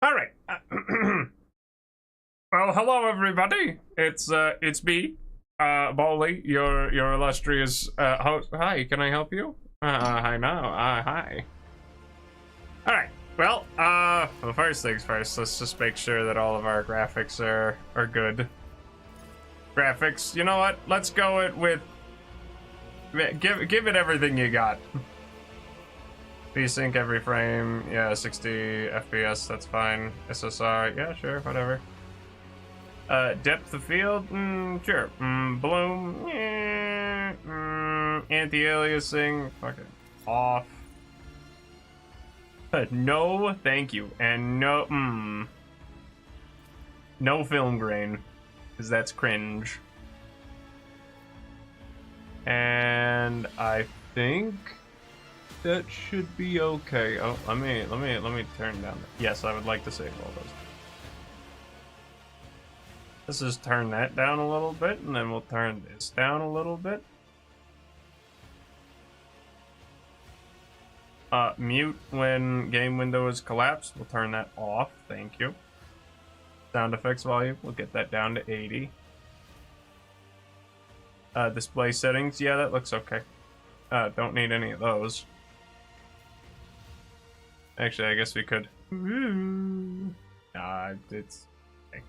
All right. Well, hello everybody. It's me, Bowley, your illustrious host. Hi, can I help you? Hi now. Hi. All right. Well, first things first. Let's just make sure that all of our graphics are good. Graphics. You know what? Let's go with give it everything you got. VSync every frame, yeah, 60 FPS, that's fine. SSR, yeah, sure, whatever. Depth of field, sure. Bloom, yeah. Anti-aliasing, fucking off. No, thank you, and no, no film grain, because that's cringe. And I think that should be okay. Oh, let me turn down. Yes, I would like to save all those. Let's just turn that down a little bit, and then we'll turn this down a little bit. Mute when game window is collapsed. We'll turn that off. Thank you. Sound effects volume. We'll get that down to 80. Display settings. Yeah, that looks okay. Don't need any of those. Actually, I guess we could. It's okay.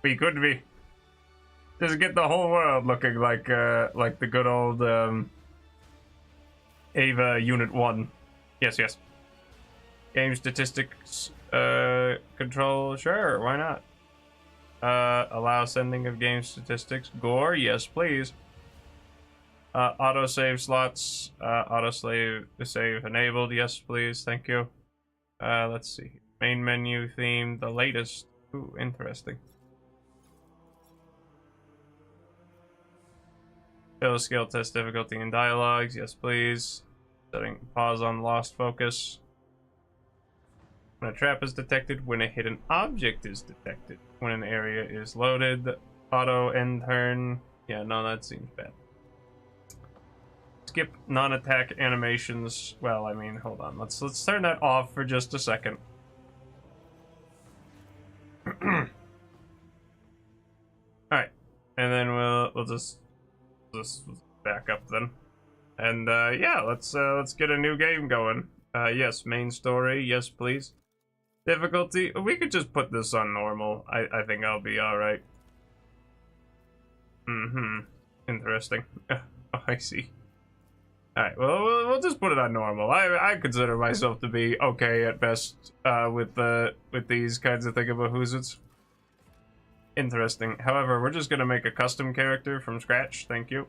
We could be. Just get the whole world looking like the good old Ava Unit 1. Yes. Game statistics control. Sure, why not? Allow sending of game statistics. Gore, yes, please. Autosave slots, save enabled, yes please, thank you. Let's see, main menu theme, the latest. Ooh, interesting. Show skill test difficulty in dialogues, yes please. Setting pause on lost focus. When a trap is detected, when a hidden object is detected, when an area is loaded, auto end turn. Yeah, no, that seems bad. Skip non-attack animations. Well, I mean, hold on. Let's turn that off for just a second. All right, and then we'll just back up then, and yeah, let's get a new game going. Yes, main story. Yes, please. Difficulty. We could just put this on normal. I think I'll be all right. Interesting. Oh, I see. Alright, well, we'll just put it on normal. I consider myself to be okay at best with these kinds of thingamahoozuts. Interesting. However, we're just gonna make a custom character from scratch. Thank you.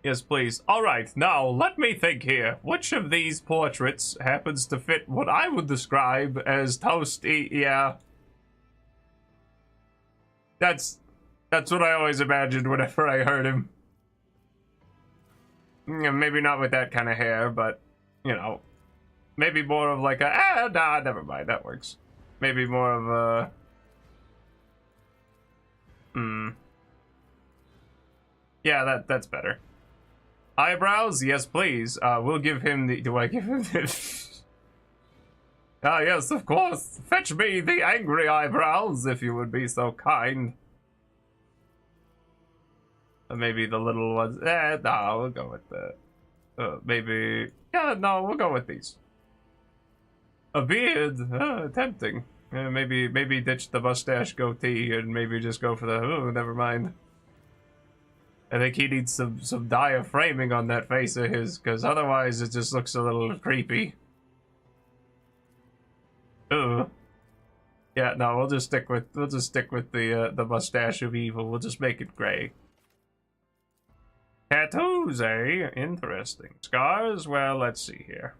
Yes, please. Alright, now let me think here. Which of these portraits happens to fit what I would describe as toasty? Yeah. That's what I always imagined whenever I heard him. Maybe not with that kind of hair, but, you know, maybe more of like a, nah, never mind, that works. Maybe more of a, yeah, that's better. Eyebrows? Yes, please. We'll give him the, do I give him this? Ah, yes, of course. Fetch me the angry eyebrows, if you would be so kind. Maybe the little ones. No, we'll go with the. Maybe. Yeah, no, we'll go with these. A beard? Tempting. Maybe ditch the mustache goatee and maybe just go for the. Oh, never mind. I think he needs some diaframing on that face of his, because otherwise it just looks a little creepy. Ooh. Yeah, no, we'll just stick with the mustache of evil. We'll just make it gray. Tattoos, eh? Interesting. Scars? Well, let's see here.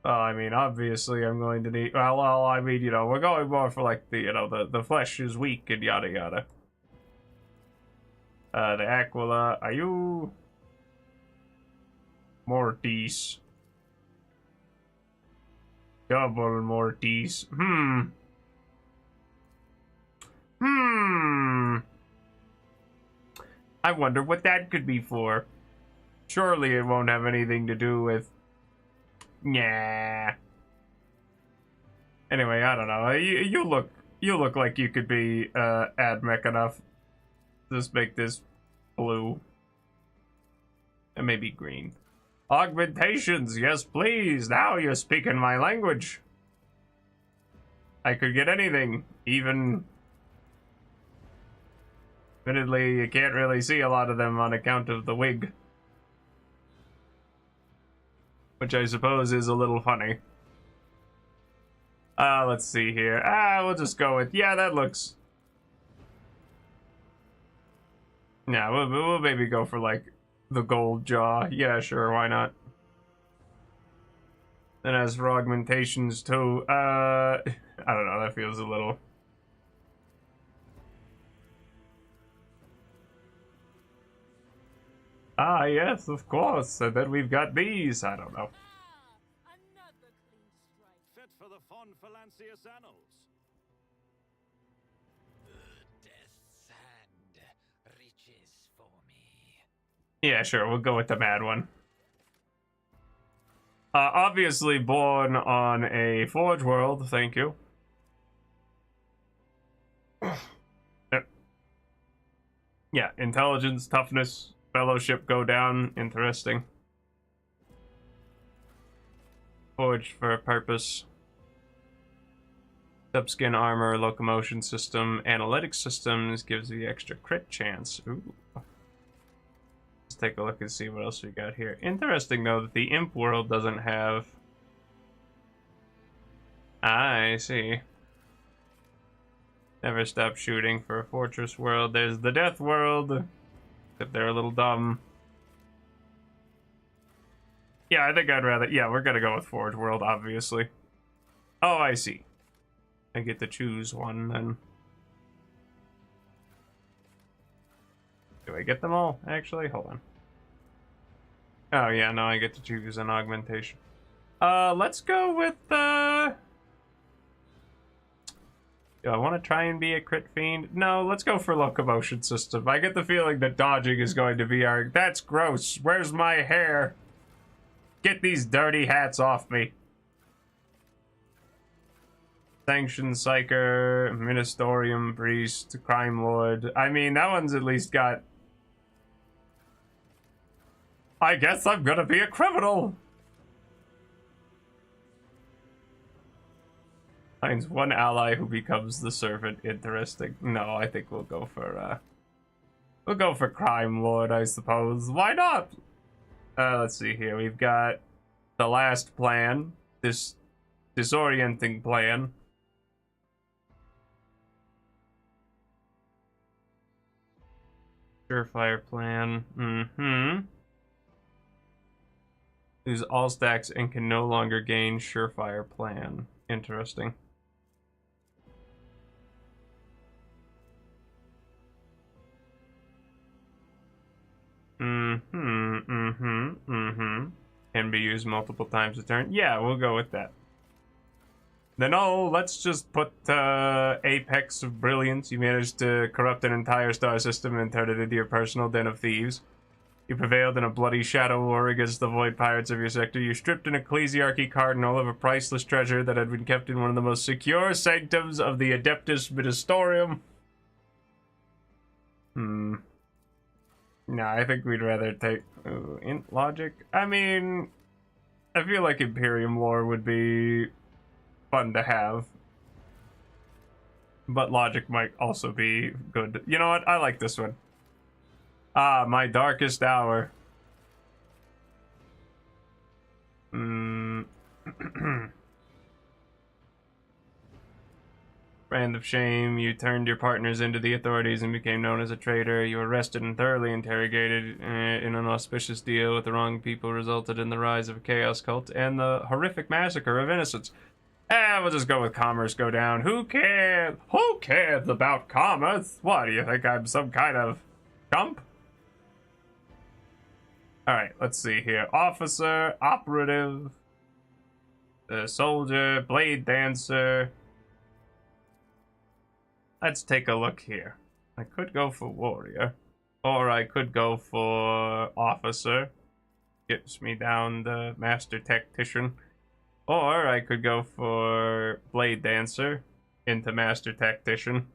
I mean, obviously I'm going to need... Well, I mean, you know, we're going more for, like, the, you know, the flesh is weak and yada yada. The Aquila. Are you... Mortis. Double Mortis. I wonder what that could be for. Surely it won't have anything to do with... Yeah. Anyway, I don't know. You look like you could be admech enough. Just make this blue. And maybe green. Augmentations, yes please. Now you're speaking my language. I could get anything, even... Admittedly, you can't really see a lot of them on account of the wig. Which I suppose is a little funny. Let's see here. We'll just go with... Yeah, that looks... Yeah, we'll maybe go for, like, the gold jaw. Yeah, sure, why not? And as for augmentations, too, I don't know, that feels a little... Ah, yes, of course. And then we've got these. I don't know. Another clean strike. Fit for the Fon Phalancius annals. Death hand reaches for me. Yeah, sure. We'll go with the mad one. Obviously born on a Forge world. Thank you. Yeah, intelligence, toughness, fellowship go down. Interesting. Forged for a purpose. Subskin armor, locomotion system, analytics systems gives the extra crit chance. Ooh. Let's take a look and see what else we got here. Interesting though that the imp world doesn't have... I see. Never stop shooting for a fortress world. There's the death world. If they're a little dumb. Yeah, I think I'd rather... Yeah, we're gonna go with Forge World, obviously. Oh, I see. I get to choose one, then. Do I get them all, actually? Hold on. Oh, yeah, no, I get to choose an augmentation. Let's go with, Do I want to try and be a crit fiend? No, let's go for locomotion system. I get the feeling that dodging is going to be our... That's gross. Where's my hair? Get these dirty hats off me. Sanction Psyker, Ministerium Priest, Crime Lord. I mean, that one's at least got... I guess I'm gonna be a criminal. Finds one ally who becomes the servant. Interesting. No, I think we'll go for Crime Lord, I suppose. Why not? Let's see here. We've got the last plan. This disorienting plan. Surefire plan. Lose all stacks and can no longer gain Surefire plan. Interesting. Can be used multiple times a turn. Yeah, we'll go with that. Then, let's just put Apex of Brilliance. You managed to corrupt an entire star system and turn it into your personal den of thieves. You prevailed in a bloody shadow war against the void pirates of your sector. You stripped an ecclesiarchy cardinal of a priceless treasure that had been kept in one of the most secure sanctums of the Adeptus Ministerium. Nah, I think we'd rather take... Int Logic? I mean... I feel like Imperium lore would be fun to have. But Logic might also be good. You know what? I like this one. Ah, my darkest hour. Brand of shame. You turned your partners into the authorities and became known as a traitor. You were arrested and thoroughly interrogated in an auspicious deal with the wrong people resulted in the rise of a chaos cult and the horrific massacre of innocents. We'll just go with commerce go down. Who cares? Who cares about commerce? What, do you think I'm some kind of chump? Alright, let's see here. Officer, operative, soldier, blade dancer. Let's take a look here. I could go for warrior. Or I could go for officer. Gets me down the master tactician. Or I could go for blade dancer into master tactician.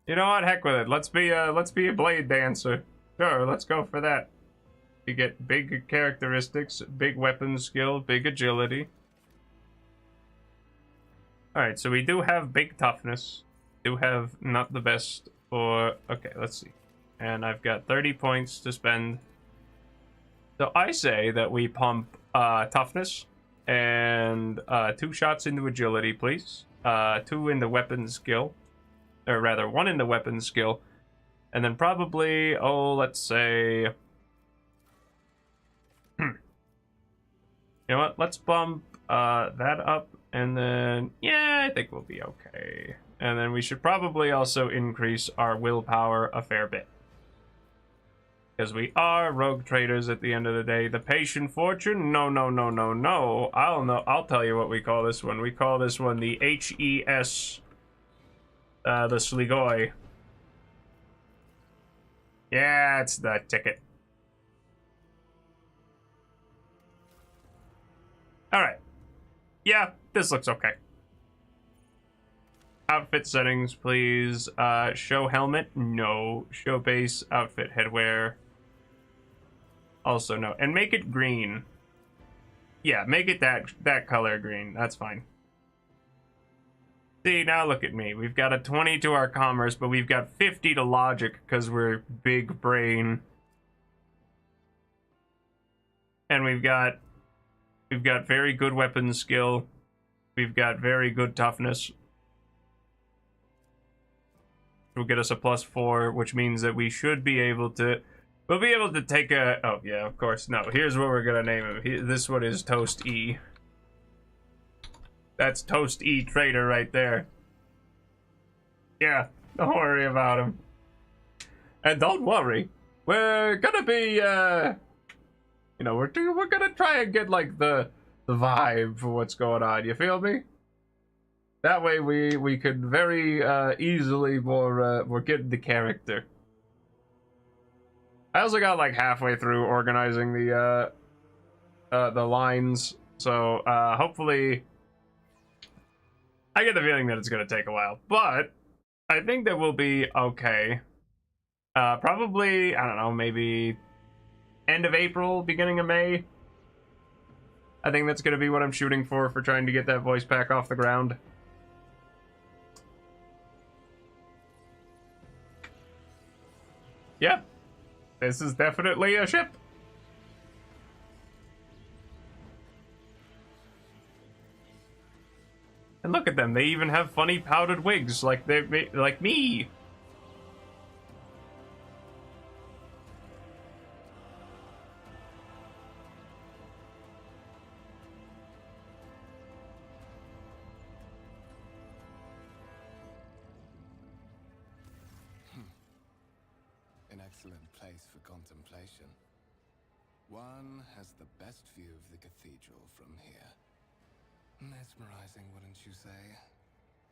You know what? Heck with it. Let's be a blade dancer. Sure, let's go for that. You get big characteristics, big weapon skill, big agility. Alright, so we do have big toughness. Do have not the best for... Okay, let's see. And I've got 30 points to spend. So I say that we pump toughness and 2 shots into agility, please. 2 into weapon skill. Or rather, 1 into weapon skill. And then probably, let's say... You know what? Let's bump that up. And then, yeah, I think we'll be okay. And then we should probably also increase our willpower a fair bit. Because we are rogue traders at the end of the day. The patient fortune? No, no, no, no, no. I'll tell you what we call this one. We call this one the HES, the Sligoi. Yeah, it's the ticket. Alright. Yeah, this looks okay. Outfit settings, please. Show helmet? No. Show base, outfit, headwear. Also no. And make it green. Yeah, make it that color green. That's fine. See, now look at me. We've got a 20 to our commerce, but we've got 50 to logic because we're big brain. And we've got very good weapon skill. We've got very good toughness. Will get us a +4, which means that we should be able to... We'll be able to take a... Oh, yeah, of course. No, here's what we're gonna name him. This one is Toast E. That's Toast E Trader right there. Yeah, don't worry about him. And don't worry. We're gonna be, you know, we're gonna try and get, like, the vibe for what's going on. You feel me? That way we could very easily more get the character. I also got like halfway through organizing the lines, so hopefully I get the feeling that it's gonna take a while, but I think that we'll be okay. Probably, I don't know, maybe end of April, beginning of May. I think that's gonna be what I'm shooting for trying to get that voice pack off the ground. Yeah, this is definitely a ship. And look at them, they even have funny powdered wigs like me. An excellent place for contemplation. One has the best view of the cathedral from here. Mesmerizing, wouldn't you say?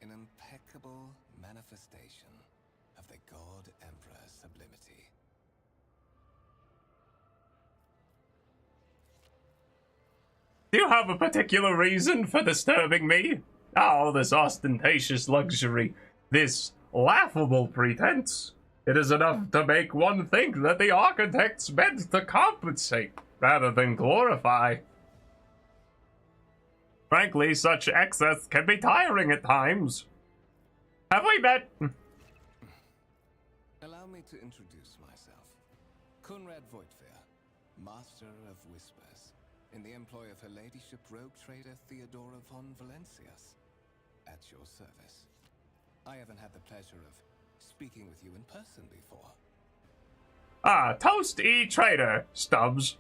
An impeccable manifestation of the God Emperor's sublimity. Do you have a particular reason for disturbing me? Oh, this ostentatious luxury, this laughable pretense. It is enough to make one think that the architects meant to compensate rather than glorify. Frankly, such excess can be tiring at times. Have we met? Allow me to introduce myself. Conrad Voigtfair, Master of Whispers, in the employ of Her Ladyship Rogue Trader Theodora von Valencias. At your service. I haven't had the pleasure of speaking with you in person before. Ah, Toast E Trader, Stubbs.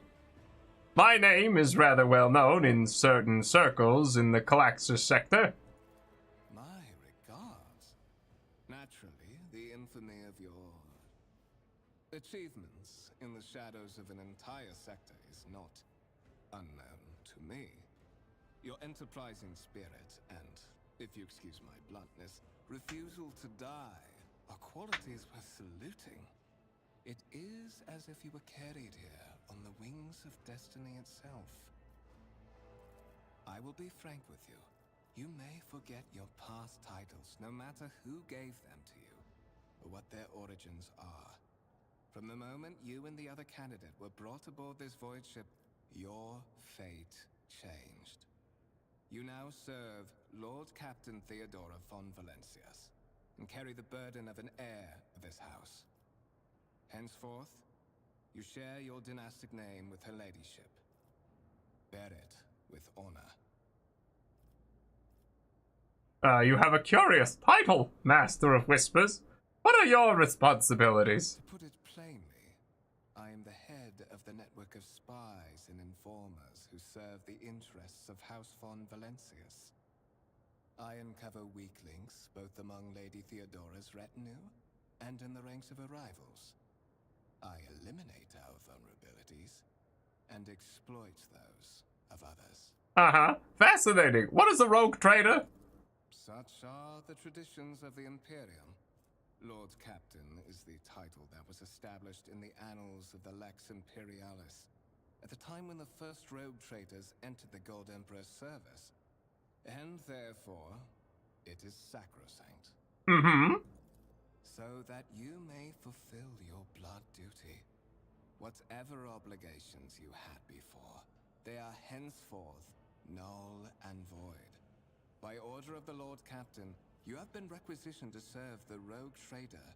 My name is rather well known in certain circles in the Calaxus sector. My regards. Naturally, the infamy of your achievements in the shadows of an entire sector is not unknown to me. Your enterprising spirit and, if you excuse my bluntness, refusal to die are qualities worth saluting. It is as if you were carried here on the wings of destiny itself. I will be frank with you. You may forget your past titles, no matter who gave them to you, or what their origins are. From the moment you and the other candidate were brought aboard this void ship, your fate changed. You now serve Lord Captain Theodora von Valencias, and carry the burden of an heir of this house. Henceforth, you share your dynastic name with her ladyship. Bear it with honor. You have a curious title, Master of Whispers. What are your responsibilities? To put it plainly, I am the head of the network of spies and informers who serve the interests of House von Valencias. I uncover weak links both among Lady Theodora's retinue and in the ranks of her rivals. I eliminate our vulnerabilities and exploit those of others. Uh-huh. Fascinating. What is a rogue trader? Such are the traditions of the Imperium. Lord Captain is the title that was established in the annals of the Lex Imperialis at the time when the first rogue traders entered the Gold Emperor's service. And therefore, it is sacrosanct. Mm-hmm. So that you may fulfill your blood duty. Whatever obligations you had before, they are henceforth null and void. By order of the Lord Captain, you have been requisitioned to serve the Rogue Trader,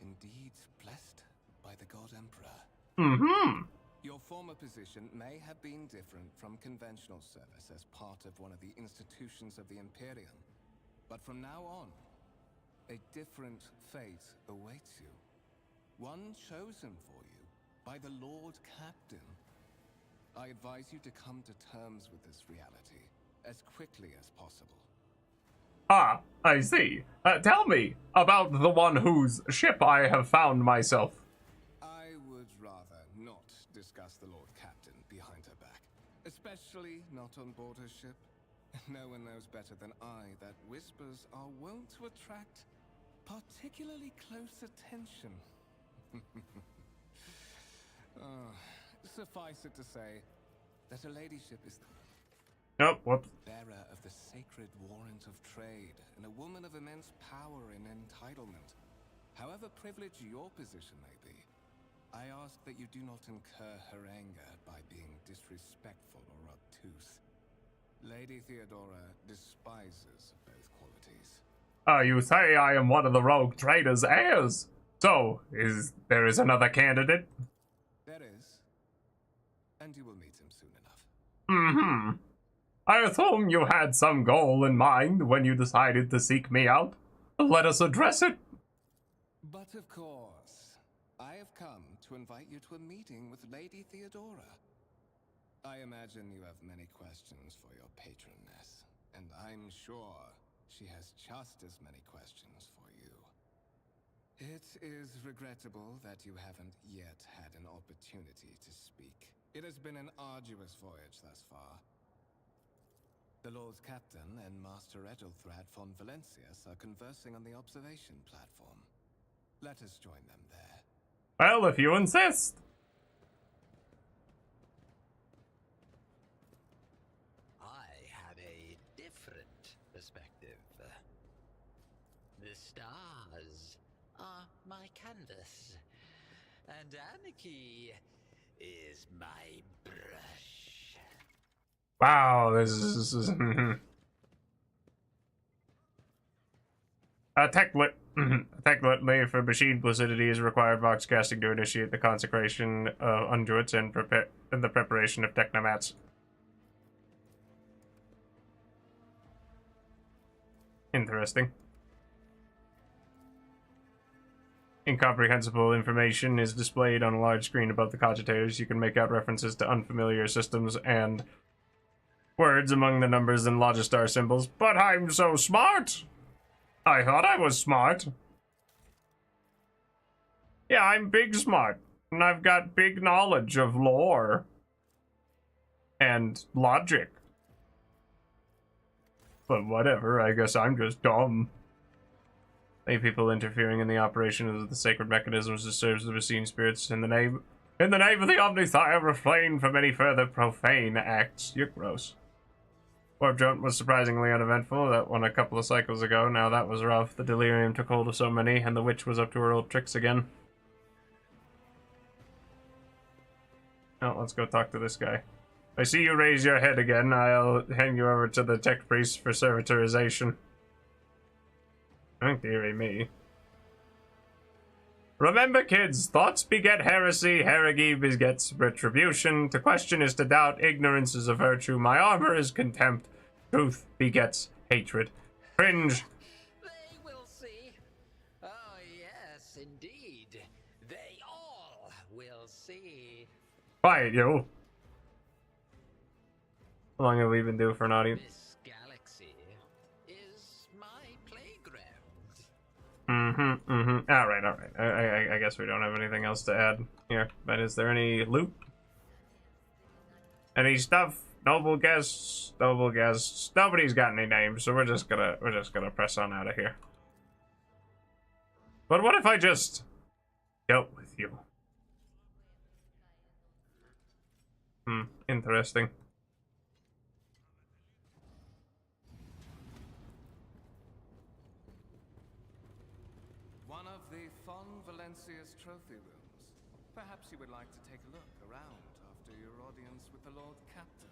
indeed blessed by the God Emperor. Mm-hmm. Your former position may have been different from conventional service as part of one of the institutions of the Imperium. But from now on, a different fate awaits you. One chosen for you by the Lord Captain. I advise you to come to terms with this reality as quickly as possible. Ah, I see. Tell me about the one whose ship I have found myself. I would rather not discuss the Lord Captain behind her back, especially not on board her ship. No one knows better than I that whispers are wont to attract particularly close attention. Suffice it to say that her ladyship is the Oh, whoops. bearer of the sacred warrant of trade and a woman of immense power and entitlement. However privileged your position may be, I ask that you do not incur her anger by being disrespectful or obtuse. Lady Theodora despises both qualities. You say I am one of the rogue trader's heirs. So, there is another candidate? There is, and you will meet him soon enough. Mm-hmm. I assume you had some goal in mind when you decided to seek me out. Let us address it. But of course, I have come to invite you to a meeting with Lady Theodora. I imagine you have many questions for your patroness, and I'm sure she has just as many questions for you. It is regrettable that you haven't yet had an opportunity to speak. It has been an arduous voyage thus far. The Lord Captain and Master Ethelthrad von Valencias are conversing on the observation platform. Let us join them there. Well, if you insist. I have a different perspective. The stars are my canvas, and anarchy is my brush. Wow, this is a technically for machine placidity is required vox casting to initiate the consecration of unduits and the preparation of technomats. Interesting. Incomprehensible information is displayed on a large screen above the cogitators. You can make out references to unfamiliar systems and words among the numbers and Logistar symbols. But I'm so smart! I thought I was smart. Yeah, I'm big smart. And I've got big knowledge of lore. And logic. But whatever, I guess I'm just dumb. Any people interfering in the operation of the sacred mechanisms that serves the Racine spirits in the name of the Omnithire, refrain from any further profane acts. You're gross. Warp Jump was surprisingly uneventful. That one a couple of cycles ago. Now that was rough. The delirium took hold of so many, and the witch was up to her old tricks again. Oh, let's go talk to this guy. I see you raise your head again. I'll hand you over to the tech priest for servitorization. Oh, dearie me. Remember, kids, thoughts beget heresy, heregi begets retribution. To question is to doubt, ignorance is a virtue, my armor is contempt, truth begets hatred. Cringe. They will see. Oh, yes, indeed. They all will see. Quiet, you. How long have we been due for an audience? This galaxy is my playground. Alright. I guess we don't have anything else to add here. But is there any loot? Any stuff? Noble guests? Nobody's got any names, so we're just gonna press on out of here. But what if I just dealt with you? Interesting. One of the Fon Valencia's trophy rooms. Perhaps you would like to take a look around after your audience with the Lord Captain.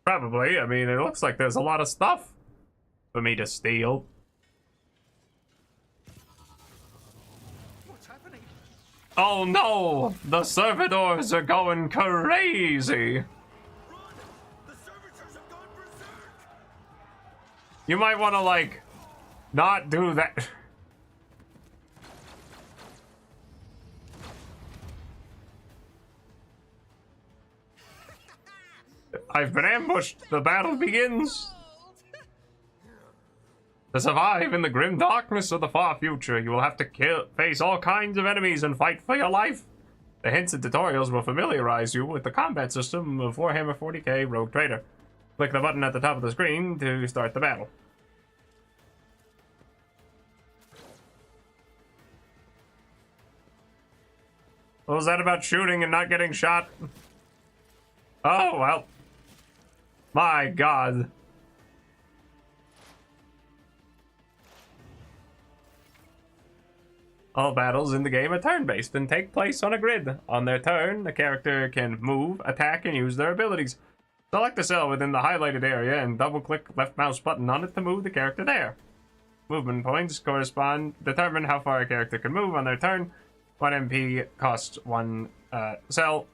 Probably. I mean, it looks like there's a lot of stuff for me to steal. What's happening? Oh no! The servitors are going crazy! Run! The servitors have gone berserk! You might want to, like, not do that. I've been ambushed. The battle begins. To survive in the grim darkness of the far future, you will have to face all kinds of enemies and fight for your life. The hints and tutorials will familiarize you with the combat system of Warhammer 40k Rogue Trader. Click the button at the top of the screen to start the battle. What was that about shooting and not getting shot? Oh, well. My God. All battles in the game are turn-based and take place on a grid. On their turn, the character can move, attack, and use their abilities. Select a cell within the highlighted area and double-click left mouse button on it to move the character there. Movement points determine how far a character can move on their turn. 1 MP costs 1 cell.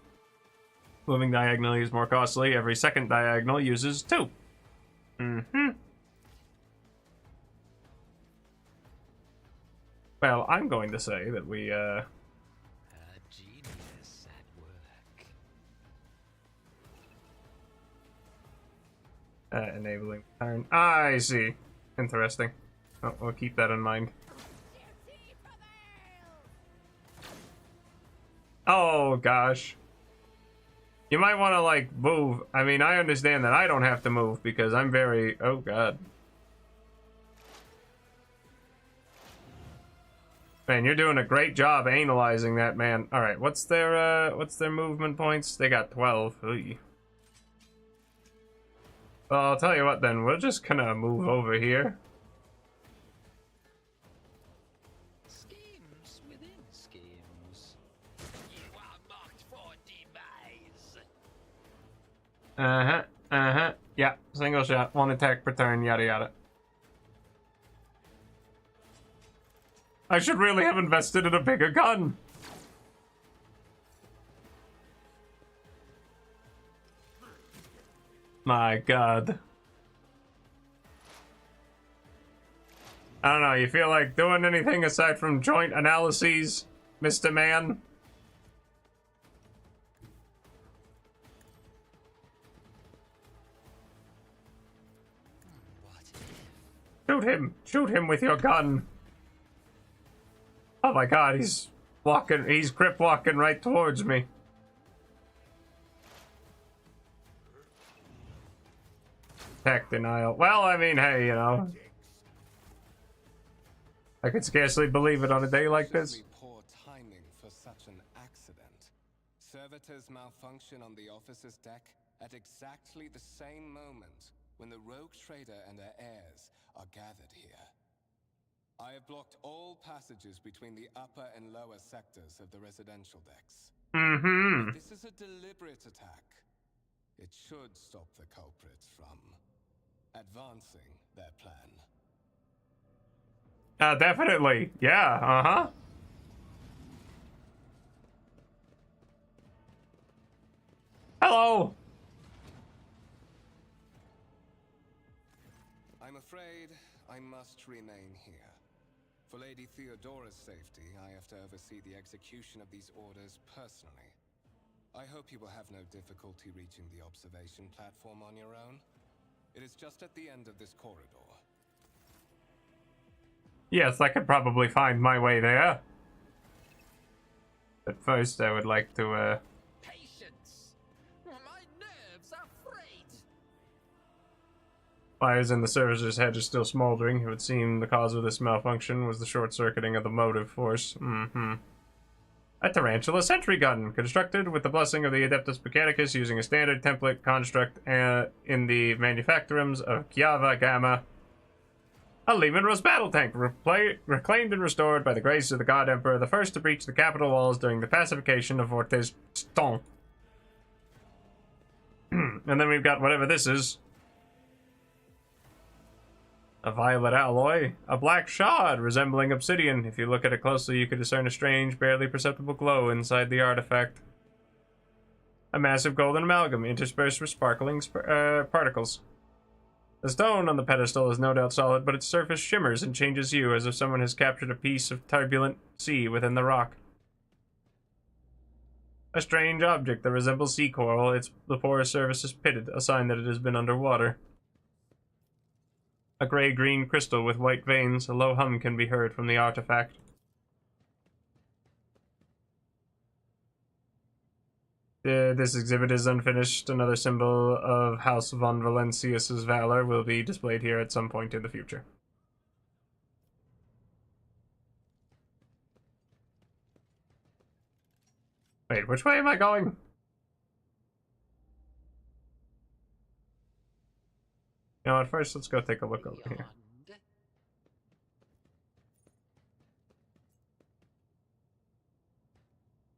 Moving diagonally is more costly. Every second diagonal uses 2. Well, I'm going to say that we, A genius at work. enabling turn. I see. Interesting. Oh, we'll keep that in mind. Oh, gosh. You might want to, like, move. I mean, I understand that I don't have to move because I'm very... Oh, God. Man, you're doing a great job analyzing that, man. Alright, what's their movement points? They got 12. Oy. Well, I'll tell you what then. We're just gonna move over here. Schemes within schemes. You are marked for demise. Yeah, single shot, 1 attack per turn, yada yada. I should really have invested in a bigger gun. My God. I don't know, you feel like doing anything aside from joint analyses, Mr. Man? What if? Shoot him with your gun. Oh my God, he's crip walking right towards me. Tech denial. Well, I mean, hey, you know. I could scarcely believe it on a day like this. Poor timing for such an accident. Servitors malfunction on the officer's deck at exactly the same moment when the Rogue Trader and her heirs are gathered here. I have blocked all passages between the upper and lower sectors of the residential decks. Mm-hmm. This is a deliberate attack. It should stop the culprits from advancing their plan. Definitely. Yeah, uh-huh. Hello! I'm afraid I must remain here. For Lady Theodora's safety, I have to oversee the execution of these orders personally. I hope you will have no difficulty reaching the observation platform on your own. It is just at the end of this corridor. Yes, I could probably find my way there. But first, I would like to, Patience! My nerves are frayed! Fires in the servicer's head are still smoldering. It would seem the cause of this malfunction was the short-circuiting of the motive force. Mm-hmm. A tarantula sentry gun, constructed with the blessing of the Adeptus Mechanicus using a standard template construct in the manufactorums of Chiava Gamma. A Lehman Rose battle tank, reclaimed and restored by the grace of the God Emperor, the first to breach the capital walls during the pacification of Fortes Ston. And then we've got whatever this is. A violet alloy. A black shard resembling obsidian. If you look at it closely, you can discern a strange, barely perceptible glow inside the artifact. A massive golden amalgam interspersed with sparkling particles. The stone on the pedestal is no doubt solid, but its surface shimmers and changes hue as if someone has captured a piece of turbulent sea within the rock. A strange object that resembles sea coral, the porous surface is pitted, a sign that it has been underwater. A gray-green crystal with white veins, a low hum can be heard from the artifact. This exhibit is unfinished. Another symbol of House von Valencius's valor will be displayed here at some point in the future. Wait, which way am I going? You know what, first let's go take a look over here. Beyond.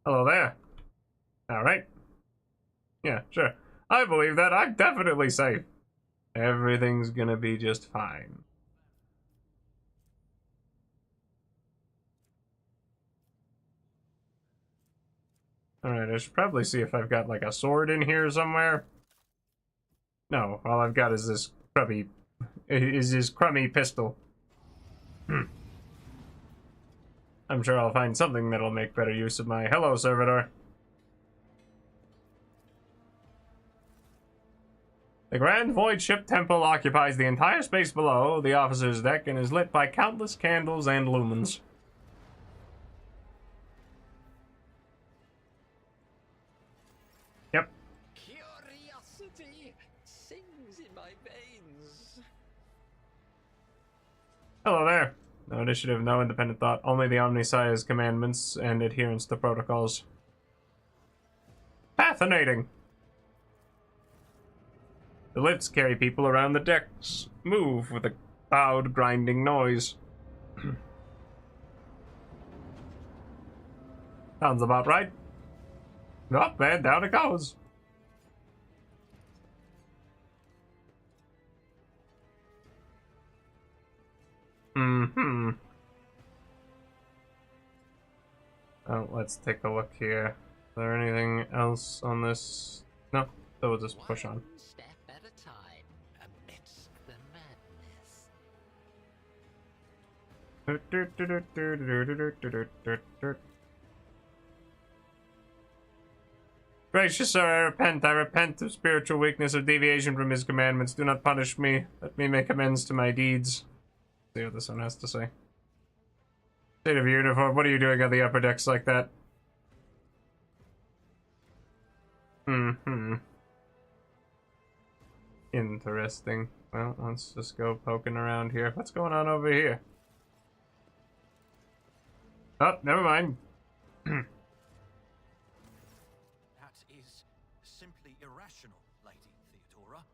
Hello there. Alright. Yeah, sure. I believe that. I'm definitely safe. Everything's gonna be just fine. Alright, I should probably see if I've got like a sword in here somewhere. No, all I've got is this crummy pistol. I'm sure I'll find something that'll make better use of my hello servitor. The Grand Void Ship Temple occupies the entire space below the officer's deck and is lit by countless candles and lumens. Yep. Curiosity sings in my veins. Hello there. No initiative, no independent thought, only the Omnissiah's commandments and adherence to protocols. Fascinating! The lifts carry people around the decks, move with a loud, grinding noise. Sounds about right. Oh, man, down it goes. Mm-hmm. Oh, let's take a look here. Is there anything else on this? No, so we'll just push on. One step at a time amidst the madness. Gracious sir, I repent of spiritual weakness, of deviation from his commandments. Do not punish me. Let me make amends to my deeds. See what this one has to say. State of your uniform, what are you doing on the upper decks like that? Interesting. Well, let's just go poking around here. What's going on over here? Oh, never mind. That is simply irrational, Lady Theodora.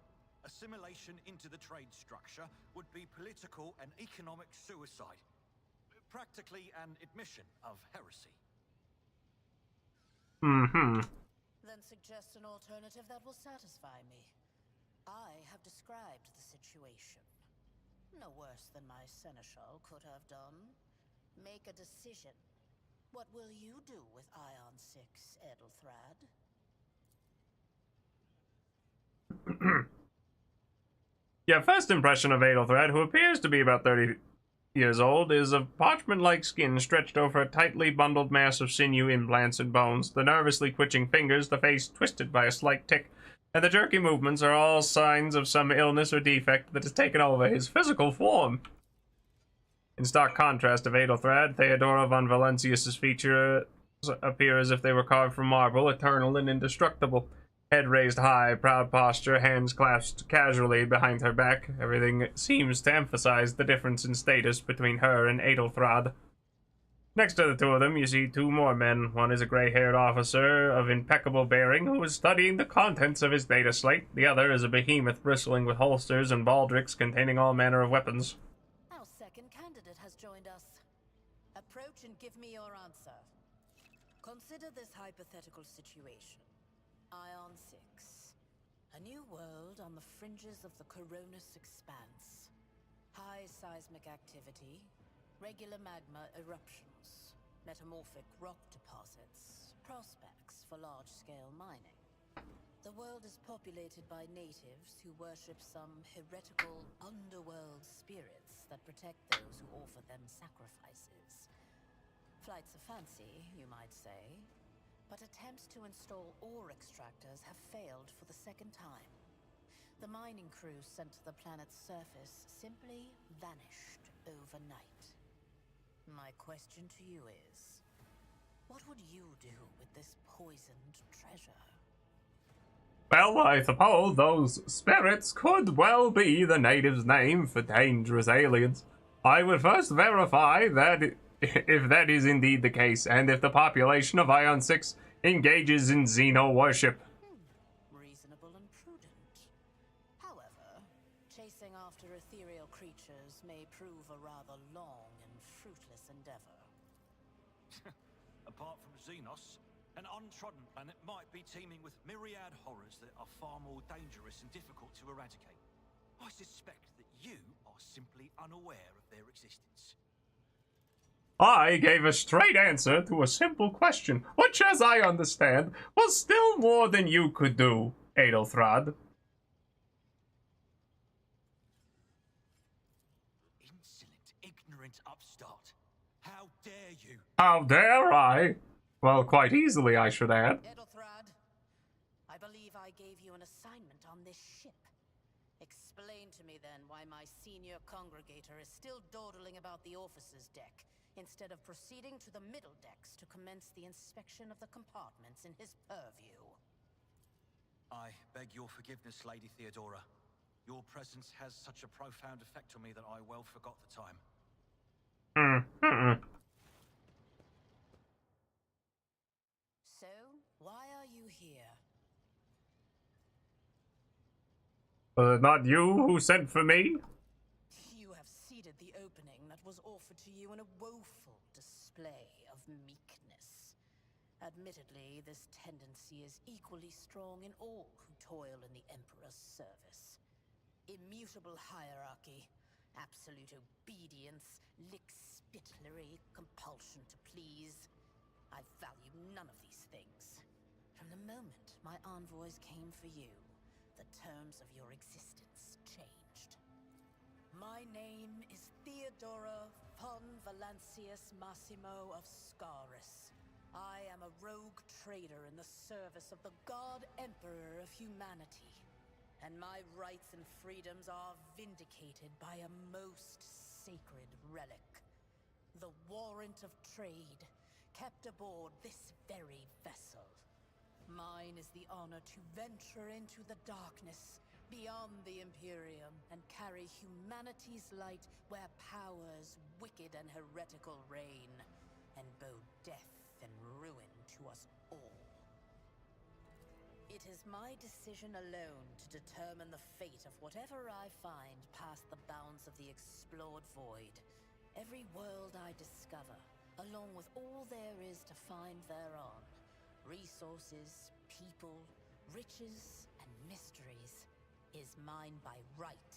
Assimilation into the trade structure would be political and economic suicide. Practically an admission of heresy. Mm-hmm. Then suggest an alternative that will satisfy me. I have described the situation. No worse than my seneschal could have done. Make a decision. What will you do with Ion 6, Edelthrad? Yeah, first impression of Adelthrad, who appears to be about 30 years old, is of parchment-like skin stretched over a tightly bundled mass of sinew, implants, and bones. The nervously twitching fingers, the face twisted by a slight tic, and the jerky movements are all signs of some illness or defect that has taken over his physical form. In stark contrast of Adelthrad, Theodora von Valancius's features appear as if they were carved from marble, eternal and indestructible. Head raised high, proud posture, hands clasped casually behind her back. Everything seems to emphasize the difference in status between her and Adelthrad. Next to the two of them, you see two more men. One is a gray-haired officer of impeccable bearing who is studying the contents of his data slate. The other is a behemoth bristling with holsters and baldricks containing all manner of weapons. Our second candidate has joined us. Approach and give me your answer. Consider this hypothetical situation. Ion 6. A new world on the fringes of the Kronus Expanse. High seismic activity, regular magma eruptions, metamorphic rock deposits, prospects for large-scale mining. The world is populated by natives who worship some heretical underworld spirits that protect those who offer them sacrifices. Flights of fancy, you might say. But attempts to install ore extractors have failed for the second time. The mining crews sent to the planet's surface simply vanished overnight. My question to you is, what would you do with this poisoned treasure? Well, I suppose those spirits could well be the natives' name for dangerous aliens. I would first verify that if that is indeed the case, and if the population of Ion 6 engages in Xeno worship. Reasonable and prudent. However, chasing after ethereal creatures may prove a rather long and fruitless endeavor. Apart from Xenos, an untrodden planet might be teeming with myriad horrors that are far more dangerous and difficult to eradicate. I suspect that you are simply unaware of their existence. I gave a straight answer to a simple question, which, as I understand, was still more than you could do, Adelthrad. Insolent, ignorant upstart. How dare you? How dare I? Well, quite easily, I should add. Edelthrad, I believe I gave you an assignment on this ship. Explain to me then why my senior congregator is still dawdling about the officer's deck, instead of proceeding to the middle decks to commence the inspection of the compartments in his purview. I beg your forgiveness, Lady Theodora. Your presence has such a profound effect on me that I well forgot the time. So, why are you here? Was it not you who sent for me? You have ceded the opening that was offered to you in a woeful display of meekness. Admittedly, this tendency is equally strong in all who toil in the Emperor's service. Immutable hierarchy, absolute obedience, lick-spittlery, compulsion to please. I value none of these things. From the moment my envoys came for you, the terms of your existence changed. My name is Theodora von Valancius Massimo of Scaris. I am a rogue trader in the service of the God Emperor of humanity. And my rights and freedoms are vindicated by a most sacred relic. The warrant of trade, kept aboard this very vessel. Mine is the honor to venture into the darkness, beyond the Imperium, and carry humanity's light where powers wicked and heretical reign, and bow death and ruin to us all. It is my decision alone to determine the fate of whatever I find past the bounds of the explored void. Every world I discover, along with all there is to find thereon, resources, people, riches, and mysteries, is mine by right.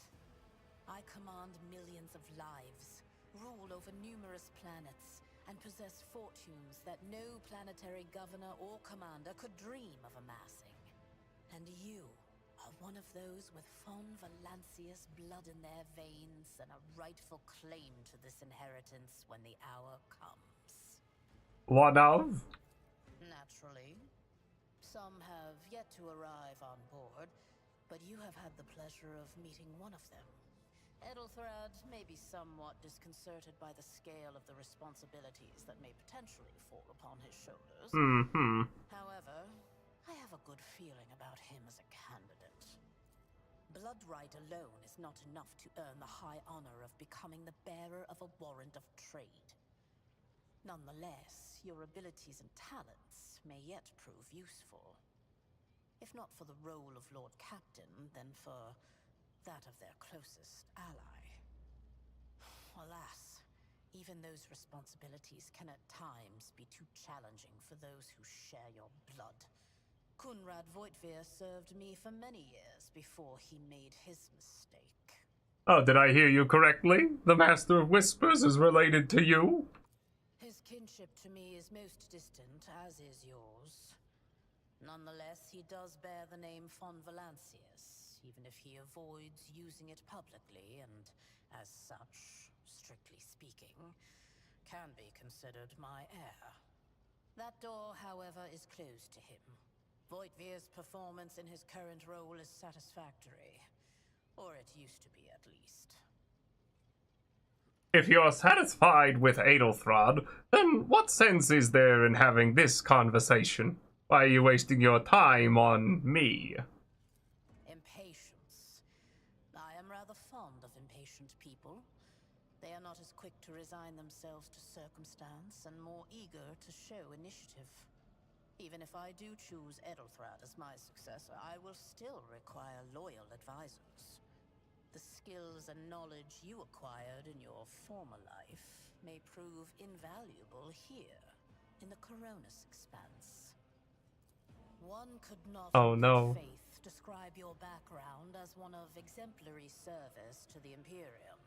I command millions of lives, rule over numerous planets, and possess fortunes that no planetary governor or commander could dream of amassing. And you are one of those with Fon Valancius blood in their veins and a rightful claim to this inheritance when the hour comes. One of? Naturally. Some have yet to arrive on board, but you have had the pleasure of meeting one of them. Edelthrad may be somewhat disconcerted by the scale of the responsibilities that may potentially fall upon his shoulders. However, I have a good feeling about him as a candidate. Bloodright alone is not enough to earn the high honor of becoming the bearer of a warrant of trade. Nonetheless, your abilities and talents may yet prove useful. If not for the role of Lord Captain, then for that of their closest ally. Alas, even those responsibilities can at times be too challenging for those who share your blood. Kunrad Voitvir served me for many years before he made his mistake. Oh, did I hear you correctly? The Master of Whispers is related to you? His kinship to me is most distant, as is yours. Nonetheless, he does bear the name Fon Valancius, even if he avoids using it publicly, and as such, strictly speaking, can be considered my heir. That door, however, is closed to him. Voitvir's performance in his current role is satisfactory. Or it used to be, at least. If you're satisfied with Adelthrad, then what sense is there in having this conversation? Why are you wasting your time on me? Impatience. I am rather fond of impatient people. They are not as quick to resign themselves to circumstance and more eager to show initiative. Even if I do choose Edelthrad as my successor, I will still require loyal advisors. The skills and knowledge you acquired in your former life may prove invaluable here, in the Kronus Expanse. One could not Oh, in no. good faith describe your background as one of exemplary service to the Imperium.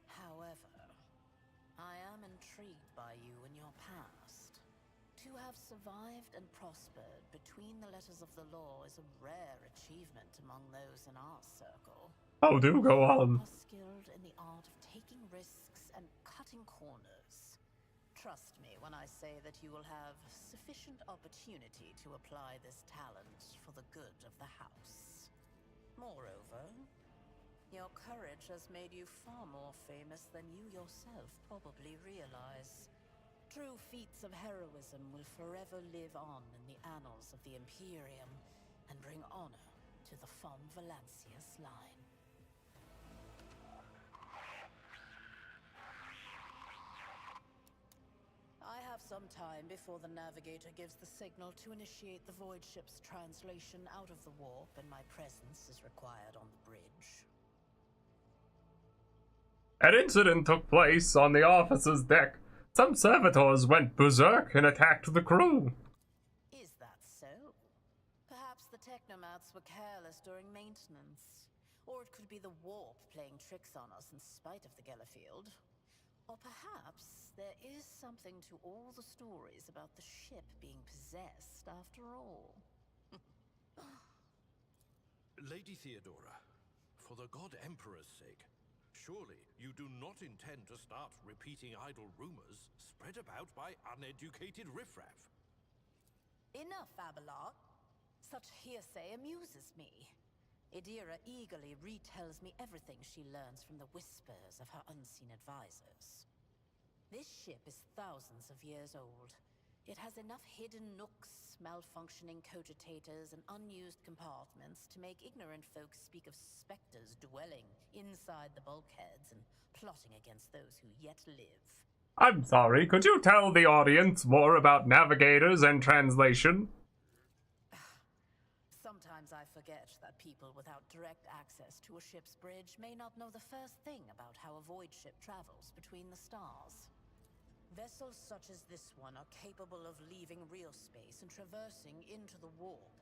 However, I am intrigued by you and your past. To have survived and prospered between the letters of the law is a rare achievement among those in our circle. Oh, do go on. Are skilled in the art of taking risks and cutting corners. Trust me when I say that you will have sufficient opportunity to apply this talent for the good of the house. Moreover, your courage has made you far more famous than you yourself probably realize. True feats of heroism will forever live on in the annals of the Imperium and bring honor to the Fon Valancius line. I have some time before the navigator gives the signal to initiate the void ship's translation out of the warp, and my presence is required on the bridge. An incident took place on the officer's deck. Some servitors went berserk and attacked the crew. Is that so? Perhaps the technomats were careless during maintenance. Or it could be the warp playing tricks on us in spite of the Gellerfield. Or perhaps there is something to all the stories about the ship being possessed after all. Lady Theodora, for the God Emperor's sake, surely you do not intend to start repeating idle rumors spread about by uneducated riffraff. Enough, Abelard. Such hearsay amuses me. Idira eagerly retells me everything she learns from the whispers of her unseen advisors. This ship is thousands of years old. It has enough hidden nooks, malfunctioning cogitators, and unused compartments to make ignorant folks speak of specters dwelling inside the bulkheads and plotting against those who yet live. I'm sorry, could you tell the audience more about navigators and translation? Sometimes I forget that people without direct access to a ship's bridge may not know the first thing about how a void ship travels between the stars. Vessels such as this one are capable of leaving real space and traversing into the warp,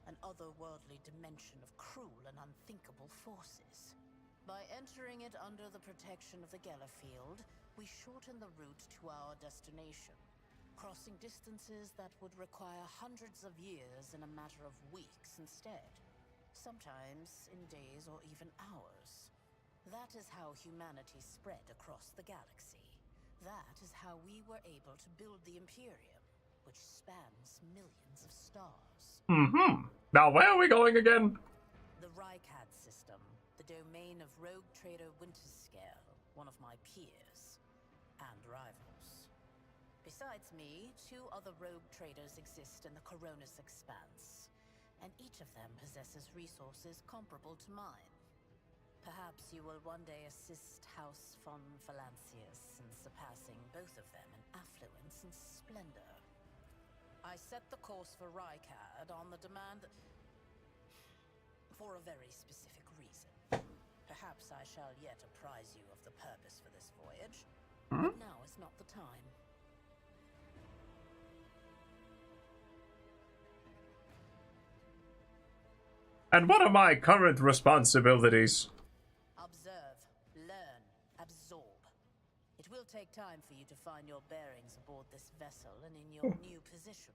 an otherworldly dimension of cruel and unthinkable forces. By entering it under the protection of the Gellerfield, we shorten the route to our destination, crossing distances that would require hundreds of years in a matter of weeks instead, sometimes in days or even hours. That is how humanity spread across the galaxy. That is how we were able to build the Imperium, which spans millions of stars. Now where are we going again? The Rycad system, the domain of Rogue Trader Winterscale, one of my peers and rivals. Besides me, 2 other rogue traders exist in the Kronus Expanse, and each of them possesses resources comparable to mine. Perhaps you will one day assist House von Valancius in surpassing both of them in affluence and splendor. I set the course for Rycad on the demand for a very specific reason. Perhaps I shall yet apprise you of the purpose for this voyage, but now is not the time. And what are my current responsibilities? Observe, learn, absorb. It will take time for you to find your bearings aboard this vessel and in your new position.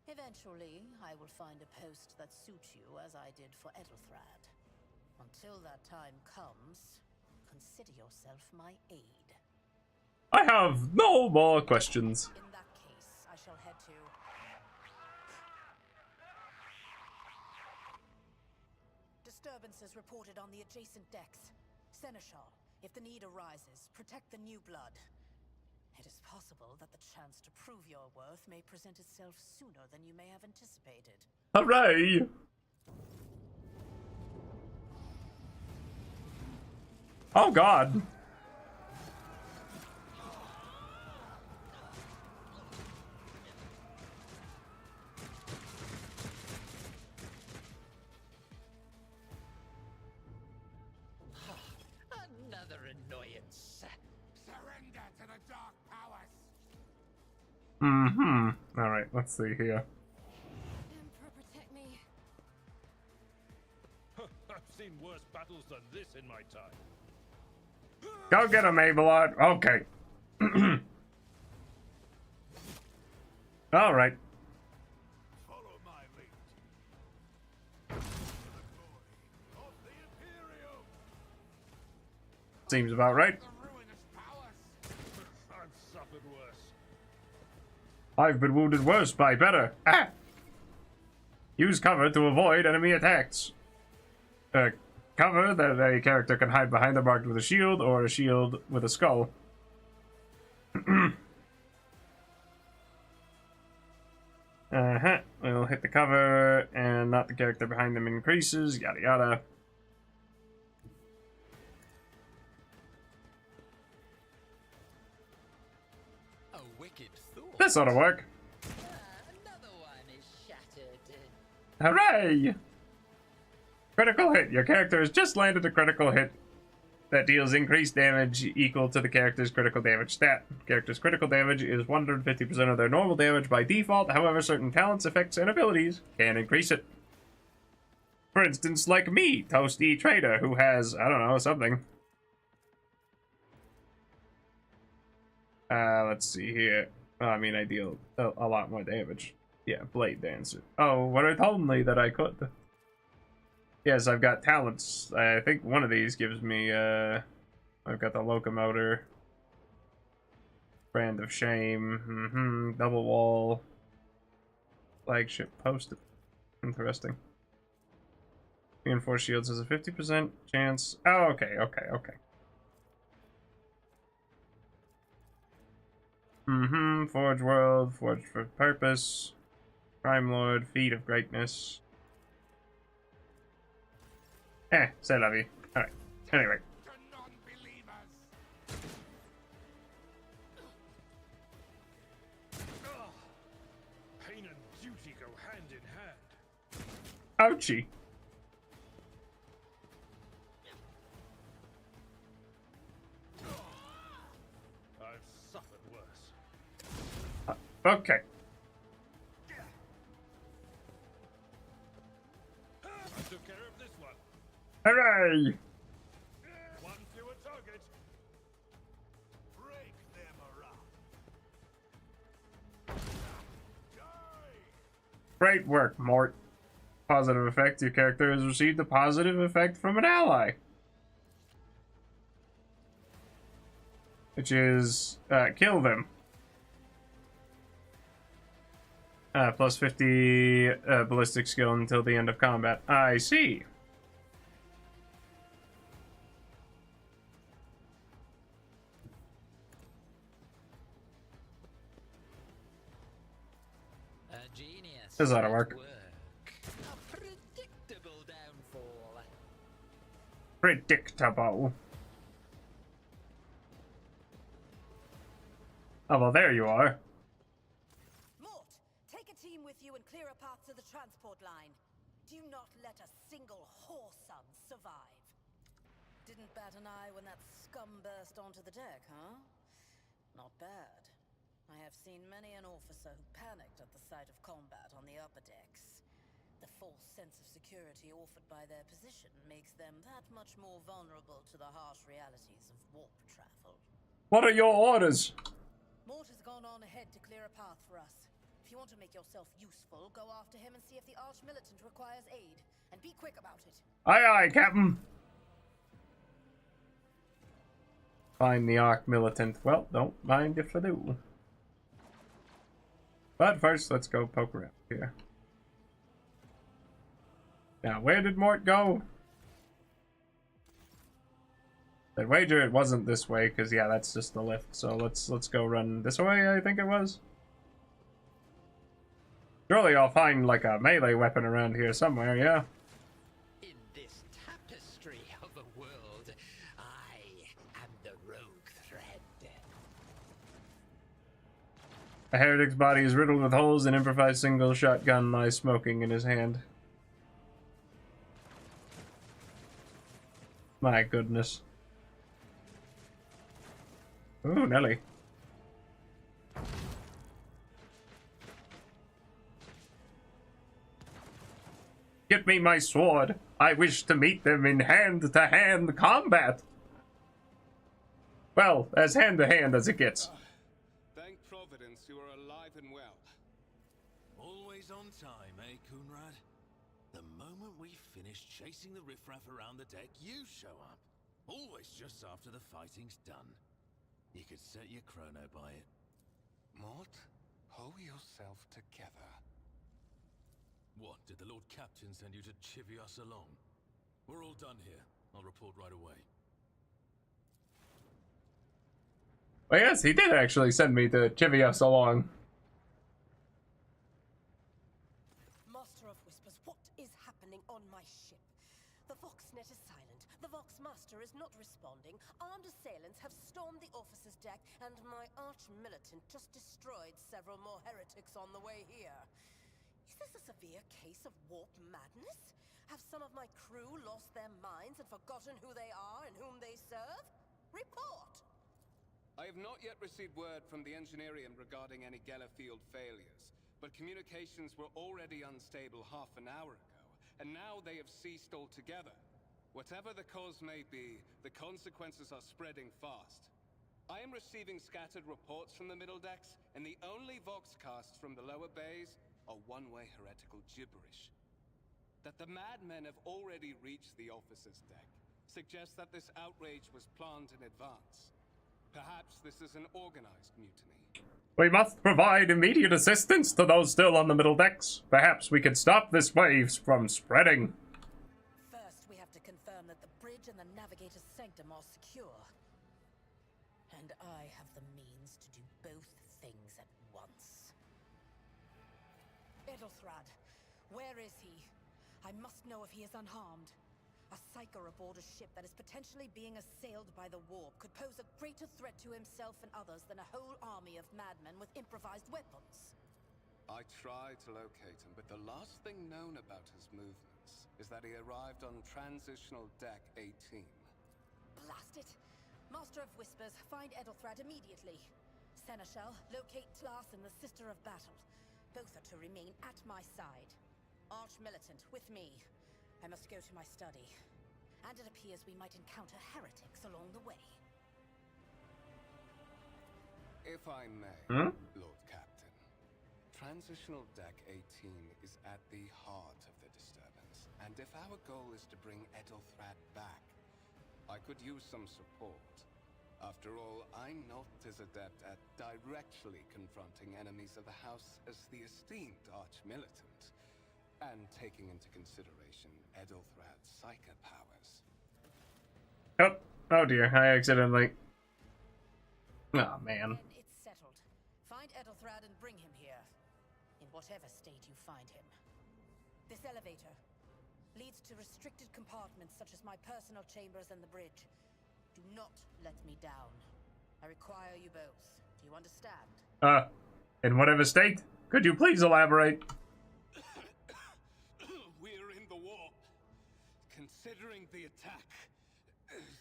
Eventually, I will find a post that suits you as I did for Edelthrad. Until that time comes, consider yourself my aide. I have no more questions. In that case, I shall head to... Disturbances reported on the adjacent decks. Seneschal, if the need arises, protect the new blood. It is possible that the chance to prove your worth may present itself sooner than you may have anticipated. Hooray! Oh god. Another annoyance. Surrender to the dark powers! Alright, let's see here. Emperor, protect me. I've seen worse battles than this in my time. Go get him, Abelard. Okay. Alright. Follow my lead. To the glory of the Imperium. Seems about right. The ruinous powers! I've suffered worse. I've been wounded worse by better. Ah! Use cover to avoid enemy attacks. Cover that a character can hide behind are marked with a shield or a shield with a skull. We'll hit the cover and not the character behind them increases, yada yada. A wicked thought. This ought to work. Another one is shattered. Hooray! Critical hit. Your character has just landed a critical hit that deals increased damage equal to the character's critical damage stat. Character's critical damage is 150% of their normal damage by default, however, certain talents, effects, and abilities can increase it. For instance, like me, Toasty Trader, who has, I don't know, something. Let's see here. I mean, I deal a lot more damage. Yeah, Blade Dancer. Oh, what I told me that I could. Yes, I've got talents. I think one of these gives me, I've got the Locomotor. Brand of Shame. Double Wall. Flagship Posted. Interesting. Reinforced Shields has a 50% chance. Oh, okay. Forge World. Forged for Purpose. Crime Lord, Feet of Greatness. C'est la vie. Alright. Anyway. To non-believers! Pain and duty go hand in hand. Ouchie. I've suffered worse. Okay. I took care of this one. Hooray! One fewer target. Break their morale. Die! Great work, Mort. Positive effect. Your character has received a positive effect from an ally. Which is, kill them. Plus 50 ballistic skill until the end of combat. I see. A genius. This ought to at work. A predictable downfall. Predictable. Oh, well, there you are. Mort, take a team with you and clear a path to the transport line. Do not let a single whoreson survive. Didn't bat an eye when that scum burst onto the deck, huh? Not bad. I have seen many an officer who panicked at the sight of combat on the upper decks. The false sense of security offered by their position makes them that much more vulnerable to the harsh realities of warp travel. What are your orders? Mort has gone on ahead to clear a path for us. If you want to make yourself useful, go after him and see if the Arch-Militant requires aid. And be quick about it. Aye, aye, Captain. Find the Arch-Militant. Well, don't mind if I do. But first, let's go poke around here. Now, where did Mort go? I'd wager it wasn't this way, because yeah, that's just the lift. So let's go run this way, I think it was. Surely I'll find like a melee weapon around here somewhere, yeah? In this tapestry of a world, I am the rogue thread. A heretic's body is riddled with holes. An improvised single shotgun lies smoking in his hand. My goodness. Ooh, Nelly. Give me my sword. I wish to meet them in hand-to-hand combat. Well, as hand-to-hand as it gets. Thank Providence you are alive and well. Always on time, eh, Coonrad? The moment we finish chasing the riffraff around the deck, you show up. Always just after the fighting's done. You could set your chrono by it. Mort, hold yourself together. What, did the Lord Captain send you to chivvy us along? We're all done here. I'll report right away. Well, yes, he did actually send me to chivvy us along. Master of Whispers, what is happening on my ship? The Voxnet is silent. The Voxmaster is not responding. Armed assailants have stormed the officer's deck, and my arch-militant just destroyed several more heretics on the way here. Is this a severe case of warp madness? Have some of my crew lost their minds and forgotten who they are and whom they serve? Report! I have not yet received word from the Engineering regarding any Gellerfield failures, but communications were already unstable half an hour ago, and now they have ceased altogether. Whatever the cause may be, the consequences are spreading fast. I am receiving scattered reports from the middle decks, and the only voxcasts from the lower bays are one-way heretical gibberish. That the madmen have already reached the officer's deck suggests that this outrage was planned in advance. Perhaps this is an organized mutiny. We must provide immediate assistance to those still on the middle decks. Perhaps we could stop this wave from spreading. First, we have to confirm that the bridge and the navigator's sanctum are secure. And I have the means to do both things at once. Edelthrad, where is he? I must know if he is unharmed. A psyker aboard a ship that is potentially being assailed by the warp could pose a greater threat to himself and others than a whole army of madmen with improvised weapons. I tried to locate him, but the last thing known about his movements is that he arrived on Transitional Deck 18. Blast it! Master of Whispers, find Edelthrad immediately. Seneschal, locate Tlas and the Sister of Battle. Both are to remain at my side. Arch-Militant, with me. I must go to my study. And it appears we might encounter heretics along the way. If I may, Lord Captain. Transitional Deck 18 is at the heart of the disturbance. And if our goal is to bring Edelthrad back, I could use some support. After all, I'm not as adept at directly confronting enemies of the House as the esteemed Arch-Militant. And taking into consideration Edelthrad's psychic powers. Oh dear, I accidentally... Oh man. Then it's settled. Find Edelthrad and bring him here. In whatever state you find him. This elevator leads to restricted compartments such as my personal chambers and the bridge. Do not let me down. I require you both. Do you understand? In whatever state? Could you please elaborate? We're in the warp. Considering the attack,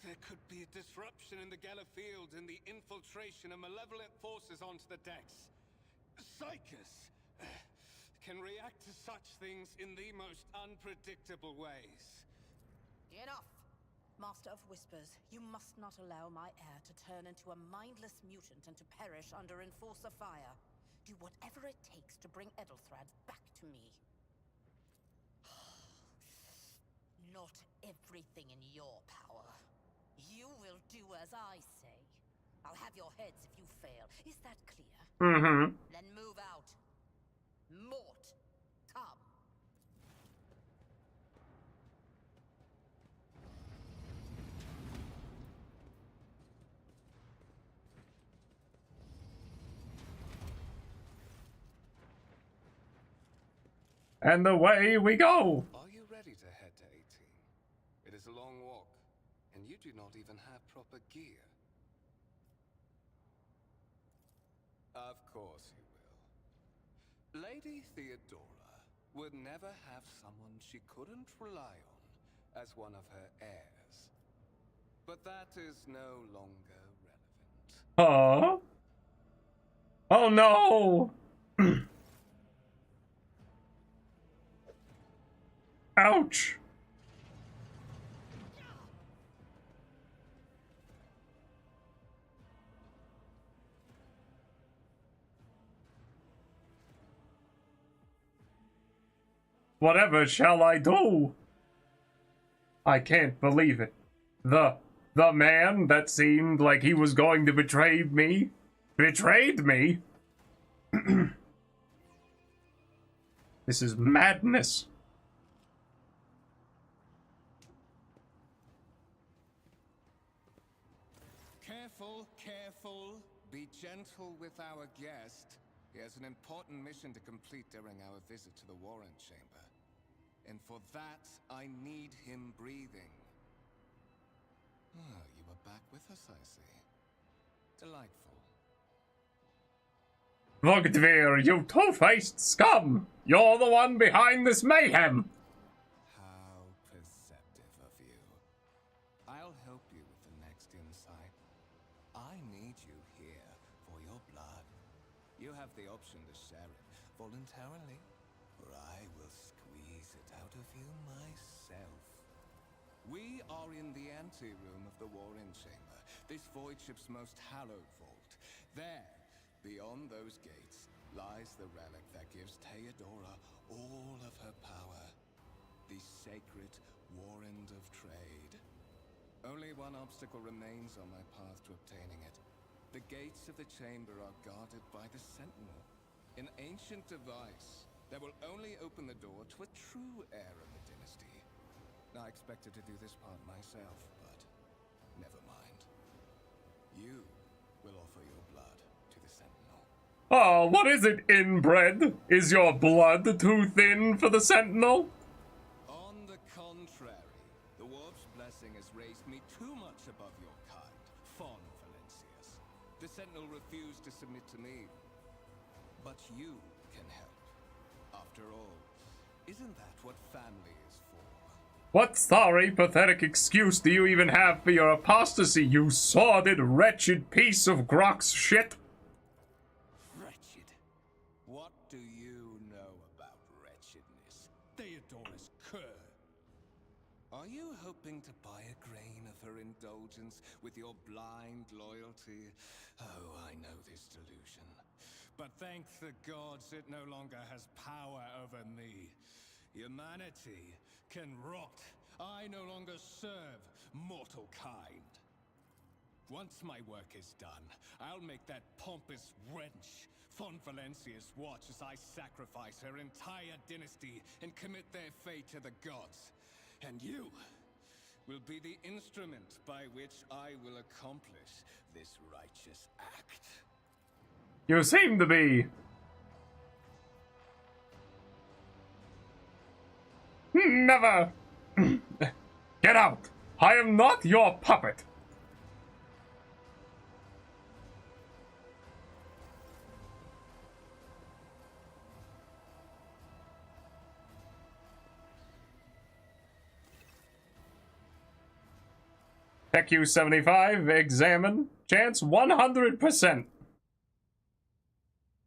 there could be a disruption in the Gala field and the infiltration of malevolent forces onto the decks. Psychus can react to such things in the most unpredictable ways. Enough! Master of Whispers, you must not allow my heir to turn into a mindless mutant and to perish under Enforcer fire. Do whatever it takes to bring Edelthrad back to me. Not everything in your power. You will do as I say. I'll have your heads if you fail. Is that clear? Mm-hmm. Then move out. Mort, come. And away we go! Are you ready to head to 18? It is a long walk, and you do not even have proper gear. Of course you will. Lady Theodora would never have someone she couldn't rely on as one of her heirs. But that is no longer relevant. Huh? Oh no! Ouch! Whatever shall I do? I can't believe it. The man that seemed like he was going to betray me, betrayed me? This is madness. Careful, careful. Be gentle with our guest. He has an important mission to complete during our visit to the Warrant Chamber. And for that, I need him breathing. Ah, you are back with us, I see. Delightful. Vogdvir, you two-faced scum! You're the one behind this mayhem! How perceptive of you. I'll help you with the next insight. I need you here for your blood. You have the option to share it voluntarily, or I will squeeze it out of you myself. We are in the anteroom of the Warren Chamber, this void ship's most hallowed vault. There, beyond those gates, lies the relic that gives Theodora all of her power. The sacred Warrant of Trade. Only one obstacle remains on my path to obtaining it. The gates of the chamber are guarded by the Sentinel, an ancient device that will only open the door to a true heir of the dynasty. I expected to do this part myself, but never mind. You will offer your blood to the Sentinel. Oh, what is it, inbred? Is your blood too thin for the Sentinel? On the contrary, the Warp's blessing has raised me too much above your kind, Fon Valencius. The Sentinel refused to submit to me. But you can help. After all, isn't that what family is for? What sorry, pathetic excuse do you even have for your apostasy, you sordid, wretched piece of Grok's shit? Wretched? What do you know about wretchedness? Theodorus Kerr. Are you hoping to buy a grain of her indulgence with your blind loyalty? Oh, I know this delusion. But thank the gods it no longer has power over me. Humanity can rot. I no longer serve mortal kind. Once my work is done, I'll make that pompous wench, Fon Valencius, watch as I sacrifice her entire dynasty and commit their fate to the gods. And you will be the instrument by which I will accomplish this righteous act. You seem to be. Never! Get out! I am not your puppet! PEQ-75, examine. Chance 100%.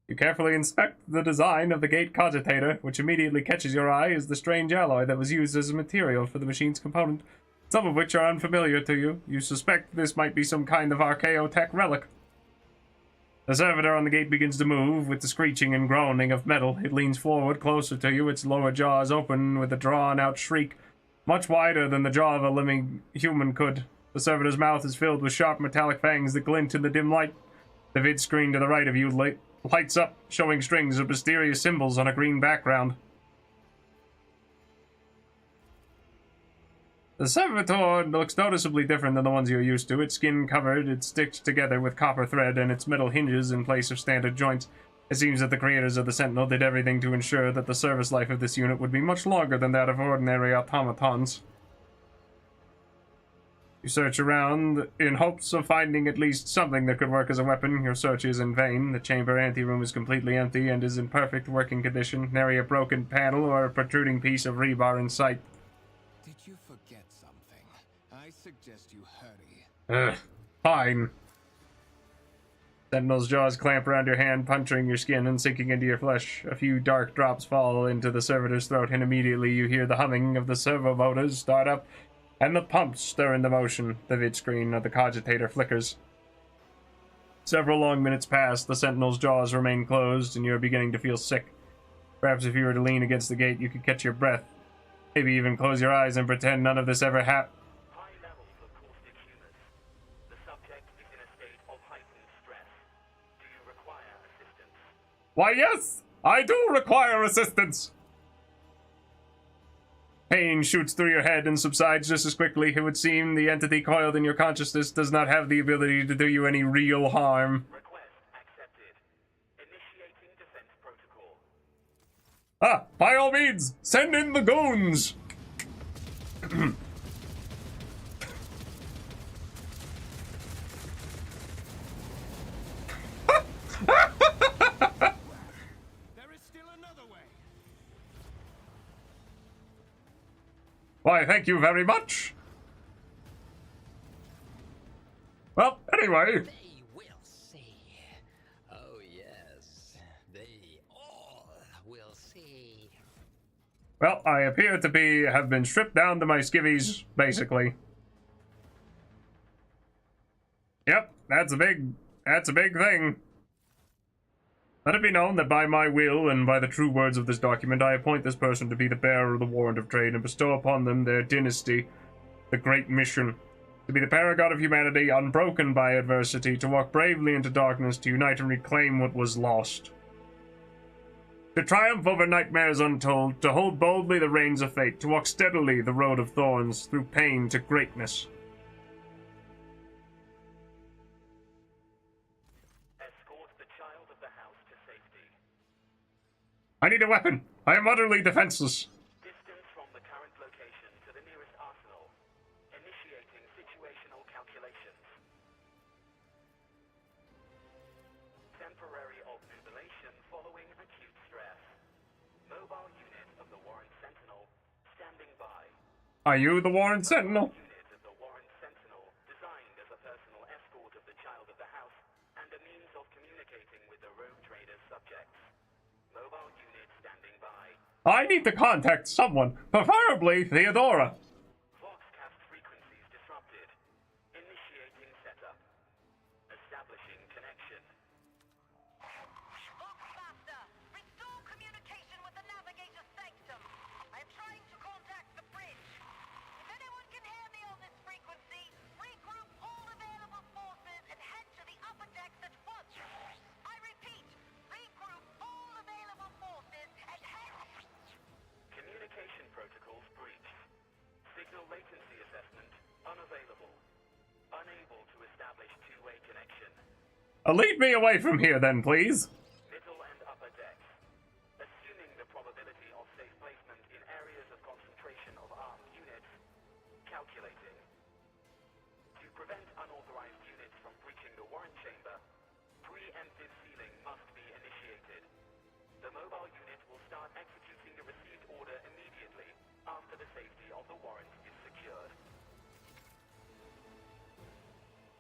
You carefully inspect the design of the gate cogitator, which immediately catches your eye as the strange alloy that was used as a material for the machine's component, some of which are unfamiliar to you. You suspect this might be some kind of archaeotech relic. The servitor on the gate begins to move, with the screeching and groaning of metal. It leans forward, closer to you, its lower jaws open with a drawn-out shriek, much wider than the jaw of a living human could. The servitor's mouth is filled with sharp metallic fangs that glint in the dim light. The vid screen to the right of you lights up, showing strings of mysterious symbols on a green background. The servitor looks noticeably different than the ones you're used to. Its skin covered, it's stitched together with copper thread, and its metal hinges in place of standard joints. It seems that the creators of the Sentinel did everything to ensure that the service life of this unit would be much longer than that of ordinary automatons. You search around in hopes of finding at least something that could work as a weapon. Your search is in vain. The chamber anteroom is completely empty and is in perfect working condition. Nary a broken panel or a protruding piece of rebar in sight. Did you forget something? I suggest you hurry. Fine. Sentinel's jaws clamp around your hand, puncturing your skin and sinking into your flesh. A few dark drops fall into the servitor's throat, and immediately you hear the humming of the servo motors start up, and the pumps stir into motion. The vid screen of the cogitator flickers. Several long minutes pass. The Sentinel's jaws remain closed, and you are beginning to feel sick. Perhaps if you were to lean against the gate, you could catch your breath. Maybe even close your eyes and pretend none of this ever happened. High levels of caustic humors. The subject is in a state of heightened stress. Do you require assistance? Why, yes! I do require assistance! Pain shoots through your head and subsides just as quickly. It would seem the entity coiled in your consciousness does not have the ability to do you any real harm. Request accepted. Initiating defense protocol. Ah, by all means, send in the goons! There is still another way. Why, thank you very much. Well, anyway. They will see. Oh, yes. They all will see. Well, I appear to have been stripped down to my skivvies, basically. Yep, that's a big thing. Let it be known that by my will and by the true words of this document, I appoint this person to be the bearer of the warrant of trade and bestow upon them their dynasty, the great mission, to be the paragon of humanity, unbroken by adversity, to walk bravely into darkness, to unite and reclaim what was lost. To triumph over nightmares untold, to hold boldly the reins of fate, to walk steadily the road of thorns, through pain to greatness. Escort the child of the house to I need a weapon. I am utterly defenseless. Distance from the current location to the nearest arsenal. Initiating situational calculations. Temporary obnubilation following acute stress. Mobile unit of the Warren Sentinel standing by. Are you the Warren Sentinel? Unit of the Warren Sentinel designed as a personal escort of the child of the house and a means of communicating with the Rogue Trader subjects. Mobile unit standing by. I need to contact someone, preferably Theodora. Voxcast frequencies disrupted. Initiating setup. Establishing connection. Voxmaster, restore communication with the navigator sanctum. I am trying to contact the bridge. If anyone can hear me on this frequency, regroup all available forces and head to the upper decks at once. I repeat, regroup all available forces and head... Communication protocols breached. Signal latency assessment unavailable. Unable to establish two-way connection. Lead me away from here then, please. Middle and upper decks. Assuming the probability of safe placement in areas of concentration of armed units. Calculating. To prevent unauthorized units from breaching the warrant chamber, preemptive sealing must be initiated. The mobile unit will start executing the received order immediately after the safety of the warrant is secured.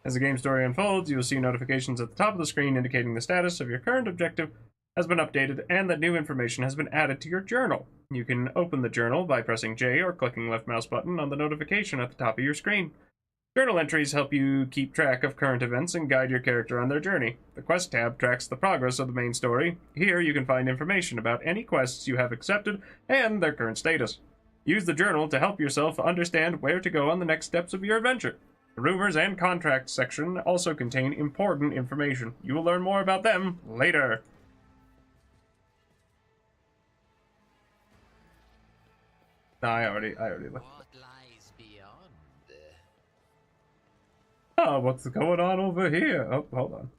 As the game story unfolds, you will see notifications at the top of the screen indicating the status of your current objective has been updated and that new information has been added to your journal. You can open the journal by pressing J or clicking left mouse button on the notification at the top of your screen. Journal entries help you keep track of current events and guide your character on their journey. The Quest tab tracks the progress of the main story. Here you can find information about any quests you have accepted and their current status. Use the journal to help yourself understand where to go on the next steps of your adventure. The rumors and contracts section also contain important information. You will learn more about them later. No, I already looked. What lies beyond? Oh, what's going on over here? Oh, hold on.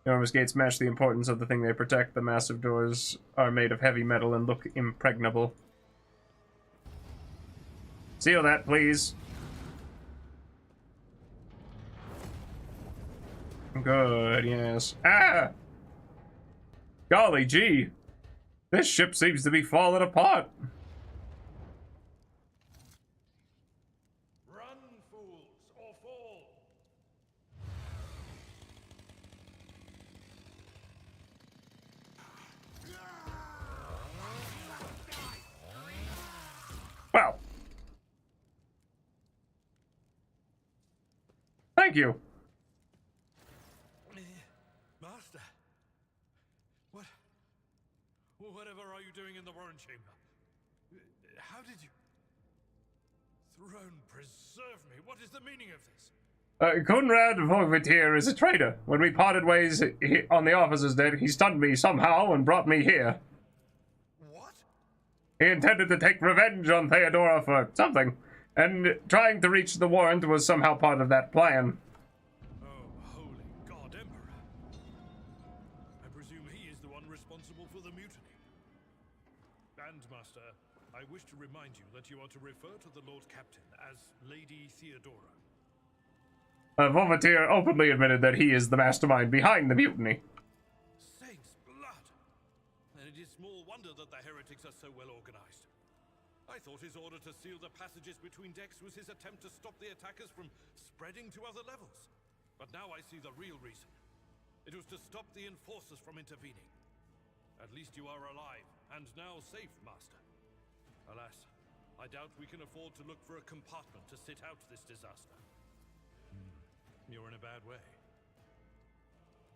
Enormous gates match the importance of the thing they protect. The massive doors are made of heavy metal and look impregnable. Seal that, please. Good, yes. Ah! Golly gee! This ship seems to be falling apart. Run, fools, or fall! Well. Thank you. Master, whatever are you doing in the Warren Chamber? How did you... Throne preserve me, what is the meaning of this? Conrad Voivetier is a traitor. When we parted ways on the officer's deck, he stunned me somehow and brought me here. What? He intended to take revenge on Theodora for something, and trying to reach the warrant was somehow part of that plan. Oh, holy God, Emperor. I presume he is the one responsible for the mutiny. And, Master, I wish to remind you that you are to refer to the Lord Captain as Lady Theodora. Voivetier openly admitted that he is the mastermind behind the mutiny. Saints' blood! And it is small wonder that the heretics are so well organized. I thought his order to seal the passages between decks was his attempt to stop the attackers from spreading to other levels. But now I see the real reason. It was to stop the enforcers from intervening. At least you are alive, and now safe, Master. Alas, I doubt we can afford to look for a compartment to sit out this disaster. You're in a bad way.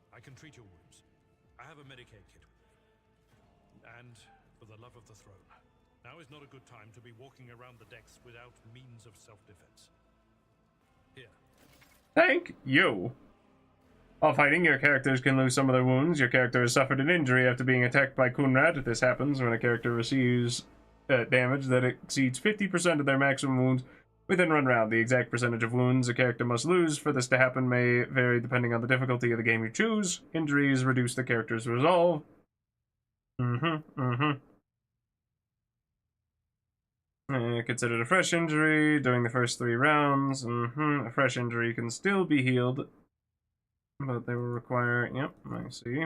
I can treat your wounds. I have a Medicaid kit with me. And, for the love of the throne, now is not a good time to be walking around the decks without means of self-defense. Here. Thank you. While fighting, your characters can lose some of their wounds. Your character has suffered an injury after being attacked by Conrad. This happens when a character receives damage that exceeds 50% of their maximum wounds within one round. The exact percentage of wounds a character must lose for this to happen may vary depending on the difficulty of the game you choose. Injuries reduce the character's resolve. Considered a fresh injury during the first 3 rounds. A fresh injury can still be healed, but they will require. Yep, I see.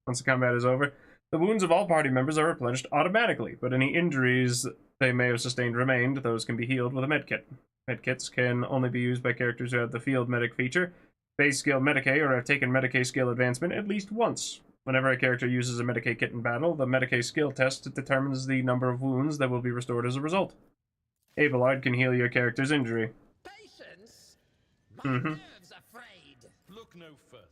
Once the combat is over, the wounds of all party members are replenished automatically, but any injuries they may have sustained remained. Those can be healed with a medkit. Medkits can only be used by characters who have the field medic feature, base skill Medicae, or have taken Medicae skill advancement at least once. Whenever a character uses a Medicae kit in battle, the Medicae skill test determines the number of wounds that will be restored as a result. Abelard can heal your character's injury. Patience? My nerves are frayed. Look no further.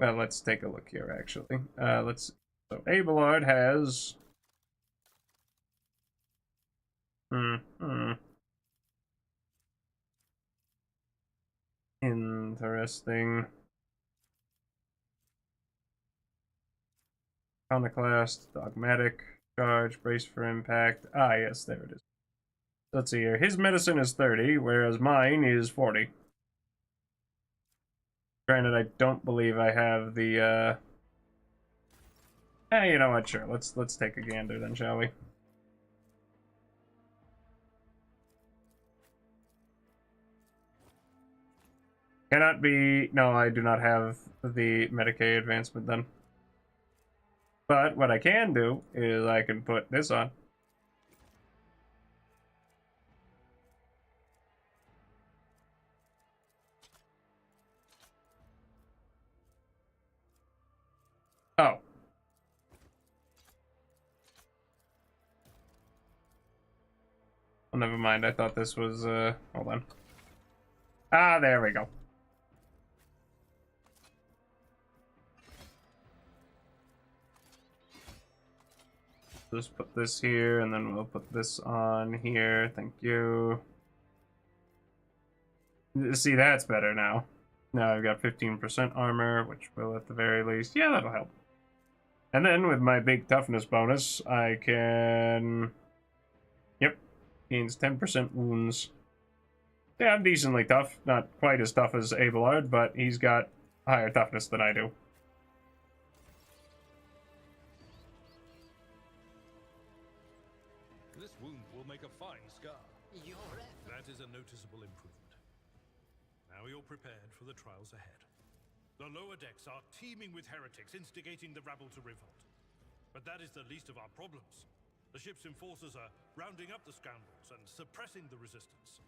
Well, let's take a look here, actually. So Abelard has... Interesting. Iconoclast, Dogmatic, Charge, Brace for Impact. Ah, yes, there it is. Let's see here. His medicine is 30, whereas mine is 40. Granted, I don't believe I have the, you know what, sure. Let's take a gander then, shall we? Cannot be... No, I do not have the Medicaid advancement then. But what I can do is I can put this on. Oh. Well, never mind. I thought this was, hold on. Ah, there we go. Just put this here, and then we'll put this on here. Thank you. See, that's better now. Now I've got 15% armor, which will at the very least... Yeah, that'll help. And then with my big toughness bonus, I can... Yep. Gains 10% wounds. Yeah, I'm decently tough. Not quite as tough as Abelard, but he's got higher toughness than I do. This wound will make a fine scar. That is a noticeable improvement. Now you're prepared for the trials ahead. The lower decks are teeming with heretics instigating the rabble to revolt. But that is the least of our problems. The ship's enforcers are rounding up the scoundrels and suppressing the resistance.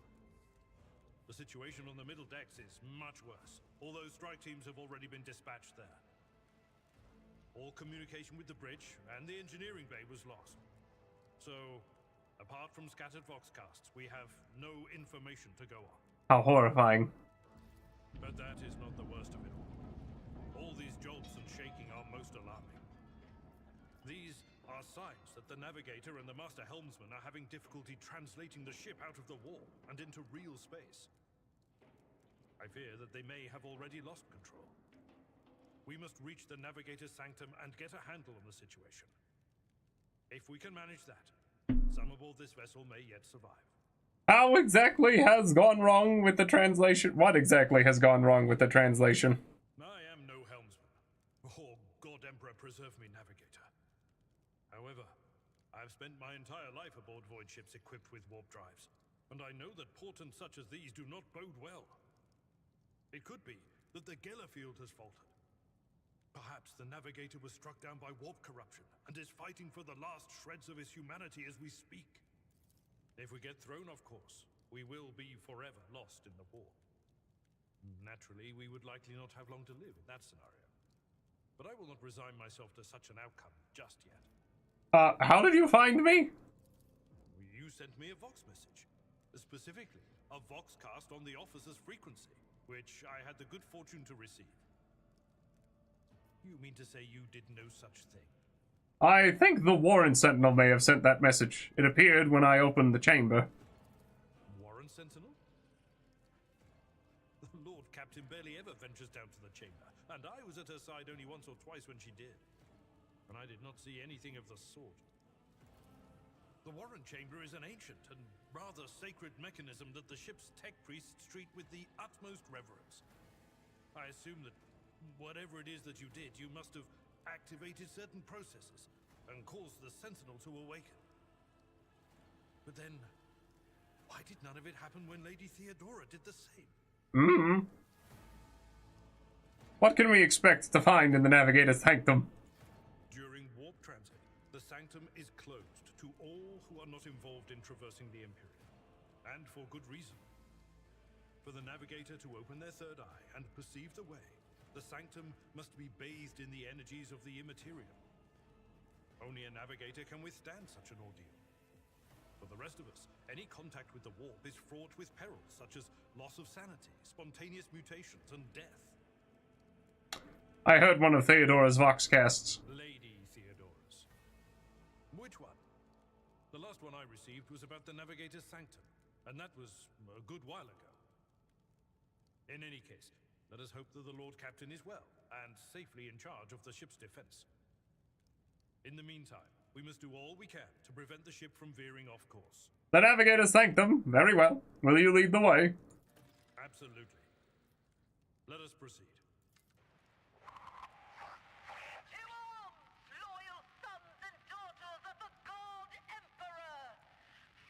The situation on the middle decks is much worse, although strike teams have already been dispatched there. All communication with the bridge and the engineering bay was lost. So, apart from scattered voxcasts, we have no information to go on. How horrifying. But that is not the worst of it all. All these jolts and shaking are most alarming. These are signs that the navigator and the master helmsman are having difficulty translating the ship out of the war and into real space. I fear that they may have already lost control. We must reach the navigator's sanctum and get a handle on the situation. If we can manage that, some aboard this vessel may yet survive. How exactly has gone wrong with the translation? What exactly has gone wrong with the translation? I am no helmsman. Oh, God Emperor preserve me, navigator. However, I've spent my entire life aboard void ships equipped with warp drives, and I know that portents such as these do not bode well. It could be that the Gellerfield has faltered. Perhaps the navigator was struck down by warp corruption and is fighting for the last shreds of his humanity as we speak. If we get thrown off course, we will be forever lost in the war. Naturally, we would likely not have long to live in that scenario. But I will not resign myself to such an outcome just yet. How did you find me? You sent me a Vox message. Specifically, a Voxcast on the officer's frequency, which I had the good fortune to receive. You mean to say you did no such thing? I think the Warren Sentinel may have sent that message. It appeared when I opened the chamber. Warren Sentinel? The Lord Captain barely ever ventures down to the chamber, and I was at her side only once or twice when she did. And I did not see anything of the sort. The Warren Chamber is an ancient and rather sacred mechanism that the ship's tech priests treat with the utmost reverence. I assume that whatever it is that you did, you must have activated certain processes and caused the Sentinel to awaken. But then, why did none of it happen when Lady Theodora did the same? What can we expect to find in the Navigator's Sanctum? During warp transit, the Sanctum is closed to all who are not involved in traversing the Imperium. And for good reason. For the Navigator to open their third eye and perceive the way, the Sanctum must be bathed in the energies of the Immaterium. Only a Navigator can withstand such an ordeal. For the rest of us, any contact with the warp is fraught with perils such as loss of sanity, spontaneous mutations, and death. I heard one of Theodora's Voxcasts. Lady Theodora's. Which one? The last one I received was about the Navigator's Sanctum, and that was a good while ago. In any case, let us hope that the Lord Captain is well, and safely in charge of the ship's defense. In the meantime, we must do all we can to prevent the ship from veering off course. The Navigator's Sanctum. Very well. Will you lead the way? Absolutely. Let us proceed. To arms, loyal sons and daughters of the God Emperor!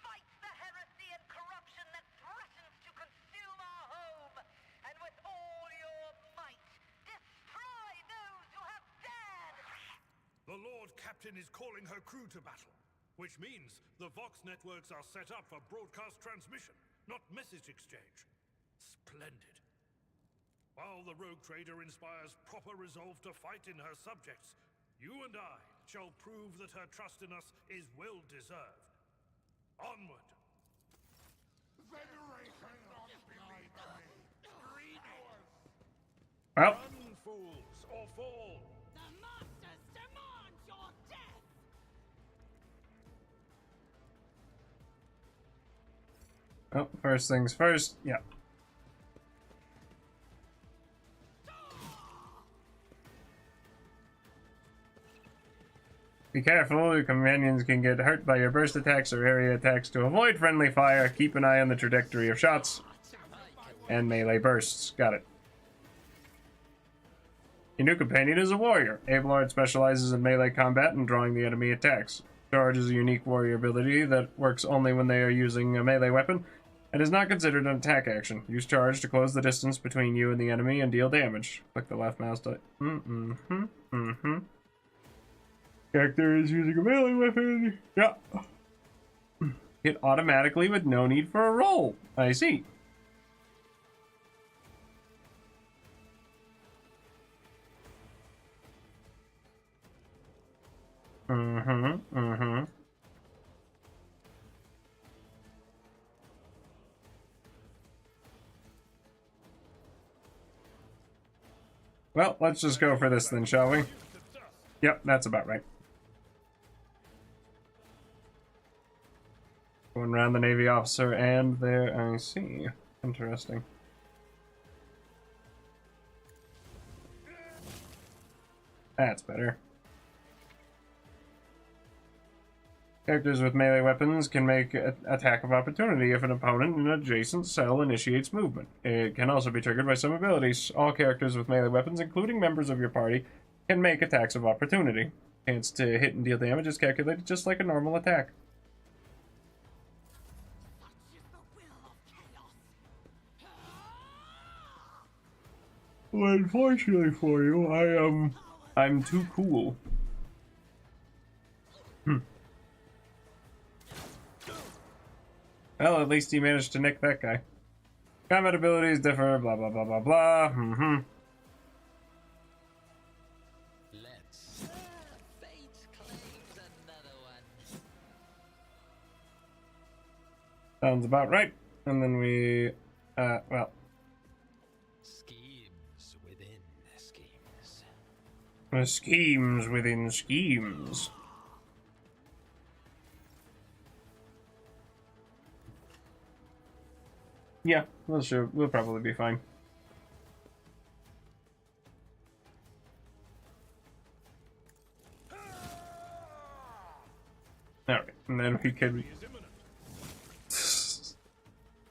Fight the heresy and corruption that threatens to consume our home, and with all your might, destroy those who have dared! The Lord Captain is calling her crew to battle, which means the Vox networks are set up for broadcast transmission, not message exchange. Splendid. While the Rogue Trader inspires proper resolve to fight in her subjects, you and I shall prove that her trust in us is well deserved. Onward! Federation not behind me! Greetings! Well, Run, fools, or fall! The Masters demand your death! oh, first things first. Yeah. Be careful, your companions can get hurt by your burst attacks or area attacks. To avoid friendly fire, keep an eye on the trajectory of shots and melee bursts. Got it. Your new companion is a warrior. Abelard specializes in melee combat and drawing the enemy attacks. Charge is a unique warrior ability that works only when they are using a melee weapon and is not considered an attack action. Use charge to close the distance between you and the enemy and deal damage. Click the left mouse to... Character is using a melee weapon. Yeah. Hit automatically with no need for a roll. I see. Well, let's just go for this then, shall we? Yep, that's about right. Going around the Navy officer and there, I see. Interesting. That's better. Characters with melee weapons can make an attack of opportunity if an opponent in an adjacent cell initiates movement. It can also be triggered by some abilities. All characters with melee weapons, including members of your party, can make attacks of opportunity. Chance to hit and deal damage is calculated just like a normal attack. Well, unfortunately for you, I'm too cool. Well, at least he managed to nick that guy. Combat abilities differ, blah blah blah blah blah. Let's. Fate claims another one. Sounds about right. And then we, well. Schemes within schemes. Schemes within schemes. Yeah, well, sure, we'll probably be fine. Alright, and then we can... It's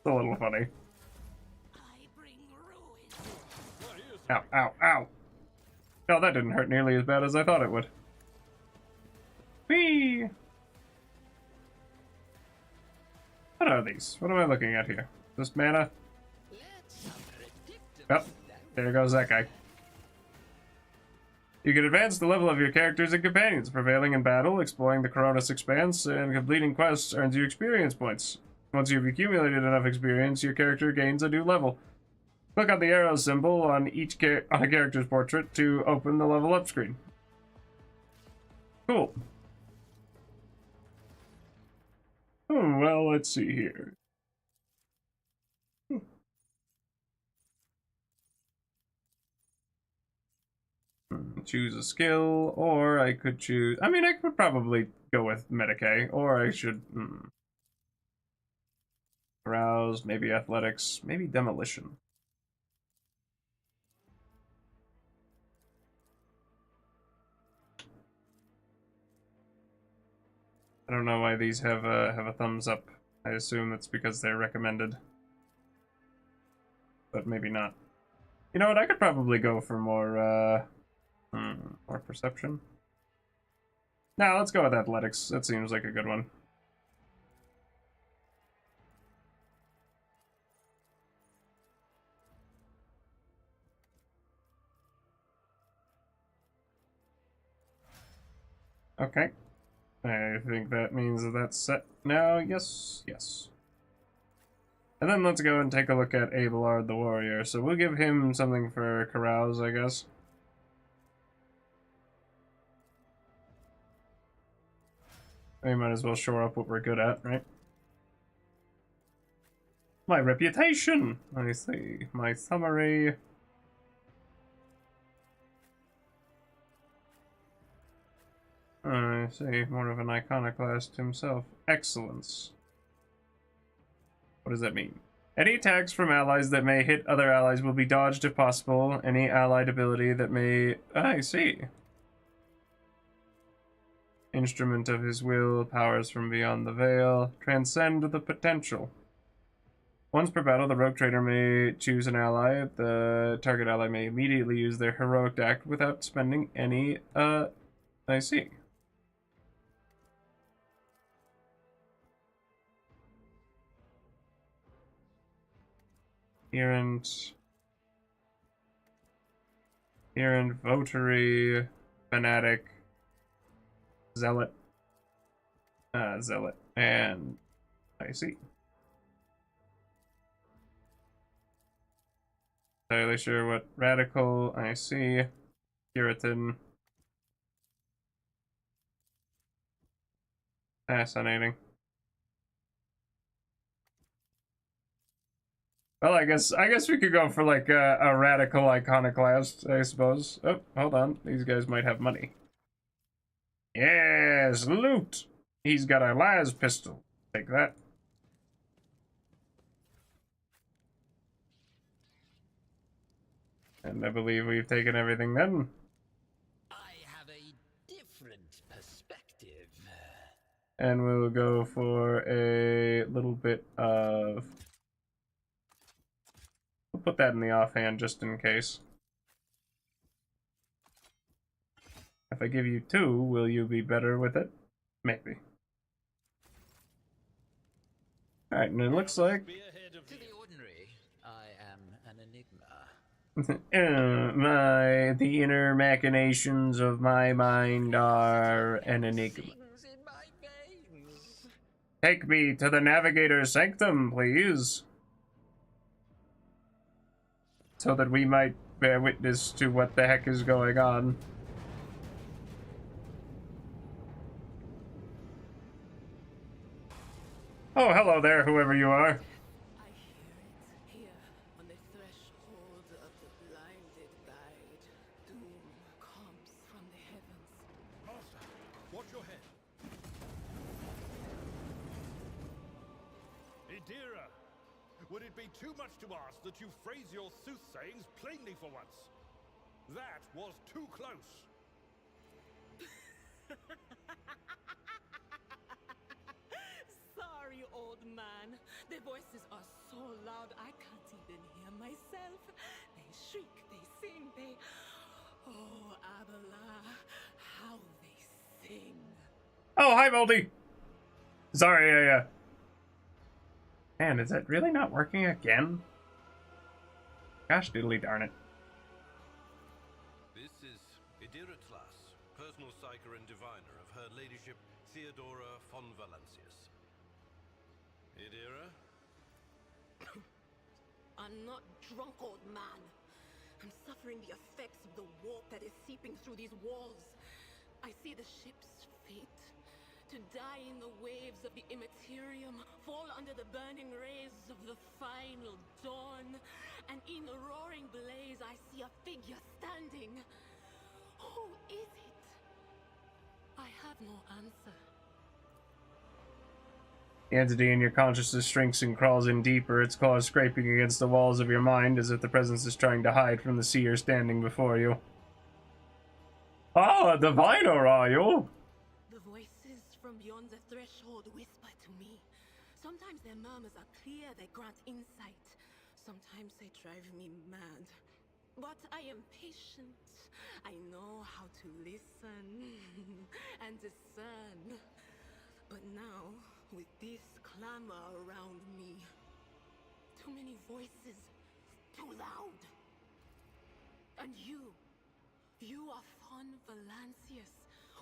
a little funny. I bring ruin. Ow, ow, ow! Oh, that didn't hurt nearly as bad as I thought it would. Whee! What are these? What am I looking at here? This mana? Oh, there goes that guy. You can advance the level of your characters and companions. Prevailing in battle, exploring the Kronus Expanse, and completing quests earns you experience points. Once you've accumulated enough experience, your character gains a new level. Click on the arrow symbol on each on a character's portrait to open the level up screen. Cool. Oh, well, let's see here. Choose a skill, or I could choose... I mean, I could probably go with Medicae, or I should... Arouse, maybe Athletics, maybe Demolition. I don't know why these have a thumbs up. I assume it's because they're recommended. But maybe not. You know what, I could probably go for more, more Perception. Now, let's go with Athletics. That seems like a good one. Okay. I think that means that that's set now. Yes, yes. And then let's go and take a look at Abelard the Warrior. So we'll give him something for Carouse, I guess. We might as well shore up what we're good at, right? My reputation! I see. My summary. I see. More of an iconoclast himself. Excellence. What does that mean? Any attacks from allies that may hit other allies will be dodged if possible. Any allied ability that may... I see. Instrument of his will, powers from beyond the veil, transcend the potential. Once per battle, the Rogue Trader may choose an ally. The target ally may immediately use their heroic act without spending any, I see. Errant, Votary, Fanatic, Zealot, and I see. Not entirely sure what Radical, I see. Puritan. Fascinating. Well, I guess we could go for like a radical iconoclast, I suppose. Oh, hold on. These guys might have money. Yes, loot! He's got a las pistol. Take that. And I believe we've taken everything then. I have a different perspective. And we'll go for a little bit of... We'll put that in the offhand just in case. If I give you 2, will you be better with it? Maybe. Alright, and it looks like... To the ordinary, I am an enigma. The inner machinations of my mind are an enigma. Sings in my veins. Take me to the Navigator's Sanctum, please. So that we might bear witness to what the heck is going on. Oh, hello there, whoever you are. I hear it here on the threshold of the blinded guide. Doom comes from the heavens. Master, watch your head. Idira, would it be too much to ask that you phrase your soothsayings plainly for once? That was too close. Sorry, old man. The voices are so loud I can't even hear myself. They shriek, they sing, they... Oh, Abela, how they sing. Oh, hi, Moldy. Sorry, Man, is it really not working again? Gosh diddly darn it. This is Idira Tlas, personal psyker and diviner of Her Ladyship Theodora von Valancius. Idira? I'm not drunk, old man. I'm suffering the effects of the warp that is seeping through these walls. I see the ship's fate. To die in the waves of the immaterium, fall under the burning rays of the final dawn. And in the roaring blaze, I see a figure standing. Who is it? I have no answer. The entity in your consciousness shrinks and crawls in deeper, its claws scraping against the walls of your mind as if the presence is trying to hide from the seer standing before you. Oh, a diviner, are you? The voices from beyond the threshold whisper to me. Sometimes their murmurs are clear, they grant insight. Sometimes they drive me mad. But I am patient. I know how to listen and discern. But now, with this clamor around me, too many voices, too loud. And you are Von Valancius,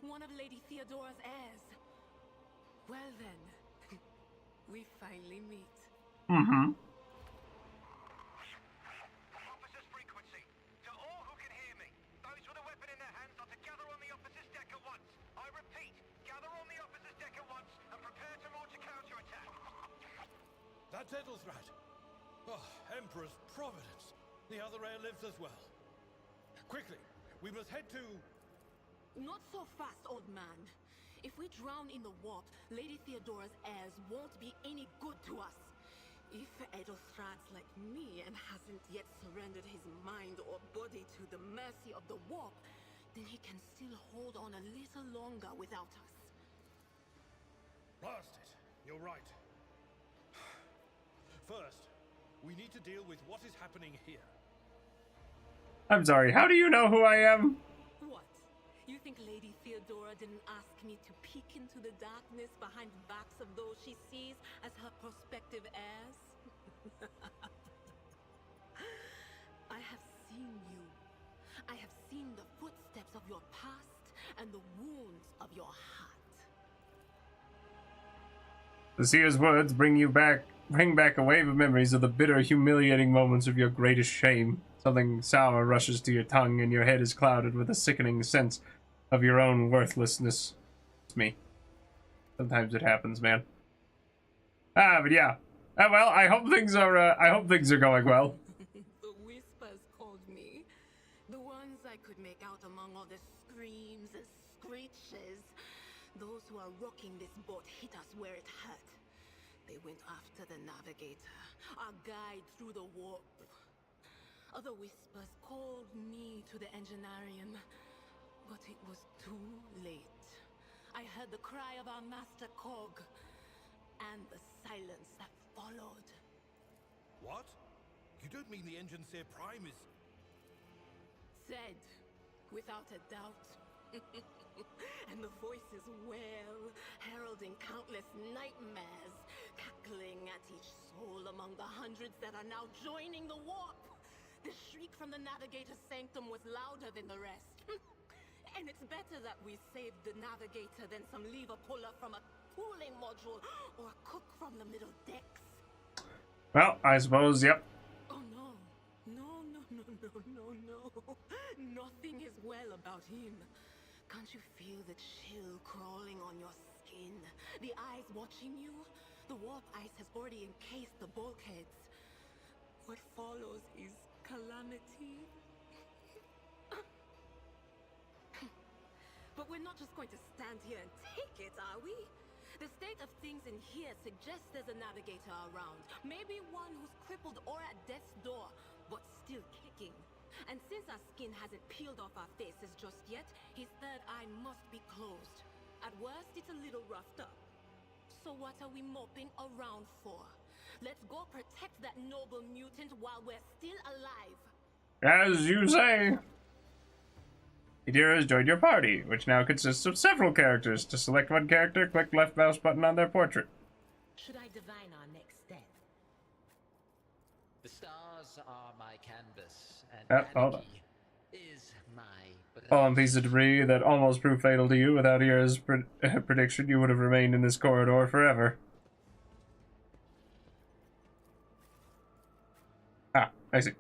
one of Lady Theodora's heirs. Well then, we finally meet. Mm-hmm. Officer's frequency. To all who can hear me, those with a weapon in their hands are to gather on the officer's deck at once. I repeat, gather on the officer's deck at once and prepare to launch a counterattack. That's Edelthrat. Oh, Emperor's Providence. The other heir lives as well. Quickly, we must head to... Not so fast, old man. If we drown in the warp, Lady Theodora's heirs won't be any good to us. If Edelthrat's like me and hasn't yet surrendered his mind or body to the mercy of the warp, then he can still hold on a little longer without us. Blast it. You're right. First, we need to deal with what is happening here. I'm sorry, how do you know who I am? What? You think Lady Theodora didn't ask me to peek into the darkness behind the backs of those she sees as her prospective heirs? I have seen you. I have seen the footsteps of your past and the wounds of your heart. The seer's words bring back a wave of memories of the bitter, humiliating moments of your greatest shame. Something sour rushes to your tongue, and your head is clouded with a sickening sense of your own worthlessness. It's me. Sometimes it happens, man. But yeah. Well, I hope things are going well. The whispers called me. The ones I could make out among all the screams and screeches. Those who are rocking this boat hit us where it hurt. They went after the navigator, our guide through the warp. Other whispers called me to the enginarium, but it was too late. I heard the cry of our master Cog, and the silence that followed. What? You don't mean the engine Seer Prime is... Said, without a doubt. And the voices wail, heralding countless nightmares, cackling at each soul among the hundreds that are now joining the warp. The shriek from the navigator's sanctum was louder than the rest. And it's better that we saved the navigator than some lever puller from a cooling module or a cook from the middle decks. Well, I suppose, yep. Oh no. No. Nothing is well about him. Can't you feel the chill crawling on your skin? The eyes watching you? The warp ice has already encased the bulkheads. What follows is calamity. But we're not just going to stand here and take it, are we? The state of things in here suggests there's a navigator around. Maybe one who's crippled or at death's door, but still kicking. And since our skin hasn't peeled off our faces just yet, his third eye must be closed. At worst, it's a little roughed up. So what are we moping around for? Let's go protect that noble mutant while we're still alive. As you say. Adira has joined your party, which now consists of several characters. To select one character, click left mouse button on their portrait. Should I divine our next step? The stars are my canvas, and Hold on. anarchy is my Fallen piece of debris that almost proved fatal to you. Without Adira's prediction, you would have remained in this corridor forever. Ah, I see.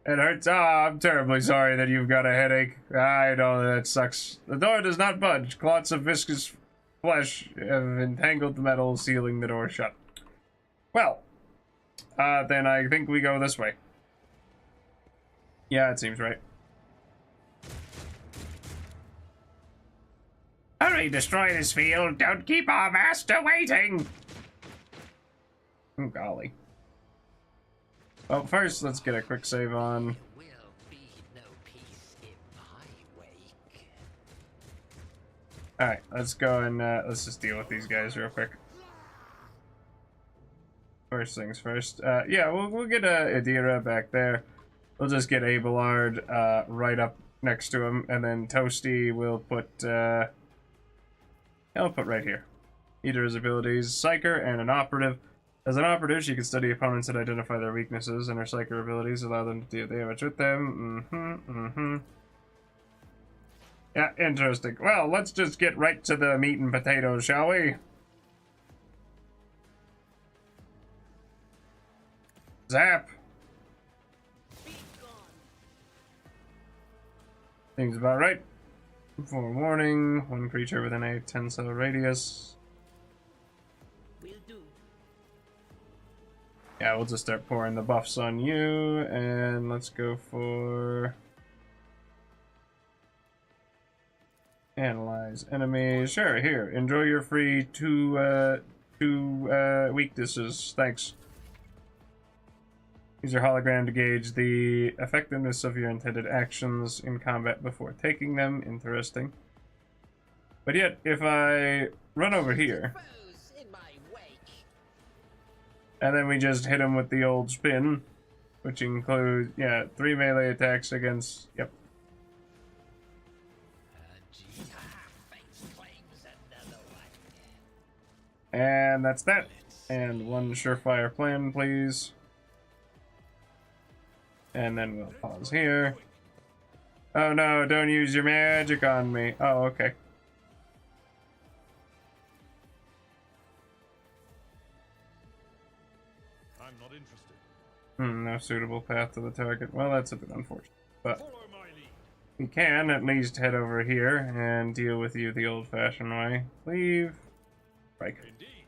It hurts. Ah, I'm terribly sorry that you've got a headache. I know that sucks. The door does not budge. Clots of viscous flesh have entangled the metal, sealing the door shut. Well, then I think we go this way. Yeah, it seems right. Hurry, destroy this field. Don't keep our master waiting. Oh, golly. Well, first, let's get a quick save on. will be no peace in my wake. Alright, let's go and let's just deal with these guys real quick. First things first. Yeah, we'll get Adira back there. We'll just get Abelard right up next to him, and then Toasty we'll put I'll put right here. Adira's abilities: Psyker and an Operative. As an operative, she can study opponents and identify their weaknesses, and her Psyker abilities allow them to deal damage with them. Yeah, interesting. Well, let's just get right to the meat and potatoes, shall we? Zap! Seems about right. Forewarning, one creature within a 10-cell radius. Yeah, we'll just start pouring the buffs on you, and let's go for analyze enemies. Sure, here, enjoy your free two weaknesses. Thanks. Use your hologram to gauge the effectiveness of your intended actions in combat before taking them. Interesting. But yet, if I run over here, and then we just hit him with the old spin, which includes, yeah, 3 melee attacks against, yep. And that's that. And one surefire plan, please. And then we'll pause here. Oh no, don't use your magic on me. Oh, okay. I'm not interested. No suitable path to the target. Well, that's a bit unfortunate. But we can at least head over here and deal with you the old-fashioned way. Leave. Right. Indeed.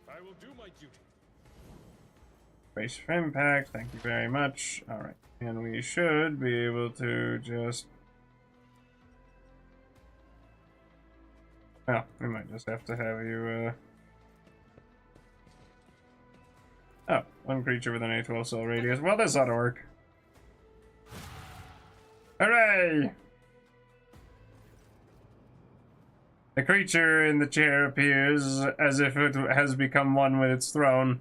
I will do my duty. Brace for impact. Thank you very much. Alright. And we should be able to just... Well, we might just have to have you, Oh, one creature with an a 12-cell radius. Well, this ought to work. Hooray! The creature in the chair appears as if it has become one with its throne.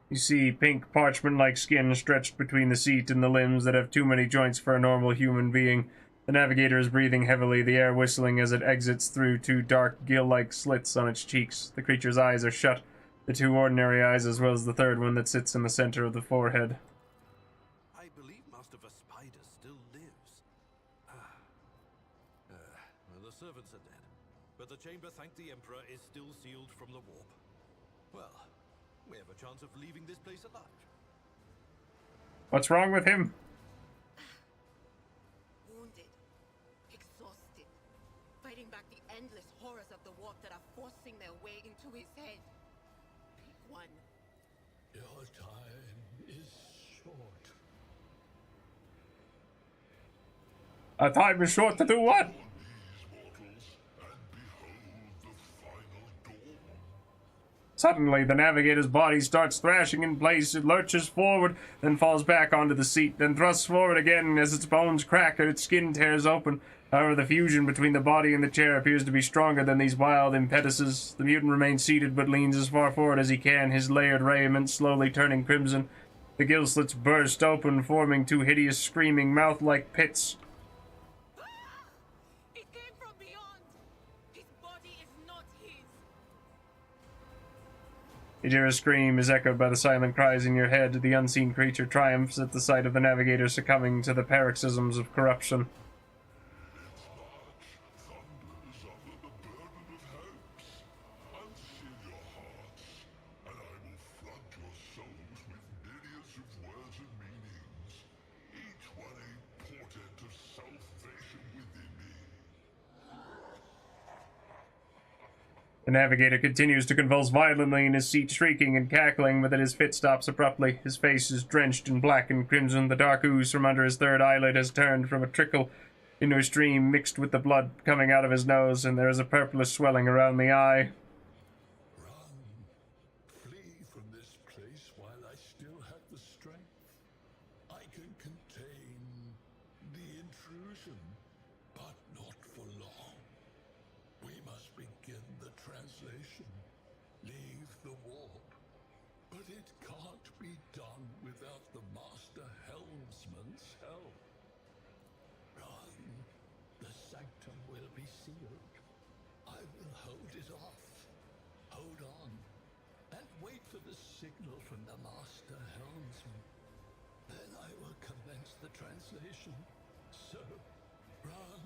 You see pink parchment-like skin stretched between the seat and the limbs that have too many joints for a normal human being. The navigator is breathing heavily, the air whistling as it exits through 2 dark gill-like slits on its cheeks. The creature's eyes are shut. The 2 ordinary eyes, as well as the 3rd one that sits in the center of the forehead. I believe Master Spider still lives. Well, the servants are dead, but the chamber, thank the Emperor, is still sealed from the warp. Well, we have a chance of leaving this place alive. What's wrong with him? Wounded, exhausted, fighting back the endless horrors of the warp that are forcing their way into his head. Pick one. Your time is short. Our time is short to do what? Suddenly, the navigator's body starts thrashing in place. It lurches forward, then falls back onto the seat, then thrusts forward again as its bones crack and its skin tears open. However, the fusion between the body and the chair appears to be stronger than these wild impetuses. The mutant remains seated but leans as far forward as he can, his layered raiment slowly turning crimson. The gill slits burst open, forming two hideous screaming mouth-like pits. It came from beyond. His body is not his. Ijira's scream is echoed by the silent cries in your head. The unseen creature triumphs at the sight of the navigator succumbing to the paroxysms of corruption. The navigator continues to convulse violently in his seat, shrieking and cackling, but then his fit stops abruptly. His face is drenched in black and crimson. The dark ooze from under his third eyelid has turned from a trickle into a stream mixed with the blood coming out of his nose, and there is a purplish swelling around the eye. Run. Flee from this place while I still have the strength. I can contain the intrusion, but not for long. We must begin the translation. Leave the warp. But it can't be done without the Master Helmsman's help. Run. The sanctum will be sealed. I will hold it off. Hold on. And wait for the signal from the Master Helmsman. Then I will commence the translation. So, run.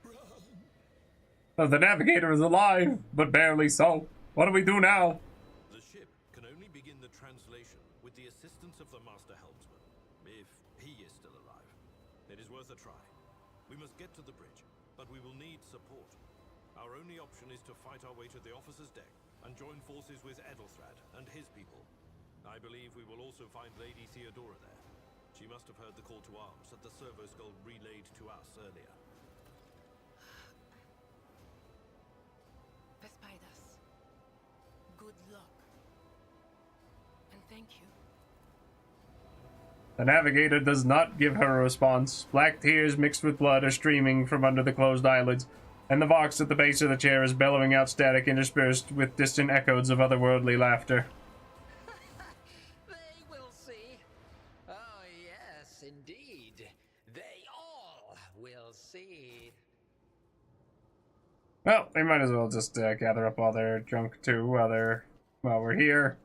Run. Oh, the navigator is alive, but barely so. What do we do now? The ship can only begin the translation with the assistance of the Master Helmsman, if he is still alive. It is worth a try. We must get to the bridge, but we will need support. Our only option is to fight our way to the officer's deck and join forces with Edelthrad and his people. I believe we will also find Lady Theodora there. She must have heard the call to arms that the servo skull relayed to us earlier. Vespidas. Good luck. And thank you. The navigator does not give her a response. Black tears mixed with blood are streaming from under the closed eyelids, and the vox at the base of the chair is bellowing out static interspersed with distant echoes of otherworldly laughter. They will see. Oh, yes, indeed. They all will see. Well, they might as well just gather up all their junk too while we're here.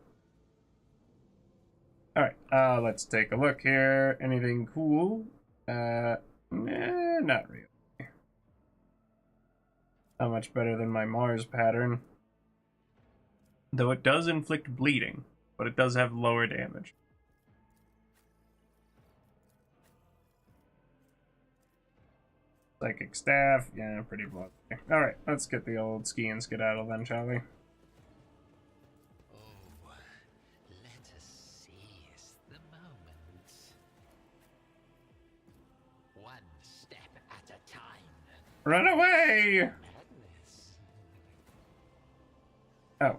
Alright, let's take a look here. Anything cool? Not really. Not much better than my Mars pattern. Though it does inflict bleeding, but it does have lower damage. Psychic staff, yeah, pretty bloody. Alright, let's get the old ski and skedaddle then, shall we? Oh, let us seize the moment. One step at a time. Run away! Madness. Oh,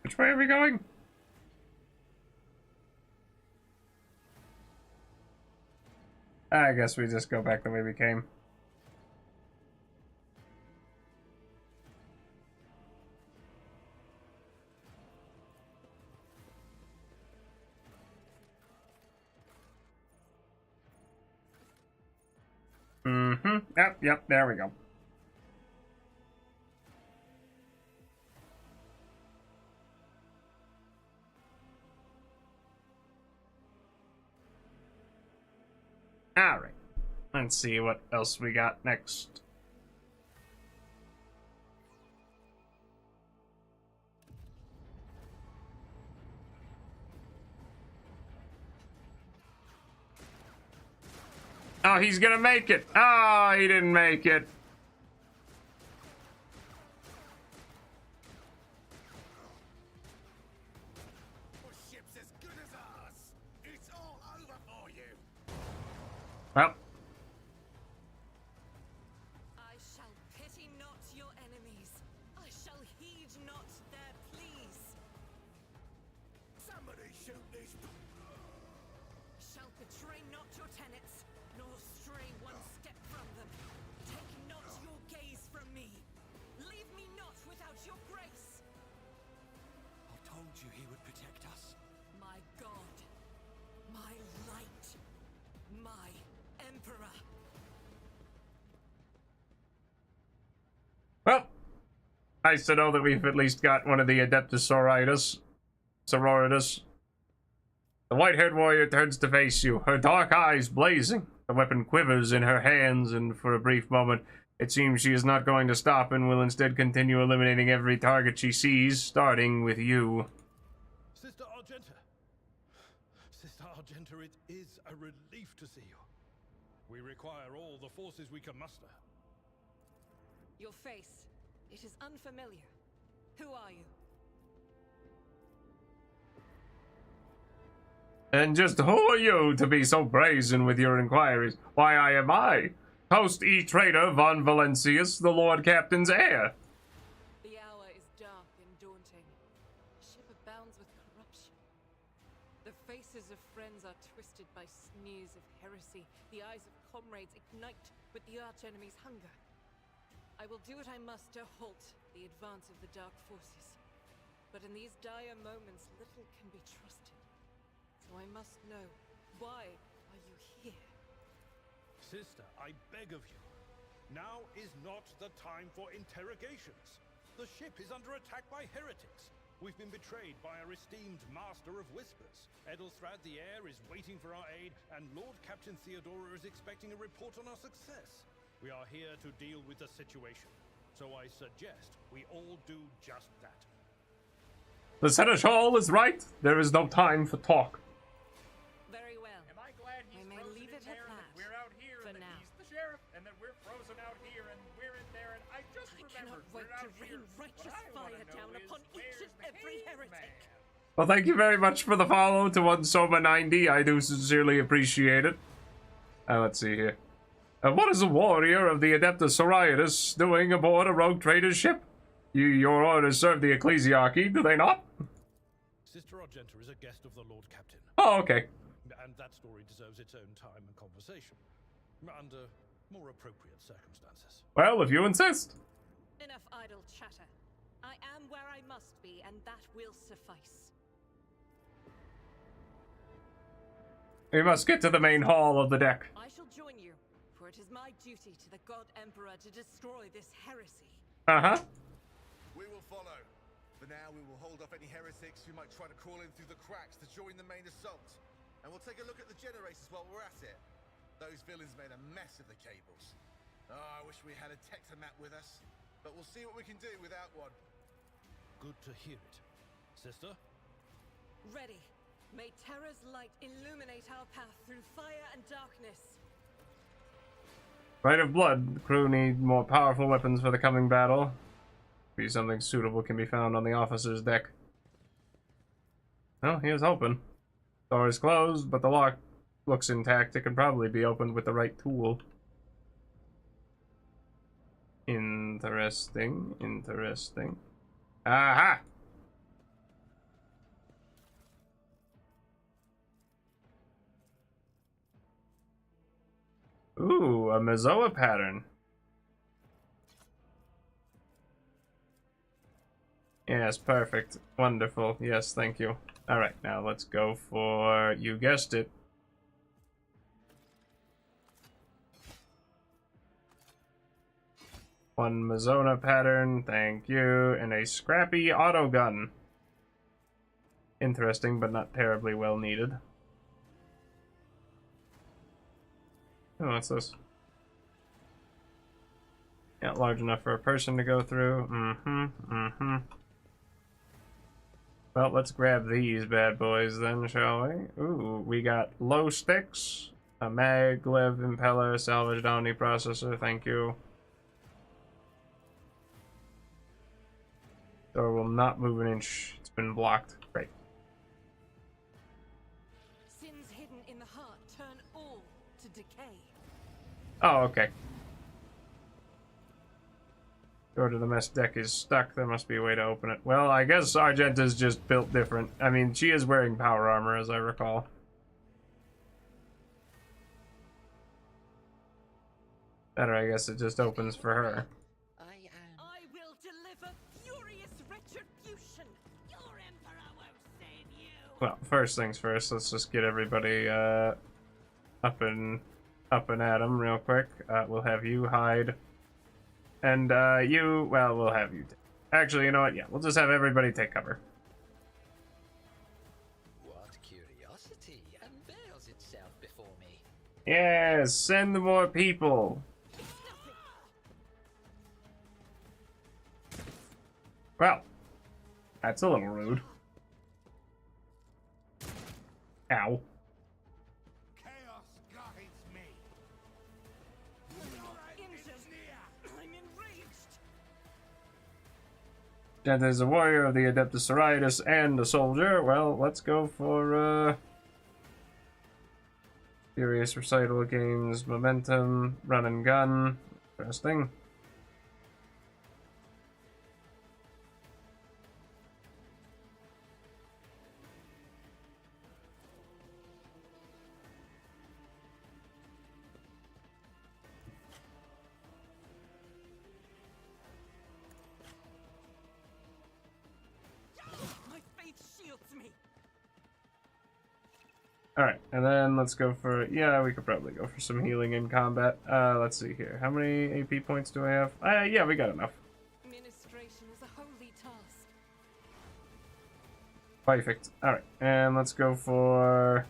which way are we going? I guess we just go back the way we came. Yep, there we go. Alright. Let's see what else we got next. Oh, he's gonna make it. Oh, he didn't make it. Your ship's as good as ours. It's all over for you. Well, I shall pity not your enemies. I shall heed not their pleas. Somebody shoot these. Nice to know that we've at least got one of the Adeptus Sororitas. The white-haired warrior turns to face you, her dark eyes blazing. The weapon quivers in her hands, and for a brief moment, it seems she is not going to stop and will instead continue eliminating every target she sees, starting with you. Sister Argenta. Sister Argenta, it is a relief to see you. We require all the forces we can muster. Your face. It is unfamiliar. Who are you? And just who are you to be so brazen with your inquiries? Why, I am I, Host E-Trader von Valencius, the Lord Captain's heir. The hour is dark and daunting. The ship abounds with corruption. The faces of friends are twisted by sneers of heresy. The eyes of comrades ignite with the arch-enemy's hunger. I will do what I must to halt the advance of the dark forces. But in these dire moments, little can be trusted. So I must know, why are you here? Sister, I beg of you. Now is not the time for interrogations. The ship is under attack by heretics. We've been betrayed by our esteemed Master of Whispers. Edelstrad the Heir is waiting for our aid, and Lord Captain Theodora is expecting a report on our success. We are here to deal with the situation, so I suggest we all do just that. The Seneschal is right. There is no time for talk. Very well. Am I glad he's I may frozen leave in it there at and that that. we're out here For and that now. he's the sheriff and that we're frozen out here and we're in there and I just I remembered cannot wait we're out to rain here. righteous What I wanna fire know down is, upon each where's and the every caveman? heretic. Well, thank you very much for the follow to one Soma90. I do sincerely appreciate it. Let's see here. What is a warrior of the Adeptus Sororitas doing aboard a rogue trader's ship? Your orders serve the ecclesiarchy, do they not? Sister Argenta is a guest of the Lord Captain. Oh, okay. And that story deserves its own time and conversation. Under more appropriate circumstances. Well, if you insist. Enough idle chatter. I am where I must be, and that will suffice. We must get to the main hall of the deck. I shall join you, for it is my duty to the God Emperor to destroy this heresy. Uh-huh. We will follow. For now, we will hold off any heretics who might try to crawl in through the cracks to join the main assault. And we'll take a look at the generators while we're at it. Those villains made a mess of the cables. Oh, I wish we had a Tectomat with us. But we'll see what we can do without one. Good to hear it. Sister? Ready. May terror's light illuminate our path through fire and darkness. Right of blood. The crew need more powerful weapons for the coming battle. Maybe something suitable can be found on the officer's deck. Well, here's hoping. Door is closed, but the lock looks intact. It can probably be opened with the right tool. Interesting. Interesting. Aha! Ooh, a Mazoa pattern. Yes, perfect. Wonderful. Yes, thank you. Alright, now let's go for, you guessed it. One Mazona pattern, thank you, and a scrappy auto gun. Interesting, but not terribly well needed. Oh, what's this? Yeah, large enough for a person to go through. Well, let's grab these bad boys then, shall we? Ooh, we got low sticks, a maglev impeller, salvaged omni processor, thank you. Door will not move an inch. It's been blocked. Great. Sins hidden in the heart turn all to decay. Oh, okay. Door to the mess deck is stuck. There must be a way to open it. Well, I guess Argenta's just built different. I mean, she is wearing power armor, as I recall. Better, I guess it just opens for her. I will deliver furious retribution. Your emperor won't save you. Well, first things first, let's just get everybody up and at 'em real quick. We'll have you hide. And you, well, we'll have you. Actually, you know what? Yeah, we'll just have everybody take cover. What curiosity unveils itself before me. Yes, send more people. Well, that's a little rude. Ow. Chaos guides me. I'm enraged. Death is a warrior of the Adeptus Sororitas and a soldier. Well, let's go for, Furious Recital gains momentum, run and gun. Interesting. My faith shields me. Alright, and then let's go for... Yeah, we could probably go for some healing in combat. Let's see here. How many AP points do I have? Yeah, we got enough. Ministration is a holy task. Perfect. Alright, and let's go for...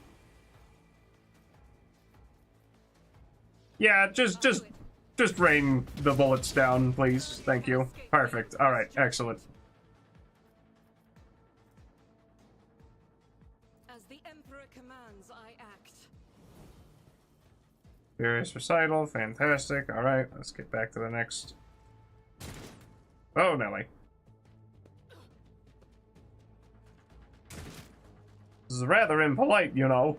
Yeah, just rain the bullets down, please. Thank you. Perfect. Alright, excellent. As the Emperor commands, I act. Furious Recital, fantastic. Alright, let's get back to the next. Oh, Nelly. This is rather impolite, you know.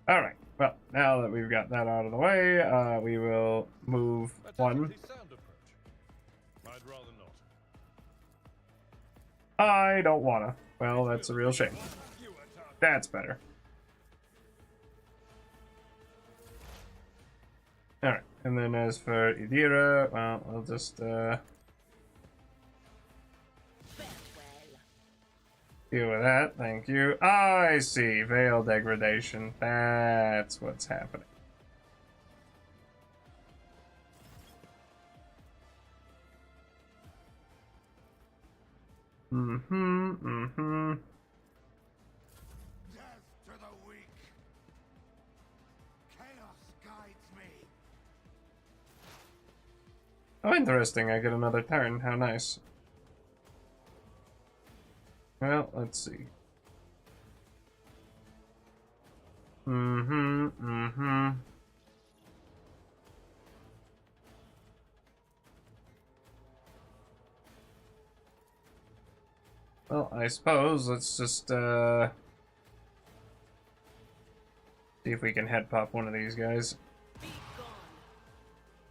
Alright, well, now that we've got that out of the way, we will move one. I'd rather not. I don't wanna. Well, that's a real shame. That's better. Alright, and then as for Idira, well, I'll just, deal with that, thank you. I see, Veil Degradation. That's what's happening. Mm-hmm. Death to the weak. Chaos guides me. Oh, interesting, I get another turn. How nice. Well, let's see. Mm-hmm. Well, I suppose let's just, see if we can head pop one of these guys.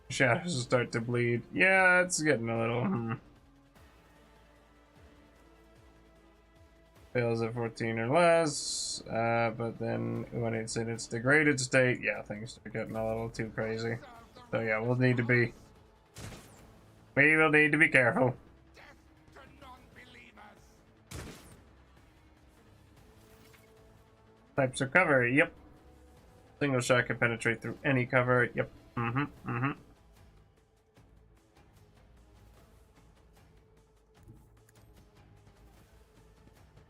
Shadows start to bleed. Yeah, it's getting a little, Fails at 14 or less, but then when it's in its degraded state, yeah, things are getting a little too crazy. So yeah, we will need to be careful. Types of cover, yep. Single shot can penetrate through any cover, yep.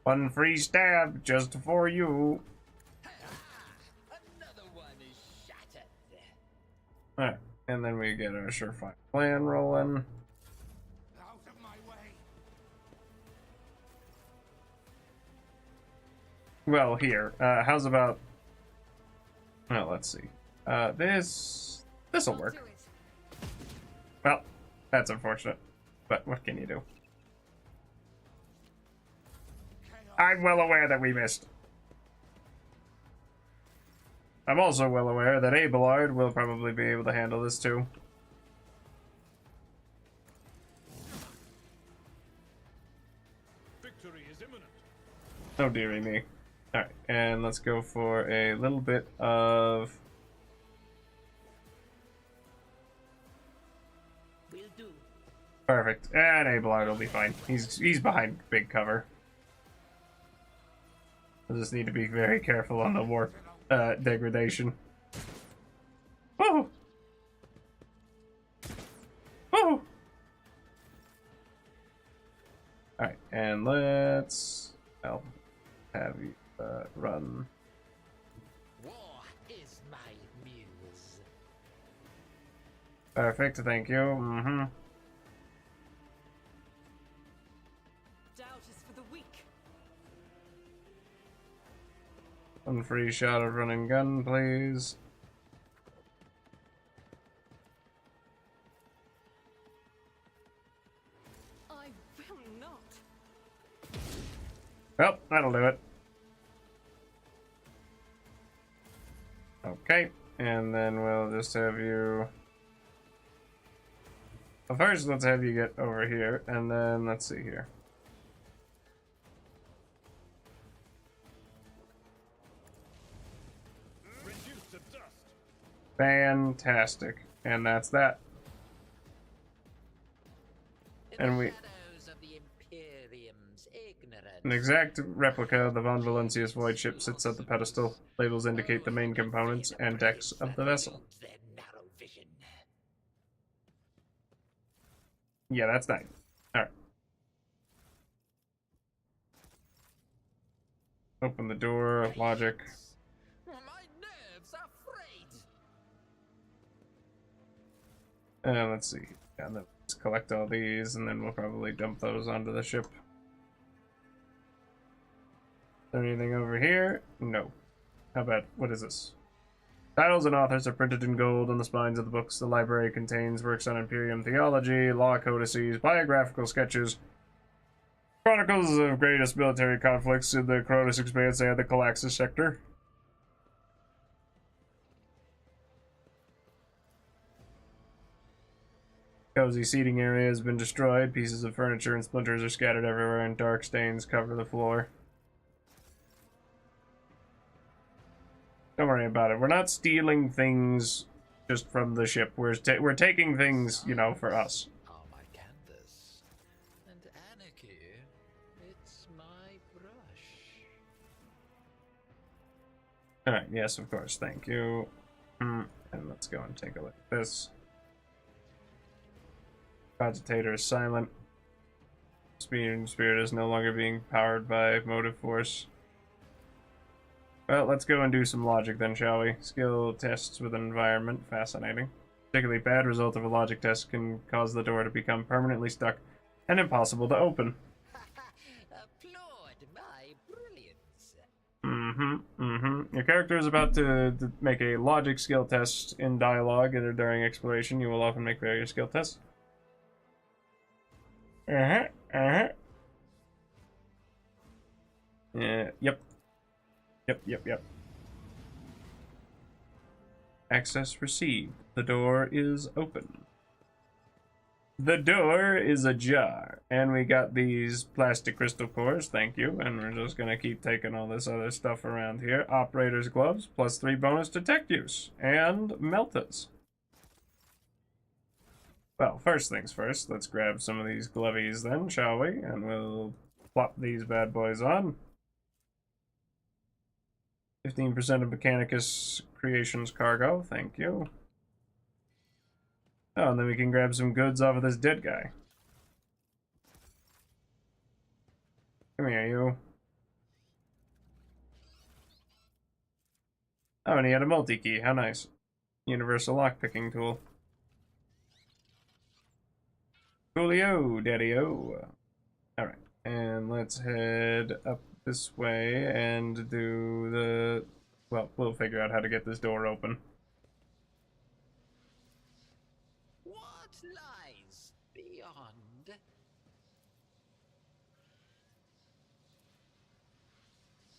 One free stab just for you. Another one is shattered. Alright, and then we get our surefire plan rolling. Out of my way. Well, here, how's about... Well, let's see. This'll work. Well, that's unfortunate. But what can you do? I'm well aware that we missed. I'm also well aware that Abelard will probably be able to handle this too. Victory is imminent. Oh dearie me. Alright, and let's go for a little bit of... Will do. Perfect. And Abelard will be fine. He's behind big cover. I just need to be very careful on the warp degradation. Woo! Woo! And let's... I'll have you run. War is my muse. Perfect, thank you. Mm-hmm. Doubt is for the weak. One free shot of run and gun, please. I will not. Well, that'll do it. Okay, and then we'll just have you... Well, first, let's have you get over here, and then let's see here. Reduced to dust. Fantastic. And that's that. In And the we... shadows of the Imperium's ignorance. An exact replica of the Von Valencius void ship sits at the pedestal. Labels indicate the main components and decks of the vessel. Their narrow vision. Yeah, that's nice. Alright. Open the door, logic. My nerves are frayed. And let's see. Yeah, let's collect all these, and then we'll probably dump those onto the ship. Is there anything over here? No. How about, what is this? Titles and authors are printed in gold on the spines of the books. The library contains works on Imperium theology, law codices, biographical sketches, chronicles of greatest military conflicts in the Kronus Expanse and the Calaxis sector. Cozy seating area has been destroyed. Pieces of furniture and splinters are scattered everywhere, and dark stains cover the floor. Don't worry about it. We're not stealing things just from the ship. We're taking things, you know, for us. Are my canvas. And anarchy, it's my brush. Alright, yes, of course. Thank you. And let's go and take a look at this. Cogitator is silent. Spirit is no longer being powered by motive force. Well, let's go and do some logic then, shall we? Skill tests with an environment. Fascinating. Particularly bad result of a logic test can cause the door to become permanently stuck and impossible to open. Applaud my brilliance. Your character is about to make a logic skill test in dialogue and during exploration. You will often make various skill tests. Yep. Access received. The door is open. The door is ajar. And we got these plastic crystal cores, thank you. And we're just gonna keep taking all this other stuff around here. Operator's gloves, +3 bonus to tech use. And meltas. Well, first things first, let's grab some of these glovies then, shall we? And we'll plop these bad boys on. 15% of Mechanicus Creations cargo, thank you. Oh, and then we can grab some goods off of this dead guy. Come here, you. Oh, and he had a multi-key, how nice. Universal lockpicking tool. Coolio, daddy-o. Alright, and let's head up this way and do the... Well, we'll figure out how to get this door open. What lies beyond?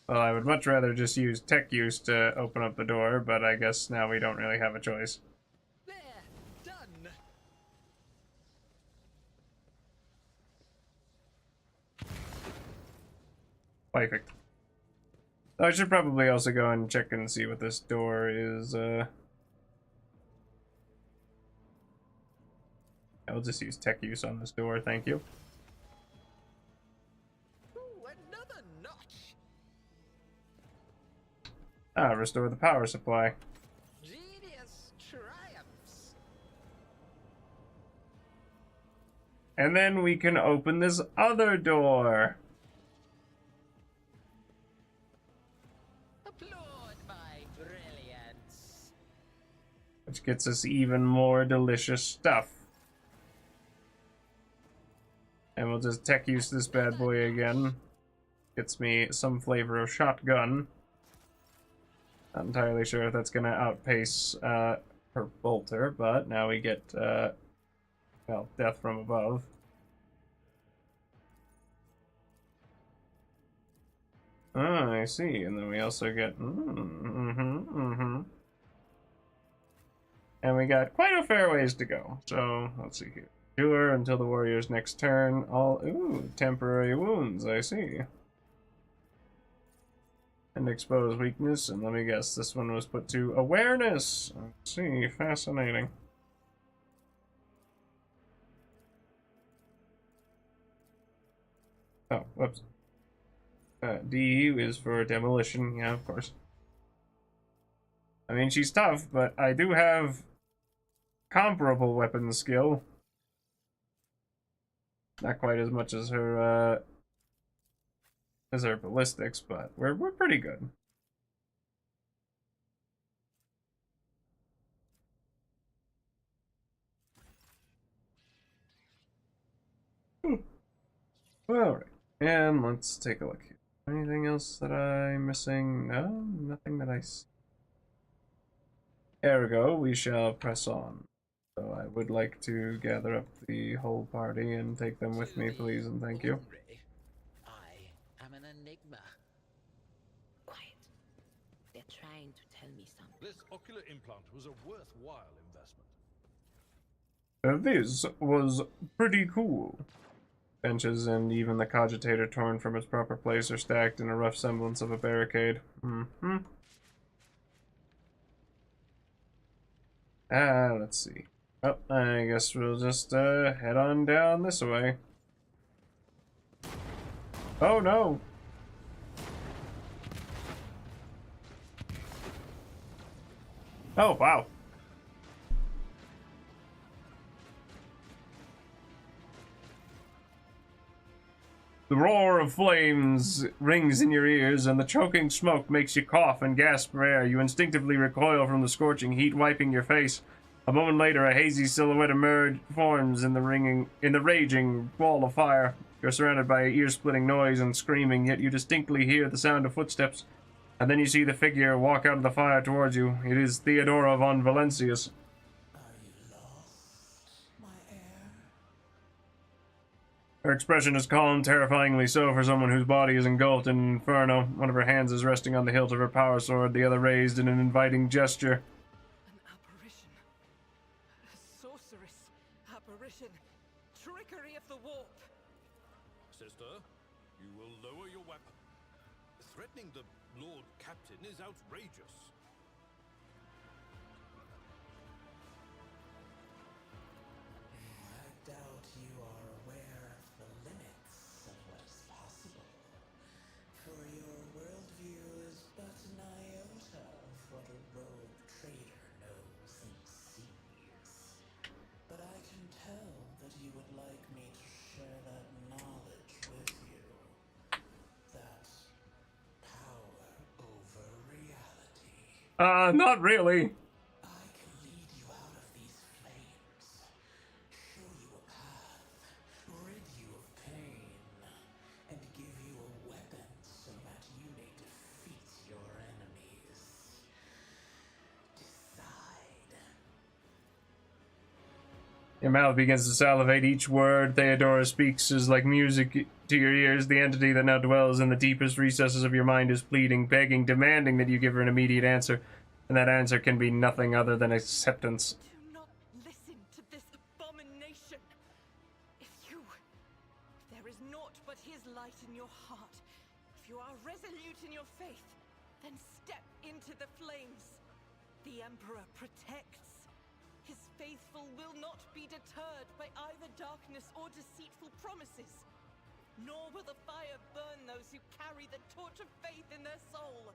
Well, I would much rather just use tech use to open up the door, but I guess now we don't really have a choice. There, done. Perfect. I should probably also go and check and see what this door is, I'll just use tech use on this door, thank you. Ooh, another notch. Ah, restore the power supply. Genius triumphs. And then we can open this other door. which gets us even more delicious stuff. And we'll just tech use this bad boy again. Gets me some flavor of shotgun. Not entirely sure if that's gonna outpace her bolter, but now we get, well, death from above. Ah, I see. And then we also get, And we got quite a fair ways to go. So, let's see here. Endure until the warrior's next turn. All, ooh, temporary wounds, I see. And expose weakness, and let me guess, this one was put to awareness. Let's see, fascinating. Oh, whoops. DU is for demolition, yeah, of course. I mean, she's tough, but I do have comparable weapon skill. Not quite as much as her ballistics, but we're pretty good. Alright, and let's take a look here. Anything else that I'm missing? No, nothing that I see. Ergo, we shall press on. So I would like to gather up the whole party and take them with me, please, and thank you. I am an enigma. Quiet. They're trying to tell me something. This ocular implant was a worthwhile investment. This was pretty cool. Benches and even the cogitator torn from its proper place are stacked in a rough semblance of a barricade. Let's see. Oh, I guess we'll just head on down this way. Oh no! Oh, wow. The roar of flames rings in your ears, and the choking smoke makes you cough and gasp for air. You instinctively recoil from the scorching heat, wiping your face. A moment later, a hazy silhouette forms in the raging wall of fire. You're surrounded by ear-splitting noise and screaming, yet you distinctly hear the sound of footsteps. And then you see the figure walk out of the fire towards you. It is Theodora von Valencius. Her expression is calm, terrifyingly so for someone whose body is engulfed in an inferno. One of her hands is resting on the hilt of her power sword, the other raised in an inviting gesture. An apparition. A sorceress apparition. Trickery of the warp. Sister, you will lower your weapon. Threatening the Lord Captain is outrageous. I doubt you are aware of the limits of what is possible. For your worldview is but an iota of what a rogue trader knows and sees. But I can tell that you would like me to share that knowledge with you. That power over reality. Not really. I can lead you out of these flames, show you a path, rid you of pain, and give you a weapon so that you may defeat your enemies. Decide. Your mouth begins to salivate. Each word Theodora speaks is like music to your ears. The entity that now dwells in the deepest recesses of your mind is pleading, begging, demanding that you give her an immediate answer. And that answer can be nothing other than acceptance. Do not listen to this abomination. If there is naught but his light in your heart, if you are resolute in your faith, then step into the flames. The Emperor protects. His faithful will not be deterred by either darkness or deceitful promises. Nor will the fire burn those who carry the torch of faith in their soul.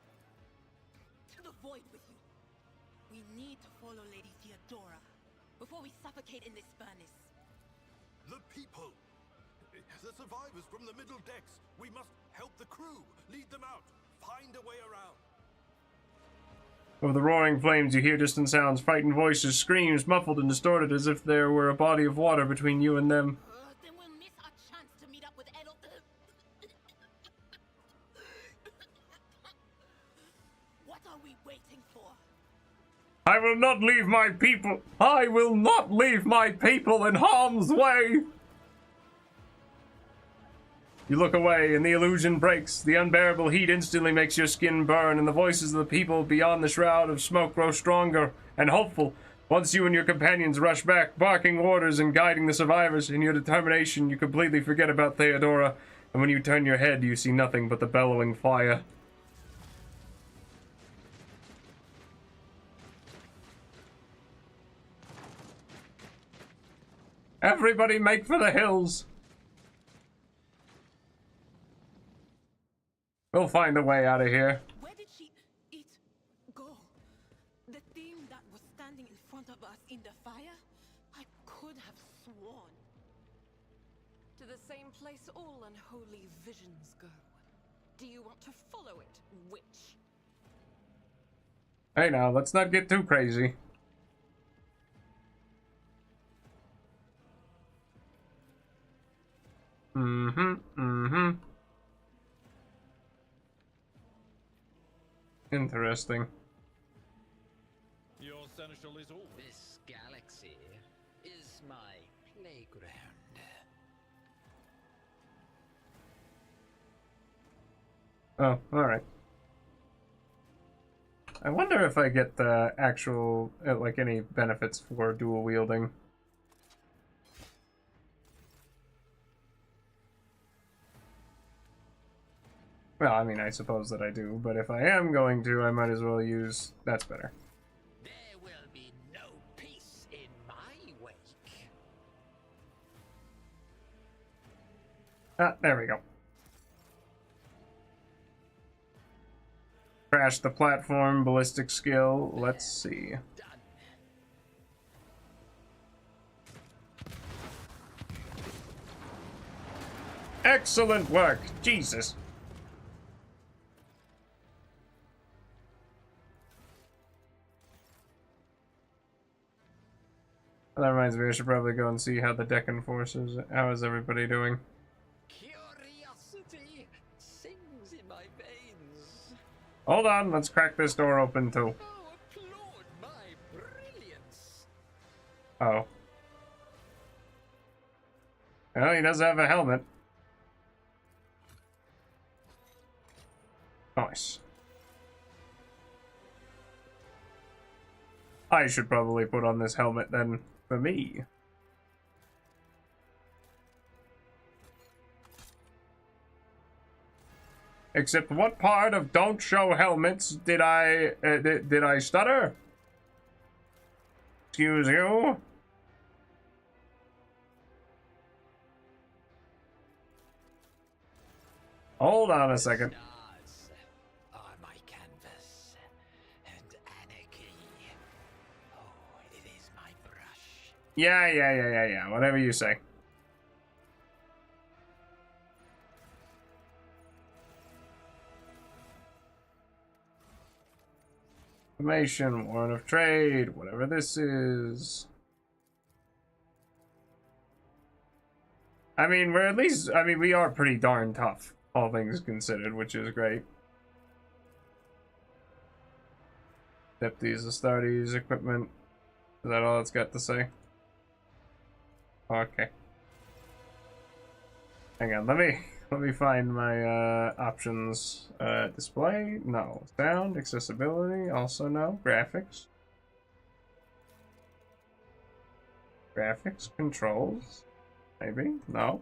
To the void with you. We need to follow Lady Theodora before we suffocate in this furnace. The people! The survivors from the middle decks! We must help the crew! Lead them out! Find a way around! Over the roaring flames, you hear distant sounds, frightened voices, screams, muffled and distorted as if there were a body of water between you and them. Then we'll miss our chance to meet up with Elo. What are we waiting for? I will not leave my people! I will not leave my people in harm's way! You look away, and the illusion breaks. The unbearable heat instantly makes your skin burn, and the voices of the people beyond the shroud of smoke grow stronger and hopeful. Once you and your companions rush back, barking orders and guiding the survivors. In your determination, you completely forget about Theodora, and when you turn your head, you see nothing but the bellowing fire. Everybody make for the hills! We'll find a way out of here. Where did it go? The thing that was standing in front of us in the fire? I could have sworn. To the same place all unholy visions go. Do you want to follow it, witch? Hey now, let's not get too crazy. Interesting. Your seneschal is all. This galaxy is my playground. Oh, alright. I wonder if I get the actual, like, any benefits for dual wielding. Well, I mean, I suppose that I do, but if I am going to, I might as well use... That's better. There will be no peace in my wake. Ah, there we go. Crash the platform, ballistic skill, let's see. Excellent work! Jesus! That reminds me, I should probably go and see how the Deccan forces. How is everybody doing? Curiosity sings in my veins. Hold on, let's crack this door open too. Oh, applaud my brilliance. Oh. Well, he does have a helmet. Nice. I should probably put on this helmet then, for me. Except what part of don't show helmets did I stutter? Excuse you? Hold on a second. Stars are my canvas, and anarchy. Oh, it is my brush. Yeah. Whatever you say. Information, warrant of trade, whatever this is. I mean, we're at least, I mean, we are pretty darn tough, all things considered, which is great. Deputies, Astartes, equipment. Is that all it's got to say? Okay. Hang on, let me find my options. Display? No. Sound, accessibility, also no. Graphics. Graphics, controls. Maybe? No.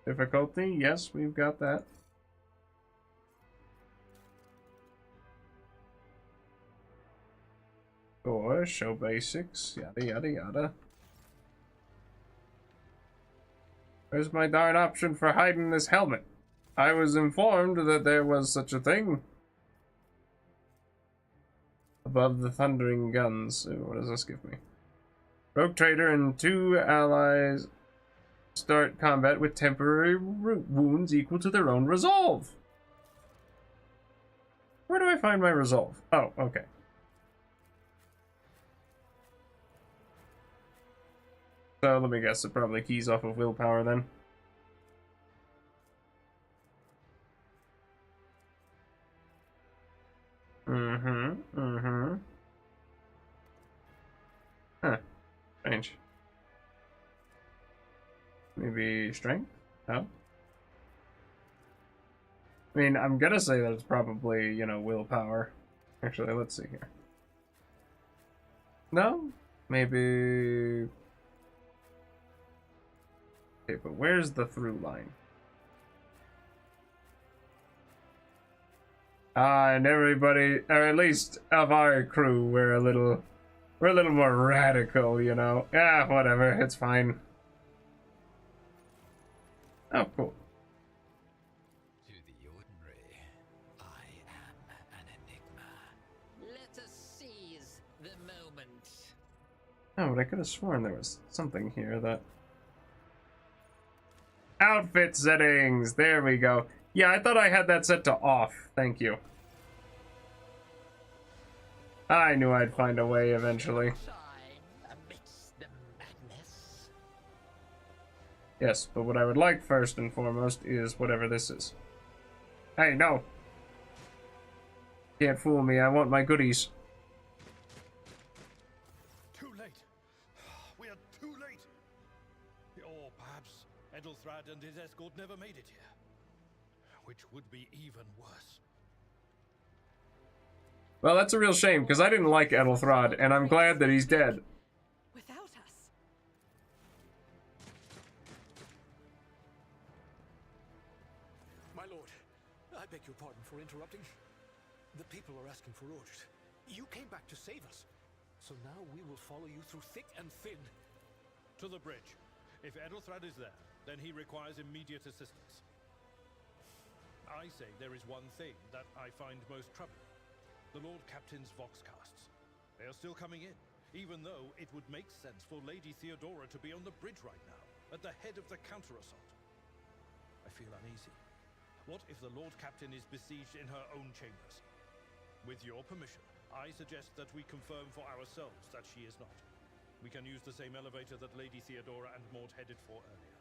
Difficulty? Yes, we've got that. Or show basics, yada yada yada. Where's my darn option for hiding this helmet? I was informed that there was such a thing. Above the thundering guns. Ooh, what does this give me? Rogue Trader and 2 allies start combat with temporary wounds equal to their own resolve. Where do I find my resolve? Oh, okay. So let me guess, it probably keys off of willpower then. Huh. Strange. Maybe strength? No? I mean, I'm gonna say that it's probably, you know, willpower. Actually, let's see here. No? Maybe... Okay, but where's the through line? And everybody, or at least of our crew, we're a little more radical, you know. Yeah, whatever, it's fine. Oh, cool. To the ordinary, I am an enigma. Let us seize the moment. Oh, but I could have sworn there was something here that... Outfit settings! There we go. Yeah, I thought I had that set to off. Thank you. I knew I'd find a way eventually. Yes, but what I would like first and foremost is whatever this is. Hey, no! Can't fool me, I want my goodies. Too late. We are too late. Or perhaps Edelthrad and his escort never made it here. Which would be even worse. Well, that's a real shame, because I didn't like Edelthrad, and I'm glad that he's dead. Without us. My lord, I beg your pardon for interrupting. The people are asking for orders. You came back to save us. So now we will follow you through thick and thin. To the bridge. If Edelthrad is there, then he requires immediate assistance. I say there is one thing that I find most troubling. The Lord Captain's Voxcasts. They are still coming in, even though it would make sense for Lady Theodora to be on the bridge right now, at the head of the counter-assault. I feel uneasy. What if the Lord Captain is besieged in her own chambers? With your permission, I suggest that we confirm for ourselves that she is not. We can use the same elevator that Lady Theodora and Maud headed for earlier.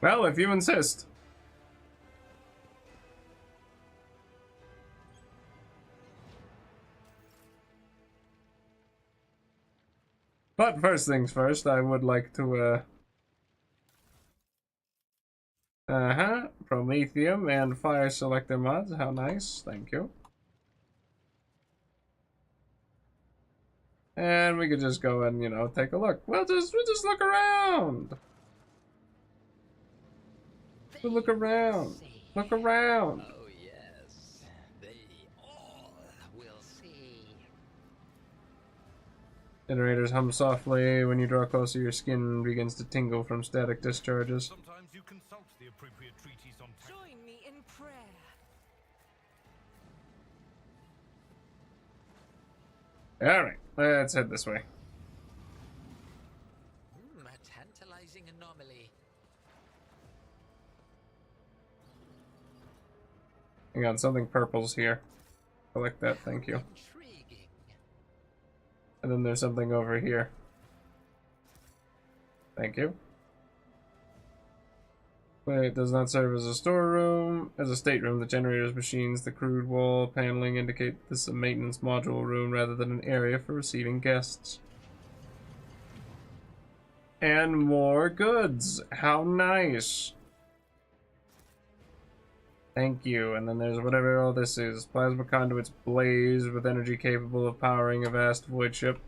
Well, if you insist. But first things first, I would like to, Promethium and Fire Selector mods. How nice. Thank you. And we could just go and, you know, take a look. We'll just look around. We'll look around. Look around. Oh yes, they all will see. Generators hum softly. When you draw closer, your skin begins to tingle from static discharges. Sometimes you consult the appropriate treaties on Join me in prayer. Alright, let's head this way. A tantalizing anomaly. Hang on, something purple's here. Collect that, thank you. Intriguing. And then there's something over here. Thank you. But it does not serve as a storeroom. As a stateroom, the generators, machines, the crude wall paneling indicate this is a maintenance module room rather than an area for receiving guests. And more goods! How nice! Thank you. And then there's whatever all this is. Plasma conduits blaze with energy capable of powering a vast void ship.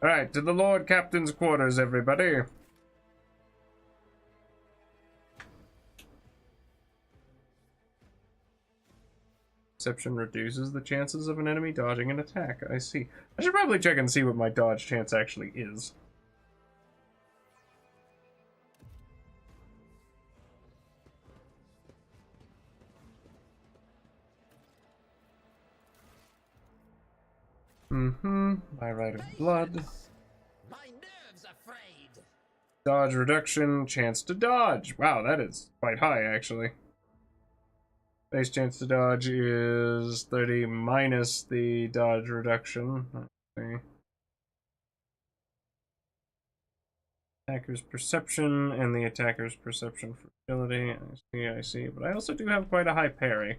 Alright, to the Lord Captain's quarters, everybody. Perception reduces the chances of an enemy dodging an attack. I see. I should probably check and see what my dodge chance actually is. By right of blood. My nerves are frayed. Dodge reduction, chance to dodge. Wow, that is quite high, actually. Base chance to dodge is 30 minus the dodge reduction. Let's see. Attacker's perception and the attacker's perception for agility. I see. But I also do have quite a high parry.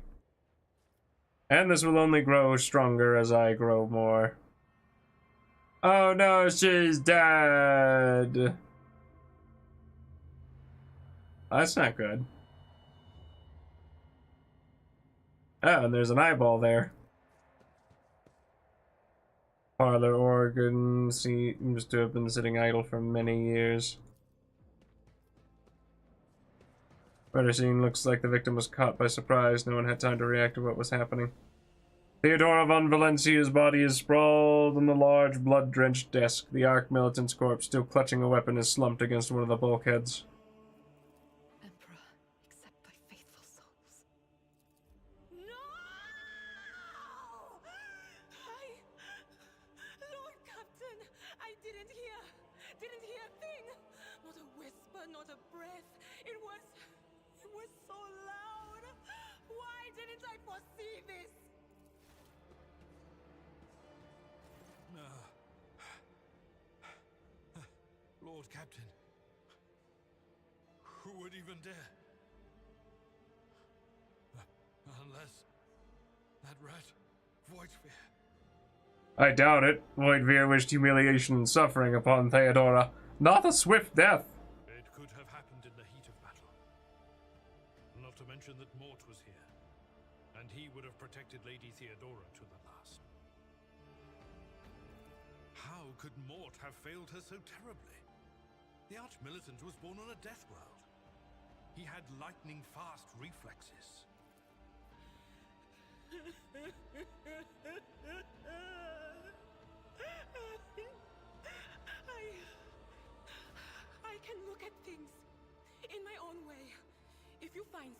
And this will only grow stronger as I grow more. Oh no, she's dead. That's not good. Oh, and there's an eyeball there. Parlor organ seems to have been sitting idle for many years. Murder scene looks like the victim was caught by surprise. No one had time to react to what was happening. Theodora von Valencia's body is sprawled on the large, blood-drenched desk. The Arch militant's corpse, still clutching a weapon, is slumped against one of the bulkheads. Emperor, accept thy faithful souls. No! Lord Captain, I didn't hear a thing. Not a whisper, not a breath. It was so loud. Why didn't I foresee this? Lord Captain, who would even dare? Unless that rat, Voidsphere. I doubt it. Voidveer wished humiliation and suffering upon Theodora, not a swift death. It could have happened in the heat of battle. Not to mention that Mort was here, and he would have protected Lady Theodora to the last. How could Mort have failed her so terribly? The Arch-Militant was born on a death world. He had lightning-fast reflexes. I can look at things in my own way. If you find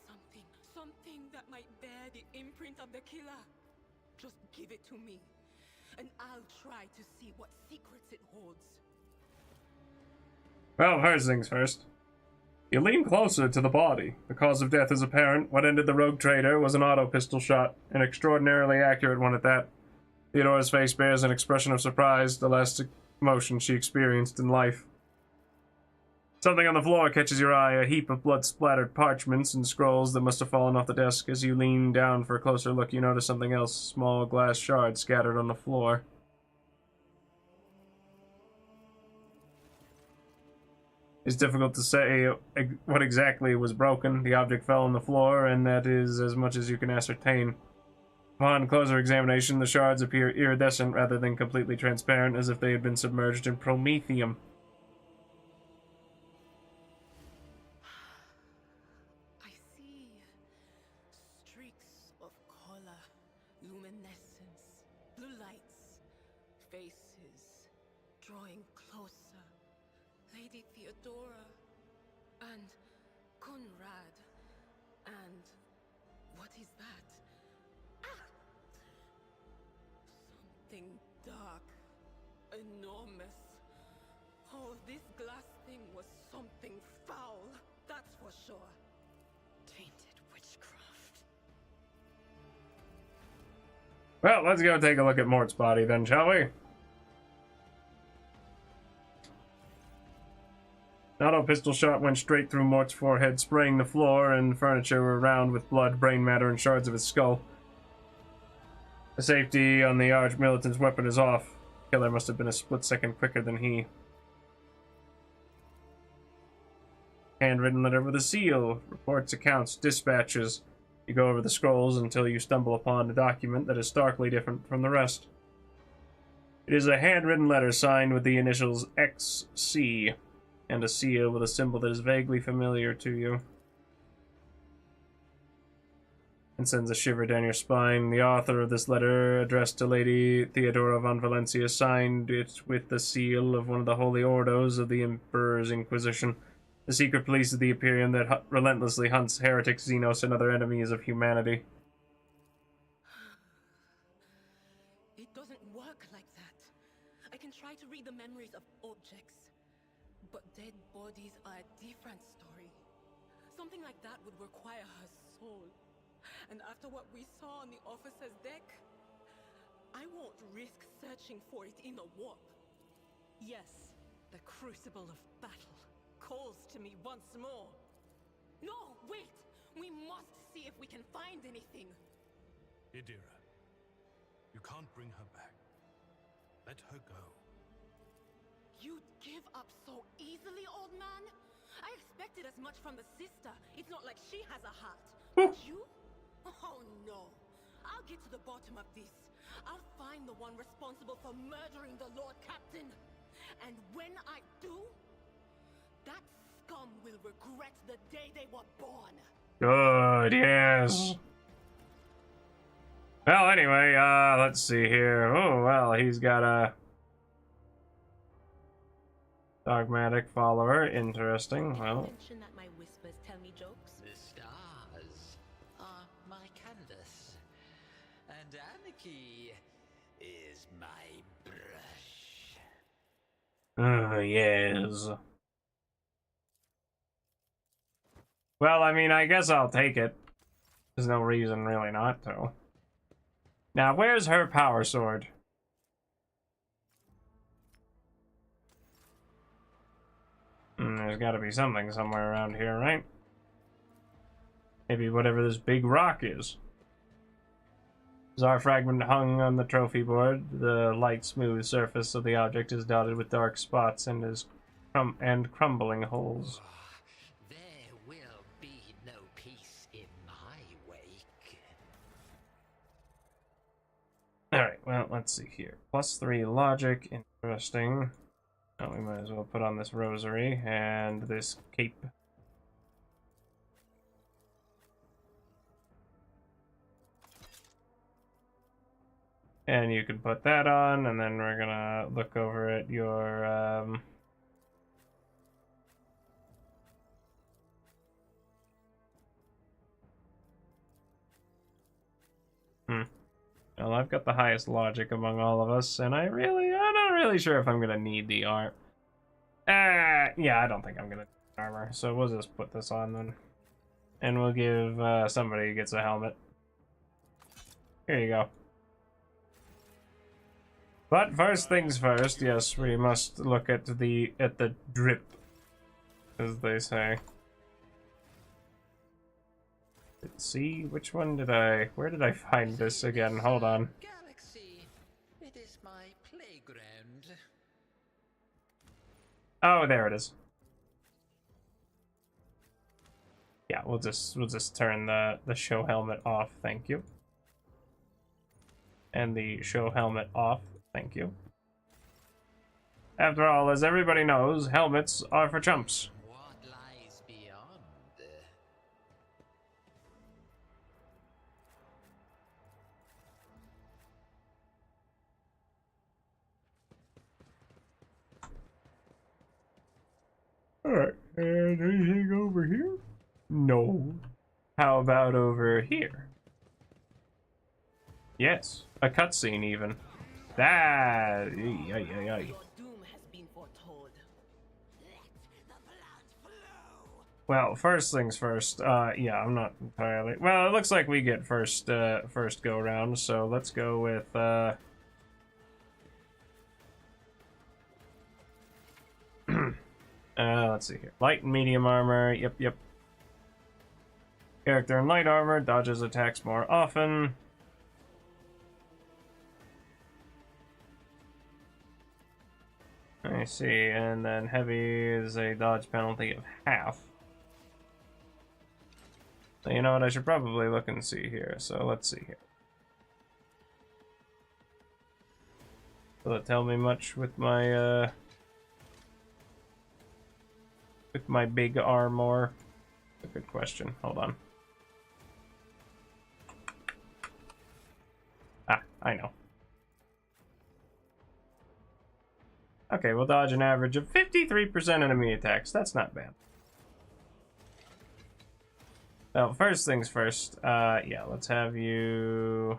something that might bear the imprint of the killer, just give it to me, and I'll try to see what secrets it holds. Well, first things first. You lean closer to the body. The cause of death is apparent. What ended the Rogue Trader was an auto pistol shot, an extraordinarily accurate one at that. Theodora's face bears an expression of surprise, the last emotion she experienced in life. Something on the floor catches your eye, a heap of blood-splattered parchments and scrolls that must have fallen off the desk. As you lean down for a closer look, you notice something else, small glass shards scattered on the floor. It's difficult to say what exactly was broken. The object fell on the floor, and that is as much as you can ascertain. Upon closer examination, the shards appear iridescent rather than completely transparent, as if they had been submerged in promethium. I see streaks of color, luminescence, blue lights, faces drawing closer. Lady Theodora, and Conrad, and what is that? Ah! Something dark, enormous. Oh, this glass thing was something foul, that's for sure. Tainted witchcraft. Well, let's go take a look at Mort's body then, shall we? An auto pistol shot went straight through Mort's forehead, spraying the floor and furniture around with blood, brain matter, and shards of his skull. The safety on the Arch militant's weapon is off. The killer must have been a split second quicker than he. Handwritten letter with a seal. Reports, accounts, dispatches. You go over the scrolls until you stumble upon a document that is starkly different from the rest. It is a handwritten letter signed with the initials XC. And a seal with a symbol that is vaguely familiar to you. And sends a shiver down your spine. The author of this letter, addressed to Lady Theodora von Valencia, signed it with the seal of one of the holy ordos of the Emperor's Inquisition, the secret police of the Imperium that relentlessly hunts heretics, Xenos, and other enemies of humanity. It doesn't work like that. I can try to read the memories of objects, But dead bodies are a different story. Something like that would require her soul. And after what we saw on the officer's deck, I won't risk searching for it in a warp. Yes, the crucible of battle calls to me once more. No, wait! We must see if we can find anything. Idira, you can't bring her back. Let her go. You'd give up so easily, old man? I expected as much from the sister. It's not like she has a heart. But you? Oh no. I'll get to the bottom of this. I'll find the one responsible for murdering the Lord Captain. And when I do, that scum will regret the day they were born. Good, yes. Well, anyway, let's see here. Oh, well, he's got a dogmatic follower. Interesting. Well, Mention that my whispers tell me jokes. The stars are my canvas, and anarchy is my brush. oh, yes. Well, I mean, I guess I'll take it. There's no reason really not to. Now, where's her power sword? There's gotta be something somewhere around here, right? Maybe whatever this big rock is. Czar fragment hung on the trophy board. The light, smooth surface of the object is dotted with dark spots and is crumbling holes. There will be no peace in my wake. Alright, well, let's see here. +3 logic, interesting. Oh, we might as well put on this rosary and this cape. And you can put that on, and then we're gonna look over at your, Well, I've got the highest logic among all of us, and I'm not really sure if I'm gonna need the arm. Yeah, I don't think I'm gonna need armor, so we'll just put this on then. And we'll give, somebody who gets a helmet. Here you go. But first things first, yes, we must look at the drip, as they say. Let's see, which one did where did I find this again? Hold on. Galaxy, it is my playground. Oh, there it is. Yeah, we'll just turn the show helmet off, thank you. And the show helmet off, thank you. After all, as everybody knows, helmets are for chumps. What lies beyond? Alright, and anything over here? No. How about over here? Yes, a cutscene even. That. Your doom has been foretold. Well, first things first. Yeah, I'm not entirely. Well, it looks like we get first go round. So let's go with. Let's see here. Light and medium armor. Yep. Character in light armor dodges attacks more often. I see, and then heavy is a dodge penalty of half. So you know what, I should probably look and see here, so let's see here. Will it tell me much with my big armor? A good question, hold on. Ah, I know. Okay, we'll dodge an average of 53% enemy attacks. That's not bad. Well, first things first. Yeah, let's have you...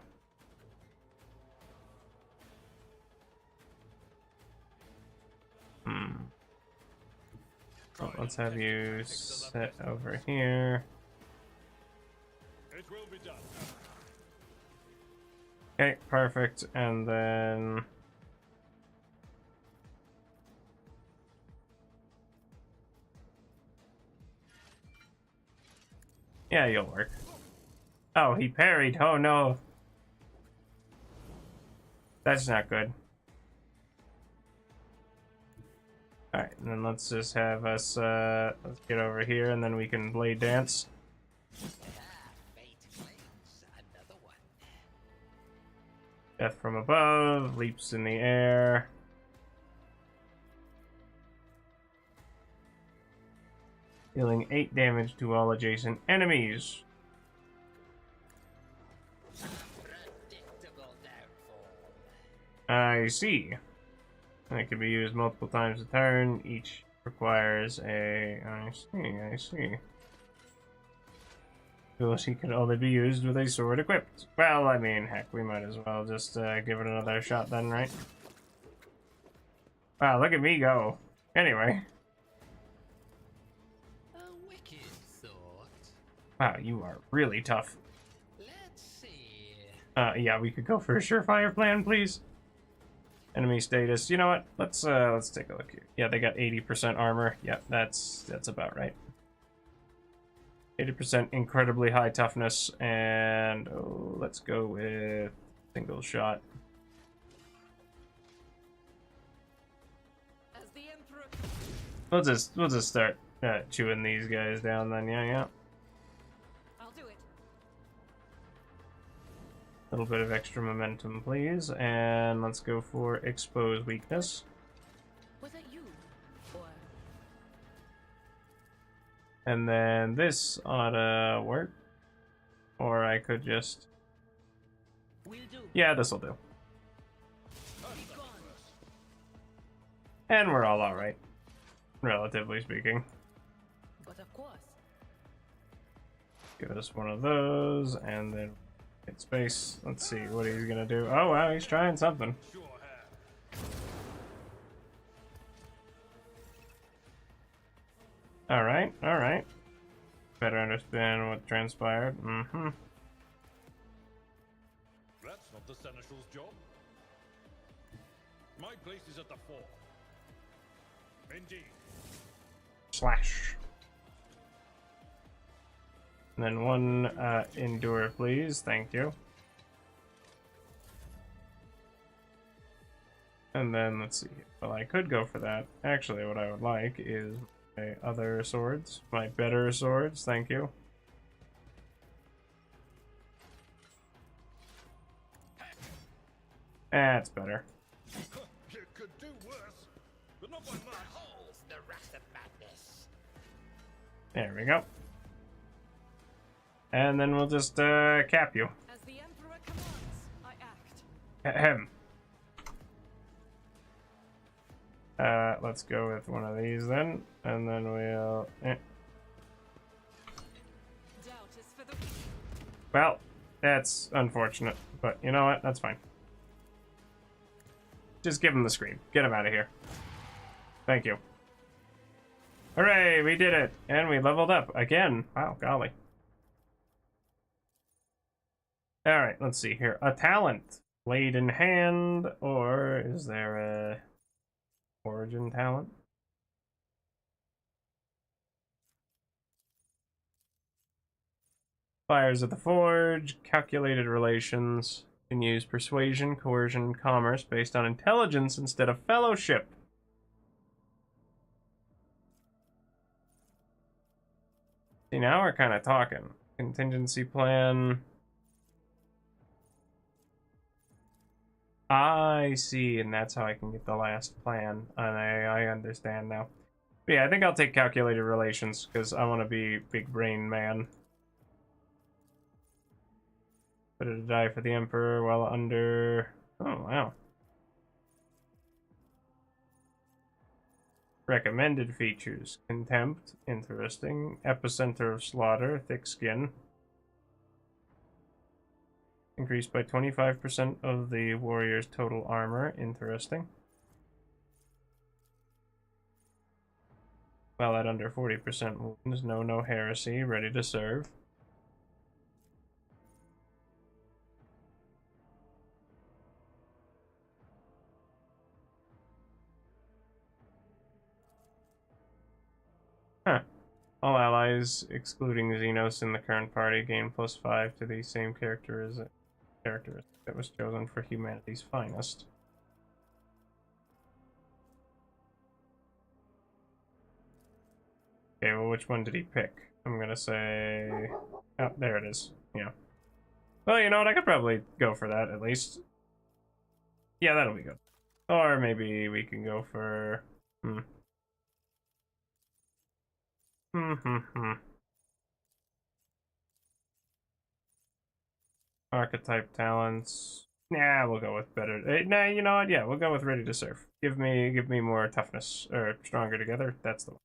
Oh, let's have you set over here. It will be done. Okay, perfect. And then yeah, you'll work. Oh, he parried. Oh no. That's not good. Alright, and then let's just have us, let's get over here and then we can blade dance. Death from above, leaps in the air. Dealing 8 damage to all adjacent enemies. I see. It can be used multiple times a turn. Each requires a... I see. Ability can only be used with a sword equipped. Well, I mean, heck, we might as well just give it another shot then, right? Wow, look at me go. Anyway. A wicked thought. Wow, you are really tough. Let's see. Yeah, we could go for a surefire plan, please. Enemy status. You know what? Let's take a look here. Yeah, they got 80% armor. Yep, that's about right. 80% incredibly high toughness, and oh, let's go with single shot. As the Emperor... We'll just start chewing these guys down then. Yeah. I'll do it. A little bit of extra momentum, please, and let's go for expose weakness. Was it you? Or... And then this ought to work. Or I could just... Will do. Yeah, this'll do. And we're all alright. Relatively speaking. But of course. Give us one of those, and then hit space. Let's see what he's gonna do. Oh wow, he's trying something. Alright. Better understand what transpired. Mm-hmm. That's not the Seneschal's job. My place is at the fore. Indeed. Slash. And then one endure, please. Thank you. And then let's see. Well, I could go for that. Actually, what I would like is my other swords, my better swords. Thank you. That's better. You could do worse, but not by much. Behold the wrath of madness. There we go. And then we'll just cap you. As the Emperor commands, I act. Ahem. Let's go with one of these then, and then we'll... Doubt is for the... Well, that's unfortunate, but you know what? That's fine. Just give him the screen. Get him out of here. Thank you. Hooray, we did it! And we leveled up again. Wow, golly. Alright, let's see here. A talent. Blade in hand, or is there a origin talent? Fires of the Forge, calculated relations. Can use persuasion, coercion, commerce based on intelligence instead of fellowship. See, now we're kind of talking. Contingency plan. I see, and that's how I can get the last plan. And I understand now. But yeah, I think I'll take calculated relations, because I want to be big brain man. Better to die for the Emperor while under... Oh, wow. Recommended features. Contempt. Interesting. Epicenter of slaughter. Thick skin. Increased by 25% of the warrior's total armor. Interesting. Well, at under 40% wounds, no heresy, ready to serve. Huh. All allies, excluding Xenos in the current party, gain +5 to the same characteristic that was chosen for humanity's finest. Okay, well, which one did he pick? I'm gonna say... Oh, there it is. Yeah. Well, you know what? I could probably go for that, at least. Yeah, that'll be good. Or maybe we can go for... Archetype talents. Nah, we'll go with better. Nah, you know what? Yeah, we'll go with ready to serve. Give me more toughness, or stronger together. That's the one.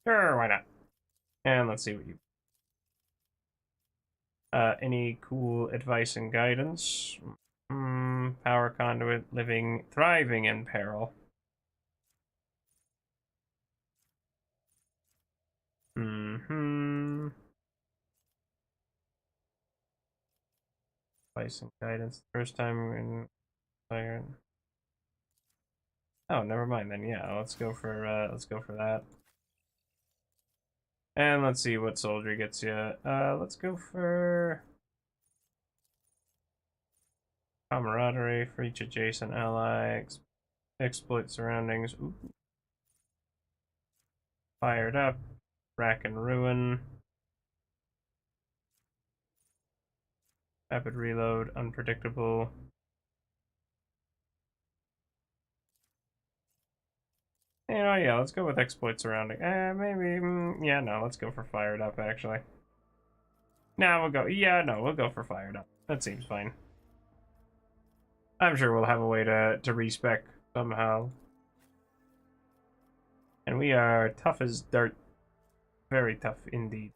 Sure, why not? And let's see what you. Any cool advice and guidance? Power conduit, thriving in peril. Advice and guidance. First time in player. Oh, never mind then. Yeah, let's go for that. And let's see what soldier gets you. Let's go for camaraderie for each adjacent ally. Exploit surroundings. Ooh. Fired up. Rack and ruin. Rapid reload. Unpredictable. You know, yeah, let's go with exploit surrounding. Maybe. Yeah, no, let's go for fired up, actually. Nah, we'll go. Yeah, no, we'll go for fired up. That seems fine. I'm sure we'll have a way to respec somehow. And we are tough as dirt. Very tough indeed.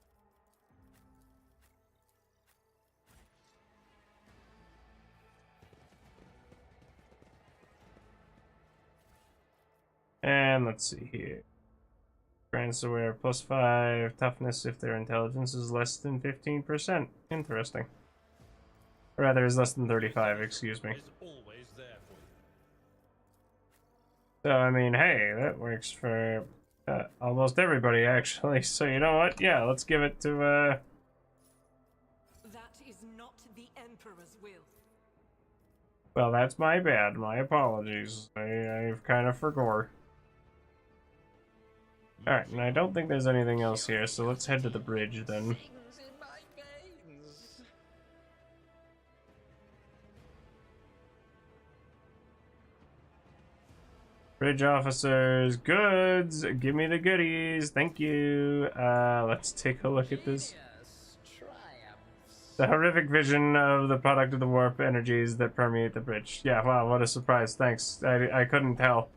And let's see here. Grants aware +5 toughness if their intelligence is less than 15%. Interesting. Or rather, is less than 35, excuse me. So, I mean, hey, that works for almost everybody, actually. So, you know what? Yeah, let's give it to, That is not the Emperor's will. Well, that's my bad. My apologies. I've kind of forgot. Alright, and I don't think there's anything else here, so let's head to the bridge then. Bridge officers, goods! Give me the goodies, thank you! Let's take a look at this. The horrific vision of the product of the warp energies that permeate the bridge. Yeah, wow, what a surprise, thanks. I couldn't tell.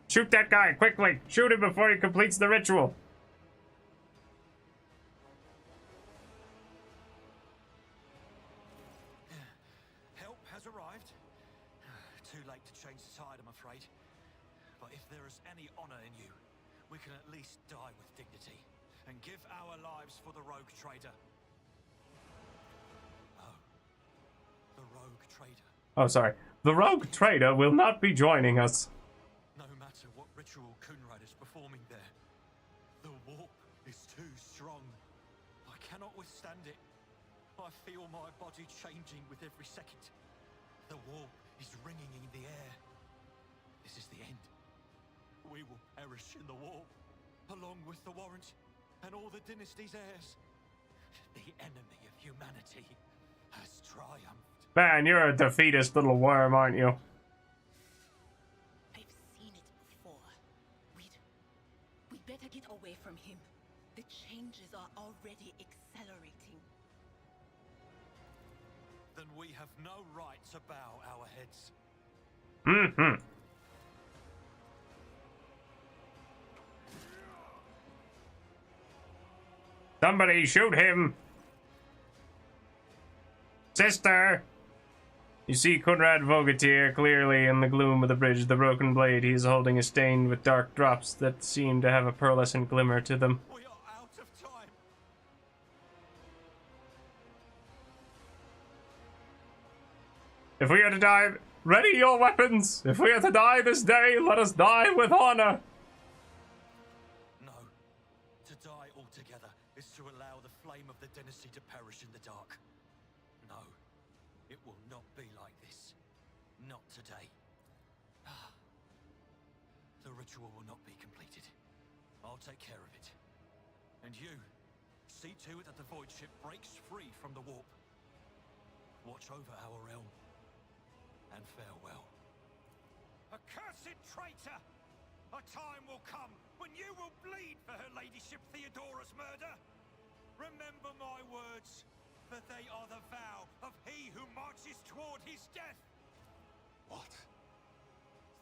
Shoot that guy, quickly! Shoot him before he completes the ritual! Help has arrived. Too late to change the tide, I'm afraid. But if there is any honor in you, we can at least die with dignity and give our lives for the Rogue Trader. Oh. The Rogue Trader. Oh, sorry. The Rogue Trader will not be joining us. No matter what ritual Kunrad is performing there, the warp is too strong. I cannot withstand it. I feel my body changing with every second. The warp is ringing in the air. This is the end. We will perish in the warp, along with the Warrant and all the dynasty's heirs. The enemy of humanity has triumphed. Man, you're a defeatist little worm, aren't you? I've seen it before. We'd better get away from him. The changes are already accelerating. Then we have no right to bow our heads. Somebody shoot him! Sister! You see Conrad Vogeteer clearly in the gloom of the bridge. The broken blade he is holding is stained with dark drops that seem to have a pearlescent glimmer to them. We are out of time. If we are to die, ready your weapons! If we are to die this day, let us die with honor! No. To die altogether is to allow the flame of the dynasty to perish in the dark. No. It will not be like this. Not today. The ritual will not be completed. I'll take care of it. And you, see to it that the void ship breaks free from the warp. Watch over our realm. And farewell. Accursed traitor! A time will come when you will bleed for her ladyship Theodora's murder. Remember my words, for they are the vow of he who marches toward his death. What?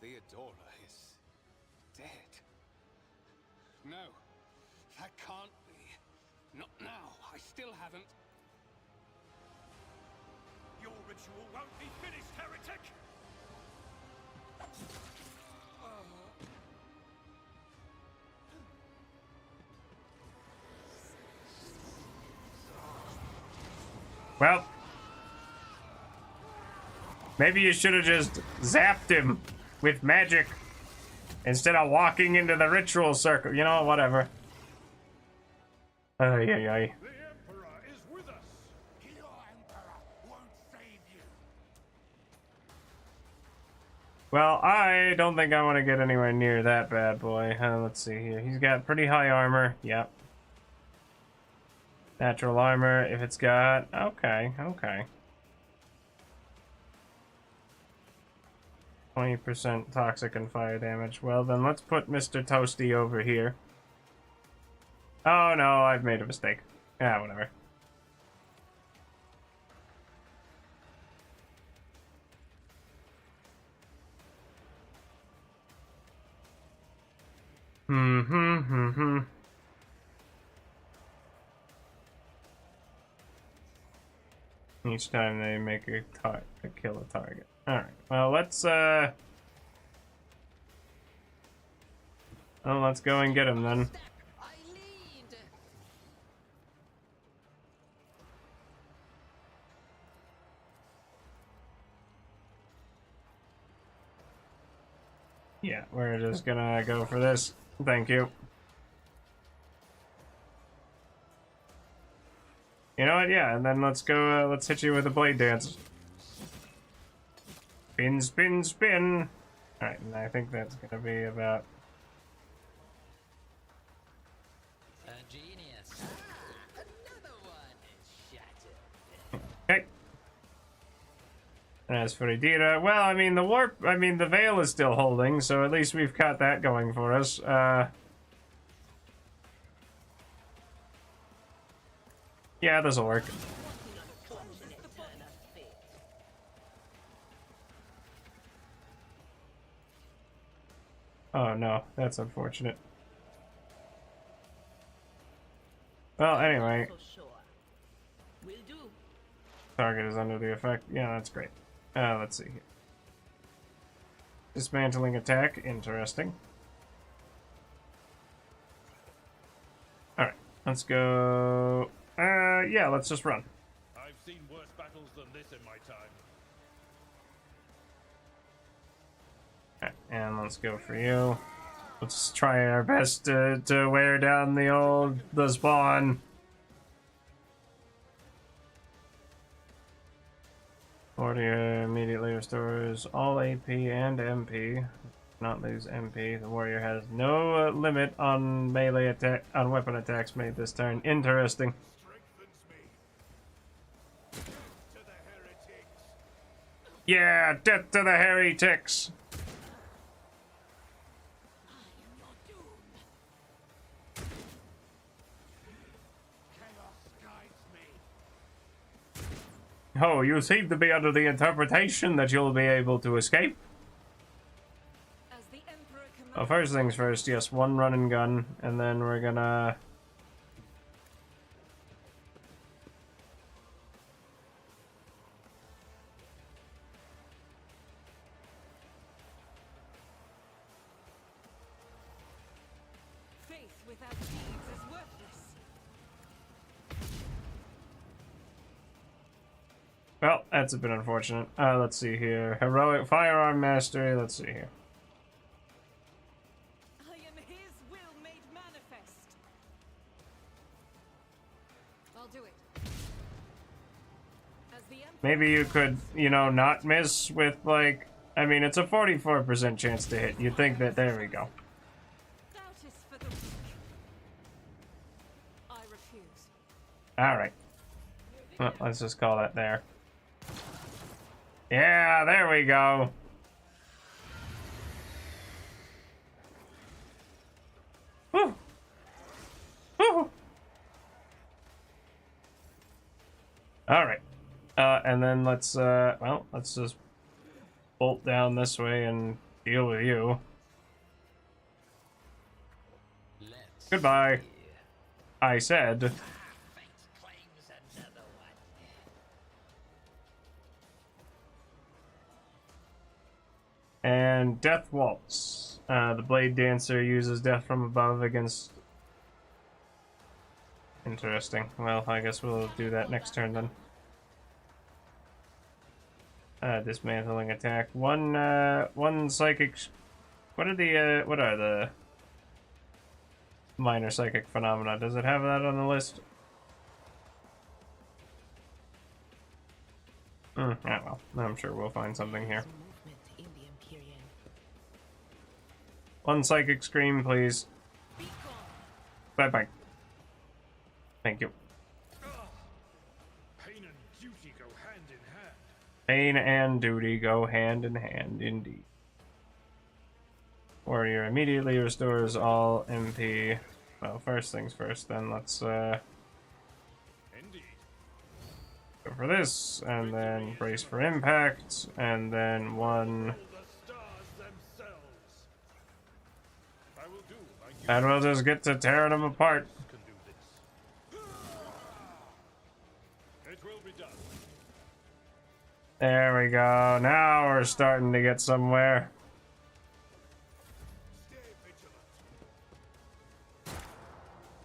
Theodora is dead? No, that can't be. Not now. I still haven't. Your ritual won't be finished, heretic! Well, maybe you should have just zapped him with magic instead of walking into the ritual circle. You know, whatever. Ay, ay, ay. The Emperor is with us. Your Emperor won't save you. Well, I don't think I want to get anywhere near that bad boy. Let's see here. He's got pretty high armor. Yep. Natural armor, if it's got... Okay, okay. 20% toxic and fire damage. Well, then let's put Mr. Toasty over here. Oh, no, I've made a mistake. Ah, whatever. Each time they make a kill a target. Alright, well, let's well, let's go and get him then. Yeah, we're just gonna go for this. Thank you. You know what? Yeah, and then let's go. Let's hit you with a blade dance. Spin, spin, spin. All right, and I think that's gonna be about. A genius. Another one shattered. Okay. And as for Idira, well, I mean the veil is still holding, so at least we've got that going for us. Yeah, this'll work. Oh no, that's unfortunate. Well, anyway. Target is under the effect. Yeah, that's great. Let's see here. Dismantling attack. Interesting. Alright, let's go... yeah, let's just run. I've seen worse battles than this in my time. Alright, and let's go for you. Let's try our best to wear down the spawn. Warrior immediately restores all AP and MP. Not lose MP. The warrior has no limit on melee attack on weapon attacks made this turn. Interesting. Yeah, death to the heretics. Oh, you seem to be under the interpretation that you'll be able to escape. Well, first things first, yes, one run and gun, and then we're gonna without deeds is worthless. Well, that's a bit unfortunate. Let's see here. Heroic firearm mastery. Let's see here. I am his will made manifest. I'll do it. As the Emperor Maybe you could, you know, not miss with, like... I mean, it's a 44% chance to hit. You'd think that... There we go. doubt is for the weak. I refuse. Alright. Well, let's just call that there. Yeah, there we go. Woo! Woo! Alright. And then let's, well, let's just bolt down this way and deal with you. Goodbye. I said. And Death Waltz. The Blade Dancer uses death from above against... Interesting. Well, I guess we'll do that next turn then. Dismantling attack. One psychic... what are the minor psychic phenomena? Does it have that on the list? Yeah, well, I'm sure we'll find something here. One psychic scream, please. Bye-bye. Thank you. Pain and duty go hand in hand. Pain and duty go hand in hand, indeed. Warrior immediately restores all MP. Well, first things first, then let's go for this, and then brace for impact, and then one... And we'll just get to tearing them apart. There we go. Now we're starting to get somewhere.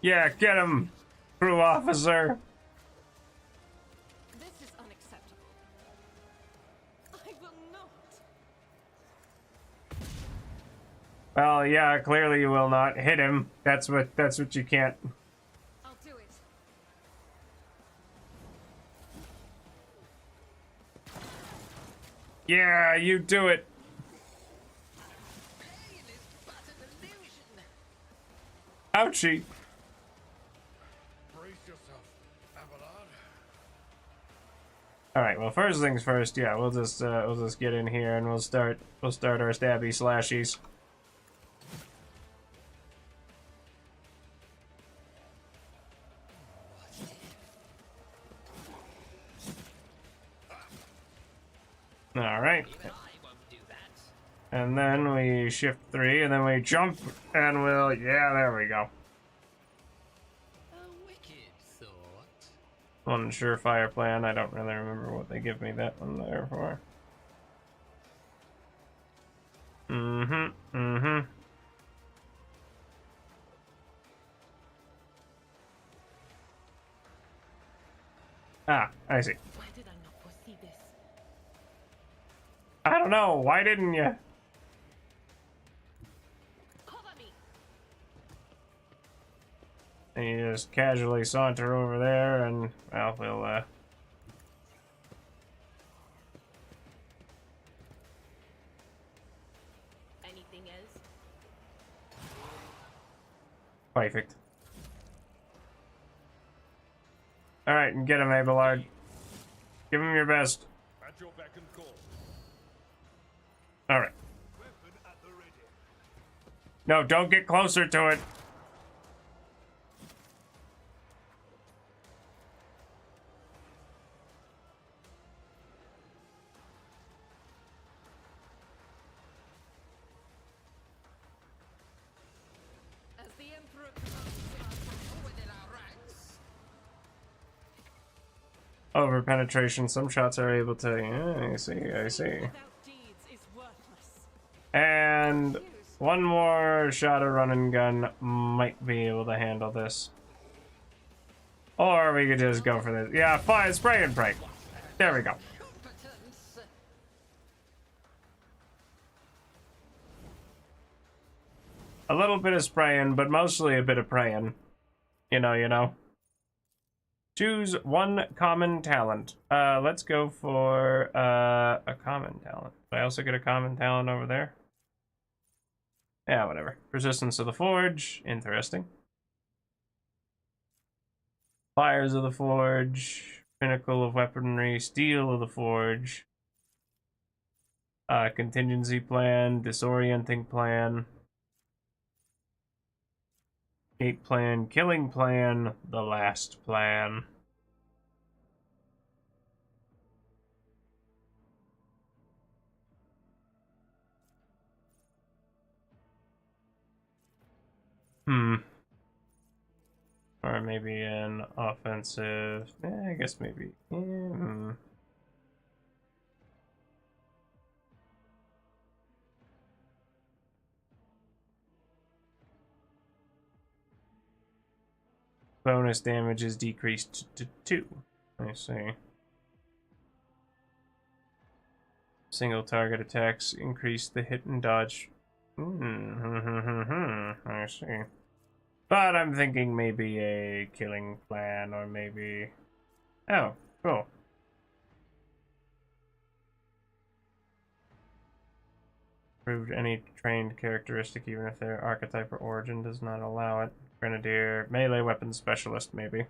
Yeah, get him, crew officer. This is unacceptable. I will not. Well, yeah, clearly you will not hit him. That's what you can't. I'll do it. Yeah, you do it. Ouchie. Brace yourself, Abelard. All right. Well, first things first. Yeah, we'll just get in here and we'll start our stabby slashies. All right. And then we shift 3, and then we jump, and we'll... Yeah, there we go. A wicked thought. One surefire plan. I don't really remember what they give me that one there for. Ah, I see. Why did I not foresee this? I don't know. Why didn't you? Cover me. And you just casually saunter over there, and well, we'll Anything else? perfect. All right, and get him, Abelard. Give him your best. At your beck and call. All right. Weapon at the ready. No, don't get closer to it. As the Emperor commands, Forward in our ranks. Over penetration, some shots are able to. Yeah, I see. without deeds is worthless. And Use One more shot of run and gun might be able to handle this. Or we could just go for this. Yeah, fire, spray and pray. There we go. A little bit of spraying, but mostly a bit of praying. You know. Choose one common talent. Let's go for a common talent. I also get a common talent over there. Yeah, whatever. Resistance of the Forge. Interesting. Fires of the Forge. Pinnacle of Weaponry. Steel of the Forge. Contingency plan. Disorienting plan. Gate plan. Killing plan. The last plan. Or maybe an offensive. I guess maybe. Bonus damage is decreased to 2. I see. Single target attacks increase the hit and dodge. I see. But I'm thinking maybe a killing plan, or maybe... Oh, cool. Approved any trained characteristic, even if their archetype or origin does not allow it. Grenadier, melee weapon specialist, maybe.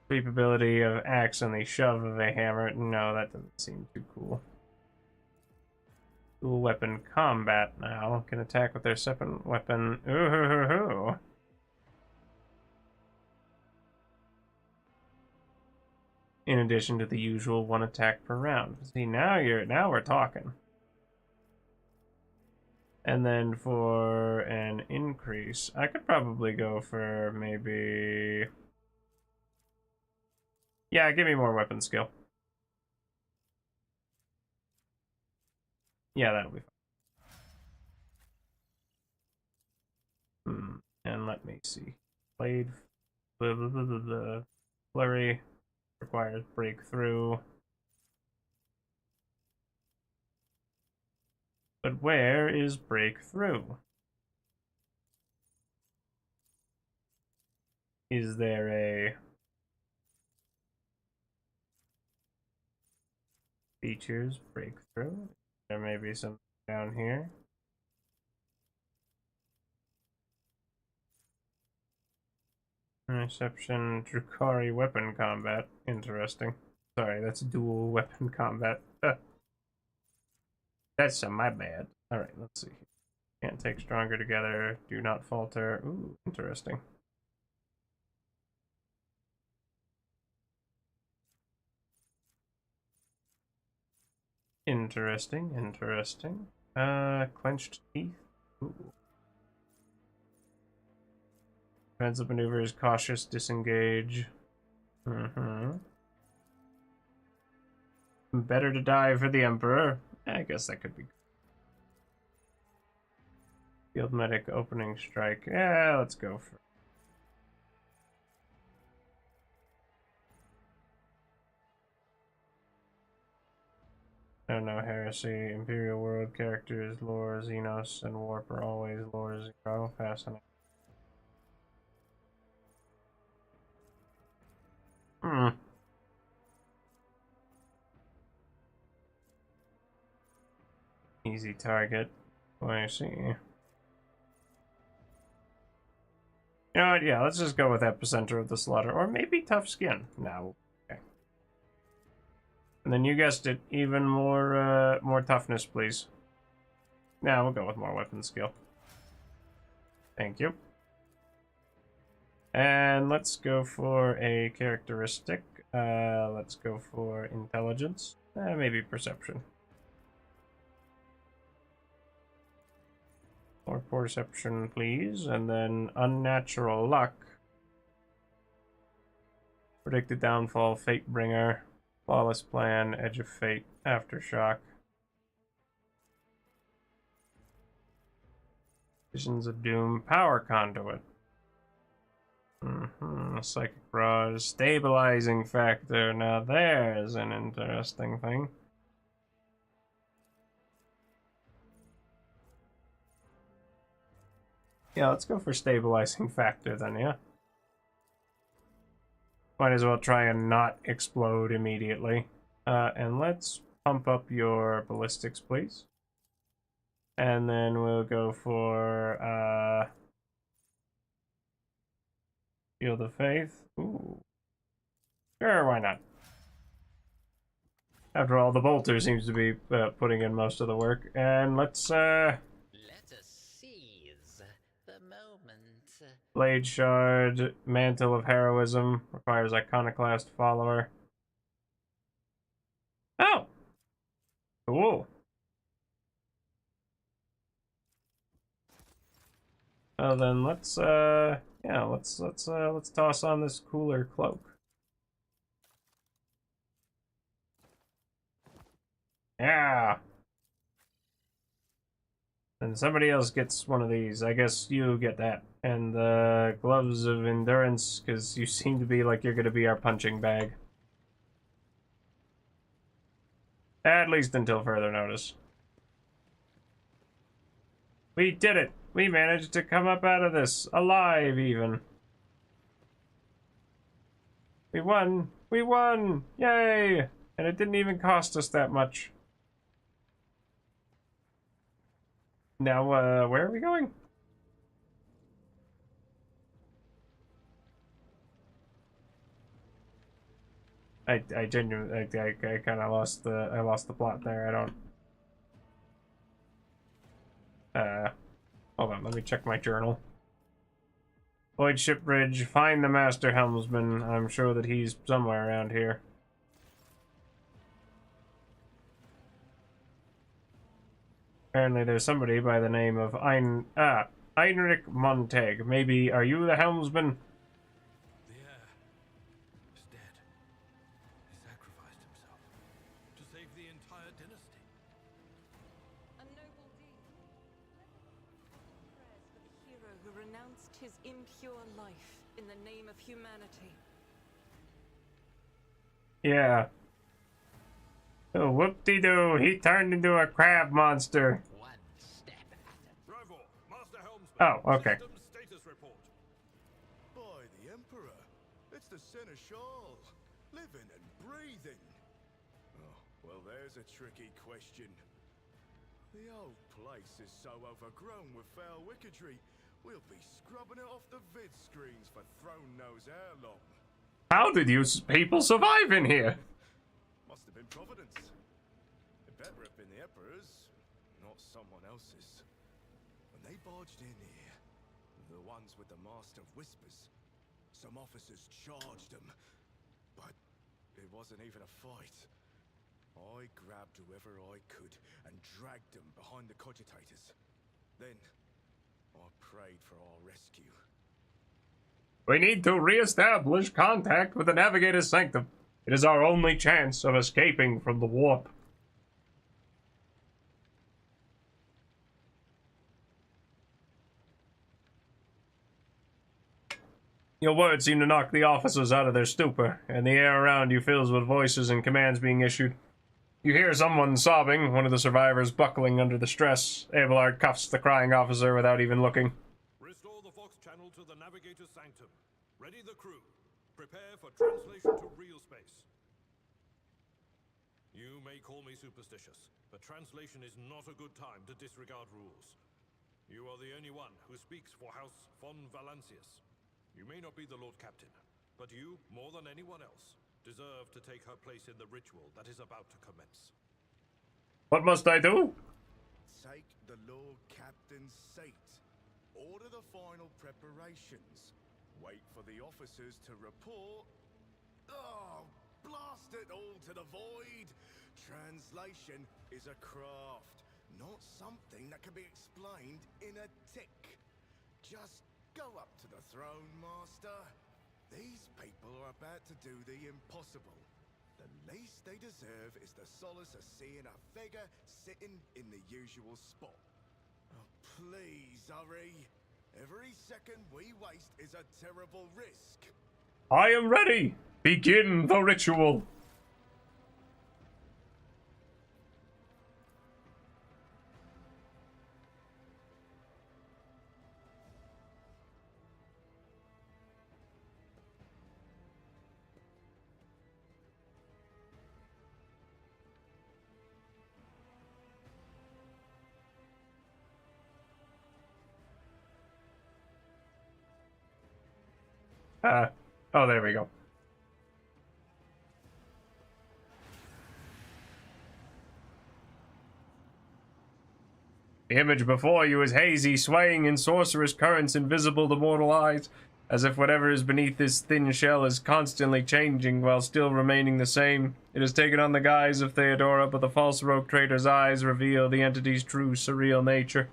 Sweep ability of axe and the shove of a hammer. No, that doesn't seem too cool. Dual weapon combat now. Can attack with their second weapon. Ooh. In addition to the usual 1 attack per round. See, now we're talking. And then for an increase, I could probably go for maybe... Yeah, give me more weapon skill. Yeah, that'll be fine. And let me see. Blade. Flurry requires breakthrough. But where is breakthrough? Is there a... Features, breakthrough? There may be some down here. Reception, Drukari weapon combat. Interesting. Sorry, that's dual weapon combat. That's my bad. Alright, let's see. Can't take stronger together. Do not falter. Ooh, interesting. Interesting. Clenched teeth. Ooh. Defensive maneuvers, cautious, disengage. Better to die for the Emperor. I guess that could be. Field medic, opening strike. Yeah, let's go for. No heresy. Imperial world characters, lore, Xenos, and warp are always lore 0. Fascinating. Easy target. I see. You know what? Yeah, let's just go with Epicenter of the Slaughter. Or maybe Tough Skin. No. Okay. And then you guessed it, even more toughness, please. Now we'll go with more weapon skill. Thank you. And let's go for a characteristic. Let's go for intelligence. Maybe perception. Or perception, please. And then unnatural luck. Predicted downfall, Fate Bringer. Flawless plan, Edge of Fate, Aftershock. Visions of Doom power conduit. Psychic rod, stabilizing factor. Now there's an interesting thing. Yeah, let's go for stabilizing factor then, yeah. Might as well try and not explode immediately. And let's pump up your ballistics, please. And then we'll go for Field of Faith. Ooh. Sure, why not? After all, the bolter seems to be putting in most of the work. And let's Let us seize the moment. Blade Shard, Mantle of Heroism, requires Iconoclast Follower. Oh! Cool. Well then let's yeah, let's toss on this cooler cloak. Yeah. And somebody else gets one of these. I guess you get that. And the gloves of endurance, because you seem to be like you're gonna be our punching bag. At least until further notice. We did it! We managed to come up out of this, alive even. We won! We won! Yay! And it didn't even cost us that much. Now, where are we going? I genuinely, I kind of lost the plot there. I don't. Hold on, let me check my journal. Void Ship Bridge, find the Master Helmsman. I'm sure that he's somewhere around here. Apparently there's somebody by the name of Heinrich Montag. Maybe, are you the helmsman? The heir is dead. He sacrificed himself to save the entire dynasty. A noble deed. Prayers for the hero who renounced his impure life in the name of humanity. Yeah. Oh, whoop-de-doo, he turned into a crab monster. One step at a Rival, Master Helmsman. Oh, okay. System status report. By the Emperor, it's the Seneschal, living and breathing. Oh, well, there's a tricky question. The old place is so overgrown with foul wickedry, we'll be scrubbing it off the vid screens for throne knows how long. How did you people survive in here? Must have been Providence. It better have been the Emperor's, not someone else's. When they barged in here, the ones with the Master of Whispers, some officers charged them. But it wasn't even a fight. I grabbed whoever I could and dragged them behind the cogitators. Then, I prayed for our rescue. We need to re-establish contact with the Navigator's Sanctum. It is our only chance of escaping from the warp. Your words seem to knock the officers out of their stupor, and the air around you fills with voices and commands being issued. You hear someone sobbing, one of the survivors buckling under the stress. Abelard cuffs the crying officer without even looking. Restore the Fox channel to the Navigator's Sanctum. Ready the crew. Prepare for translation to real space. You may call me superstitious, but translation is not a good time to disregard rules. You are the only one who speaks for House von Valancius. You may not be the Lord Captain, but you, more than anyone else, deserve to take her place in the ritual that is about to commence. What must I do? Take the Lord Captain's seat. Order the final preparations. Wait for the officers to report. Oh, blast it all to the void! Translation is a craft, not something that can be explained in a tick. Just go up to the throne, Master. These people are about to do the impossible. The least they deserve is the solace of seeing a figure sitting in the usual spot. Oh, Please hurry. Every second we waste is a terrible risk. I am ready. Begin the ritual. Oh, there we go. The image before you is hazy, swaying in sorcerous currents invisible to mortal eyes, as if whatever is beneath this thin shell is constantly changing while still remaining the same. It has taken on the guise of Theodora, but the false rogue trader's eyes reveal the entity's true surreal nature.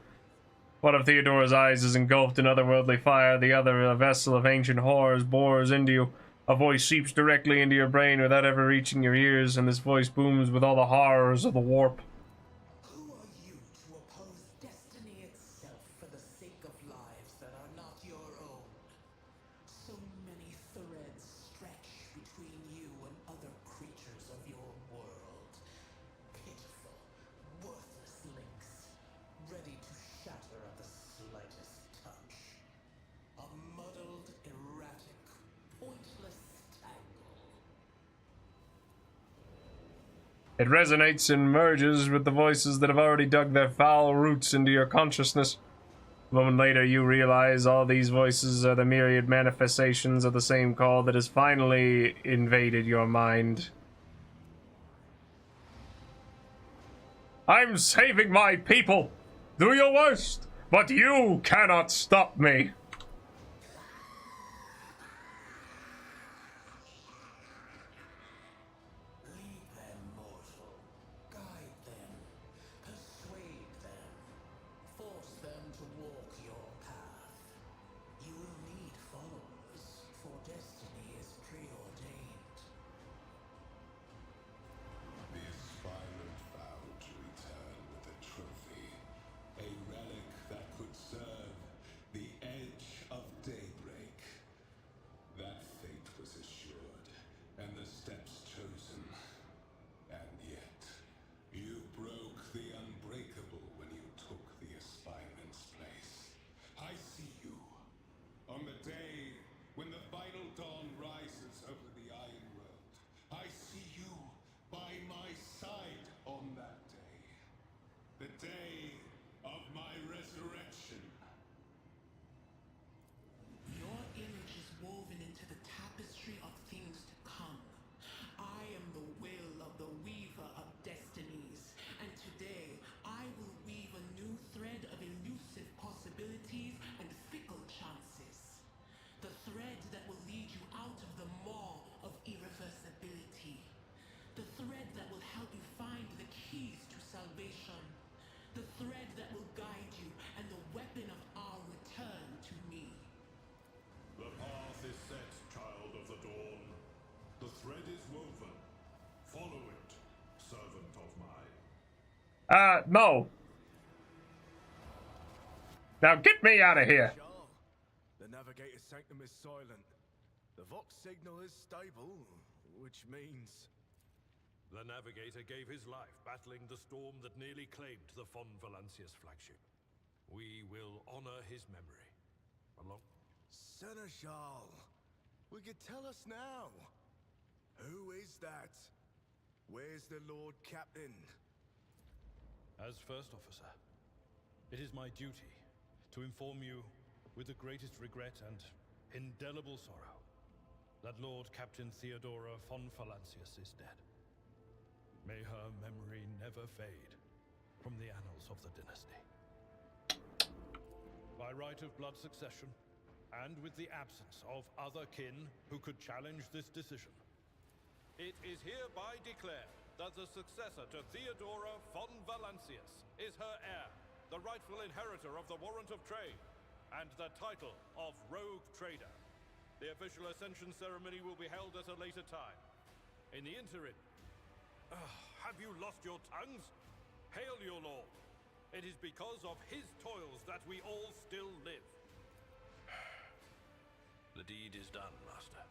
One of Theodora's eyes is engulfed in otherworldly fire, the other, a vessel of ancient horrors, bores into you. A voice seeps directly into your brain without ever reaching your ears, and this voice booms with all the horrors of the warp. Who are you to oppose destiny itself for the sake of lives that are not your own? So many threads stretch between you and other creatures of your world. Pitiful, worthless links, ready to shatter at the slightest touch. A muddled, erratic, pointless tangle. It resonates and merges with the voices that have already dug their foul roots into your consciousness. A moment later, you realize all these voices are the myriad manifestations of the same call that has finally invaded your mind. I'm saving my people! Do your worst, but you cannot stop me! Lead them, mortal. Guide them. Persuade them. Force them to walk your path. You will need followers, for destiny is preordained. The aspirant vowed to return with a trophy, a relic that could serve the edge of daybreak. That fate was assured, and the steps chosen. And yet, you broke the unbreakable when you took the aspirant's place. I see you. On the day when the final dawn rises over the Iron World, I see you by my side on that day. The day of my resurrection. Your image is woven into the tapestry of things to come. I am the will of the weaver of destinies, and today I will weave a new thread of elusive possibilities and fickle chances. The thread that will lead you out of the maw of irreversibility. The thread that will help you find the keys to salvation. The thread that will guide you and the weapon of our return to me. The path is set, child of the dawn. The thread is woven. Follow it, servant of mine. No. Now get me out of here. Sure. The navigator's sanctum is silent. The Vox signal is stable, which means... The navigator gave his life battling the storm that nearly claimed the Von Valancius flagship. We will honor his memory. Along. Seneschal, we could tell us now. Who is that? Where's the Lord Captain? As First Officer, it is my duty to inform you with the greatest regret and indelible sorrow that Lord Captain Theodora von Valancius is dead. May her memory never fade from the annals of the dynasty. By right of blood succession, and with the absence of other kin who could challenge this decision, it is hereby declared that the successor to Theodora von Valancius is her heir, the rightful inheritor of the warrant of trade, and the title of Rogue Trader. The official ascension ceremony will be held at a later time. In the interim, have you lost your tongues? Hail your lord. It is because of his toils that we all still live. The deed is done, Master.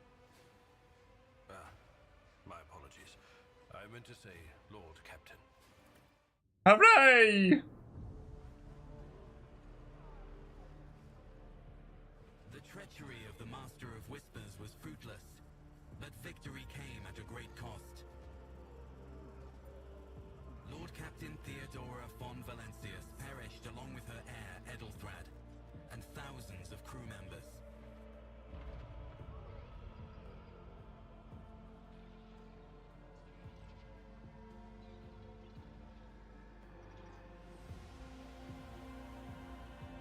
My apologies. I meant to say Lord Captain. Hooray! The treachery of the Master of Whispers was fruitless, but victory came at a great cost. Lord Captain Theodora von Valencius perished along with her heir, Edelthrad, and thousands of crew members.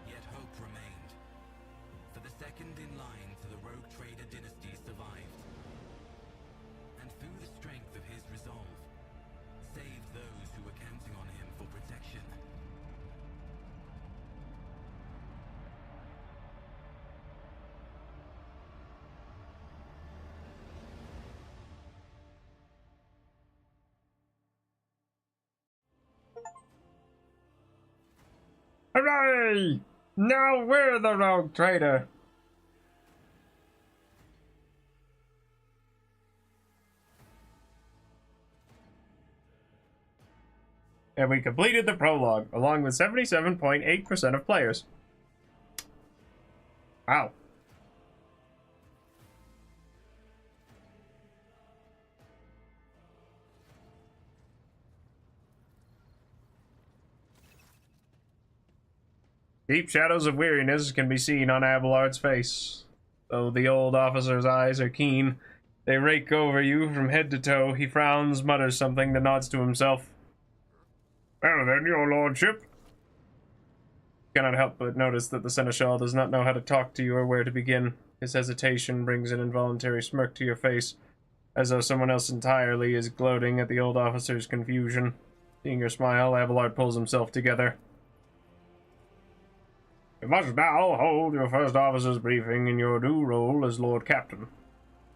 Yet hope remained, for the second in line to the Rogue Trader dynasty survived, and through the strength of his resolve, saved those who were counting on him for protection. Hooray! Now we're the Rogue Trader! And we completed the prologue, along with 77.8% of players. Wow. Deep shadows of weariness can be seen on Abelard's face. Though the old officer's eyes are keen, they rake over you from head to toe. He frowns, mutters something, then nods to himself. Well then, your lordship. Cannot help but notice that the seneschal does not know how to talk to you or where to begin. His hesitation brings an involuntary smirk to your face, as though someone else entirely is gloating at the old officer's confusion. Seeing your smile, Abelard pulls himself together. You must now hold your first officer's briefing in your new role as Lord Captain.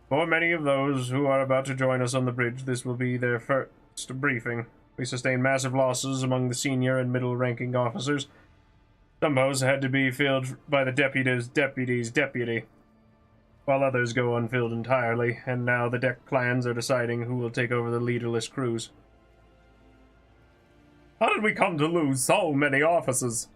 For many of those who are about to join us on the bridge, this will be their first briefing. We sustained massive losses among the senior and middle-ranking officers. Some posts had to be filled by the deputy's deputy, while others go unfilled entirely, and now the deck clans are deciding who will take over the leaderless crews. How did we come to lose so many officers?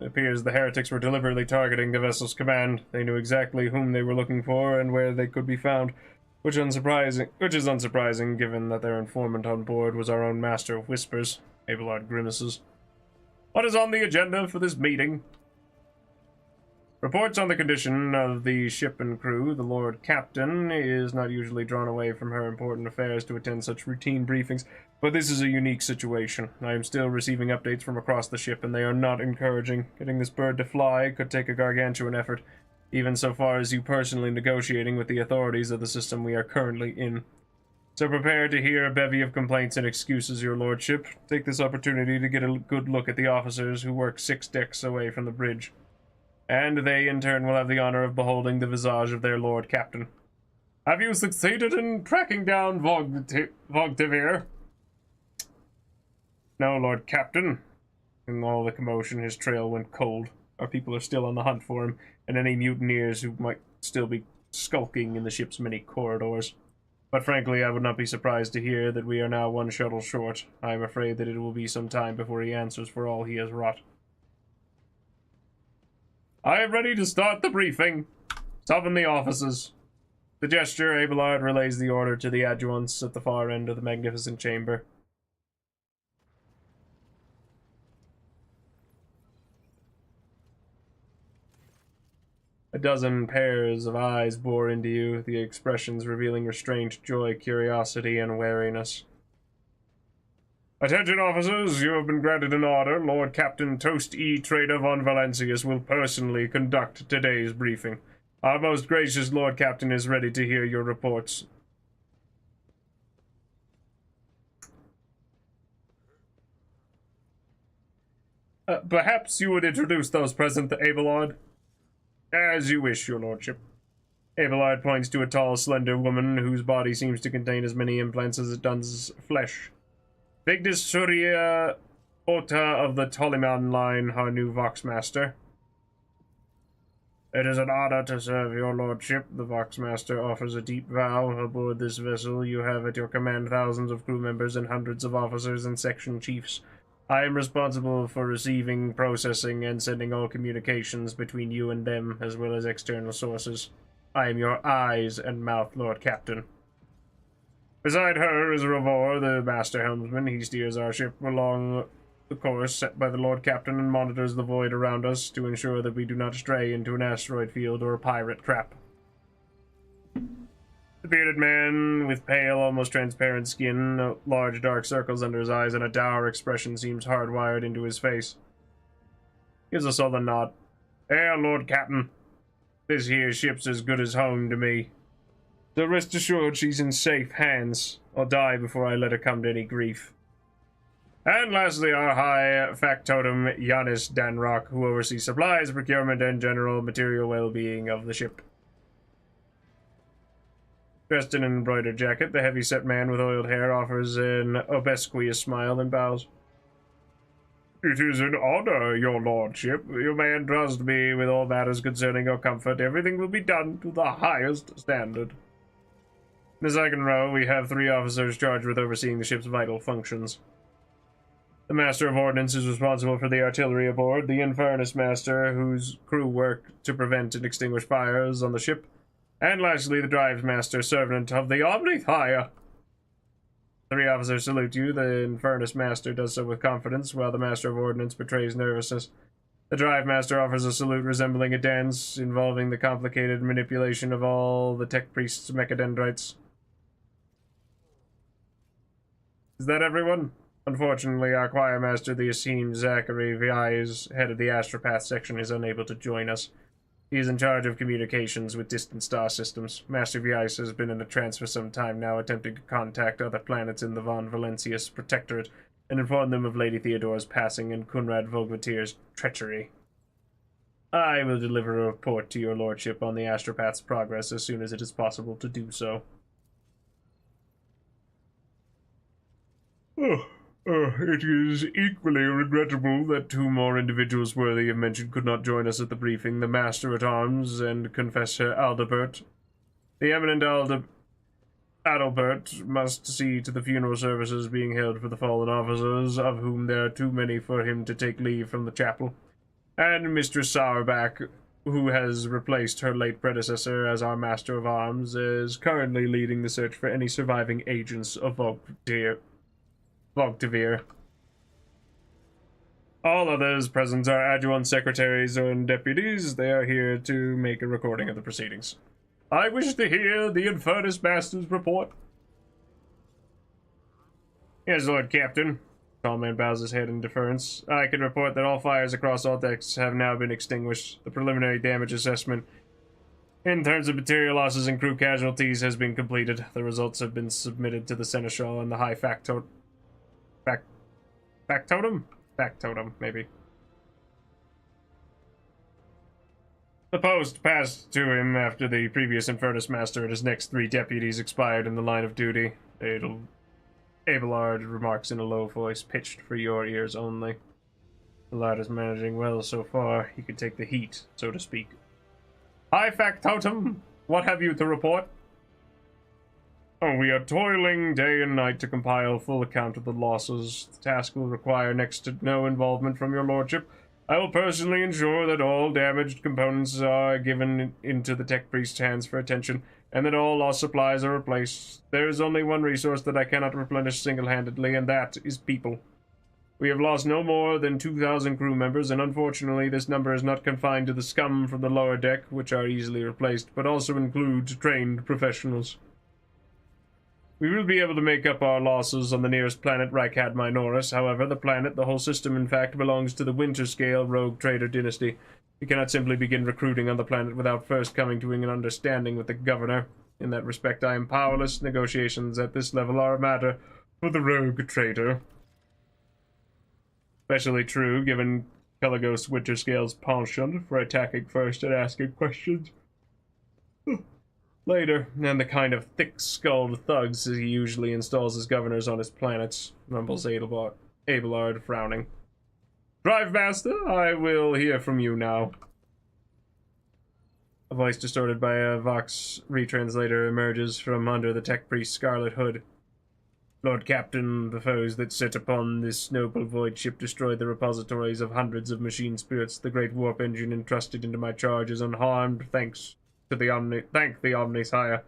It appears the heretics were deliberately targeting the vessel's command. They knew exactly whom they were looking for and where they could be found, which is unsurprising given that their informant on board was our own Master of Whispers. Abelard grimaces. What is on the agenda for this meeting? Reports on the condition of the ship and crew. The Lord Captain is not usually drawn away from her important affairs to attend such routine briefings, but this is a unique situation. I am still receiving updates from across the ship, and they are not encouraging. Getting this bird to fly could take a gargantuan effort, even so far as you personally negotiating with the authorities of the system we are currently in. So prepare to hear a bevy of complaints and excuses, your lordship. Take this opportunity to get a good look at the officers who work 6 decks away from the bridge. And they, in turn, will have the honor of beholding the visage of their Lord Captain. Have you succeeded in tracking down Vogtevir? No, Lord Captain. In all the commotion, his trail went cold. Our people are still on the hunt for him, and any mutineers who might still be skulking in the ship's many corridors. But frankly, I would not be surprised to hear that we are now 1 shuttle short. I am afraid that it will be some time before he answers for all he has wrought. I am ready to start the briefing. Summon the officers. The gesture, Abelard relays the order to the adjutants at the far end of the magnificent chamber. A dozen pairs of eyes bore into you, the expressions revealing restraint, joy, curiosity, and wariness. Attention, officers! You have been granted an order. Lord Captain Toast E. Trader von Valencius will personally conduct today's briefing. Our most gracious Lord Captain is ready to hear your reports. Perhaps you would introduce those present to Abelard? As you wish, your lordship. Abelard points to a tall, slender woman whose body seems to contain as many implants as it does flesh. Vigdis Surya Ota of the Toliman line, our new Voxmaster. It is an honor to serve your lordship. The Voxmaster offers a deep vow. Aboard this vessel, you have at your command thousands of crew members and hundreds of officers and section chiefs. I am responsible for receiving, processing, and sending all communications between you and them, as well as external sources. I am your eyes and mouth, Lord Captain. Beside her is Ravor, the master helmsman. He steers our ship along the course set by the Lord Captain and monitors the void around us to ensure that we do not stray into an asteroid field or a pirate trap. The bearded man with pale, almost transparent skin, large dark circles under his eyes, and a dour expression seems hardwired into his face. Gives us all a nod. Hey, Lord Captain. This here ship's as good as home to me. So rest assured she's in safe hands. I'll die before I let her come to any grief. And lastly, our high factotum, Giannis Danrock, who oversees supplies, procurement, and general material well-being of the ship. Dressed in an embroidered jacket, the heavy-set man with oiled hair offers an obsequious smile and bows. It is an honor, your lordship. You may entrust me with all matters concerning your comfort. Everything will be done to the highest standard. In the second row, we have 3 officers charged with overseeing the ship's vital functions. The Master of Ordnance is responsible for the artillery aboard, the Infernus Master, whose crew work to prevent and extinguish fires on the ship, and lastly, the Drives Master, servant of the Omnifire. 3 officers salute you. The Infernus Master does so with confidence, while the Master of Ordnance betrays nervousness. The Drive Master offers a salute resembling a dance, involving the complicated manipulation of all the Tech Priest's mechadendrites. Is that everyone? Unfortunately, our choir master, the Asim Zachary Vies, head of the Astropath section, is unable to join us. He is in charge of communications with distant star systems. Master Vies has been in a trance for some time now, attempting to contact other planets in the Von Valencius Protectorate and inform them of Lady Theodore's passing and Kunrad Vogvatir's treachery. I will deliver a report to your lordship on the Astropath's progress as soon as it is possible to do so. It is equally regrettable that 2 more individuals worthy of mention could not join us at the briefing, the Master-at-Arms and Confessor Aldebert. The eminent Adalbert must see to the funeral services being held for the fallen officers, of whom there are too many for him to take leave from the chapel. And Mistress Sauerback, who has replaced her late predecessor as our Master of Arms, is currently leading the search for any surviving agents of Vogtavir. All others present are adjutant secretaries and deputies. They are here to make a recording of the proceedings. I wish to hear the Infernus Master's report. Yes, Lord Captain. Tall man bows his head in deference. I can report that all fires across all decks have now been extinguished. The preliminary damage assessment in terms of material losses and crew casualties has been completed. The results have been submitted to the Seneschal and the High Factotum, maybe. The post passed to him after the previous Infernus Master and his next 3 deputies expired in the line of duty. Abelard remarks in a low voice, pitched for your ears only. The lad is managing well so far. He could take the heat, so to speak. High Factotum, what have you to report? Oh, we are toiling day and night to compile a full account of the losses. The task will require next to no involvement from your lordship. I will personally ensure that all damaged components are given into the Tech Priest's hands for attention, and that all lost supplies are replaced. There is only one resource that I cannot replenish single-handedly, and that is people. We have lost no more than 2,000 crew members, and unfortunately this number is not confined to the scum from the lower deck, which are easily replaced, but also includes trained professionals. We will be able to make up our losses on the nearest planet, Reichad Minoris. However, the planet, the whole system in fact, belongs to the Winterscale Rogue Trader dynasty. We cannot simply begin recruiting on the planet without first coming to an understanding with the governor. In that respect, I am powerless. Negotiations at this level are a matter for the Rogue Trader. Especially true, given Pelagos Winterscale's penchant for attacking first and asking questions later, and the kind of thick-skulled thugs he usually installs as governors on his planets, mumbles Abelard, frowning. Drive Master, I will hear from you now. A voice distorted by a Vox retranslator emerges from under the tech priest's scarlet hood. Lord Captain, the foes that sit upon this noble void ship destroyed the repositories of hundreds of machine spirits. The great warp engine entrusted into my charge is unharmed, thanks to the thank the Omnisire.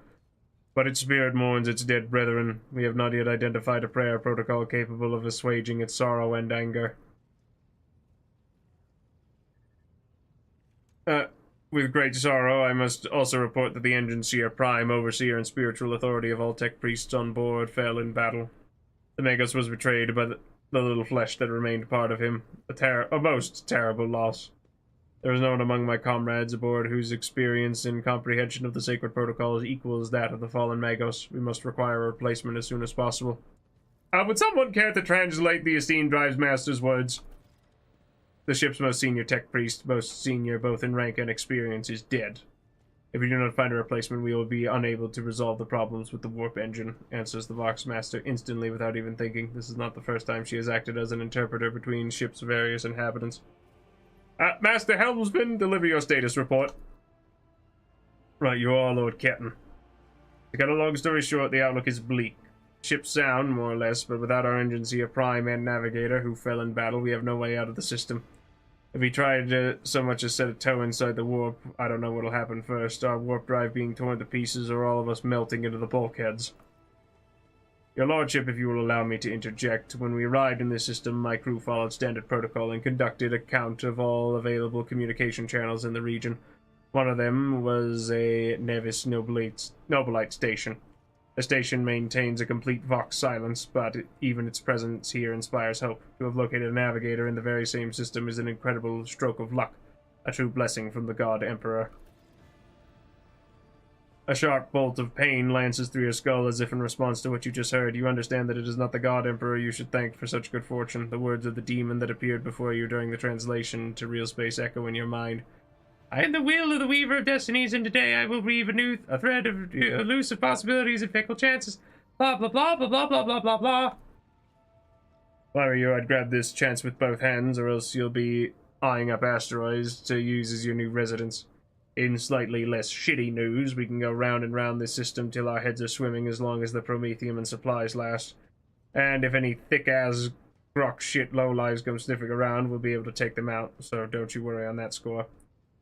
But its spirit mourns its dead brethren. We have not yet identified a prayer protocol capable of assuaging its sorrow and anger. With great sorrow, I must also report that the Engine Seer Prime, overseer and spiritual authority of all tech priests on board, fell in battle. The Magos was betrayed by the little flesh that remained part of him. A most terrible loss. There is no one among my comrades aboard whose experience and comprehension of the sacred protocols equals that of the fallen Magos. We must require a replacement as soon as possible. Would someone care to translate the esteemed Drives Master's words? The ship's most senior tech priest, most senior both in rank and experience, is dead. If we do not find a replacement, we will be unable to resolve the problems with the warp engine, answers the Vox Master instantly without even thinking. This is not the first time she has acted as an interpreter between ship's various inhabitants. Master Helmsman, deliver your status report. Right, you are, Lord Captain. To cut a long story short, the outlook is bleak. Ship's sound, more or less, but without our Engine Seer Prime and Navigator, who fell in battle, we have no way out of the system. If we tried to so much as set a toe inside the warp, I don't know what'll happen first. Our warp drive being torn to pieces, or all of us melting into the bulkheads. Your Lordship, if you will allow me to interject, when we arrived in this system, my crew followed standard protocol and conducted a count of all available communication channels in the region. One of them was a Nevis Nobilite station. The station maintains a complete Vox silence, but even its presence here inspires hope. To have located a navigator in the very same system is an incredible stroke of luck, a true blessing from the God Emperor. A sharp bolt of pain lances through your skull as if in response to what you just heard. You understand that it is not the God Emperor you should thank for such good fortune. The words of the demon that appeared before you during the translation to real space echo in your mind. I am the will of the Weaver of Destinies, and today I will weave a thread of elusive possibilities and fickle chances. Blah, blah, blah, blah, blah, blah, blah, blah, blah. If I were you, I'd grab this chance with both hands, or else you'll be eyeing up asteroids to use as your new residence. In slightly less shitty news, we can go round and round this system till our heads are swimming as long as the promethium and supplies last. And if any thick-ass grok shit lowlives come sniffing around, we'll be able to take them out, so don't you worry on that score.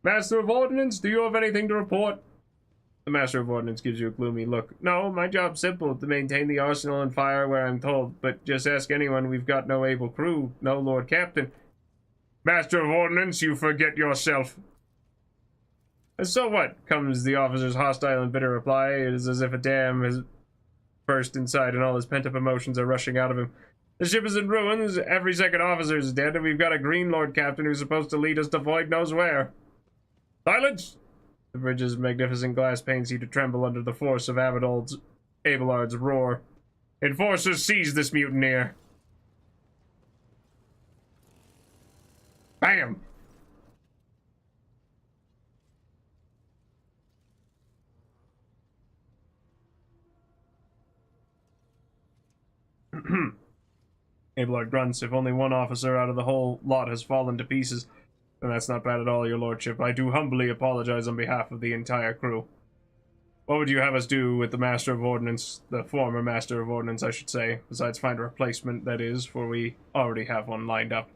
Master of Ordnance, do you have anything to report? The Master of Ordnance gives you a gloomy look. No, my job's simple, to maintain the arsenal and fire where I'm told, but just ask anyone, we've got no able crew, no Lord Captain. Master of Ordnance, you forget yourself. And so what? Comes the officer's hostile and bitter reply. It is as if a dam has burst inside and all his pent-up emotions are rushing out of him. The ship is in ruins, every second officer is dead, and we've got a green Lord Captain who's supposed to lead us to void knows where. Silence! The bridge's magnificent glass panes seem to tremble under the force of Abelard's roar. Enforcers, seize this mutineer! Bam! Abelard grunts. If only one officer out of the whole lot has fallen to pieces, then that's not bad at all, your lordship. I do humbly apologize on behalf of the entire crew. What would you have us do with the Master of Ordnance, the former Master of Ordnance, I should say, besides find a replacement, that is, for we already have one lined up.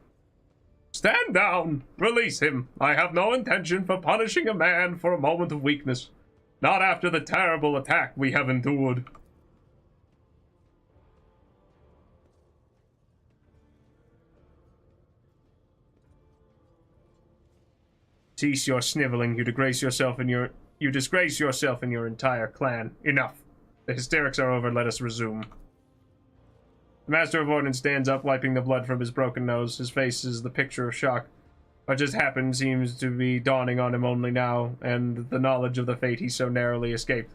Stand down! Release him! I have no intention for punishing a man for a moment of weakness. Not after the terrible attack we have endured. Cease your sniveling. You disgrace yourself and your entire clan. Enough. The hysterics are over. Let us resume. The Master of Ordnance stands up, wiping the blood from his broken nose. His face is the picture of shock. What just happened seems to be dawning on him only now, and the knowledge of the fate he so narrowly escaped.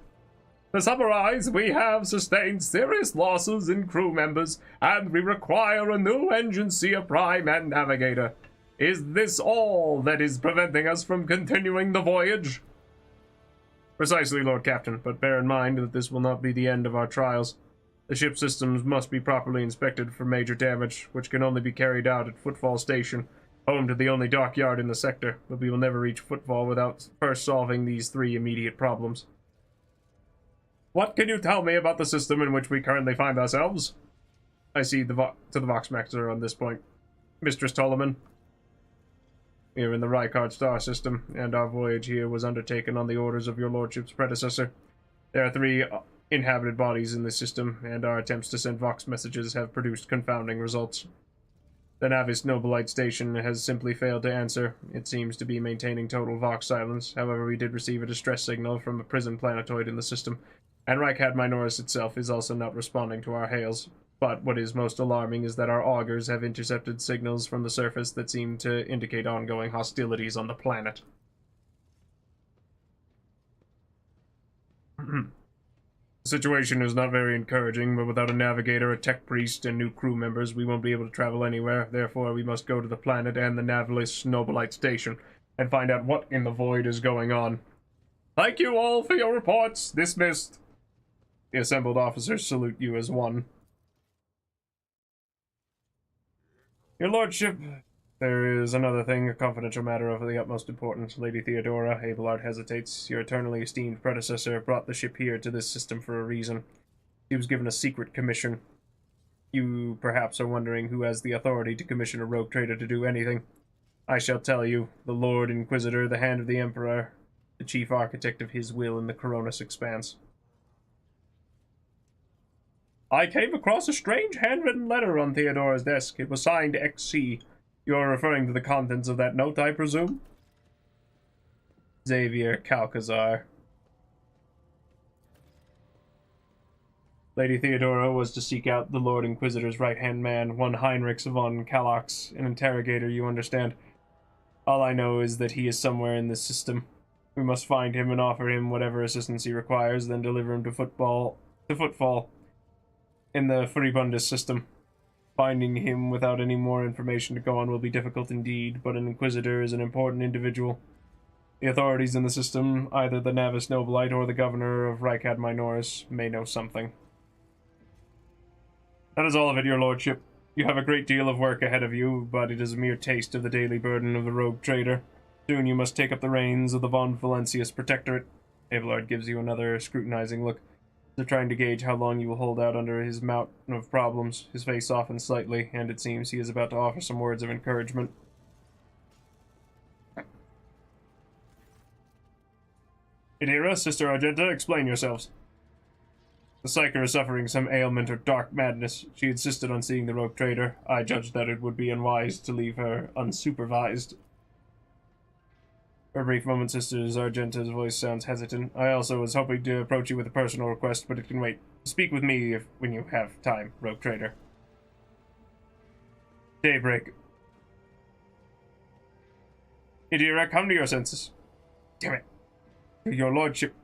To summarize, we have sustained serious losses in crew members, and we require a new Engine Seer Prime and Navigator. Is this all that is preventing us from continuing the voyage? Precisely, Lord Captain, but bear in mind that this will not be the end of our trials. The ship systems must be properly inspected for major damage, which can only be carried out at Footfall Station, home to the only dockyard in the sector, but we will never reach Footfall without first solving these 3 immediate problems. What can you tell me about the system in which we currently find ourselves? I cede to the Voxmaster on this point. Mistress Tolleman. We are in the Rykard star system, and our voyage here was undertaken on the orders of your lordship's predecessor. There are 3 inhabited bodies in this system, and our attempts to send Vox messages have produced confounding results. The Navis Nobilite station has simply failed to answer. It seems to be maintaining total Vox silence. However, we did receive a distress signal from a prison planetoid in the system, and Rykad Minoris itself is also not responding to our hails. But what is most alarming is that our augurs have intercepted signals from the surface that seem to indicate ongoing hostilities on the planet. The situation is not very encouraging, but without a navigator, a tech priest, and new crew members, we won't be able to travel anywhere. Therefore, we must go to the planet and the Navilis Nobilite station and find out what in the void is going on. Thank you all for your reports. Dismissed. The assembled officers salute you as one. Your lordship, there is another thing, a confidential matter of the utmost importance. Lady Theodora, Abelard hesitates. Your eternally esteemed predecessor brought the ship here to this system for a reason. He was given a secret commission. You perhaps are wondering who has the authority to commission a rogue trader to do anything. I shall tell you. The Lord Inquisitor, the Hand of the Emperor, the chief architect of his will in the Kronus Expanse. I came across a strange handwritten letter on Theodora's desk. It was signed XC. You are referring to the contents of that note, I presume? Xavier Calcazar. Lady Theodora was to seek out the Lord Inquisitor's right-hand man, one Heinrich von Kalax, an interrogator, you understand. All I know is that he is somewhere in this system. We must find him and offer him whatever assistance he requires, then deliver him to Footfall in the Furibundus system. Finding him without any more information to go on will be difficult indeed, but an Inquisitor is an important individual. The authorities in the system, either the Navis Nobilite or the governor of Rykad Minoris, may know something. That is all of it, your lordship. You have a great deal of work ahead of you, but it is a mere taste of the daily burden of the rogue trader. Soon you must take up the reins of the von Valentius Protectorate. Abelard gives you another scrutinizing look. They're trying to gauge how long you will hold out under his mountain of problems. His face softens slightly, and it seems he is about to offer some words of encouragement. Idira, Sister Argenta, explain yourselves. The Psyker is suffering some ailment or dark madness. She insisted on seeing the rogue trader. I judged that it would be unwise to leave her unsupervised. For a brief moment, Sister Argenta's voice sounds hesitant. I also was hoping to approach you with a personal request, but it can wait. Speak with me when you have time, rogue trader. Daybreak. Idira, come to your senses. Damn it. Your lordship.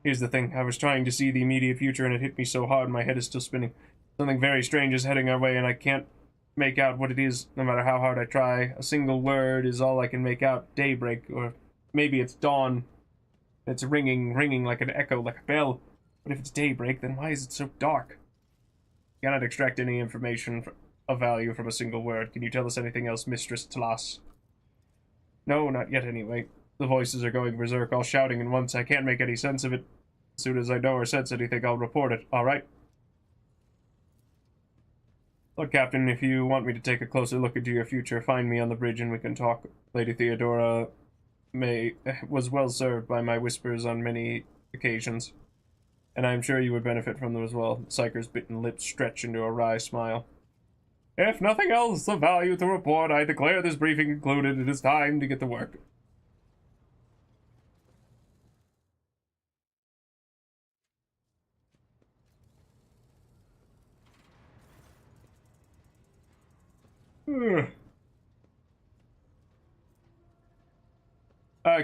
Here's the thing. I was trying to see the immediate future, and it hit me so hard my head is still spinning. Something very strange is heading our way, and I can't make out what it is, no matter how hard I try. A single word is all I can make out. Daybreak, or maybe it's dawn. It's ringing like an echo, like a bell. But if it's daybreak, then why is it so dark? I cannot extract any information of value from a single word. Can you tell us anything else, Mistress Tlas? No, not yet anyway. The voices are going berserk, all shouting at once. I can't make any sense of it. As soon as I know or sense anything, I'll report it. All right? Look, Captain, if you want me to take a closer look into your future, find me on the bridge and we can talk. Lady Theodora was well served by my whispers on many occasions, and I am sure you would benefit from them as well. Psyker's bitten lips stretch into a wry smile. If nothing else of value to report, I declare this briefing concluded. It is time to get to work.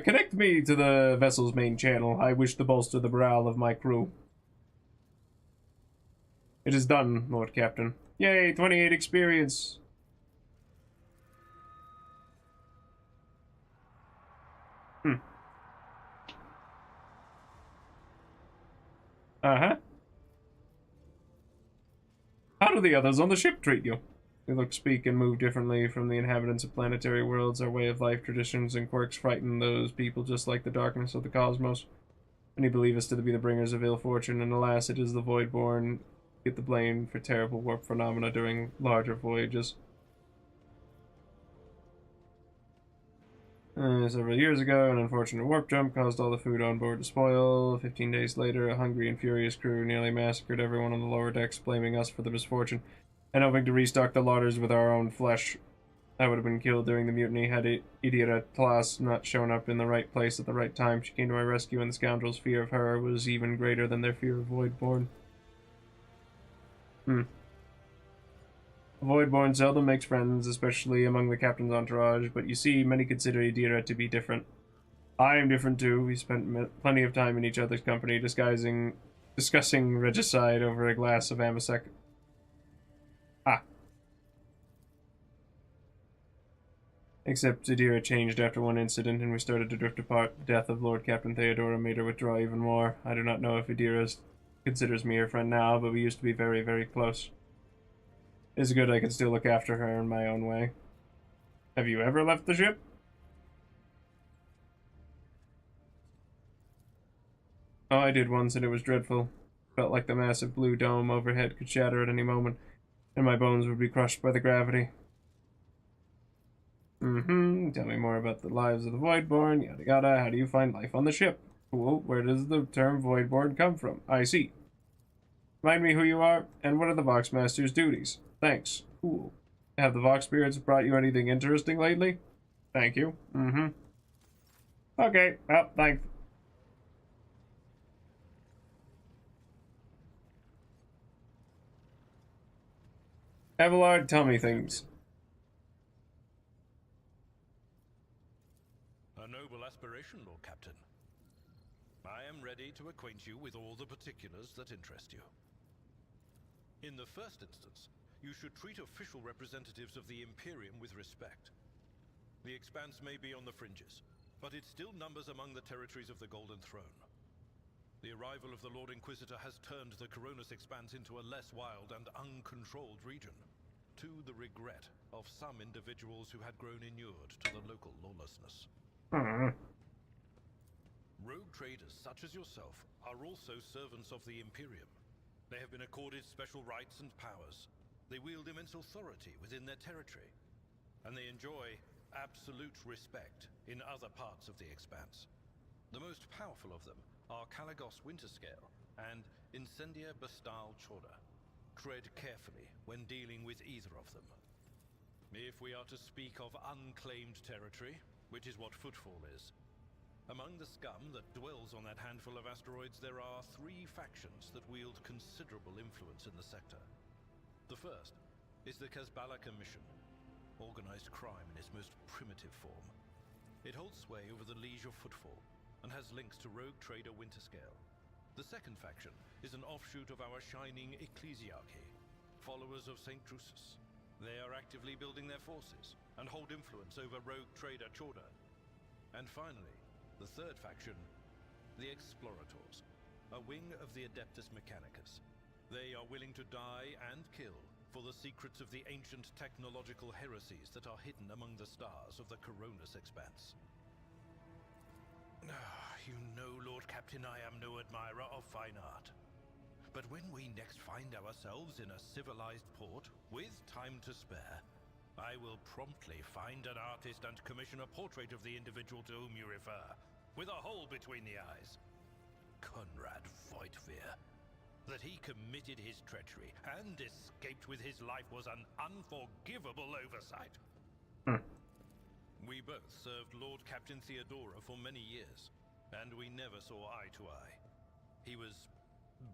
Connect me to the vessel's main channel. I wish to bolster the morale of my crew. It is done, Lord Captain. Yay, 28 experience. Uh-huh. How do the others on the ship treat you? We look, speak, and move differently from the inhabitants of planetary worlds. Our way of life, traditions, and quirks frighten those people just like the darkness of the cosmos. Many believe us to be the bringers of ill fortune, and alas, it is the Voidborn get the blame for terrible warp phenomena during larger voyages. Several years ago, an unfortunate warp jump caused all the food on board to spoil. 15 days later, a hungry and furious crew nearly massacred everyone on the lower decks, blaming us for the misfortune, and hoping to restock the larders with our own flesh. I would have been killed during the mutiny had Idiota Tlas not shown up in the right place at the right time. She came to my rescue, and the scoundrels' fear of her was even greater than their fear of Voidborn. Voidborn seldom makes friends, especially among the captain's entourage, but you see, many consider Idira to be different. I am different too. We spent plenty of time in each other's company, discussing regicide over a glass of Amasec. Except Idira changed after one incident, and we started to drift apart. The death of Lord Captain Theodora made her withdraw even more. I do not know if Idira considers me her friend now, but we used to be very, very close. It's good I can still look after her in my own way. Have you ever left the ship? Oh, I did once, and it was dreadful. Felt like the massive blue dome overhead could shatter at any moment, and my bones would be crushed by the gravity. Tell me more about the lives of the Voidborn, yada yada. How do you find life on the ship? Cool. Where does the term Voidborn come from? I see. Remind me who you are, and what are the Voxmaster's duties? Thanks. Cool. Have the Vox Spirits brought you anything interesting lately? Thank you. Okay, well, thanks. Abelard, tell me things. A noble aspiration, Lord Captain. I am ready to acquaint you with all the particulars that interest you. In the first instance, you should treat official representatives of the Imperium with respect. The Expanse may be on the fringes, but it still numbers among the territories of the Golden Throne. The arrival of the Lord Inquisitor has turned the Kronus Expanse into a less wild and uncontrolled region, to the regret of some individuals who had grown inured to the local lawlessness. Rogue traders such as yourself are also servants of the Imperium. They have been accorded special rights and powers. They wield immense authority within their territory, and they enjoy absolute respect in other parts of the Expanse. The most powerful of them are Caligos Winterscale and Incendia Bastal Chorda. Tread carefully when dealing with either of them. If we are to speak of unclaimed territory, which is what Footfall is, among the scum that dwells on that handful of asteroids, there are 3 factions that wield considerable influence in the sector. The first is the Kazbala Commission, organized crime in its most primitive form. It holds sway over the Liege of Footfall, and has links to Rogue Trader Winterscale. The second faction is an offshoot of our shining Ecclesiarchy, followers of St. Drusus. They are actively building their forces, and hold influence over Rogue Trader Chorda. And finally, the third faction, the Explorators, a wing of the Adeptus Mechanicus. They are willing to die and kill for the secrets of the ancient technological heresies that are hidden among the stars of the Kronus Expanse. You know, Lord Captain, I am no admirer of fine art. But when we next find ourselves in a civilized port, with time to spare, I will promptly find an artist and commission a portrait of the individual to whom you refer, with a hole between the eyes. Conrad Voigtveer. That he committed his treachery and escaped with his life was an unforgivable oversight. We both served Lord Captain Theodora for many years, and we never saw eye to eye. He was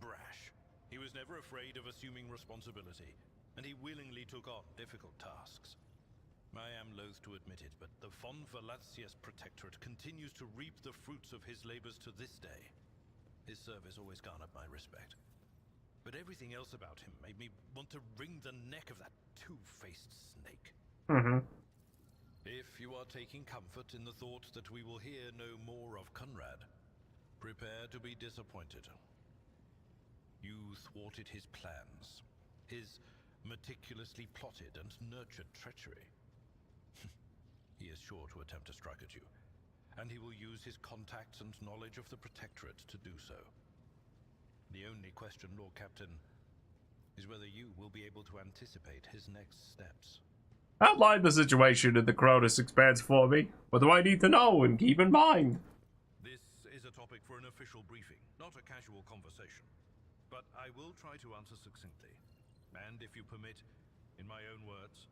brash. He was never afraid of assuming responsibility, and he willingly took on difficult tasks. I am loath to admit it, but the Von Valacius Protectorate continues to reap the fruits of his labors to this day. His service always garnered my respect. But everything else about him made me want to wring the neck of that two-faced snake. If you are taking comfort in the thought that we will hear no more of Conrad, prepare to be disappointed. You thwarted his plans. His meticulously plotted and nurtured treachery. He is sure to attempt to strike at you, and he will use his contacts and knowledge of the Protectorate to do so. The only question, Lord Captain, is whether you will be able to anticipate his next steps. Outline the situation in the Kronus Expanse for me. What do I need to know and keep in mind? This is a topic for an official briefing, not a casual conversation. But I will try to answer succinctly. And if you permit, in my own words,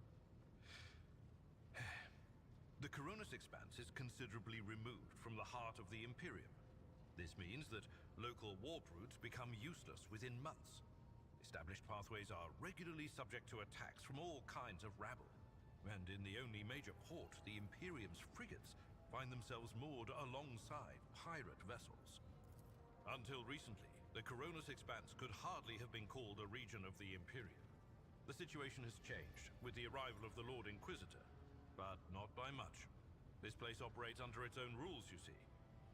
the Kronus Expanse is considerably removed from the heart of the Imperium. This means that local warp routes become useless within months. Established pathways are regularly subject to attacks from all kinds of rabble. And in the only major port, the Imperium's frigates find themselves moored alongside pirate vessels. Until recently, the Kronus Expanse could hardly have been called a region of the Imperium. The situation has changed with the arrival of the Lord Inquisitor, but not by much. This place operates under its own rules, you see.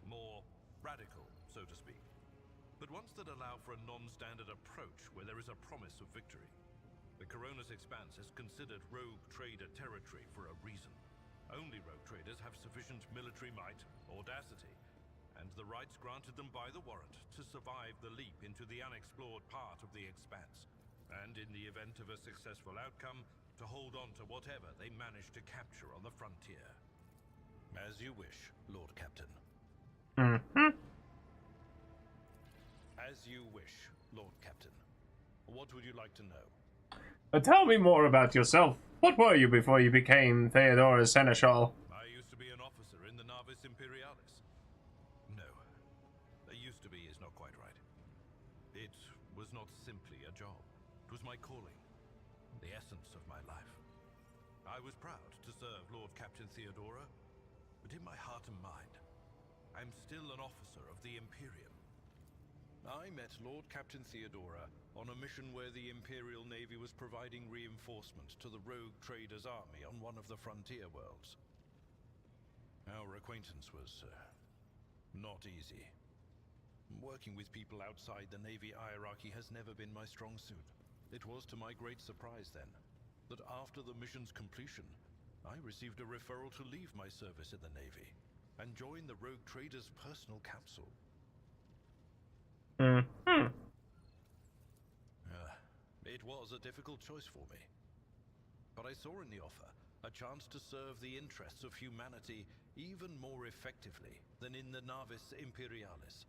More radical, so to speak. But ones that allow for a non-standard approach where there is a promise of victory. The Kronus Expanse is considered Rogue Trader territory for a reason. Only Rogue Traders have sufficient military might, audacity, and the rights granted them by the warrant to survive the leap into the unexplored part of the Expanse, and in the event of a successful outcome, to hold on to whatever they manage to capture on the frontier. As you wish, Lord Captain. As you wish, Lord Captain. What would you like to know? Tell me more about yourself. What were you before you became Theodora's Seneschal? I used to be an officer in the Navis Imperialis. No, used to be is not quite right. It was not simply a job. It was my calling, the essence of my life. I was proud to serve Lord Captain Theodora, but in my heart and mind, I'm still an officer of the Imperium. I met Lord Captain Theodora on a mission where the Imperial Navy was providing reinforcement to the Rogue Trader's army on one of the frontier worlds. Our acquaintance was not easy. Working with people outside the Navy hierarchy has never been my strong suit. It was to my great surprise then, that after the mission's completion, I received a referral to leave my service in the Navy and join the Rogue Trader's personal council. It was a difficult choice for me, but I saw in the offer a chance to serve the interests of humanity even more effectively than in the Navis Imperialis.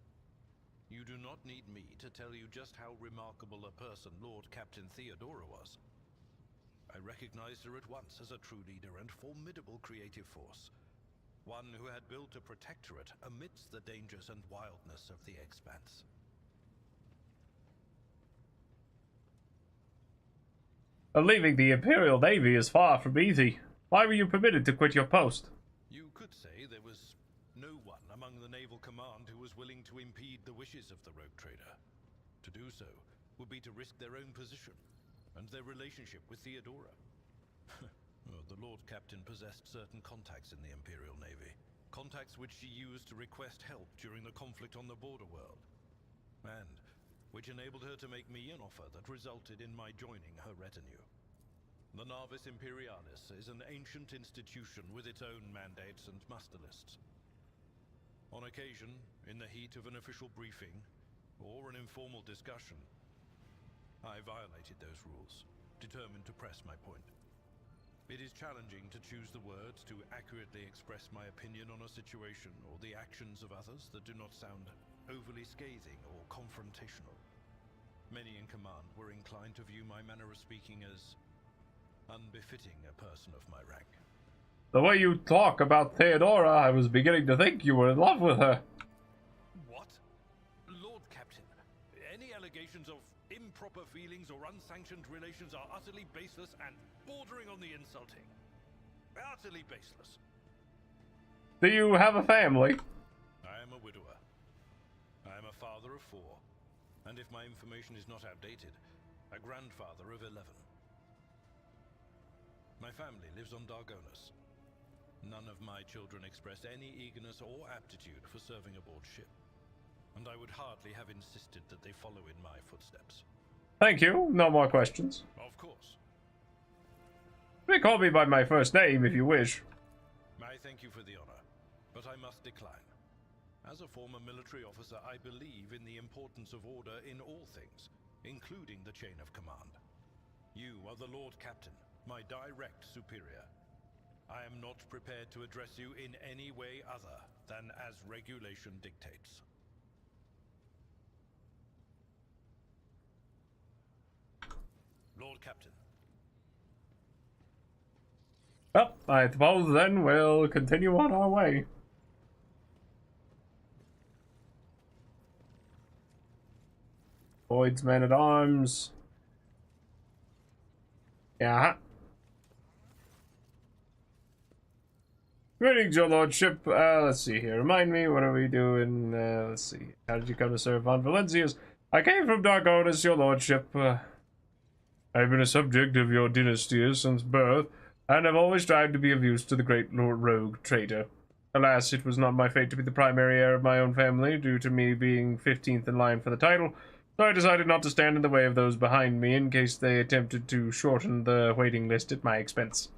You do not need me to tell you just how remarkable a person Lord Captain Theodora was. I recognized her at once as a true leader and formidable creative force, one who had built a protectorate amidst the dangers and wildness of the Expanse. Leaving the Imperial Navy is far from easy. Why were you permitted to quit your post? You could say there was no one among the naval command who was willing to impede the wishes of the Rogue Trader. To do so would be to risk their own position and their relationship with Theodora. The Lord Captain possessed certain contacts in the Imperial Navy. Contacts which she used to request help during the conflict on the border world. And which enabled her to make me an offer that resulted in my joining her retinue. The Navis Imperialis is an ancient institution with its own mandates and muster lists. On occasion, in the heat of an official briefing, or an informal discussion, I violated those rules, determined to press my point. It is challenging to choose the words to accurately express my opinion on a situation or the actions of others that do not sound overly scathing or confrontational. Many in command were inclined to view my manner of speaking as unbefitting a person of my rank. The way you talk about Theodora, I was beginning to think you were in love with her. What? Lord Captain, any allegations of improper feelings or unsanctioned relations are utterly baseless and bordering on the insulting. Utterly baseless. Do you have a family? I am a widower. I am a father of 4, and if my information is not outdated, a grandfather of 11. My family lives on Dargonus. None of my children express any eagerness or aptitude for serving aboard ship, and I would hardly have insisted that they follow in my footsteps. Thank you. No more questions. Of course. may call me by my first name if you wish. I thank you for the honor, but I must decline. As a former military officer, I believe in the importance of order in all things, including the chain of command. You are the Lord Captain, my direct superior. I am not prepared to address you in any way other than as regulation dictates. Lord Captain. Well, I suppose then we'll continue on our way. Void's men-at-arms. Yeah. Greetings, your lordship. Let's see here. Remind me, what are we doing? Let's see. How did you come to serve on Valencia's? I came from Darkonis, your lordship. I've been a subject of your dynasty since birth, and have always tried to be of use to the great Rogue Trader. Alas, it was not my fate to be the primary heir of my own family, due to me being 15th in line for the title, so I decided not to stand in the way of those behind me in case they attempted to shorten the waiting list at my expense.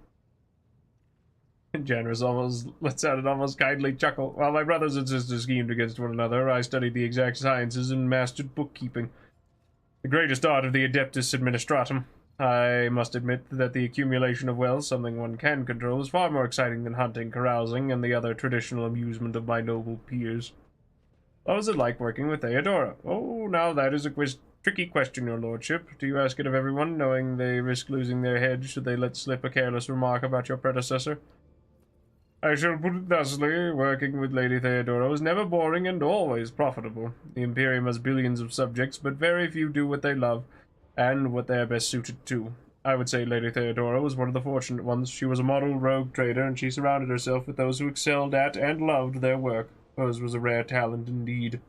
Janus almost lets out an almost kindly chuckle. While my brothers and sisters schemed against one another, I studied the exact sciences and mastered bookkeeping, the greatest art of the Adeptus Administratum. I must admit that the accumulation of wealth, something one can control, is far more exciting than hunting, carousing, and the other traditional amusement of my noble peers. What was it like working with Theodora? Oh, now that is a tricky question, your lordship. Do you ask it of everyone, knowing they risk losing their heads should they let slip a careless remark about your predecessor? I shall put it thusly, working with Lady Theodora was never boring and always profitable. The Imperium has billions of subjects, but very few do what they love, and what they are best suited to. I would say Lady Theodora was one of the fortunate ones. She was a model rogue trader, and she surrounded herself with those who excelled at and loved their work. Hers was a rare talent indeed.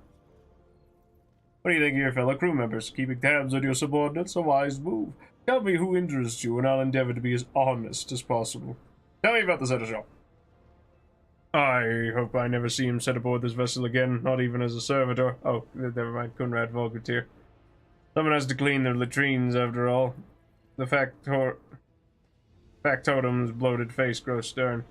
What do you think of your fellow crew members? Keeping tabs on your subordinates, a wise move. Tell me who interests you, and I'll endeavor to be as honest as possible. Tell me about the Seneschal. I hope I never see him set aboard this vessel again, not even as a servitor. Oh, never mind, Conrad Volgatir. Someone has to clean their latrines, after all. The factotum's bloated face grows stern.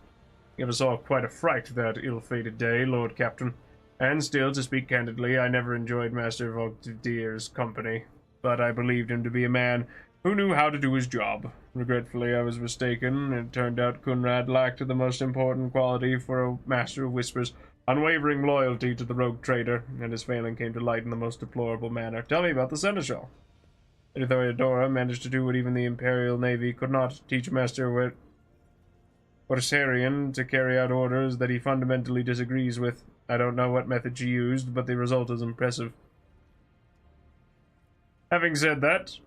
Gave us all quite a fright that ill-fated day, Lord Captain. And still, to speak candidly, I never enjoyed Master Volgatir's company, but I believed him to be a man who knew how to do his job. Regretfully, I was mistaken. It turned out Conrad lacked the most important quality for a Master of Whispers, unwavering loyalty to the Rogue Trader, and his failing came to light in the most deplorable manner. Tell me about the Seneschal. Lady Theodora managed to do what even the Imperial Navy could not, teach Master Orsarian to carry out orders that he fundamentally disagrees with. I don't know what method she used, but the result is impressive. Having said that...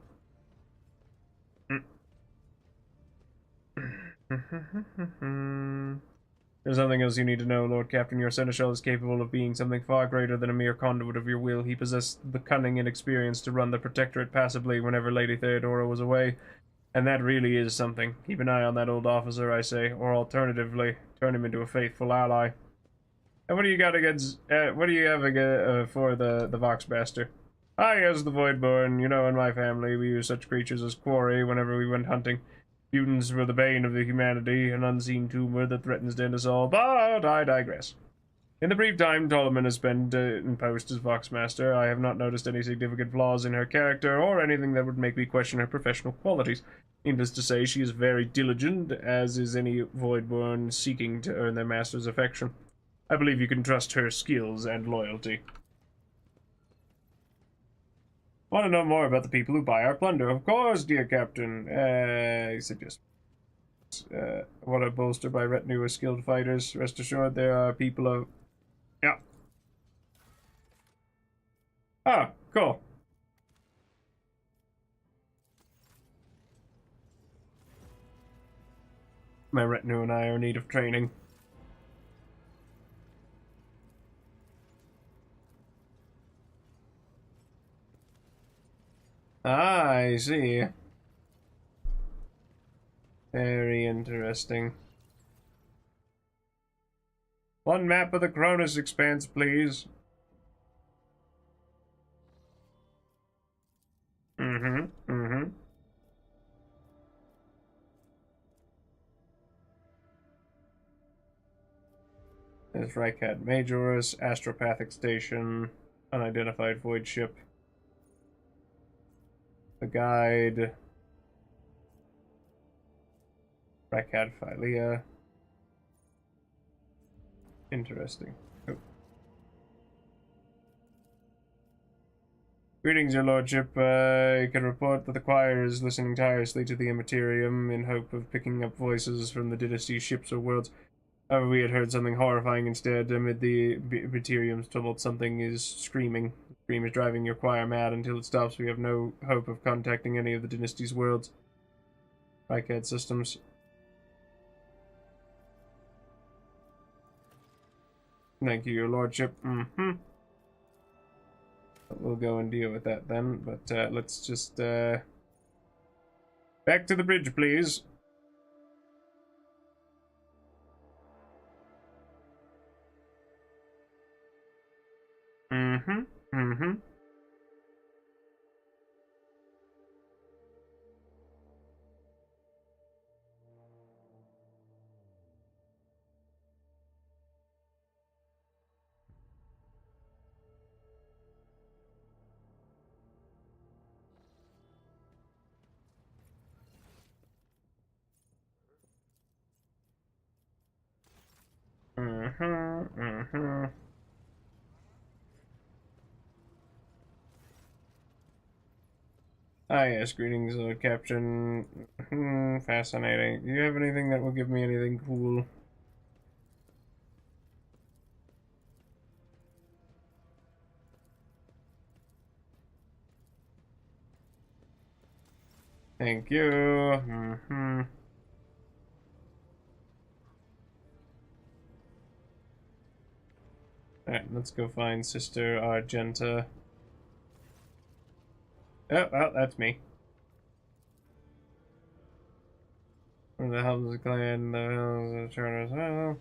There's something else you need to know, Lord Captain. Your Seneschal is capable of being something far greater than a mere conduit of your will. He possessed the cunning and experience to run the Protectorate passably whenever Lady Theodora was away, and that really is something. Keep an eye on that old officer, I say, or alternatively, turn him into a faithful ally. And what do you got against, what do you have for the Voxmaster? Ah, yes, the Voidborn. You know, in my family, we use such creatures as quarry whenever we went hunting. Mutants were the bane of the humanity, an unseen tumor that threatens to end us all, but I digress. In the brief time Ptolemy has spent in post as Voxmaster, I have not noticed any significant flaws in her character, or anything that would make me question her professional qualities. Needless to say, she is very diligent, as is any Voidborn seeking to earn their master's affection. I believe you can trust her skills and loyalty. Want to know more about the people who buy our plunder? Of course, dear Captain. He suggests. What a bolster by retinue of skilled fighters. Rest assured, there are people of... Yeah. Ah, cool. My retinue and I are in need of training. Ah, I see. Very interesting. One map of the Kronus Expanse, please. There's Rykad Majoris, Astropathic Station, Unidentified Void Ship. The Guide. Rykad Philea. Interesting. Oh. Greetings, your lordship. I can report that the choir is listening tirelessly to the Immaterium in hope of picking up voices from the dynasty's ships or worlds. However, we had heard something horrifying instead. Amid the Immaterium's tumult, something is screaming. The scream is driving your choir mad. Until it stops, we have no hope of contacting any of the dynasty's worlds. Rykad Systems. Thank you, your lordship. We'll go and deal with that then, but let's just back to the bridge, please. Ah, yes, greetings, Captain. Fascinating. Do you have anything that will give me anything cool? Thank you. Alright, let's go find Sister Argenta. Oh, well, that's me. Where the hell is the clan? The hell is the Charters? Oh.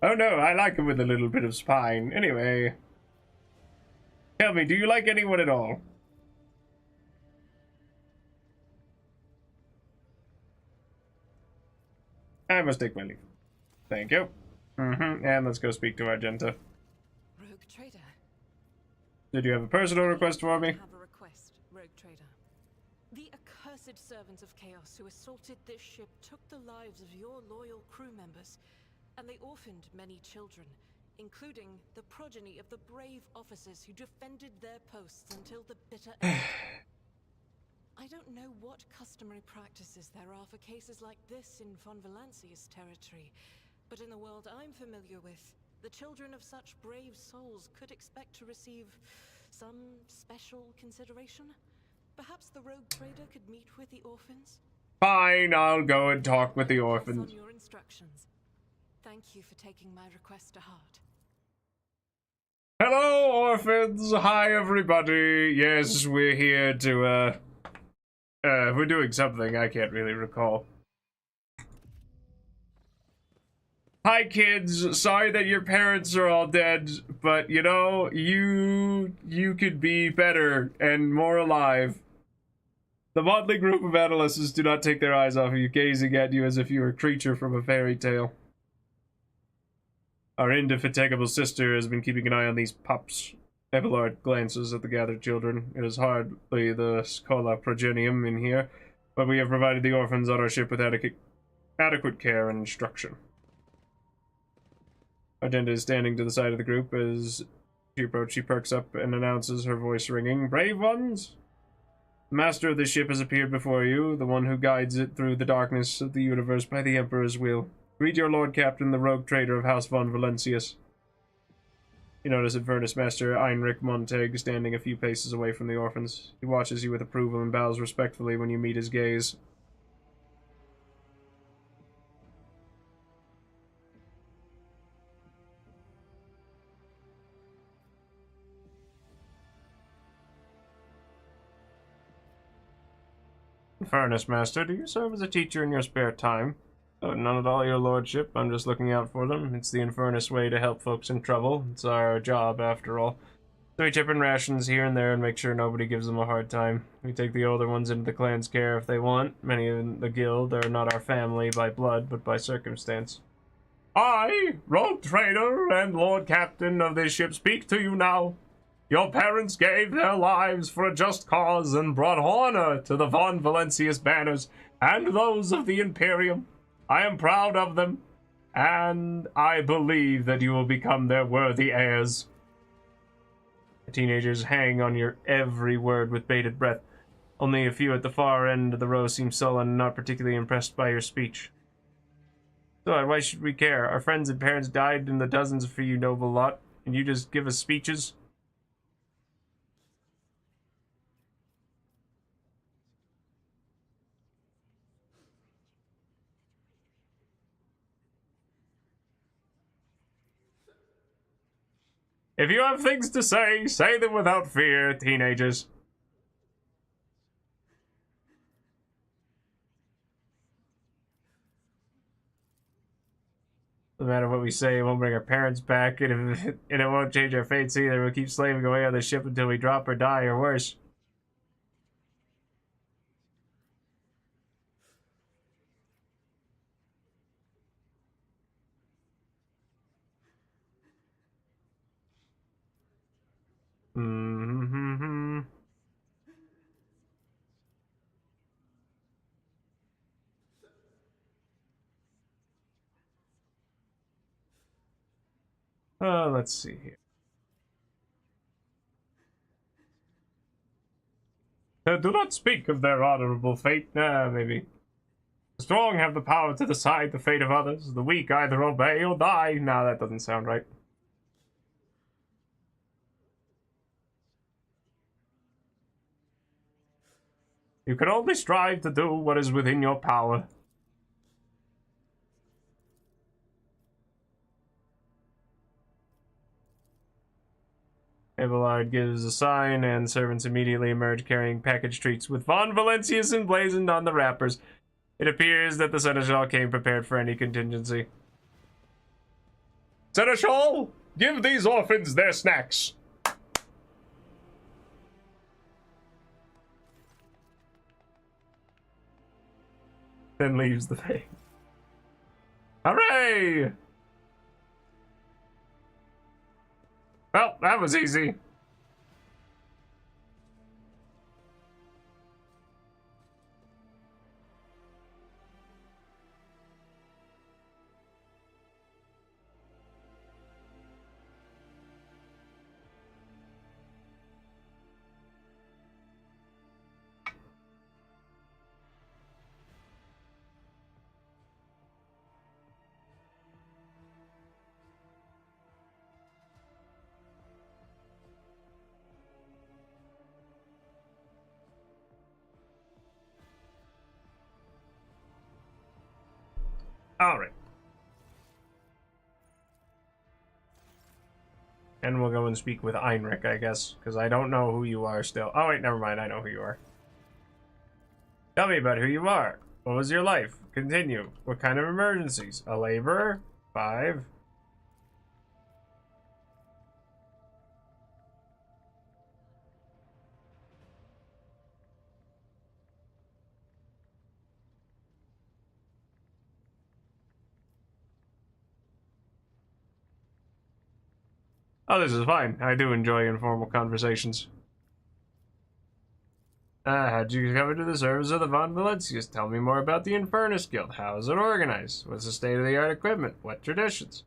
Oh no, I like him with a little bit of spine. Anyway. Tell me, do you like anyone at all? I must take my leave. Thank you. And let's go speak to Argenta. Rogue Trader. Did you have a personal request for me? I have a request, Rogue Trader. The accursed servants of chaos who assaulted this ship took the lives of your loyal crew members, and they orphaned many children, including the progeny of the brave officers who defended their posts until the bitter end. I don't know what customary practices there are for cases like this in Von Valancia's territory, but in the world I'm familiar with, the children of such brave souls could expect to receive some special consideration. Perhaps the Rogue Trader could meet with the orphans? Fine, I'll go and talk with the orphans. On your instructions. Thank you for taking my request to heart. Hello, orphans! Hi, everybody! Yes, we're here to, we're doing something I can't really recall. Hi, kids! Sorry that your parents are all dead, but, you know, you could be better and more alive. The motley group of adolescents do not take their eyes off of you, gazing at you as if you were a creature from a fairy tale. Our indefatigable sister has been keeping an eye on these pups. Abelard glances at the gathered children. It is hardly the Scola progenium in here, but we have provided the orphans on our ship with adequate care and instruction. Argenta is standing to the side of the group. As she approaches, she perks up and announces, her voice ringing, "Brave ones! The master of this ship has appeared before you, the one who guides it through the darkness of the universe by the Emperor's will. Greet your Lord Captain, the Rogue Trader of House Von Valancius." You notice Avernus Master Heinrich Montag standing a few paces away from the orphans. He watches you with approval and bows respectfully when you meet his gaze. Furnace Master, do you serve as a teacher in your spare time? Oh, none at all, your lordship. I'm just looking out for them. It's the Infernus way to help folks in trouble. It's our job, after all. So we chip in rations here and there and make sure nobody gives them a hard time. We take the older ones into the clan's care if they want. Many in the guild are not our family by blood, but by circumstance. I, Rogue Trader and Lord Captain of this ship, speak to you now. Your parents gave their lives for a just cause and brought honor to the Von Valentius banners and those of the Imperium. I am proud of them, and I believe that you will become their worthy heirs. The teenagers hang on your every word with bated breath. Only a few at the far end of the row seem sullen and not particularly impressed by your speech. So why should we care? Our friends and parents died in the dozens for you noble lot, and you just give us speeches? If you have things to say them without fear, teenagers. No matter what we say, it won't bring our parents back, and it won't change our fates either. We'll keep slaving away on the ship until we drop or die, or worse. Mm-hmm. Let's see here. Do not speak of their honorable fate. Maybe. The strong have the power to decide the fate of others. The weak either obey or die. Nah, that doesn't sound right. You can only strive to do what is within your power. Abelard gives a sign, and servants immediately emerge carrying package treats with Von Valentius emblazoned on the wrappers. It appears that the Seneschal came prepared for any contingency. Seneschal, give these orphans their snacks. Then leaves the bay. Hooray! Well, that was easy. Alright. And we'll go and speak with Heinrich, I guess, because I don't know who you are still. Oh, wait, never mind. I know who you are. Tell me about who you are. What was your life? Continue. What kind of emergencies? A laborer? 5. Oh, this is fine. I do enjoy informal conversations. How'd you come into the service of the Von Valentius? Tell me more about the Infernus Guild. How is it organized? What's the state-of-the-art equipment? What traditions?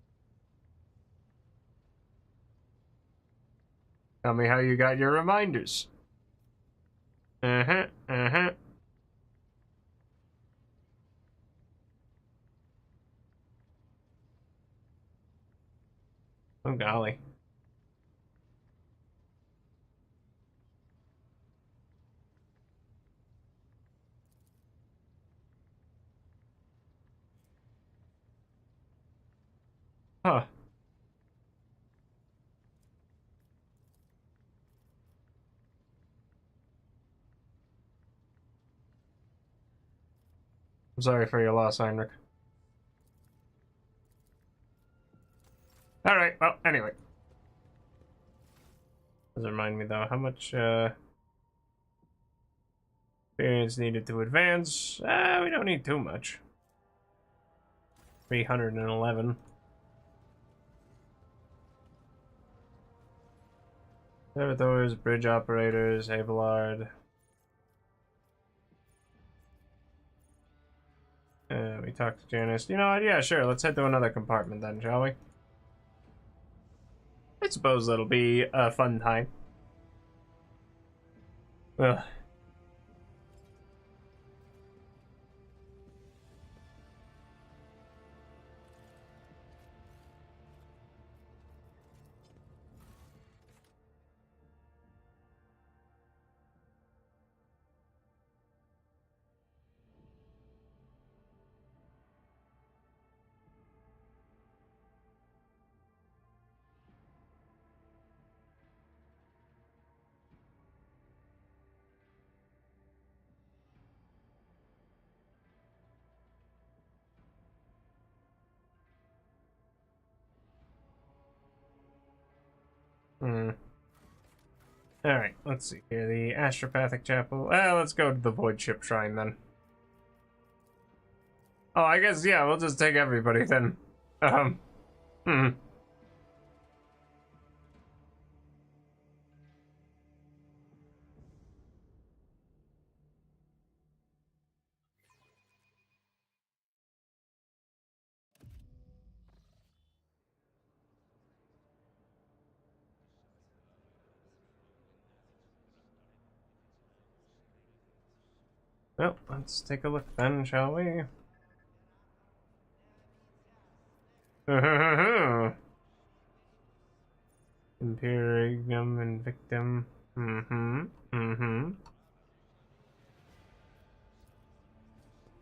Tell me how you got your reminders. Oh, golly. Huh. I'm sorry for your loss, Heinrich. Alright, well, anyway. Does remind me, though, how much, experience needed to advance? We don't need too much. 311. Servitors, bridge operators, Abelard. We talked to Janice. You know what? Yeah, sure. Let's head to another compartment then, shall we? I suppose that'll be a fun time. Ugh. Hmm. Alright, let's see here. The Astropathic Chapel. Let's go to the Void Ship Shrine then. Oh, I guess, yeah, we'll just take everybody then. Hmm. Well, let's take a look then, shall we? Imperium and Victim.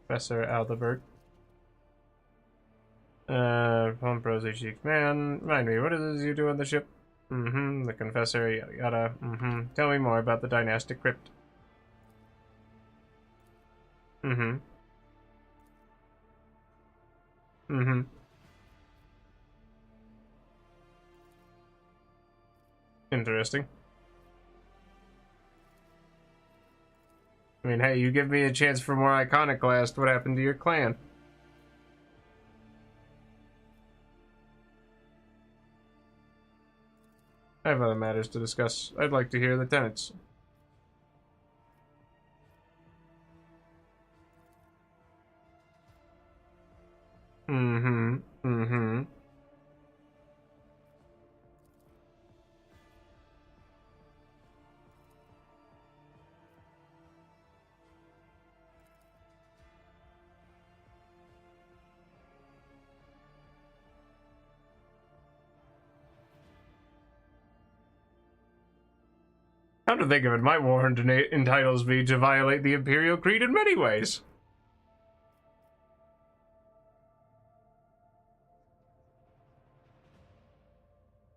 Professor Aldebert. Pump Rose HG Command. Remind me, what is it you do on the ship? The Confessor, yada yada. Tell me more about the Dynastic Crypt. Mm-hmm. Interesting. I mean, hey, you give me a chance for more iconoclast. What happened to your clan? I have other matters to discuss. I'd like to hear the tenants. Come to think of it, my warrant entitles me to violate the Imperial Creed in many ways.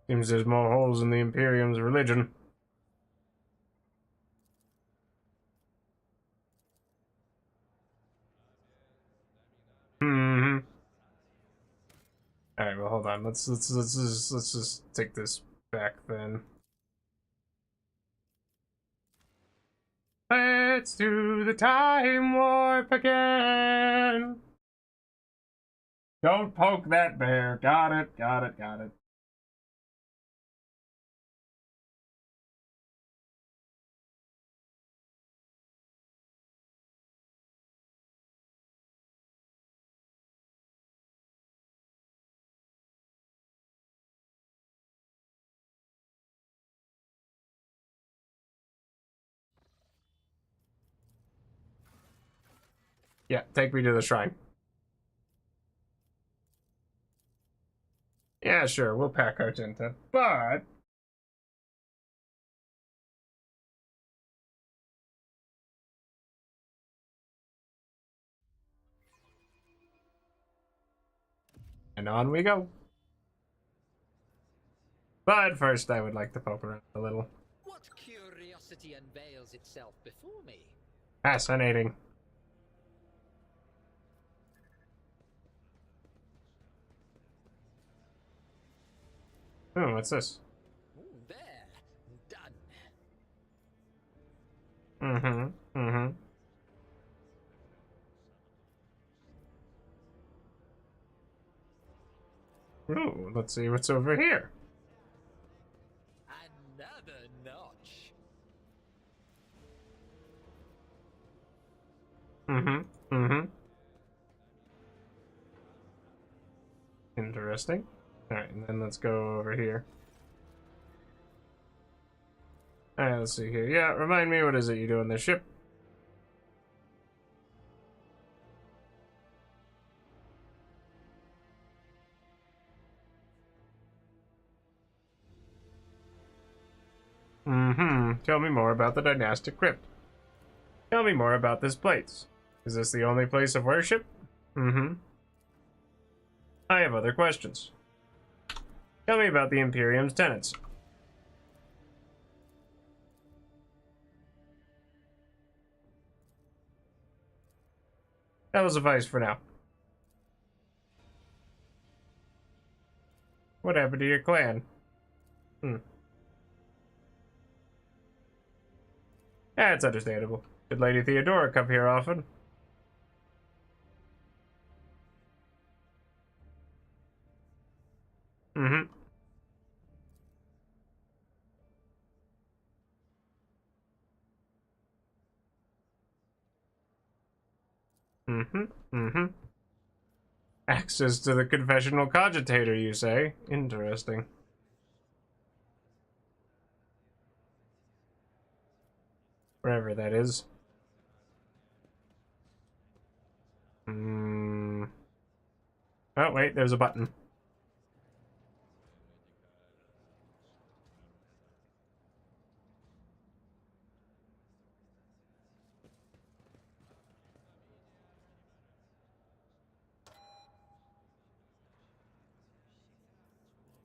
Seems there's more holes in the Imperium's religion. Alright, well hold on. Let's just take this back then. Let's do the time warp again. Don't poke that bear. Got it, got it, got it. Yeah, take me to the shrine. Yeah, sure, we'll pack our Argenta, but... And on we go. But first, I would like to poke around a little. What curiosity unveils itself before me? Fascinating. Oh, what's this? There, done. Mm-hmm. Mm-hmm. Ooh, let's see what's over here. Another notch. Mm-hmm. Mm-hmm. Interesting. Alright, and then let's go over here. Alright, let's see here. Yeah, remind me, what is it you do on this ship? Mm-hmm. Tell me more about the dynastic crypt. Tell me more about this place. Is this the only place of worship? Mm-hmm. I have other questions. Tell me about the Imperium's tenants. That will suffice for now. What happened to your clan? That's understandable. Did Lady Theodora come here often? Mm-hmm. Mm-hmm. Mm-hmm. Access to the confessional cogitator, you say? Interesting. Wherever that is. Oh, wait, there's a button.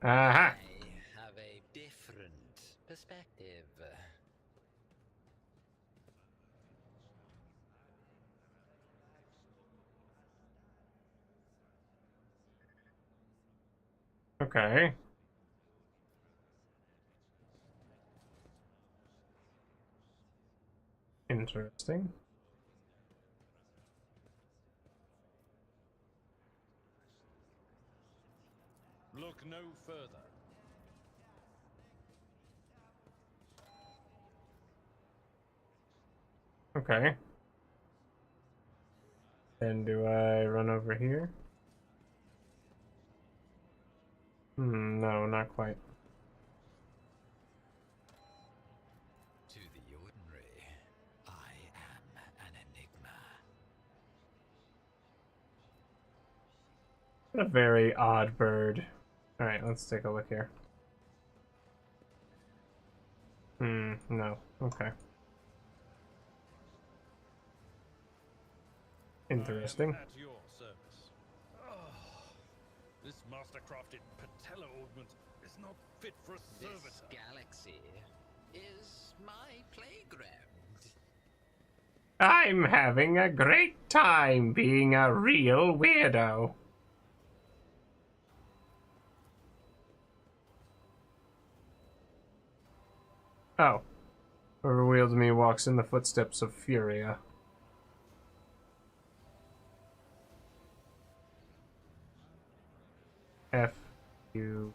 Aha! I have a different perspective. Okay. Interesting. Look no further. Okay. Then do I run over here? No, not quite. To the ordinary, I am an enigma. What a very odd bird. Alright, let's take a look here. No. Okay. Interesting. At your service. This master-crafted patella augment is not fit for a servitor. This galaxy is my playground. I'm having a great time being a real weirdo. Oh. Whoever wields me walks in the footsteps of Furia. F-U...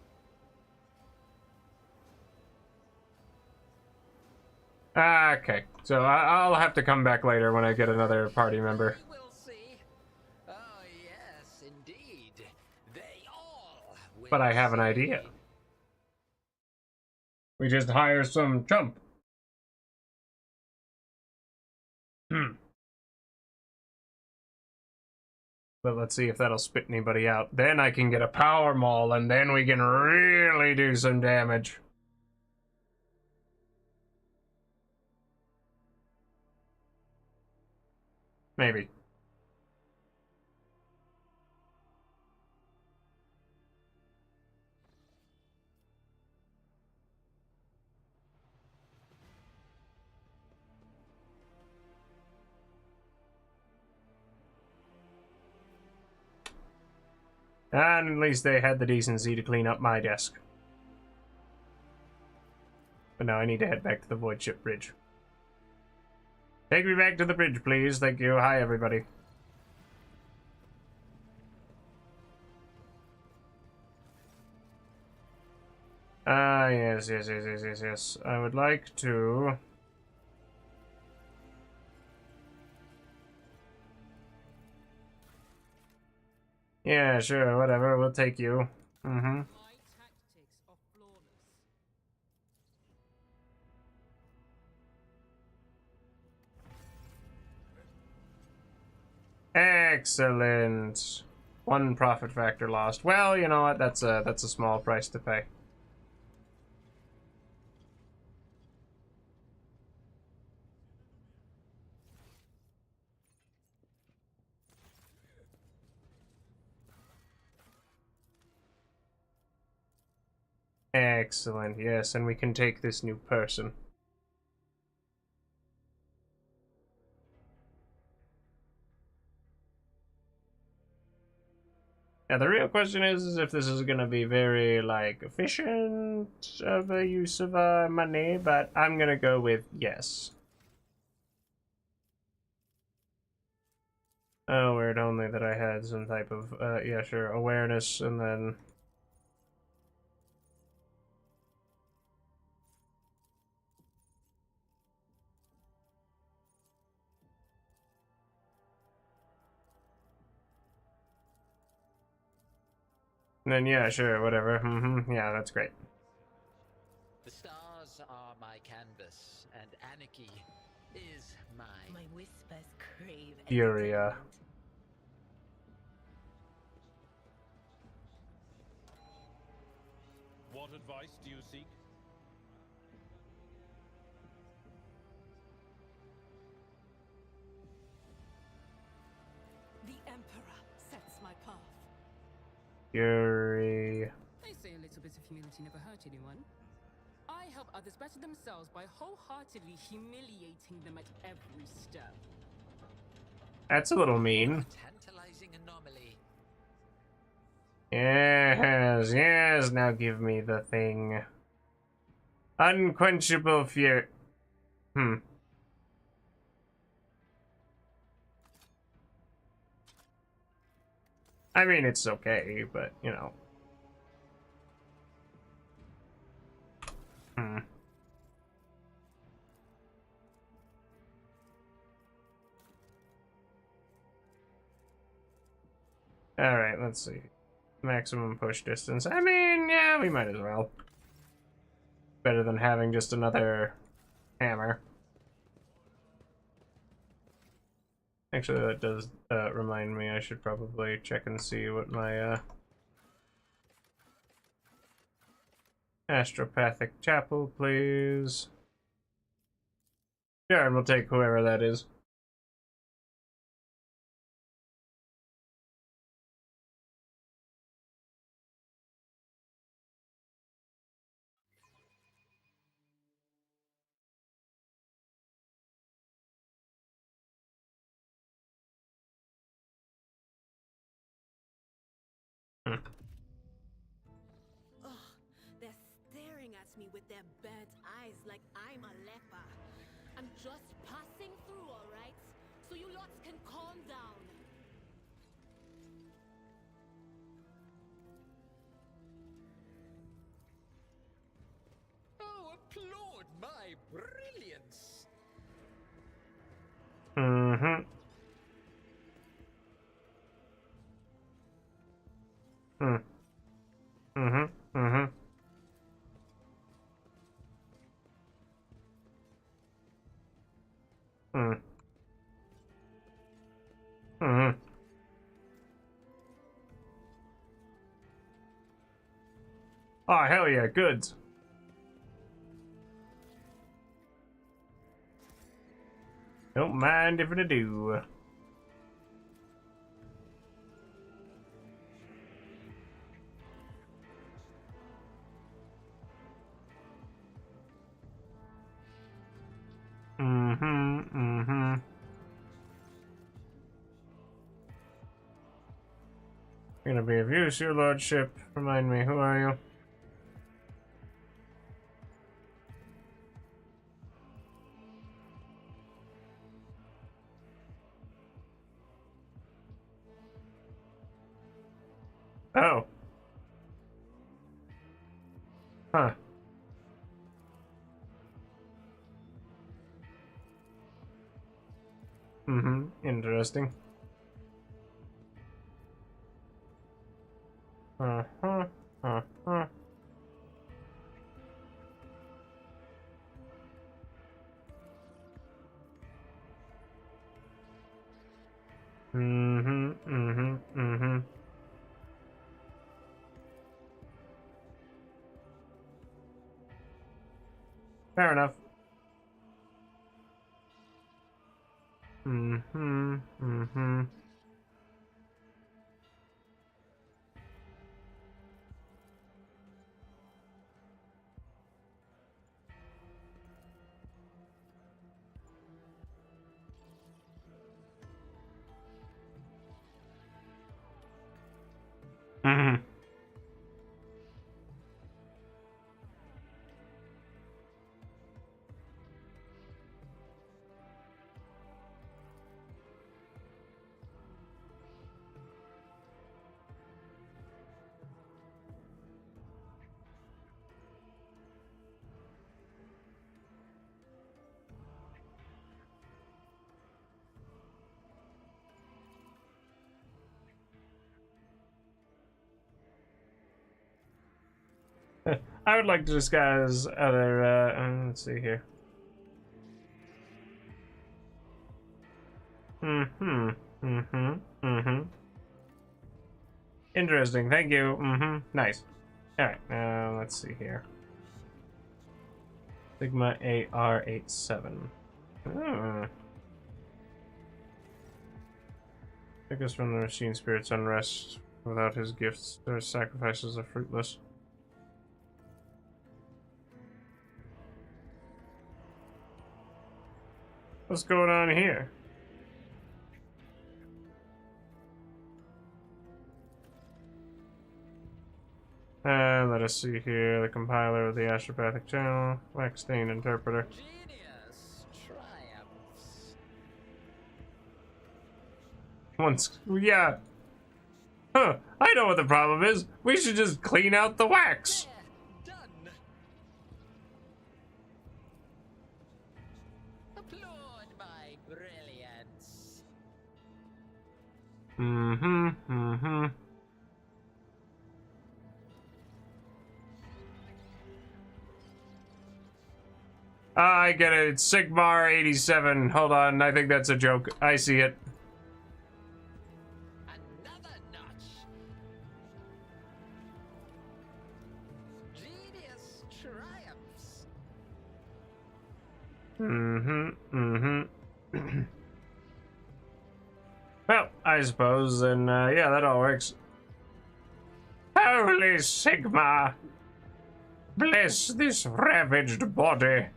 Okay, so I'll have to come back later when I get another party member. We'll see. Oh, yes, indeed. They all will But I have an see. idea. We just hire some chump. But let's see if that'll spit anybody out. Then I can get a power maul, and then we can really do some damage. Maybe. And at least they had the decency to clean up my desk. But now I need to head back to the Void Ship Bridge. Take me back to the bridge, please. Thank you. Hi, everybody. Ah, yes. I would like to... Yeah, sure, whatever. We'll take you. Mm-hmm. Excellent. 1 profit factor lost. Well, you know what? That's a small price to pay. Excellent. Yes, and we can take this new person. Now, the real question is if this is going to be very, like, efficient of a use of money, but I'm going to go with yes. Oh, weird, only that I had some type of, yeah, sure, awareness, and then... And then, yeah, sure, whatever. Mm-hmm, yeah, that's great. The stars are my canvas, and anarchy is my whispers crave Furia. What advice do you seek? The Emperor sets my path. Fury. They say a little bit of humility never hurt anyone. I help others better themselves by wholeheartedly humiliating them at every step. That's a little mean. tantalizing anomaly. Yes, now give me the thing. Unquenchable fear. I mean, it's okay, but, you know. Alright, let's see. Maximum push distance. I mean, yeah, we might as well. Better than having just another hammer. Actually, that does remind me I should probably check and see what my Astropathic Chapel, please. Sure, and we'll take whoever that is. They're staring at me with their burnt eyes like I'm a leper. I'm just passing through, alright? So you lots can calm down. Oh, applaud my brilliance! Mm-hmm. Oh, hell yeah, good. Don't mind if I do. We're gonna be of use, your lordship. Remind me, who are you? Oh. Huh. Mm-hmm. Interesting. Uh-huh. Uh-huh. Mm-hmm. Mm-hmm. Mm-hmm. Fair enough. Mm-hmm. Mm-hmm. Mm-hmm. I would like to disguise other, let's see here. Mm-hmm. Mm-hmm. Mm-hmm. Interesting, thank you. Mm-hmm. Nice. Alright, let's see here. Sigma AR87. Hmm. Take us from the machine spirit's unrest. Without his gifts, their sacrifices are fruitless. What's going on here? Let us see here. The compiler of the astropathic channel, wax stain interpreter. Genius triumphs. Once, yeah. Huh, I know what the problem is. We should just clean out the wax. There, done. Applaud my brilliance. Mm-hmm, mm-hmm. I get it. It's Sigmar 87. Hold on, I think that's a joke. I see it. Another notch. Genius triumphs. Mm-hmm, mm-hmm. Well, I suppose then, yeah, that all works. Holy Sigma! Bless this ravaged body.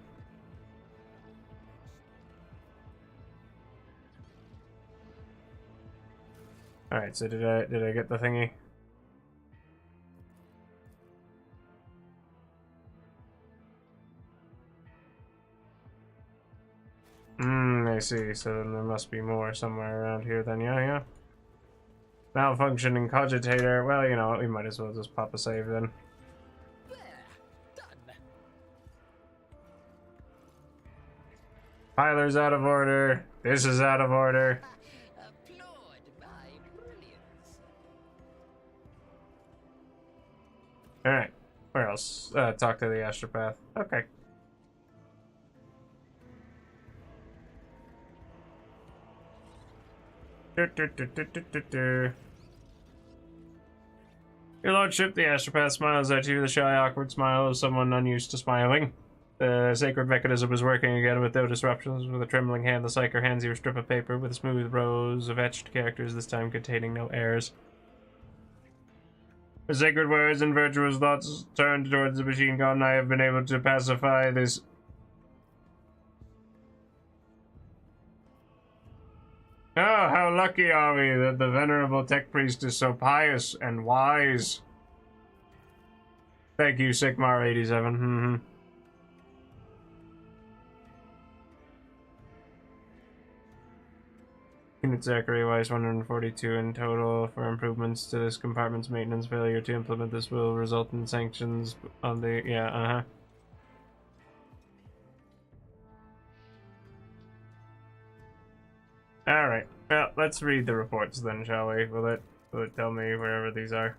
Alright, so did I get the thingy? I see. So then there must be more somewhere around here then, yeah. Malfunctioning cogitator. Well, you know what, we might as well just pop a save then. There, done. Piler's out of order. This is out of order. Applaud my brilliance. Alright. Where else? Talk to the astropath. Okay. Your lordship, the astropath smiles at you, the shy, awkward smile of someone unused to smiling. The sacred mechanism is working again with no disruptions. With a trembling hand, the psyker hands you a strip of paper with smooth rows of etched characters, this time containing no errors. The sacred words and virtuous thoughts turned towards the machine god, and I have been able to pacify this. Oh, how lucky are we that the venerable tech priest is so pious and wise. Thank you, Sigmar87. Mm-hmm. Unit Zachary-wise 142 in total for improvements to this compartment's maintenance. Failure to implement this will result in sanctions on the... Yeah, Alright, well, let's read the reports then, shall we? Will it tell me wherever these are?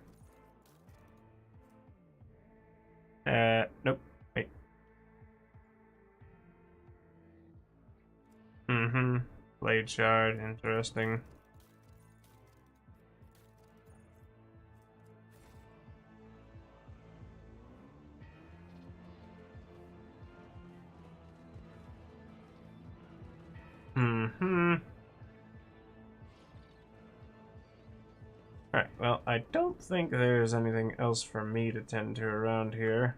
Nope. Wait. Mm-hmm. Blade shard, interesting. Mm-hmm. Alright, well, I don't think there's anything else for me to tend to around here.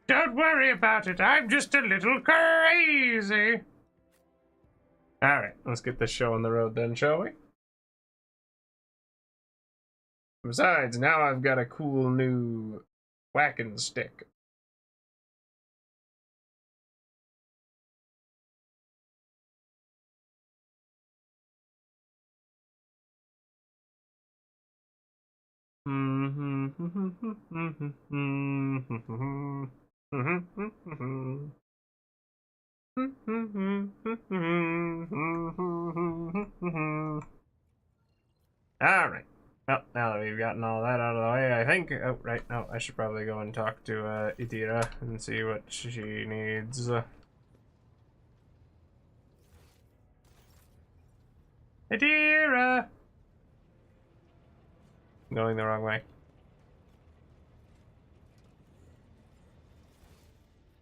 Don't worry about it, I'm just a little crazy. Alright, let's get this show on the road then, shall we? Besides, now I've got a cool new whacking stick. Alright. Well, now that we've gotten all that out of the way, I think... Oh, right. No, I should probably go and talk to Idira and see what she needs. Idira! I'm going the wrong way.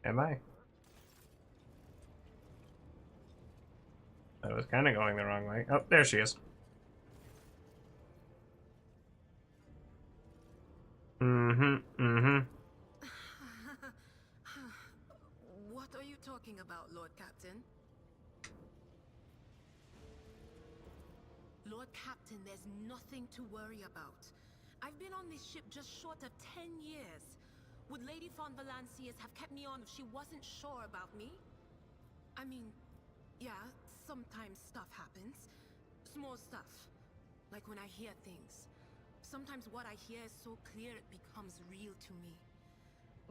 Am I? I was kind of going the wrong way. Oh, there she is. What are you talking about, Lord Captain? Lord Captain, there's nothing to worry about. I've been on this ship just short of 10 years. Would Lady Von Valancius have kept me on if she wasn't sure about me? I mean, yeah, sometimes stuff happens. Small stuff. Like when I hear things. Sometimes what I hear is so clear it becomes real to me.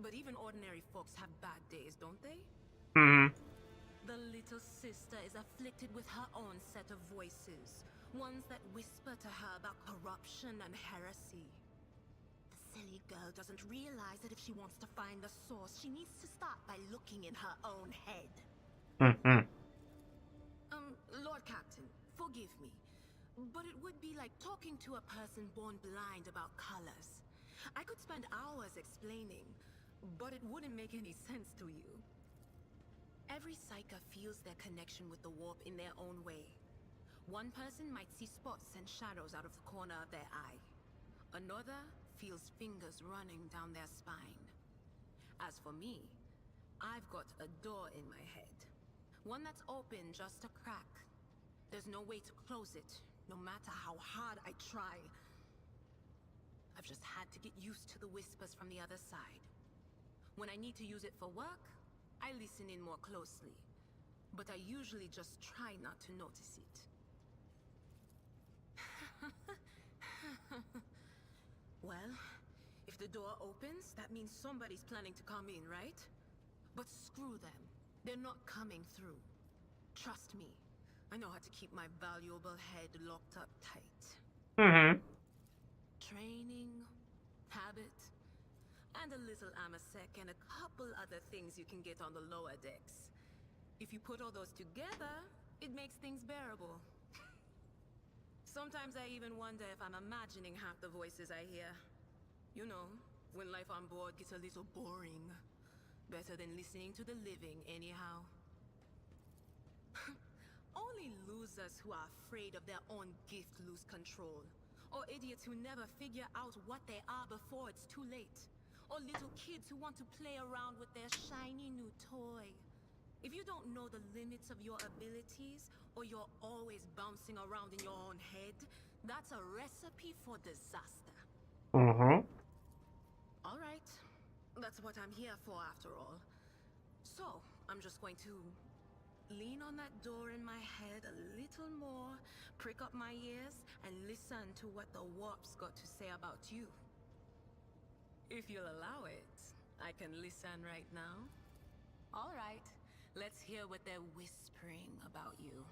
But even ordinary folks have bad days, don't they? The little sister is afflicted with her own set of voices. Ones that whisper to her about corruption and heresy. The silly girl doesn't realize that if she wants to find the source, she needs to start by looking in her own head. Lord Captain, forgive me. But it would be like talking to a person born blind about colors. I could spend hours explaining, but it wouldn't make any sense to you. Every psyker feels their connection with the warp in their own way. One person might see spots and shadows out of the corner of their eye. Another feels fingers running down their spine. As for me, I've got a door in my head. One that's open just a crack. There's no way to close it, no matter how hard I try. I've just had to get used to the whispers from the other side. When I need to use it for work, I listen in more closely. But I usually just try not to notice it. Well, if the door opens, that means somebody's planning to come in, right? But screw them. They're not coming through. Trust me. I know how to keep my valuable head locked up tight. Training, habit, and a little amasec and a couple other things you can get on the lower decks. If you put all those together, it makes things bearable. Sometimes I even wonder if I'm imagining half the voices I hear. You know, when life on board gets a little boring. Better than listening to the living, anyhow. Only losers who are afraid of their own gift lose control. Or idiots who never figure out what they are before it's too late. or little kids who want to play around with their shiny new toy. If you don't know the limits of your abilities, or you're always bouncing around in your own head, that's a recipe for disaster. Mm-hmm. All right, that's what I'm here for after all. So, I'm just going to lean on that door in my head a little more, prick up my ears, and listen to what the warp's got to say about you. If you'll allow it, I can listen right now. All right, let's hear what they're whispering about you.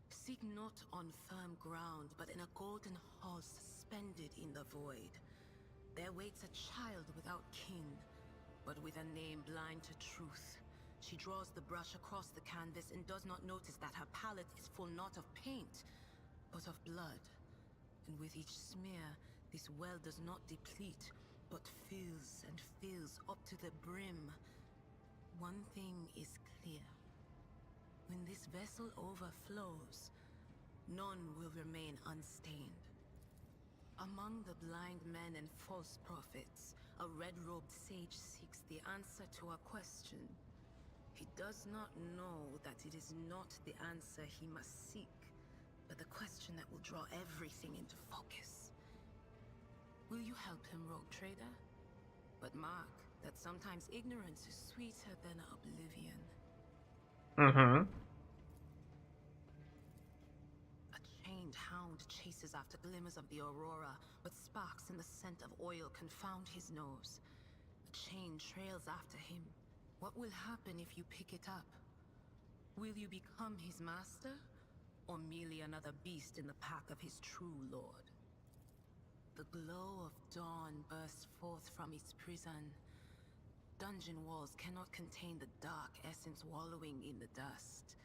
Seek not on firm ground, but in a golden hall suspended in the void. There waits a child without kin, but with a name blind to truth. She draws the brush across the canvas and does not notice that her palette is full not of paint, but of blood. And with each smear, this well does not deplete, but fills and fills up to the brim. One thing is clear. When this vessel overflows, none will remain unstained. Among the blind men and false prophets, a red-robed sage seeks the answer to a question. He does not know that it is not the answer he must seek, but the question that will draw everything into focus. Will you help him, Rogue Trader? But mark that sometimes ignorance is sweeter than oblivion. Mm-hmm. A chained hound chases after glimmers of the aurora, but sparks in the scent of oil confound his nose. A chain trails after him. What will happen if you pick it up? Will you become his master? Or merely another beast in the pack of his true lord? The glow of dawn bursts forth from its prison. Dungeon walls cannot contain the dark essence wallowing in the dust.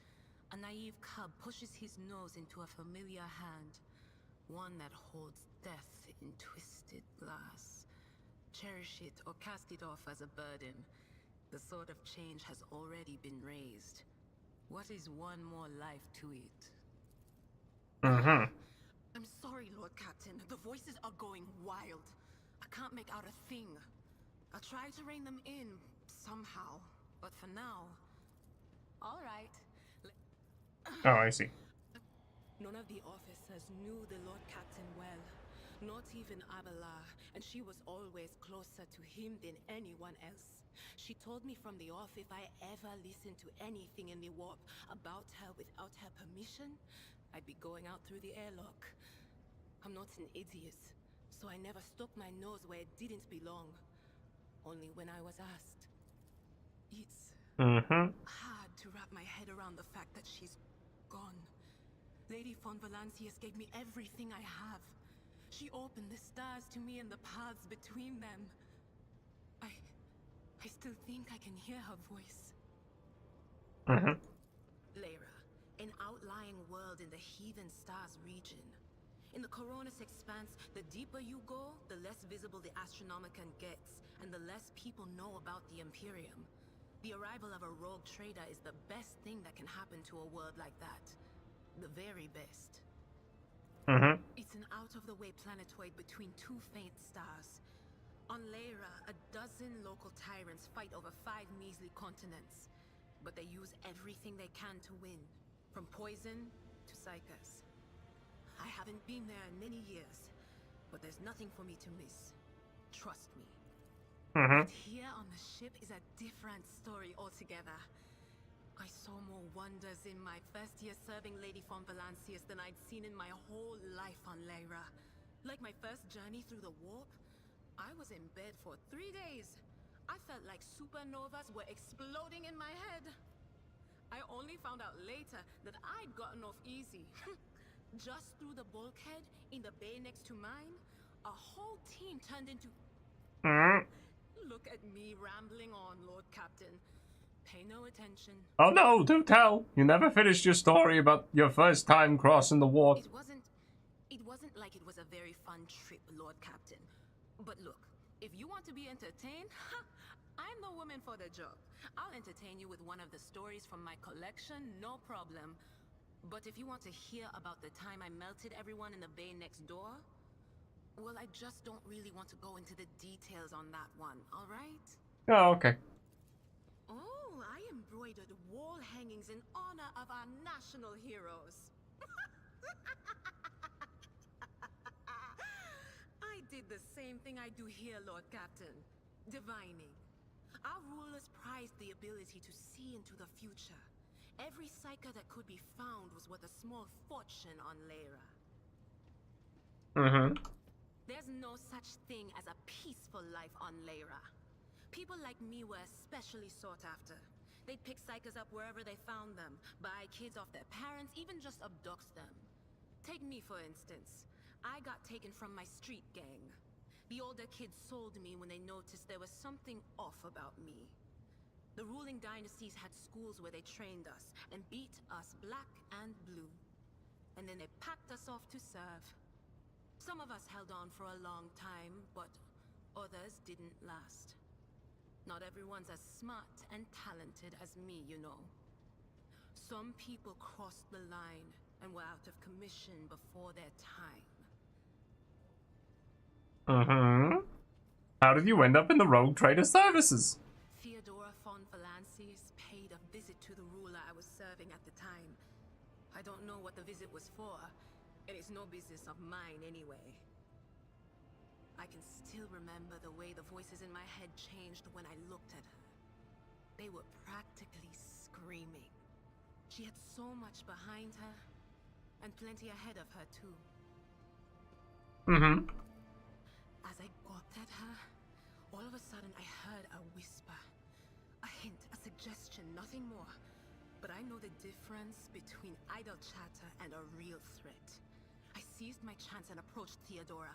A naive cub pushes his nose into a familiar hand, one that holds death in twisted glass. Cherish it or cast it off as a burden. The sword of change has already been raised. What is one more life to it? Mm-hmm. I'm sorry, Lord Captain. The voices are going wild. I can't make out a thing. I'll try to rein them in, somehow. But for now... All right. Oh, I see. None of the officers knew the Lord Captain well. Not even Abelard, and she was always closer to him than anyone else. She told me from the off if I ever listened to anything in the warp about her without her permission, I'd be going out through the airlock. I'm not an idiot, so I never stuck my nose where it didn't belong. Only when I was asked. It's hard to wrap my head around the fact that she's gone. Lady von Valancius gave me everything I have. She opened the stars to me and the paths between them. I still think I can hear her voice. Lyra, an outlying world in the Heathen Stars region. In the Kronus Expanse, the deeper you go, the less visible the Astronomicon gets, and the less people know about the Imperium. The arrival of a rogue trader is the best thing that can happen to a world like that. The very best. It's an out-of-the-way planetoid between two faint stars. On Lyra, a dozen local tyrants fight over 5 measly continents. But they use everything they can to win, from poison to psychers. I haven't been there in many years, but there's nothing for me to miss. Trust me. But here on the ship is a different story altogether. I saw more wonders in my first year serving Lady von Valancius than I'd seen in my whole life on Lyra. Like my first journey through the warp, I was in bed for 3 days. I felt like supernovas were exploding in my head. I only found out later that I'd gotten off easy. Just through the bulkhead in the bay next to mine, a whole team turned into... Look at me rambling on, Lord Captain. Pay no attention. Oh no, do tell. You never finished your story about your first time crossing the warp. It wasn't like it was a very fun trip, Lord Captain. But look, if you want to be entertained, I'm the woman for the job. I'll entertain you with one of the stories from my collection, no problem. But if you want to hear about the time I melted everyone in the bay next door, well, I just don't really want to go into the details on that one, all right? Oh, okay. Oh, I embroidered wall hangings in honor of our national heroes. I did the same thing I do here, Lord Captain. Divining. Our rulers prized the ability to see into the future. Every psyker that could be found was worth a small fortune on Lyra. Mm-hmm. There's no such thing as a peaceful life on Lyra. People like me were especially sought after. They'd pick psychers up wherever they found them, buy kids off their parents, even just abduct them. Take me, for instance. I got taken from my street gang. The older kids sold me when they noticed there was something off about me. The ruling dynasties had schools where they trained us and beat us black and blue. And then they packed us off to serve. Some of us held on for a long time, but others didn't last. Not everyone's as smart and talented as me, you know. Some people crossed the line and were out of commission before their time. Mm-hmm. How did you end up in the Rogue Trader services? Theodora von Valancius paid a visit to the ruler I was serving at the time. I don't know what the visit was for, and it's no business of mine anyway. I can still remember the way the voices in my head changed when I looked at her. They were practically screaming. She had so much behind her, and plenty ahead of her too. Mm-hmm. As I gawped at her, all of a sudden I heard a whisper. A hint, a suggestion, nothing more. But I know the difference between idle chatter and a real threat. I seized my chance and approached Theodora.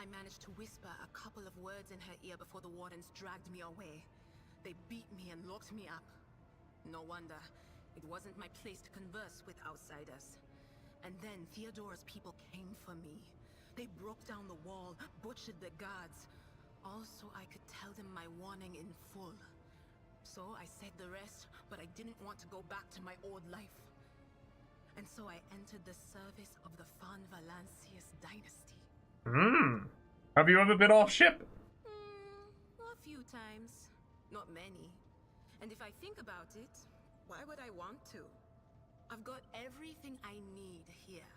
I managed to whisper a couple of words in her ear before the wardens dragged me away. They beat me and locked me up. No wonder. It wasn't my place to converse with outsiders. And then Theodora's people came for me. They broke down the wall, butchered the guards. Also, I could tell them my warning in full. So I said the rest, but I didn't want to go back to my old life. And so I entered the service of the von Valancius dynasty. Have you ever been off ship? A few times. Not many. And if I think about it, why would I want to? I've got everything I need here.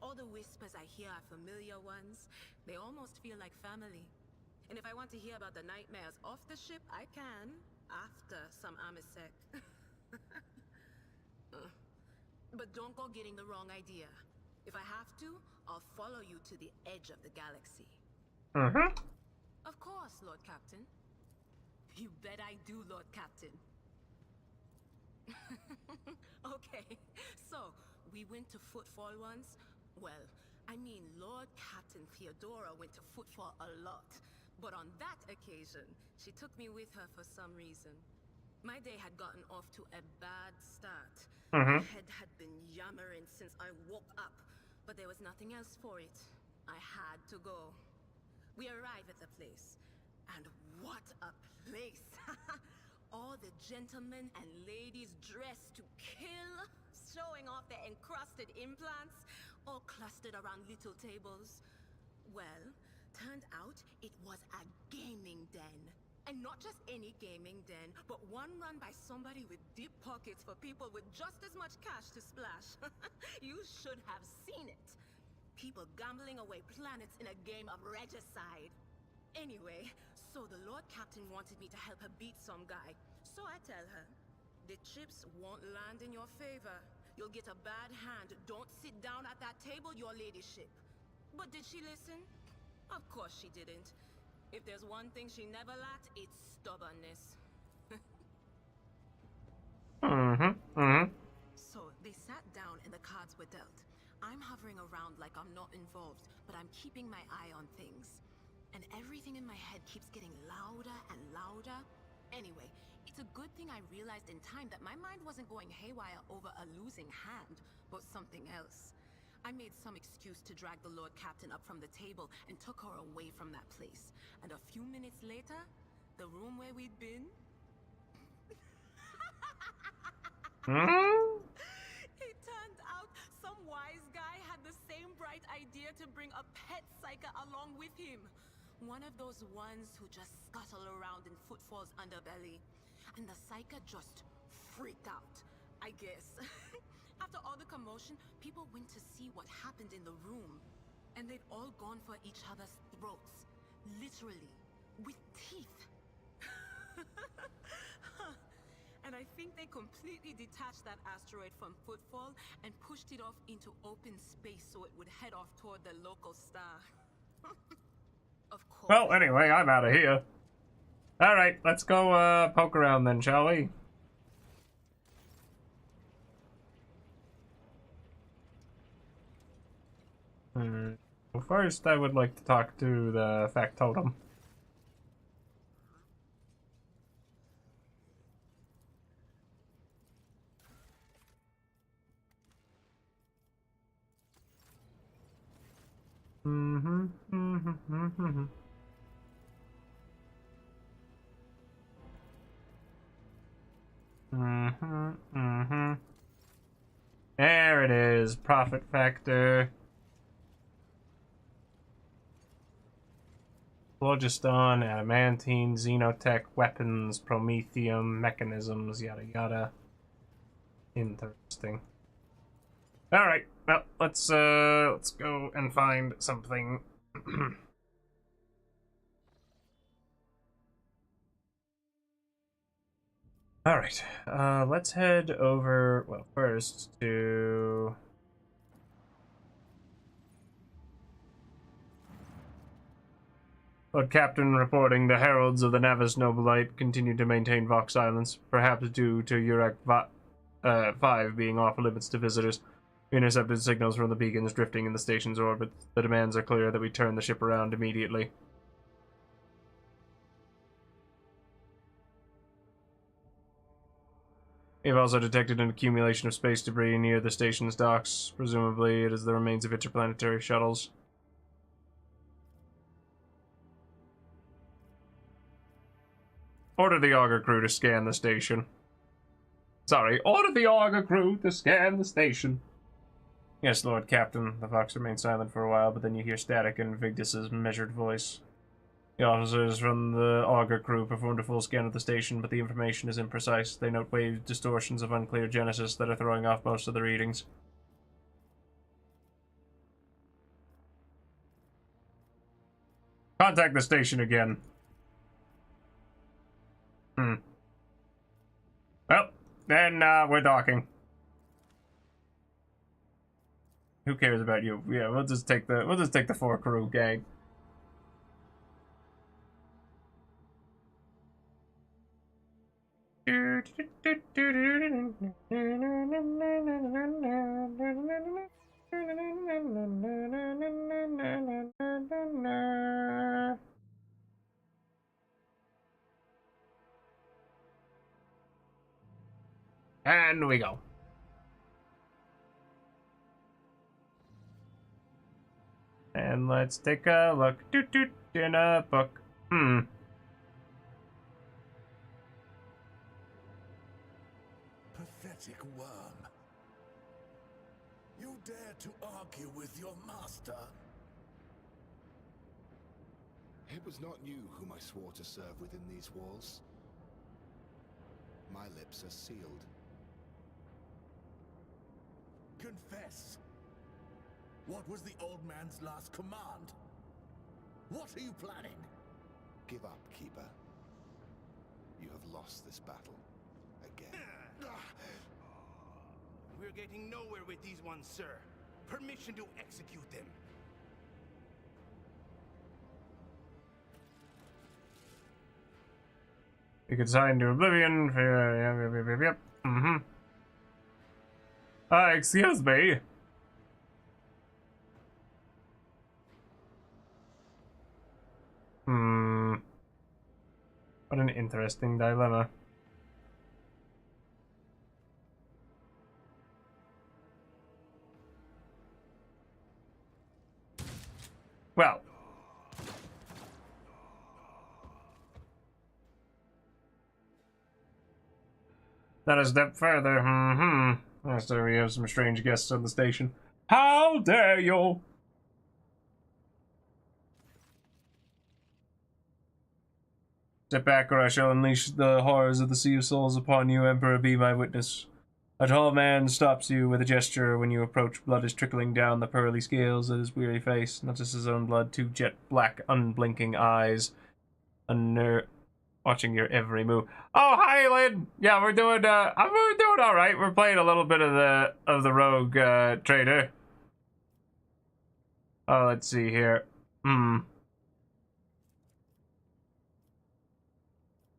All the whispers I hear are familiar ones. They almost feel like family. And if I want to hear about the nightmares off the ship, I can, after some Amisec. But don't go getting the wrong idea. If I have to, I'll follow you to the edge of the galaxy. Mm-hmm. Of course, Lord Captain. You bet I do, Lord Captain. Okay, so we went to Footfall once. Well, I mean, Lord Captain Theodora went to Footfall a lot. But on that occasion, she took me with her for some reason. My day had gotten off to a bad start. My head had been yammering since I woke up, but there was nothing else for it. I had to go. We arrived at the place, and what a place! All the gentlemen and ladies dressed to kill, showing off their encrusted implants, all clustered around little tables. Well, turned out it was a gaming den. And not just any gaming den, but one run by somebody with deep pockets for people with just as much cash to splash. You should have seen it. People gambling away planets in a game of regicide. Anyway, so the Lord Captain wanted me to help her beat some guy. So I tell her, the chips won't land in your favor. You'll get a bad hand. Don't sit down at that table, your ladyship. But did she listen? Of course she didn't. If there's one thing she never lacked, it's stubbornness. So they sat down and the cards were dealt. I'm hovering around like I'm not involved, but I'm keeping my eye on things. And everything in my head keeps getting louder and louder. Anyway, it's a good thing I realized in time that my mind wasn't going haywire over a losing hand, but something else. I made some excuse to drag the Lord Captain up from the table and took her away from that place. And a few minutes later, the room where we'd been... It turned out bright idea to bring a pet psyker along with him. One of those ones who just scuttle around in Footfall's underbelly. And the psyker just freaked out, I guess. After all the commotion, people went to see what happened in the room. And they'd all gone for each other's throats. Literally. With teeth. And I think they completely detached that asteroid from Footfall and pushed it off into open space so it would head off toward the local star. Of course. Well, anyway, I'm out of here. Alright, let's go poke around then, shall we? Well, first, I would like to talk to the factotum. There it is, profit factor. Phlogiston, adamantine, xenotech, weapons, promethium, mechanisms, yada yada. Interesting. Alright, well, let's go and find something. Alright, let's head over, well, first to... Lord Captain reporting the heralds of the Navis Nobilite continue to maintain Vox silence, perhaps due to Urek 5 being off limits to visitors. We intercepted signals from the beacons drifting in the station's orbit. The demands are clear that we turn the ship around immediately. We have also detected an accumulation of space debris near the station's docks. Presumably, it is the remains of interplanetary shuttles. Order the Auger crew to scan the station. Sorry, order the Auger crew to scan the station. Yes, Lord Captain. The Vox remained silent for a while, but then you hear static in Vigdis's measured voice. The officers from the Auger crew performed a full scan of the station, but the information is imprecise. They note wave distortions of unclear genesis that are throwing off most of the readings. Contact the station again. Well, then we're docking. Who cares about you? Yeah, we'll just take the 4 crew gang. And we go. And let's take a look. In a book. Pathetic worm. You dare to argue with your master? It was not you whom I swore to serve within these walls. My lips are sealed. Confess. What was the old man's last command? What are you planning? Give up, Keeper. You have lost this battle. Again. We're getting nowhere with these ones, sir. Permission to execute them. You could sign to oblivion. Yep. Excuse me. What an interesting dilemma. Well. That is a step further. So we have some strange guests on the station. How dare you! Step back, or I shall unleash the horrors of the Sea of Souls upon you. Emperor, be my witness. A tall man stops you with a gesture when you approach. Blood is trickling down the pearly scales of his weary face. Not just his own blood, two jet black, unblinking eyes. Watching your every move. Oh, hi, Lynn! Yeah, we're doing all right. We're playing a little bit of the Rogue Trader. Oh, let's see here.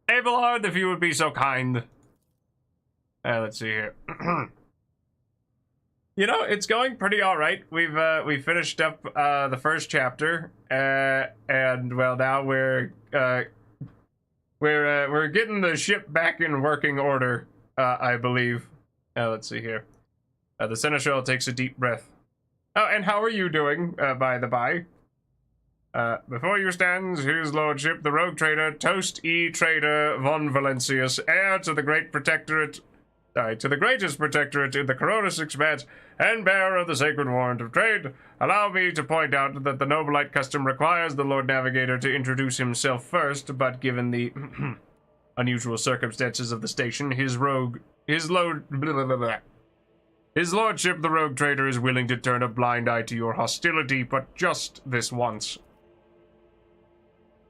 Abelard, if you would be so kind. Let's see here. You know, it's going pretty all right. We finished up the first chapter, and well, now we're getting the ship back in working order, I believe. Let's see here. The Seneschal takes a deep breath. Oh, and how are you doing, by the by? Before you stands his lordship, the Rogue Trader, Toast E. Trader von Valentius, heir to the greatest protectorate in the Kronus Expanse, and bearer of the sacred warrant of trade. Allow me to point out that the Nobilite custom requires the Lord Navigator to introduce himself first, but given the unusual circumstances of the station, his lordship, the Rogue Trader, is willing to turn a blind eye to your hostility, but just this once.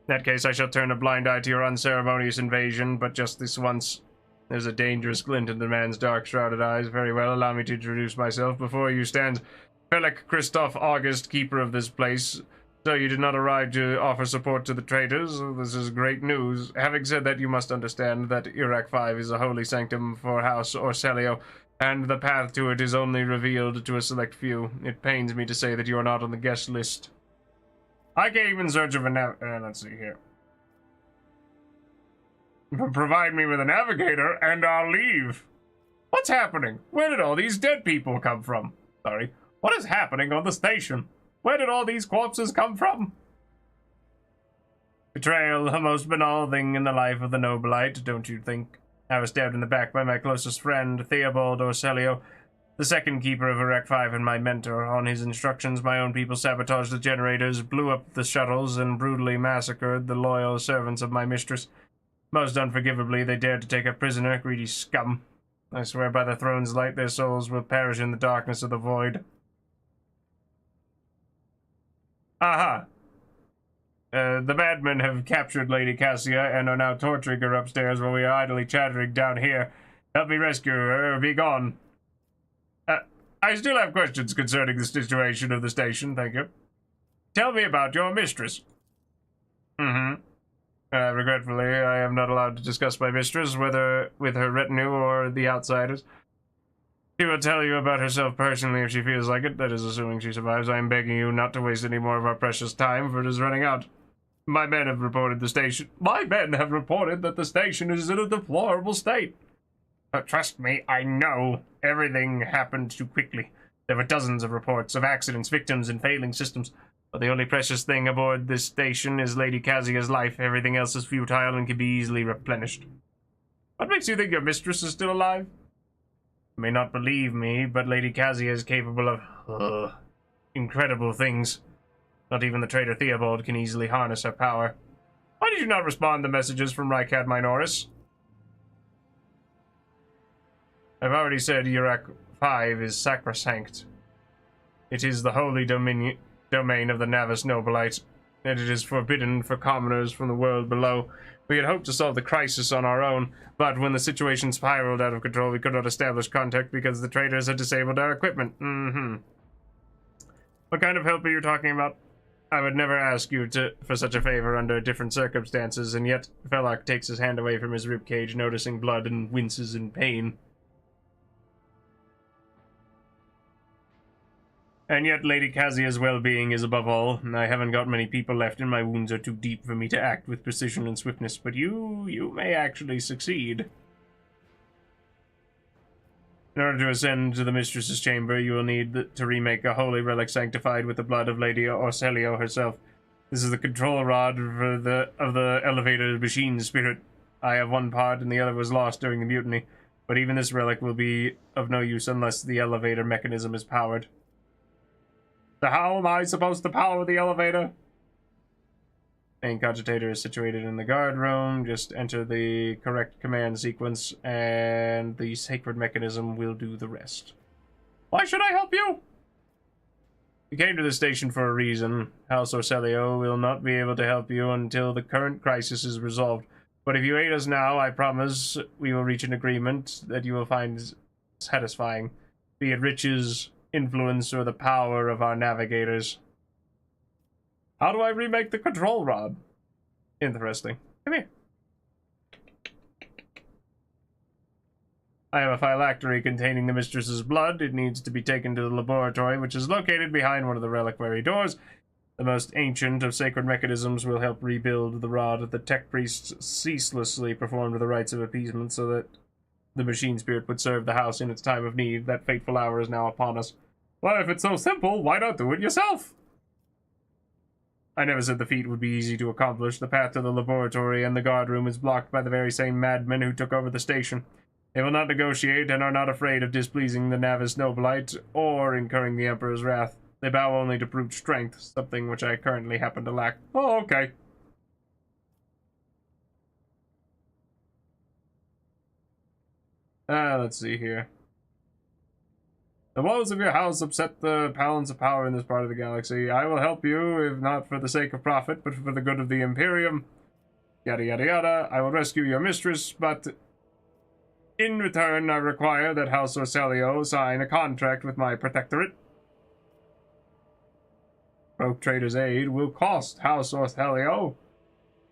In that case, I shall turn a blind eye to your unceremonious invasion, but just this once. There's a dangerous glint in the man's dark, shrouded eyes. Very well, allow me to introduce myself. Before you stands Felix Christoph August, keeper of this place. So you did not arrive to offer support to the traitors? This is great news. Having said that, you must understand that Iraq 5 is a holy sanctum for House Orselio, and the path to it is only revealed to a select few. It pains me to say that you are not on the guest list. I came in search of a let's see here. Provide me with a navigator, and I'll leave. What's happening? Where did all these dead people come from? Sorry. What is happening on the station? Where did all these corpses come from? Betrayal, a most banal thing in the life of the Nobilite, don't you think? I was stabbed in the back by my closest friend, Theobald Orselio, the second keeper of Iraq 5 and my mentor. On his instructions, my own people sabotaged the generators, blew up the shuttles, and brutally massacred the loyal servants of my mistress. Most unforgivably, they dared to take a prisoner, greedy scum. I swear by the throne's light, their souls will perish in the darkness of the void. Aha! The madmen have captured Lady Cassia and are now torturing her upstairs while we are idly chattering down here. Help me rescue her, or be gone. I still have questions concerning the situation of the station, thank you. Tell me about your mistress. Regretfully, I am not allowed to discuss my mistress, whether with her retinue or the outsiders. She will tell you about herself personally if she feels like it, that is assuming she survives. I am begging you not to waste any more of our precious time, for it is running out. My men have reported that the station is in a deplorable state. Trust me, I know. Everything happened too quickly. There were dozens of reports of accidents, victims, and failing systems. But the only precious thing aboard this station is Lady Cassia's life. Everything else is futile and can be easily replenished. What makes you think your mistress is still alive? You may not believe me, but Lady Cassia is capable of incredible things. Not even the traitor Theobald can easily harness her power. Why did you not respond to messages from Rycad Minoris? I've already said Iraq 5 is sacrosanct. It is the holy domain of the Navis Nobilite, and it is forbidden for commoners from the world below. We had hoped to solve the crisis on our own, but when the situation spiraled out of control, we could not establish contact because the traitors had disabled our equipment. What kind of help are you talking about? I would never ask you for such a favor under different circumstances, and yet Felak takes his hand away from his ribcage, noticing blood, and winces in pain. And yet Lady Cassia's well-being is above all. I haven't got many people left, and my wounds are too deep for me to act with precision and swiftness, but you may actually succeed. In order to ascend to the mistress's chamber, you will need to remake a holy relic sanctified with the blood of Lady Orselio herself. This is the control rod of the elevator machine spirit. I have one part, and the other was lost during the mutiny, but even this relic will be of no use unless the elevator mechanism is powered. So how am I supposed to power the elevator? Main cogitator is situated in the guard room. Just enter the correct command sequence, and the sacred mechanism will do the rest. Why should I help you? You came to the station for a reason. House Orcelio will not be able to help you until the current crisis is resolved. But if you aid us now, I promise we will reach an agreement that you will find satisfying, be it riches, influence, or the power of our navigators. How do I remake the control rod? Interesting. Come here. I have a phylactery containing the mistress's blood. It needs to be taken to the laboratory, which is located behind one of the reliquary doors. The most ancient of sacred mechanisms will help rebuild the rod. The tech priests ceaselessly performed the rites of appeasement so that the machine spirit would serve the house in its time of need. That fateful hour is now upon us. Well, if it's so simple, why not do it yourself? I never said the feat would be easy to accomplish. The path to the laboratory and the guard room is blocked by the very same madmen who took over the station. They will not negotiate and are not afraid of displeasing the Navis Nobilite or incurring the Emperor's wrath. They bow only to brute strength, something which I currently happen to lack. Oh, okay. Let's see here. The woes of your house upset the balance of power in this part of the galaxy. I will help you, if not for the sake of profit, but for the good of the Imperium. Yada yada yada. I will rescue your mistress, but in return I require that House Orcelio sign a contract with my protectorate. Rogue Trader's aid will cost House Orcelio,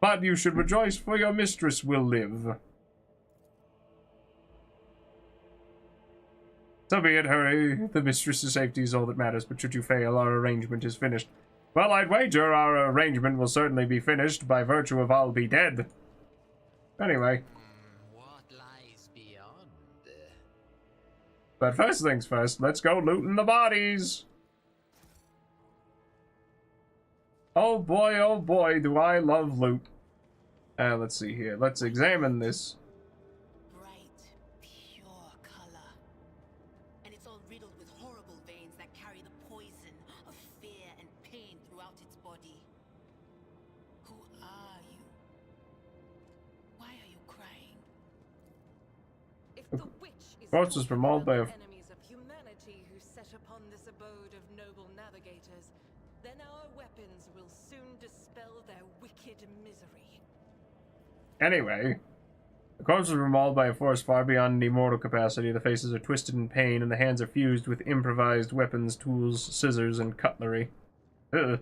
but you should rejoice, for your mistress will live. So be it, hurry. The mistress's safety is all that matters, but should you fail, our arrangement is finished. Well, I'd wager our arrangement will certainly be finished by virtue of I'll be dead. Anyway. What lies beyond? But first things first, let's go looting the bodies. Oh boy, do I love loot. Let's see here. Let's examine this. Corpses were mauled by a enemies of humanity who set upon this abode of noble navigators, then our weapons will soon dispel their wicked misery. Anyway, the corpses were mauled by a force far beyond any mortal capacity. The faces are twisted in pain, and the hands are fused with improvised weapons, tools, scissors, and cutlery. Ugh.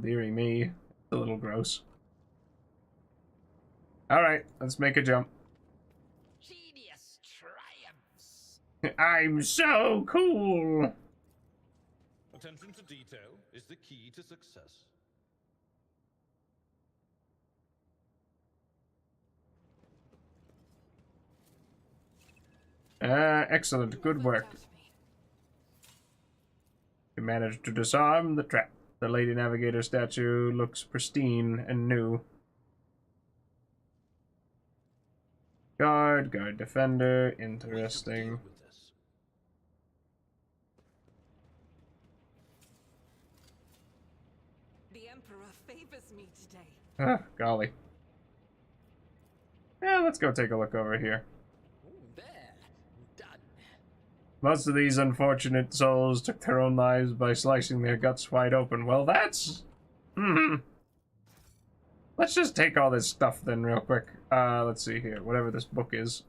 Dearie me. It's a little gross. Alright, let's make a jump. Genius triumphs. I'm so cool! Attention to detail is the key to success. Excellent. Good work. You managed to disarm the trap. The Lady Navigator statue looks pristine and new. Guard defender, interesting. The Emperor favors me today. Ah, golly. Yeah, let's go take a look over here. Most of these unfortunate souls took their own lives by slicing their guts wide open. Well, that's... Let's just take all this stuff then real quick. Let's see here. Whatever this book is.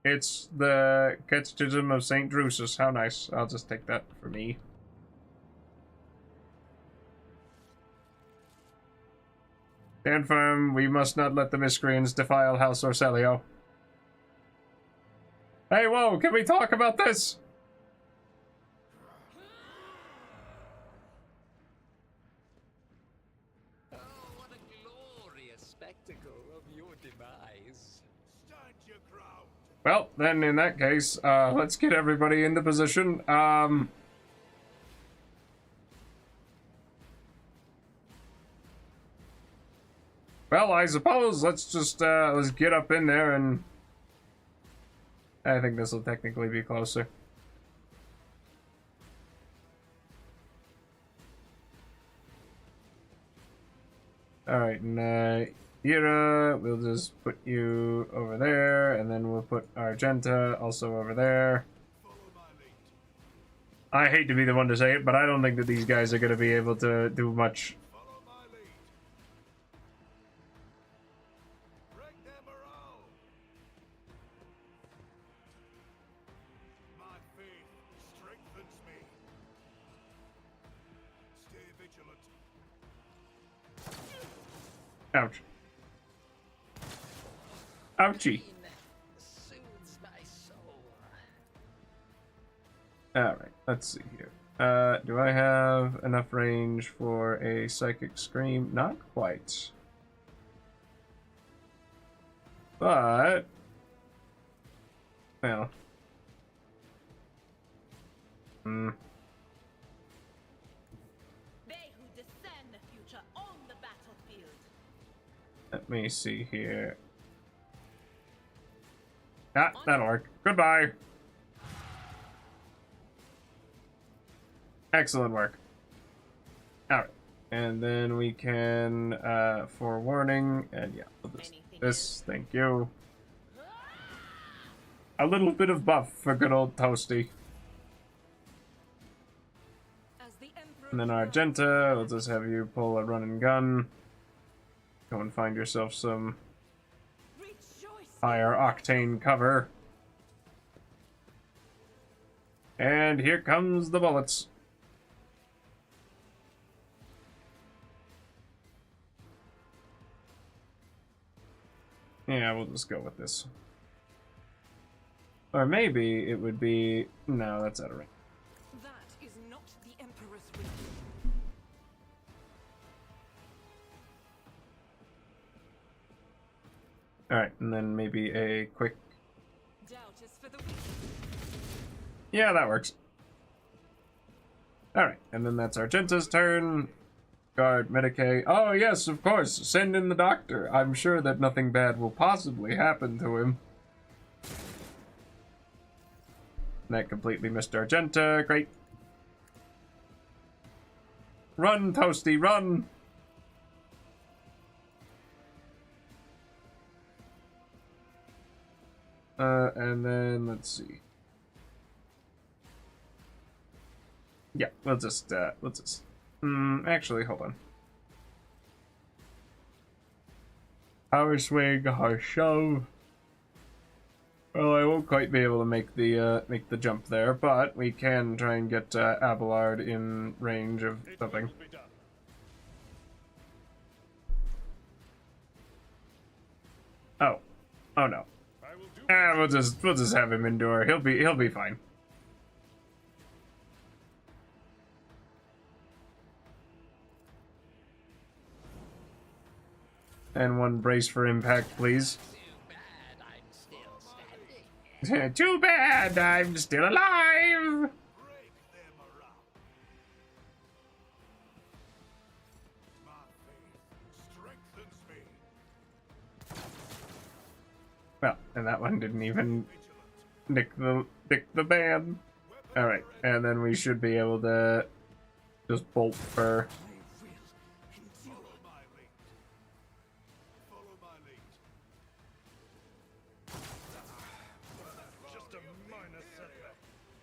It's the Catechism of St. Drusus. How nice. I'll just take that for me. Stand firm. We must not let the miscreants defile House Orcelio. Hey, whoa, can we talk about this? Oh, what a glorious spectacle of your demise. Stand your ground. Well, then in that case, let's get everybody into position. Well, I suppose let's just, let's get up in there and... I think this will technically be closer. Alright, and Ira, we'll just put you over there, and then we'll put Argenta also over there. I hate to be the one to say it, but I don't think that these guys are going to be able to do much. Ouch. Ouchie. Alright, let's see here. Do I have enough range for a psychic scream? Not quite. But... well... They who discern the future own the battlefield. Let me see here. Ah, that'll work. Goodbye! Excellent work. Alright. And then we can, forewarning, and yeah, we'll just this, thank you. A little bit of buff for good old Toasty. And then Argenta, we'll just have you pull a run and gun. Go and find yourself some higher octane cover. And here comes the bullets. Yeah, we'll just go with this. Or maybe it would be... no, that's out of range. That is not the Emperor's will. Alright, and then maybe a quick... Doubt is for the weak. yeah, that works. Alright, and then that's Argenta's turn. Guard, Medicaid. Oh, yes, of course. Send in the doctor. I'm sure that nothing bad will possibly happen to him. That completely missed Argenta. Great. Run, Toasty, run! And then, let's see. Yeah, we'll just, actually, hold on. Power swing, or shove. Well, I won't quite be able to make the jump there, but we can try and get Abelard in range of something. Oh, oh no. We'll just have him endure. He'll be fine. And one brace for impact, please. Too bad I'm still alive! Well, and that one didn't even nick the band. Alright, and then we should be able to just bolt for...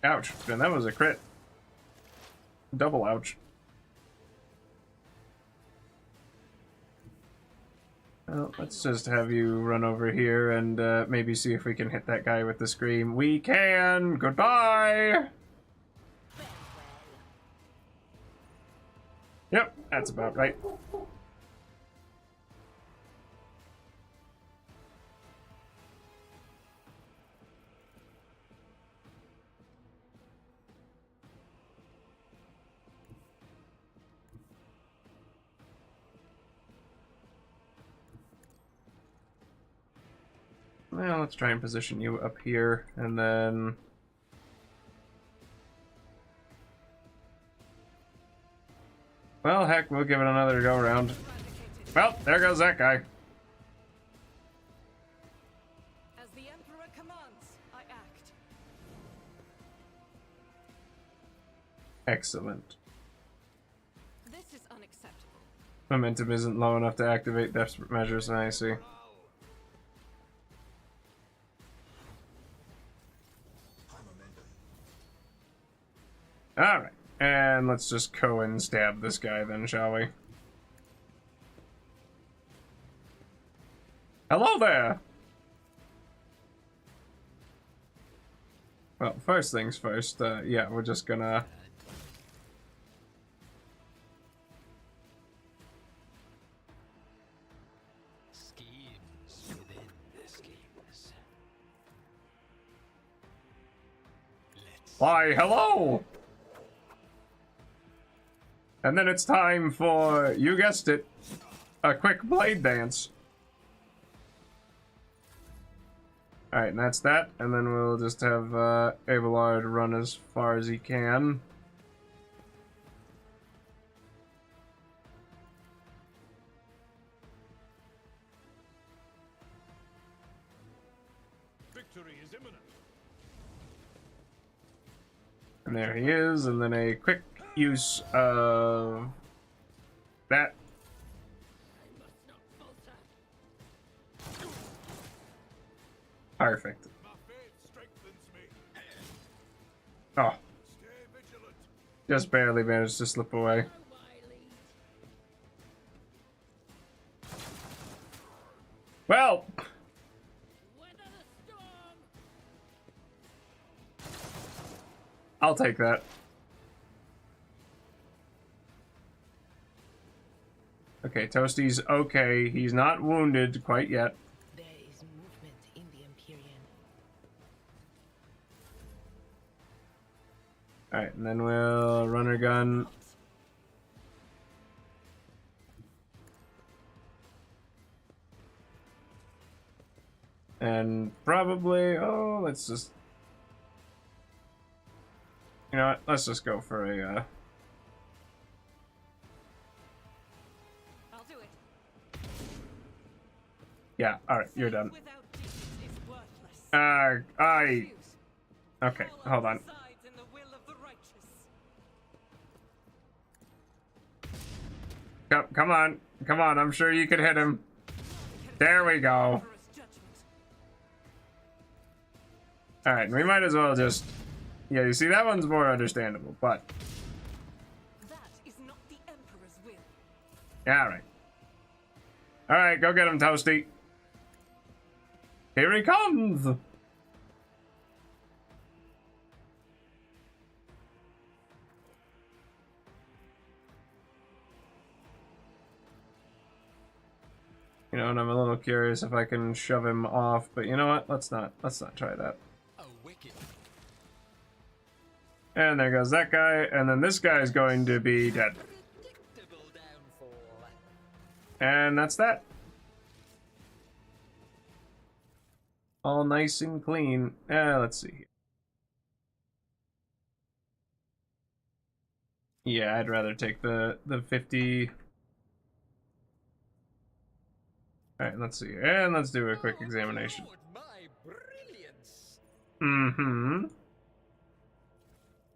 ouch, and that was a crit. Double ouch. Well, let's just have you run over here and maybe see if we can hit that guy with the scream. We can! Goodbye! Yep, that's about right. Well, let's try and position you up here, and then... well, heck, we'll give it another go-around. Well, there goes that guy. As the Emperor commands, I act. Excellent. This is unacceptable. Momentum isn't low enough to activate desperate measures, I see. Alright, and let's just go and stab this guy then, shall we? Hello there! Well, first things first, yeah, we're just gonna... Schemes within the schemes. Why, hello! And then it's time for, you guessed it, a quick blade dance. Alright, and that's that, and then we'll just have Abelard run as far as he can. Victory is imminent. And there he is, and then a quick use of that. Perfect. Oh. Just barely managed to slip away. Well. I'll take that. Okay, Toasty's okay. He's not wounded quite yet. There is movement in the Empyrean. Alright, and then we'll runner gun. And probably, oh, let's just... You know what? Let's just go for a, I'll do it. Yeah, alright, you're done. Without defense is worthless. Okay, hold on. Sides in the will of the righteous. Come on. Come on, I'm sure you could hit him. There we go. Alright, we might as well just... Yeah, you see, that one's more understandable, but... That is not the Emperor's will. Alright. Alright, go get him, Toasty. Here he comes! You know, and I'm a little curious if I can shove him off, but you know what? Let's not try that. And there goes that guy, and then this guy is going to be dead. And that's that. All nice and clean. Let's see here. Yeah, I'd rather take the 50. Alright, let's see. And let's do a quick examination. Mm-hmm.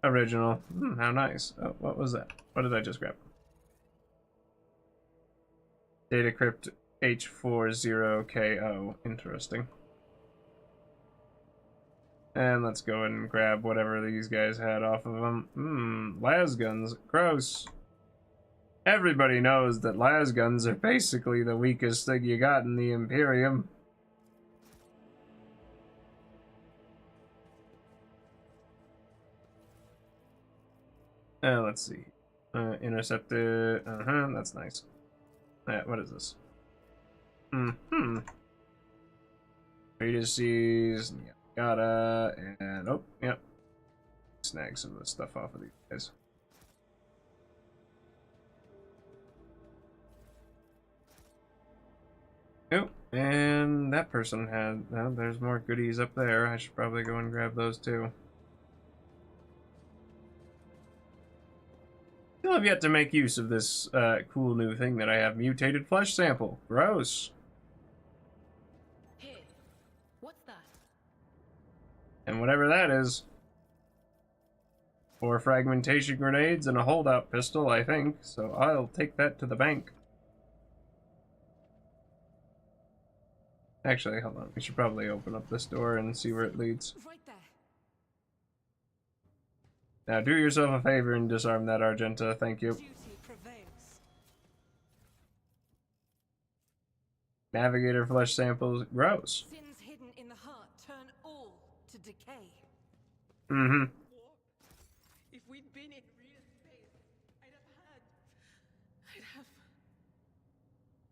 Original. How nice. Oh, what was that? What did I just grab? Data crypt H40KO. Interesting. And let's go and grab whatever these guys had off of them. Las guns. Gross. Everybody knows that las guns are basically the weakest thing you got in the Imperium. Let's see. Intercepted. That's nice. What is this? Treatises, yada, and oh, yep. Snag some of the stuff off of these guys. Oh, and that person had, there's more goodies up there. I should probably go and grab those too. Still have yet to make use of this cool new thing that I have, mutated flesh sample. Gross. Hey, what's that? And whatever that is. 4 fragmentation grenades and a holdout pistol, I think. So I'll take that to the bank. Actually, hold on. We should probably open up this door and see where it leads. Right there. Now, do yourself a favor and disarm that Argenta. Thank you. Duty prevails. Navigator flesh samples. Gross. Sins hidden in the heart turn all to decay. Mm-hmm. If we'd been in real space, I'd have...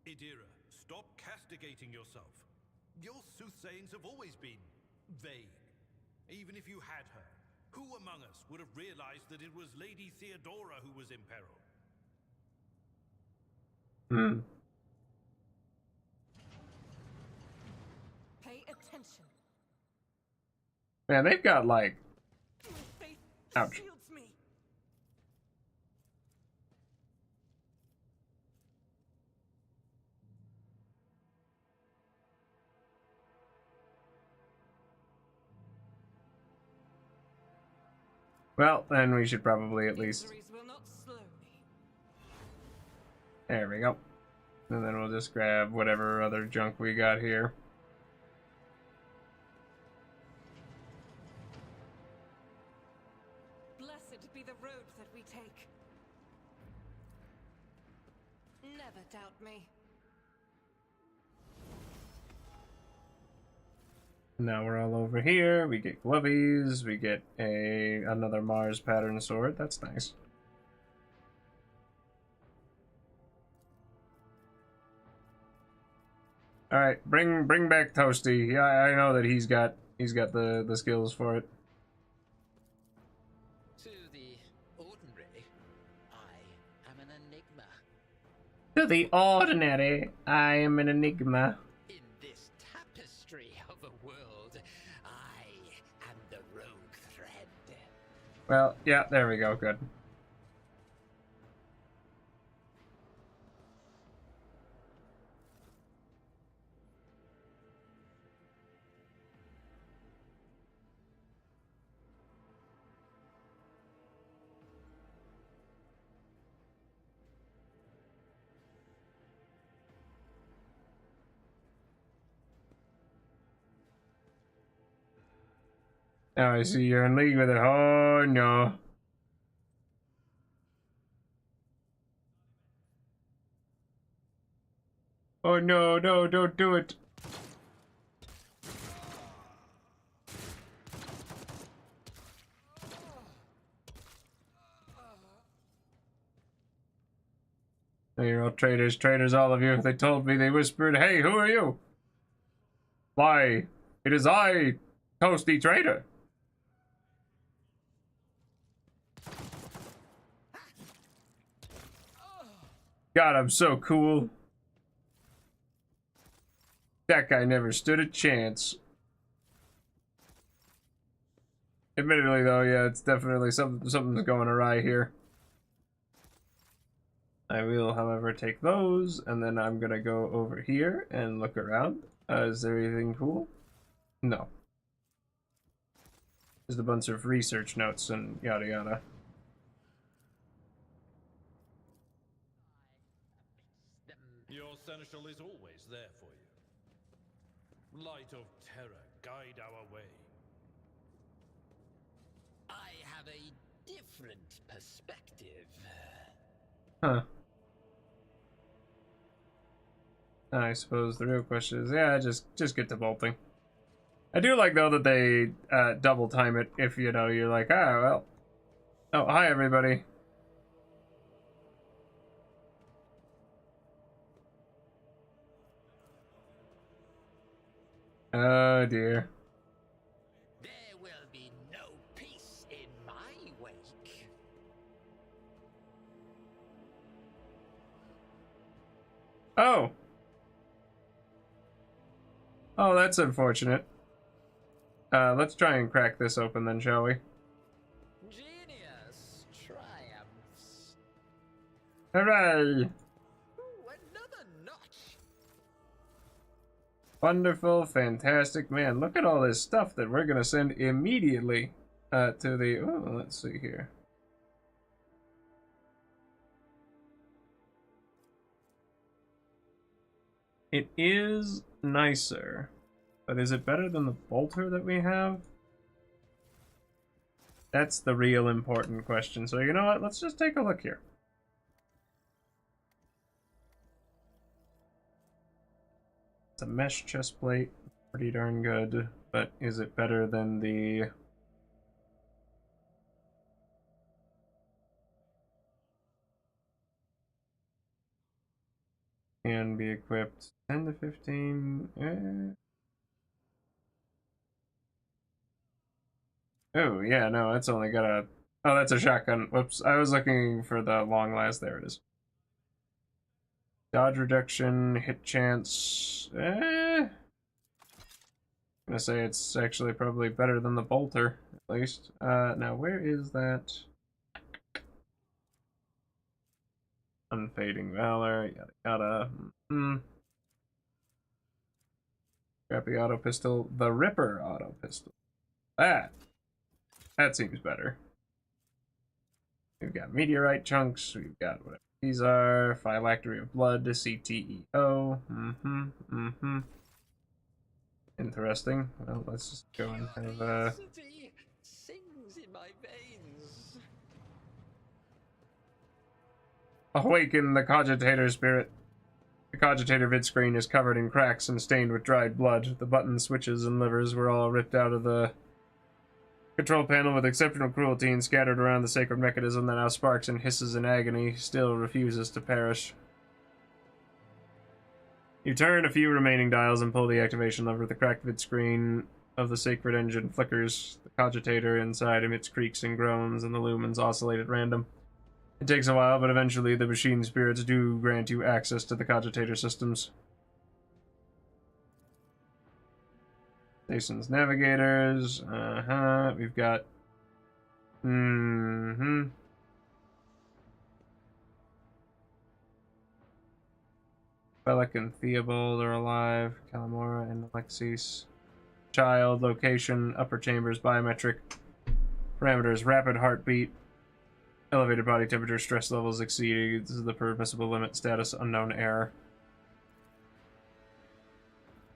Idira, stop castigating yourself. Your soothsayings have always been vague. Even if you had her, who among us would have realized that it was Lady Theodora who was in peril? Hmm. Pay attention. Man, they've got like... Faith Ouch. shields me. Well, then we should probably at least... Injuries will not slow me. There we go. And then we'll just grab whatever other junk we got here. Blessed be the road that we take. Never doubt me. Now we're all over here. We get glovies. We get another Mars pattern sword. That's nice. All right, bring back Toasty. Yeah, I know that he's got the skills for it. To the ordinary, I am an enigma. To the ordinary, I am an enigma. In this tapestry of a world, I am the rogue thread. Well, yeah, there we go. Good. Now I see you're in league with it. Oh no. Oh no, no, don't do it. You're all traitors, traitors, all of you. They told me, they whispered, hey, who are you? Why, it is I, Toasty Traitor. God, I'm so cool. That guy never stood a chance. Admittedly, though, yeah, it's definitely something's going awry here. I will, however, take those, and then I'm gonna go over here and look around. Is there anything cool? No. Just a bunch of research notes and yada yada. Your seneschal is always there for you. Light of terror, guide our way. I have a different perspective. Huh. I suppose the real question is, yeah, just get to bolting. I do like, though, that they double time it if, you know, you're like, ah, well. Oh, hi, everybody. Oh, dear. There will be no peace in my wake. Oh. Oh, that's unfortunate. Let's try and crack this open then, shall we? Genius triumphs. Hooray! Ooh, another notch. Wonderful, fantastic, man. Look at all this stuff that we're gonna send immediately to the... Oh, let's see here. It is nicer. But is it better than the bolter that we have? That's the real important question. So you know what? Let's just take a look here. It's a mesh chest plate. Pretty darn good. But is it better than the... Can be equipped 10 to 15. Oh, yeah, no, it's only got a... Oh, that's a shotgun. Whoops, I was looking for the long last. There it is. Dodge reduction, hit chance. I'm gonna say it's actually probably better than the bolter, at least. Now, where is that? Unfading Valor, yada yada. Scrappy auto pistol. The Ripper auto pistol. That seems better. We've got meteorite chunks. We've got whatever these are. Phylactery of Blood. CTEO. Interesting. Well, let's just go and have sings in my veins. Awaken the Cogitator spirit. The Cogitator vid screen is covered in cracks and stained with dried blood. The buttons, switches, and levers were all ripped out of the control panel with exceptional cruelty and scattered around the sacred mechanism that now sparks and hisses in agony, still refuses to perish. You turn a few remaining dials and pull the activation lever. The cracked vid screen of the sacred engine flickers. The Cogitator inside emits creaks and groans, and the lumens oscillate at random. It takes a while, but eventually the machine spirits do grant you access to the Cogitator systems. Station's navigators. We've got... Bellic and Theobald are alive. Calamora and Alexis. Child, location, upper chambers, biometric. Parameters, rapid heartbeat. Elevated body temperature, stress levels exceeds the permissible limit, status unknown error.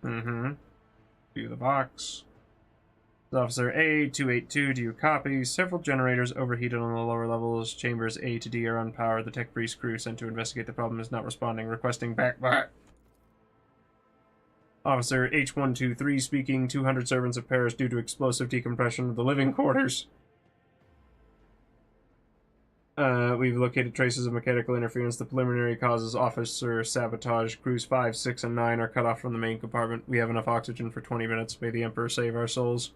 View the box. Officer A282, do you copy? Several generators overheated on the lower levels. Chambers A to D are unpowered. The tech priest crew sent to investigate the problem is not responding, requesting back. Officer H123 speaking. 200 servants have perished due to explosive decompression of the living quarters. We've located traces of mechanical interference. The preliminary causes officer sabotage. Crews 5, 6, and 9 are cut off from the main compartment. We have enough oxygen for 20 minutes. May the Emperor save our souls.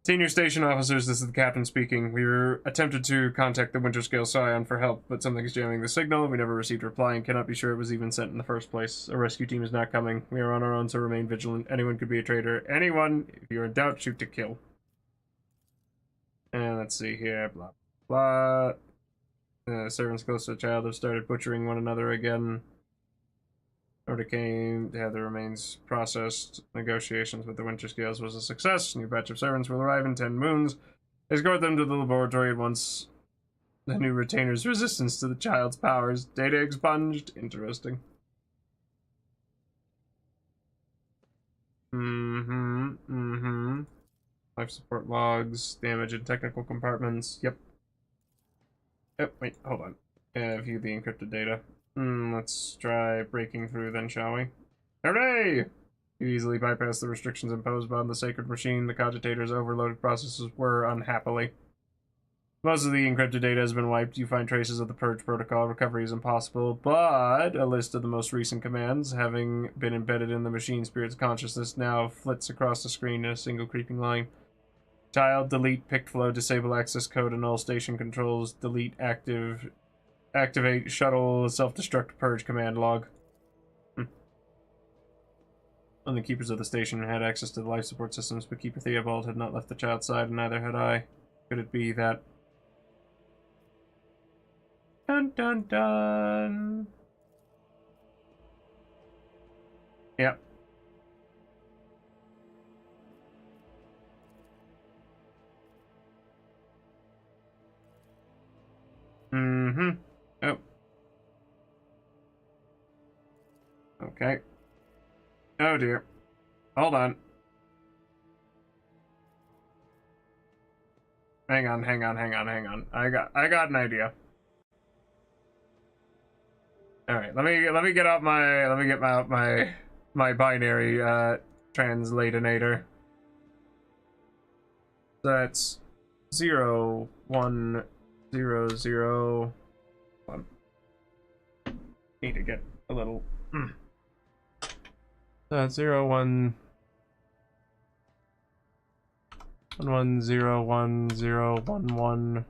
Senior station officers, this is the captain speaking. We were attempted to contact the Winterscale Scion for help, but something's jamming the signal. We never received a reply and cannot be sure it was even sent in the first place. A rescue team is not coming. We are on our own, so remain vigilant. Anyone could be a traitor. Anyone! If you're in doubt, shoot to kill. And let's see here. Blah, blah. Servants close to the child have started butchering one another again. Order came to have the remains processed. Negotiations with the Winterscales was a success. New batch of servants will arrive in 10 moons. Escort them to the laboratory at once. The new retainer's resistance to the child's powers. Data expunged. Interesting. Life support logs. Damage in technical compartments. Yep. Oh, wait, hold on. View the encrypted data. Let's try breaking through then, shall we? Hooray! You easily bypass the restrictions imposed by the sacred machine. The Cogitator's overloaded processes were unhappily. Most of the encrypted data has been wiped. You find traces of the purge protocol. Recovery is impossible, but a list of the most recent commands, having been embedded in the machine spirit's consciousness, now flits across the screen in a single creeping line. Child, delete, picked flow, disable access code, annul station controls, delete activate shuttle self-destruct purge command log. Only keepers of the station had access to the life support systems, but Keeper Theobald had not left the child's side, and neither had I. Could it be that... Dun dun dun! Yep. Oh. Okay. Oh dear. Hold on. Hang on. I got an idea. All right, let me get out my binary translatinator. That's 0 1 0 0 1. Need to get a little. That's 0 1 1 0 1 0 1 1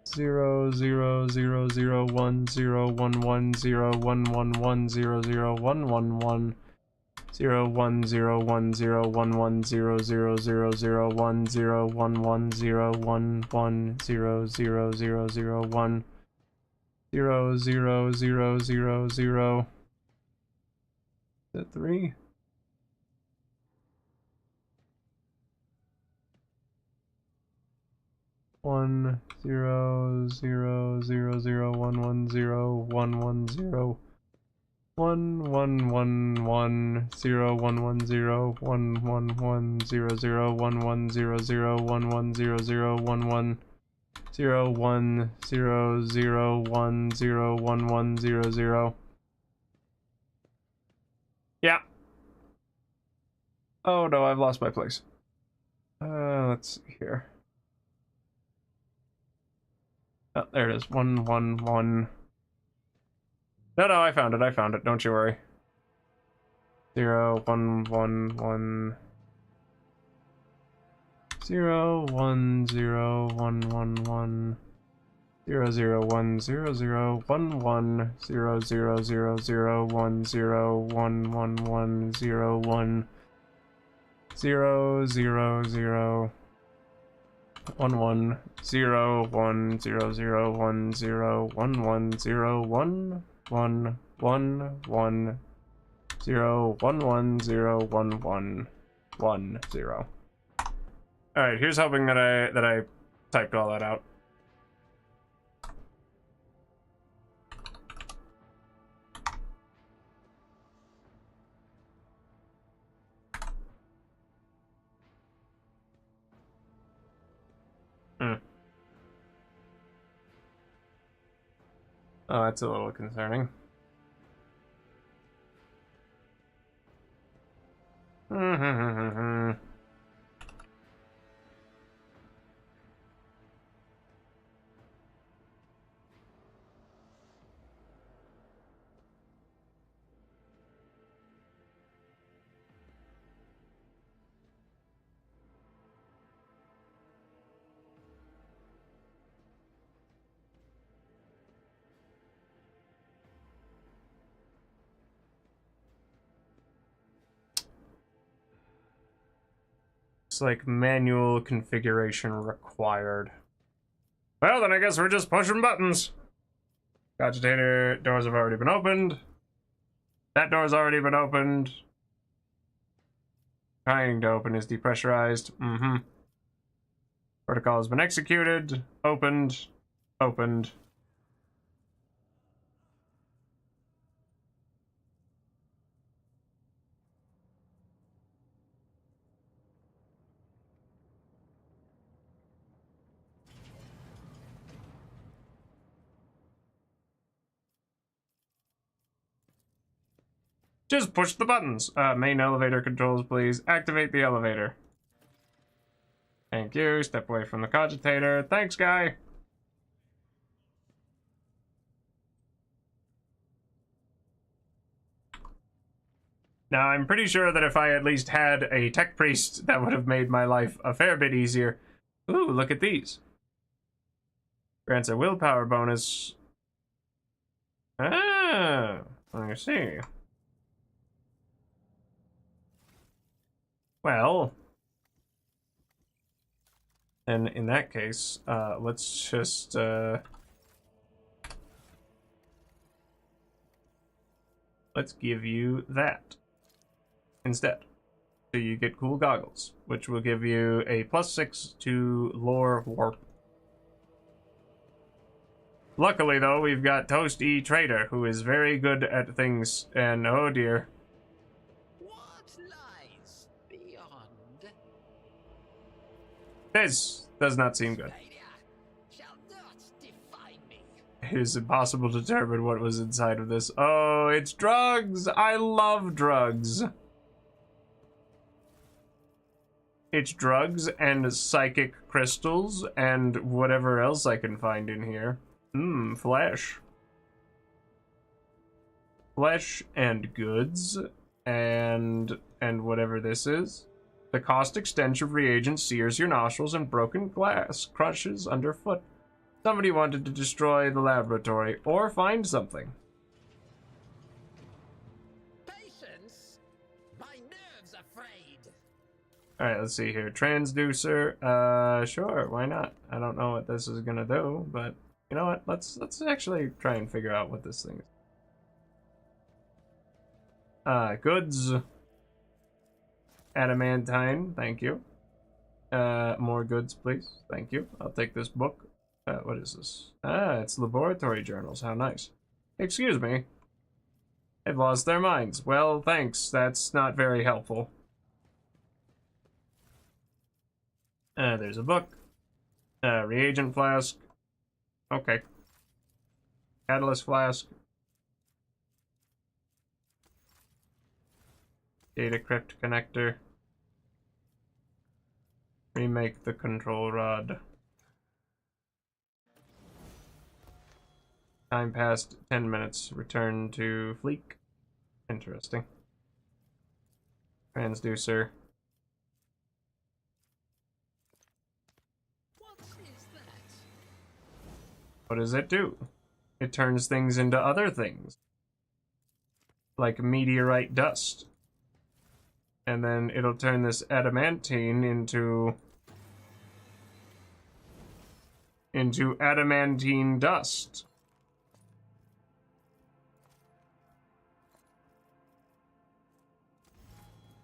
0 0 0 0 1 0 1 1 0 1 1 1 0 0 1 1 1 0 1 0 1 0 1 1 0 0 0 0 1 0 1 1 0 1 1 0 0 0 0 1 0 0 0 0 0. Is that 3? One zero zero zero zero 1 1 0 1 1 0 1 1 1 1 0 1 1 0 1 1 1 0 0 1 1 0 0 1 1 0 0 1 1 0 1 0 0 1 0 1 1 0 0. Yeah. Oh no, I've lost my place. Let's see here. Oh, there it is. 1 1 1. No, I found it. Don't you worry. 0 1 1 1 0 1 0 1 1 1 0 0 1 0 0 1 1 0 0 0 0 1 0 1 1 1 0 1 0 0 0 1 1 0 1 0 0 1 0 1 1 0 1 1 1 1 0 1 1 0 1 1 1 0. All right, here's hoping that I typed all that out. Oh, that's a little concerning. It's like manual configuration required. Well, then I guess we're just pushing buttons. Agitator doors have already been opened. That door's already been opened. Trying to open is depressurized. Protocol has been executed. Opened. Opened. Just push the buttons. Main elevator controls, please. Activate the elevator. Thank you. Step away from the cogitator. Thanks, guy. Now, I'm pretty sure that if I at least had a tech priest, that would have made my life a fair bit easier. Ooh, look at these. Grants a willpower bonus. Ah, I see. Well, and in that case, let's just let's give you that instead. So you get cool goggles, which will give you a +6 to lore warp. Luckily, though, we've got Toasty Trader, who is very good at things, and oh dear. What lies beyond? This does not seem good. Shall not define me. It is impossible to determine what was inside of this. Oh, it's drugs! I love drugs! It's drugs and psychic crystals and whatever else I can find in here. Flesh. Flesh and goods and whatever this is. The caustic stench of reagents sears your nostrils and broken glass crushes underfoot. Somebody wanted to destroy the laboratory or find something. Patience? My nerves are frayed. Alright, let's see here. Transducer. Sure, why not? I don't know what this is gonna do, but you know what? Let's actually try and figure out what this thing is. Goods. Adamantine, thank you. More goods, please. Thank you. I'll take this book. What is this? It's laboratory journals. How nice. Excuse me. They've lost their minds. Well, thanks. That's not very helpful. There's a book. Reagent flask. Okay. Catalyst flask. Data crypt connector. Remake the control rod. Time passed 10 minutes. Return to Fleek. Interesting. Transducer. What is that? What does it do? It turns things into other things. Like meteorite dust. And then it'll turn this adamantine into adamantine dust.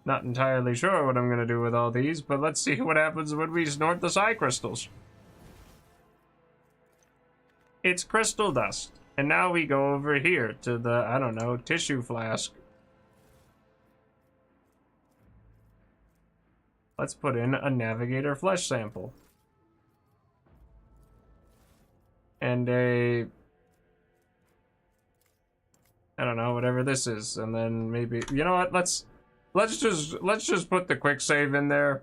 Not entirely sure what I'm gonna do with all these, but let's see what happens when we snort the psi crystals. It's crystal dust. And now we go over here to the, I don't know, tissue flask. Let's put in a navigator flesh sample. And I don't know, whatever this is. And then maybe, you know what, let's just put the quick save in there.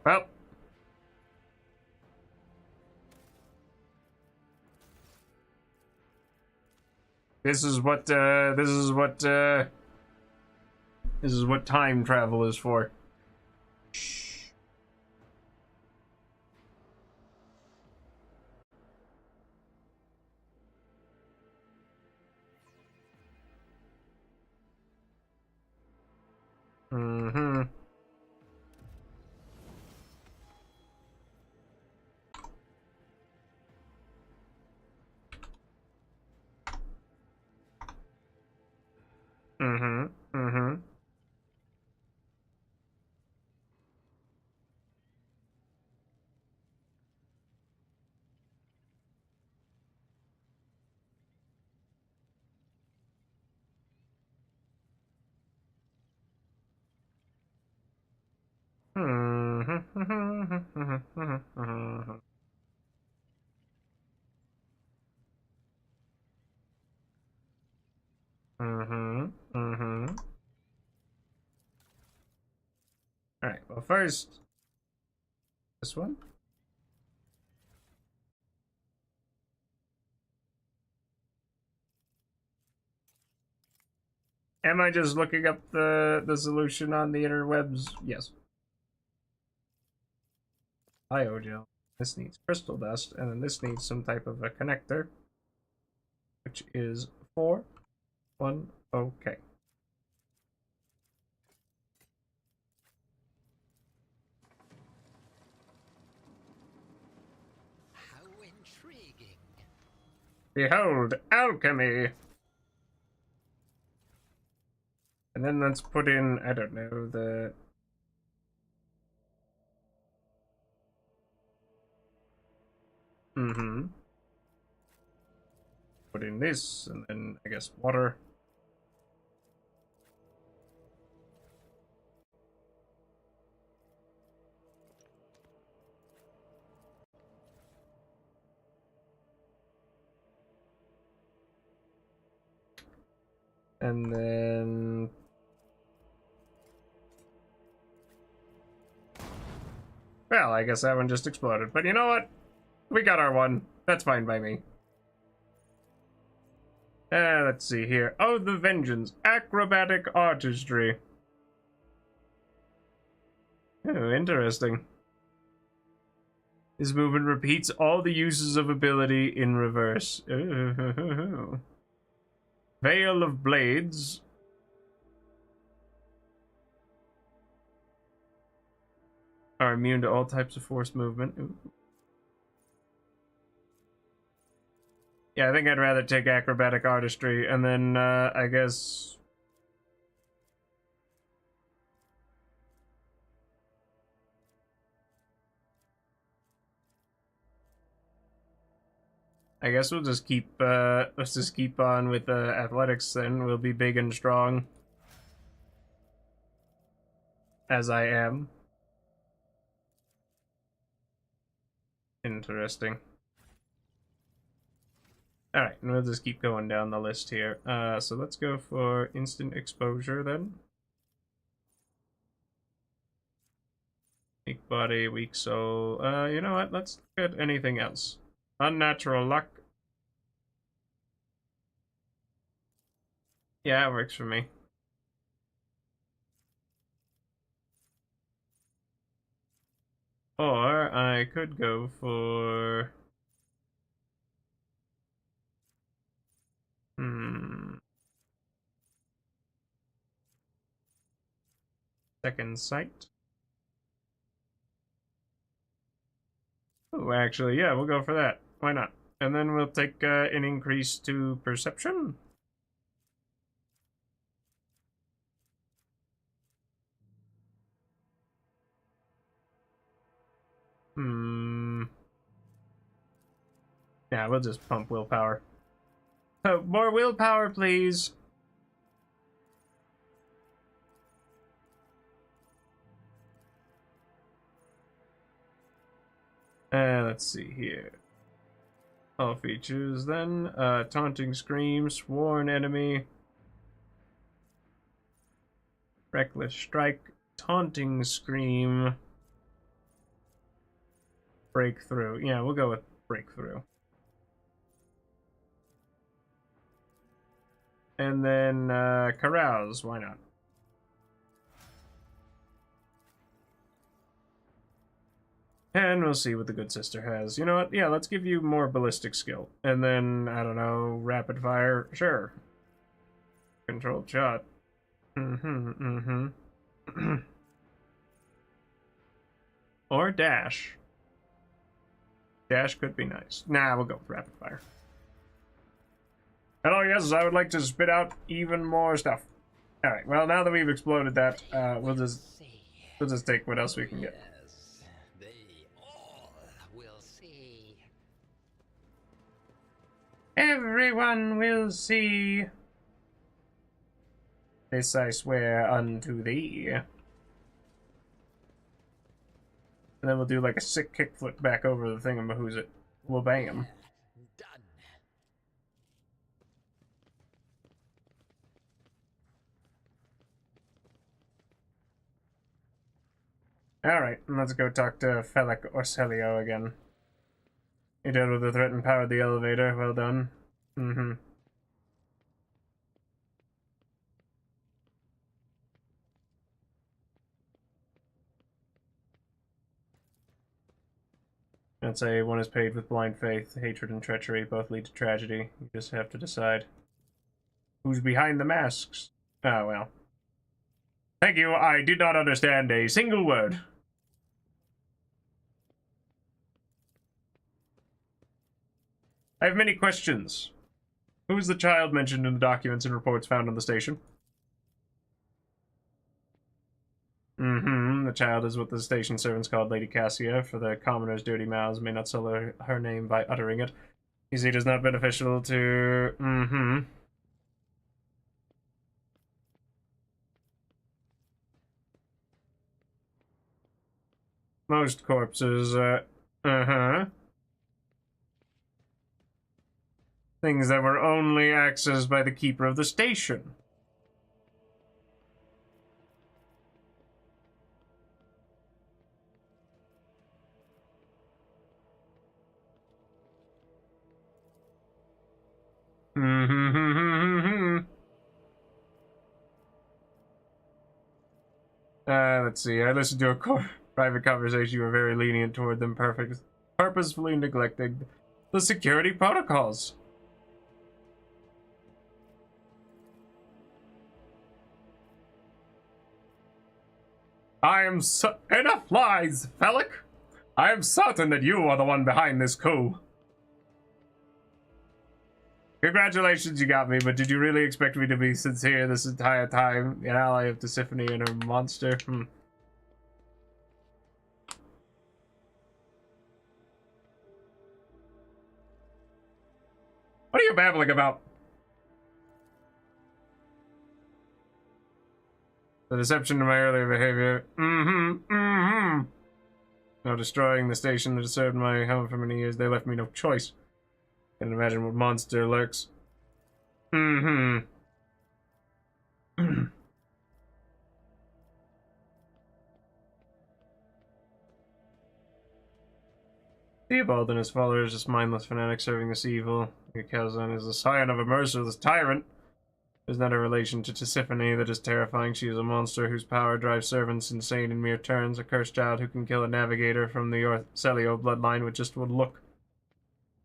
Well, this is what time travel is for. Mm-hmm. Mm-hmm. Mm-hmm. Alright, well first, this one. Am I just looking up the solution on the interwebs? Yes. Biogel. This needs crystal dust, and then this needs some type of a connector, which is 4, 1, okay. How intriguing. Behold, alchemy! And then let's put in, I don't know, the... Put in this, and then, I guess, water. And then... Well, I guess that one just exploded. But you know what? We got our one. That's fine by me. Let's see here. Oh, the Vengeance. Acrobatic artistry. Oh, interesting. This movement repeats all the uses of ability in reverse. Oh. Veil of Blades. Are immune to all types of force movement. Ooh. Yeah, I think I'd rather take acrobatic artistry, and then, I guess... I guess we'll just keep, let's just keep on with, athletics then. We'll be big and strong. As I am. Interesting. Alright, and we'll just keep going down the list here. So let's go for instant exposure then. Weak body, weak soul. You know what? Let's look at anything else. Unnatural luck. Yeah, it works for me. Or I could go for... Second sight. Oh, actually, yeah, we'll go for that. Why not? And then we'll take an increase to perception. Yeah, we'll just pump willpower. Oh, more willpower, please. Let's see here. All features then. Taunting Scream, Sworn Enemy. Reckless Strike, Taunting Scream. Breakthrough. Yeah, we'll go with Breakthrough. And then, Carouse, why not? And we'll see what the good sister has. You know what? Yeah, let's give you more ballistic skill. And then, I don't know, rapid fire? Sure. Controlled shot. Or dash. Dash could be nice. Nah, we'll go with rapid fire. And oh yes, I would like to spit out even more stuff. Alright, well now that we've exploded that, we'll just take what else we can get. Everyone will see. This I swear unto thee. And then we'll do like a sick kickflip back over the thingamahoosit. We'll bang him. Alright, let's go talk to Felic Orselio again. You dealt with the threat and powered the elevator. Well done. I'd say one is paid with blind faith. Hatred and treachery both lead to tragedy. You just have to decide. Who's behind the masks? Oh, well. Thank you. I did not understand a single word. I have many questions. Who is the child mentioned in the documents and reports found on the station? The child is what the station servants called Lady Cassia, for the commoners' dirty mouths may not sully her name by uttering it. You see, it is not beneficial to... Most corpses, things that were only accessed by the keeper of the station. Let's see. I listened to a private conversation. You were very lenient toward them, purposefully neglecting the security protocols. I am enough lies, Fellick! I am certain that you are the one behind this coup. Congratulations, you got me, but did you really expect me to be sincere this entire time? The ally of Tisiphone and her monster? What are you babbling about? The deception of my earlier behavior. No, destroying the station that has served my home for many years, they left me no choice. Can't imagine what monster lurks. Theobald and his followers, just mindless fanatics serving this evil. Kazan is the scion of a merciless tyrant. There's not a relation to Tisiphone that is terrifying. She is a monster whose power drives servants insane in mere turns. A cursed child who can kill a navigator from the Orcelio bloodline with just one look.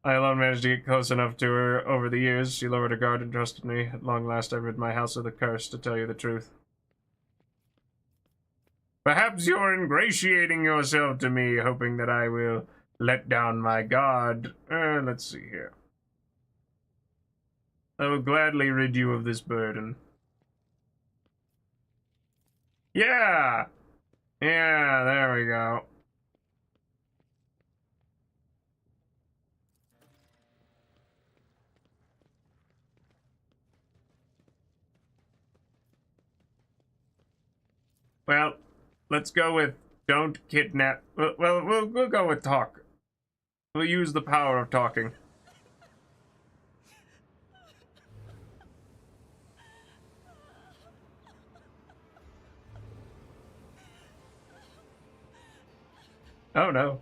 I alone managed to get close enough to her over the years. She lowered her guard and trusted me. At long last I rid my house of the curse, to tell you the truth. Perhaps you're ingratiating yourself to me, hoping that I will let down my guard. Let's see here. I will gladly rid you of this burden. Yeah! Yeah, there we go. Well, let's go with don't kidnap. Well, we'll go with talk. We'll use the power of talking. Oh no.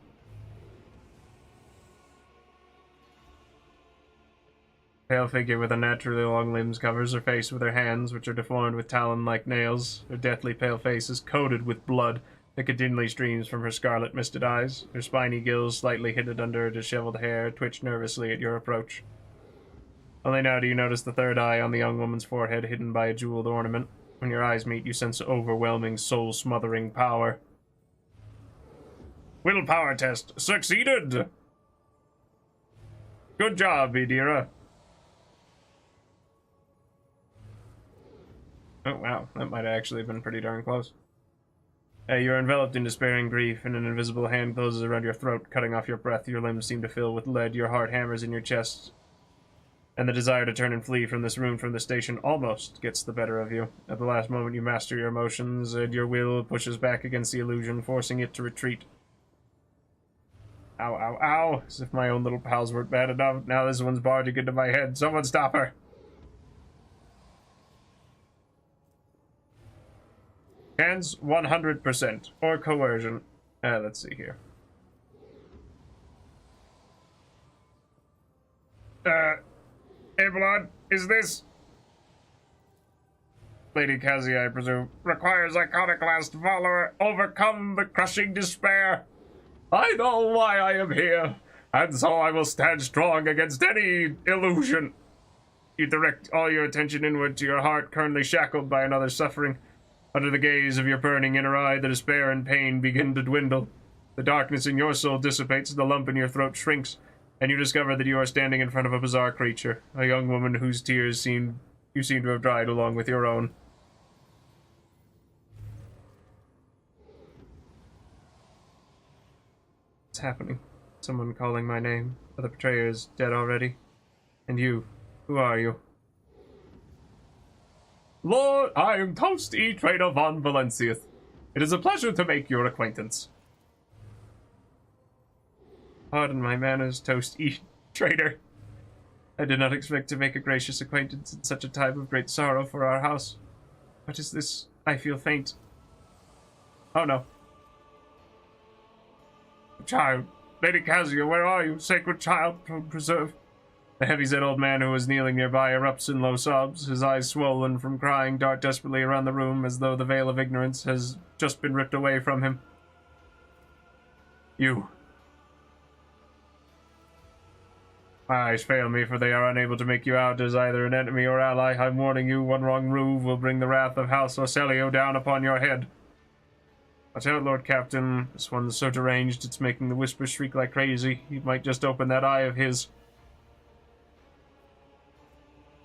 Pale figure with unnaturally long limbs covers her face with her hands, which are deformed with talon-like nails. Her deathly pale face is coated with blood that continually streams from her scarlet misted eyes. Her spiny gills, slightly hidden under her disheveled hair, twitch nervously at your approach. Only now do you notice the third eye on the young woman's forehead, hidden by a jeweled ornament. When your eyes meet, you sense overwhelming, soul-smothering power. Willpower test succeeded! Good job, Idira. Oh, wow. That might have actually been pretty darn close. You are enveloped in despairing grief, and an invisible hand closes around your throat, cutting off your breath. Your limbs seem to fill with lead. Your heart hammers in your chest, and the desire to turn and flee from this room, from the station, almost gets the better of you. At the last moment, you master your emotions, and your will pushes back against the illusion, forcing it to retreat. Ow, ow, ow! As if my own little pals weren't bad enough. Now this one's barging into my head. Someone stop her! Hands 100%. Or coercion. Let's see here. Avalon, is this... Lady Cassia, I presume, requires iconoclast follower, overcome the crushing despair. I know why I am here, and so I will stand strong against any illusion. You direct all your attention inward to your heart, currently shackled by another suffering. Under the gaze of your burning inner eye, the despair and pain begin to dwindle. The darkness in your soul dissipates, the lump in your throat shrinks, and you discover that you are standing in front of a bizarre creature, a young woman whose tears you seem to have dried along with your own. What's happening? Someone calling my name. Are the betrayers dead already? And you, who are you? Lord, I am Toast E. Trader von Valencius. It is a pleasure to make your acquaintance. Pardon my manners, Toast E. Trader. I did not expect to make a gracious acquaintance in such a time of great sorrow for our house. What is this? I feel faint. Oh no. Child, Lady Cassia, where are you? Sacred child, preserve. The heavy-set old man who was kneeling nearby erupts in low sobs, his eyes swollen from crying, dart desperately around the room as though the veil of ignorance has just been ripped away from him. You. My eyes fail me, for they are unable to make you out as either an enemy or ally. I'm warning you, one wrong move will bring the wrath of House Orcelio down upon your head. Watch out, Lord Captain. This one's so deranged, it's making the whisper shriek like crazy. He might just open that eye of his.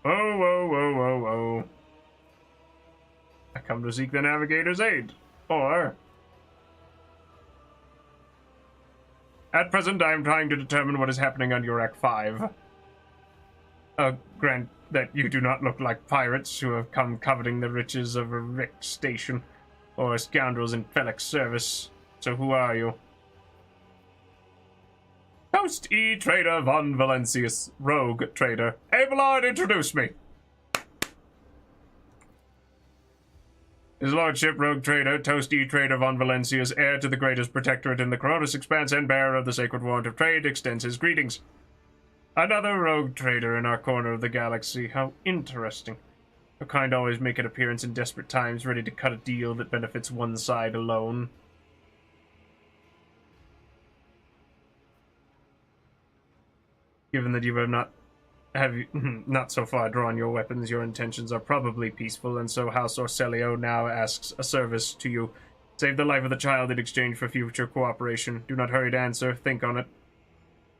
Whoa, whoa, whoa, whoa, whoa. I come to seek the navigator's aid. Or... At present, I am trying to determine what is happening on Urak 5. Grant that you do not look like pirates who have come coveting the riches of a wrecked station, or scoundrels in Felix service. So who are you? Toast E. Trader von Valencius, Rogue Trader. Abelard, introduce me! His Lordship, Rogue Trader, Toast E. Trader von Valencius, heir to the greatest protectorate in the Kronus Expanse and bearer of the sacred warrant of trade, extends his greetings. Another Rogue Trader in our corner of the galaxy. How interesting. How kind always make an appearance in desperate times, ready to cut a deal that benefits one side alone. Given that you have not so far drawn your weapons, your intentions are probably peaceful, and so House Orcelio now asks a service to you. Save the life of the child in exchange for future cooperation. Do not hurry to answer. Think on it.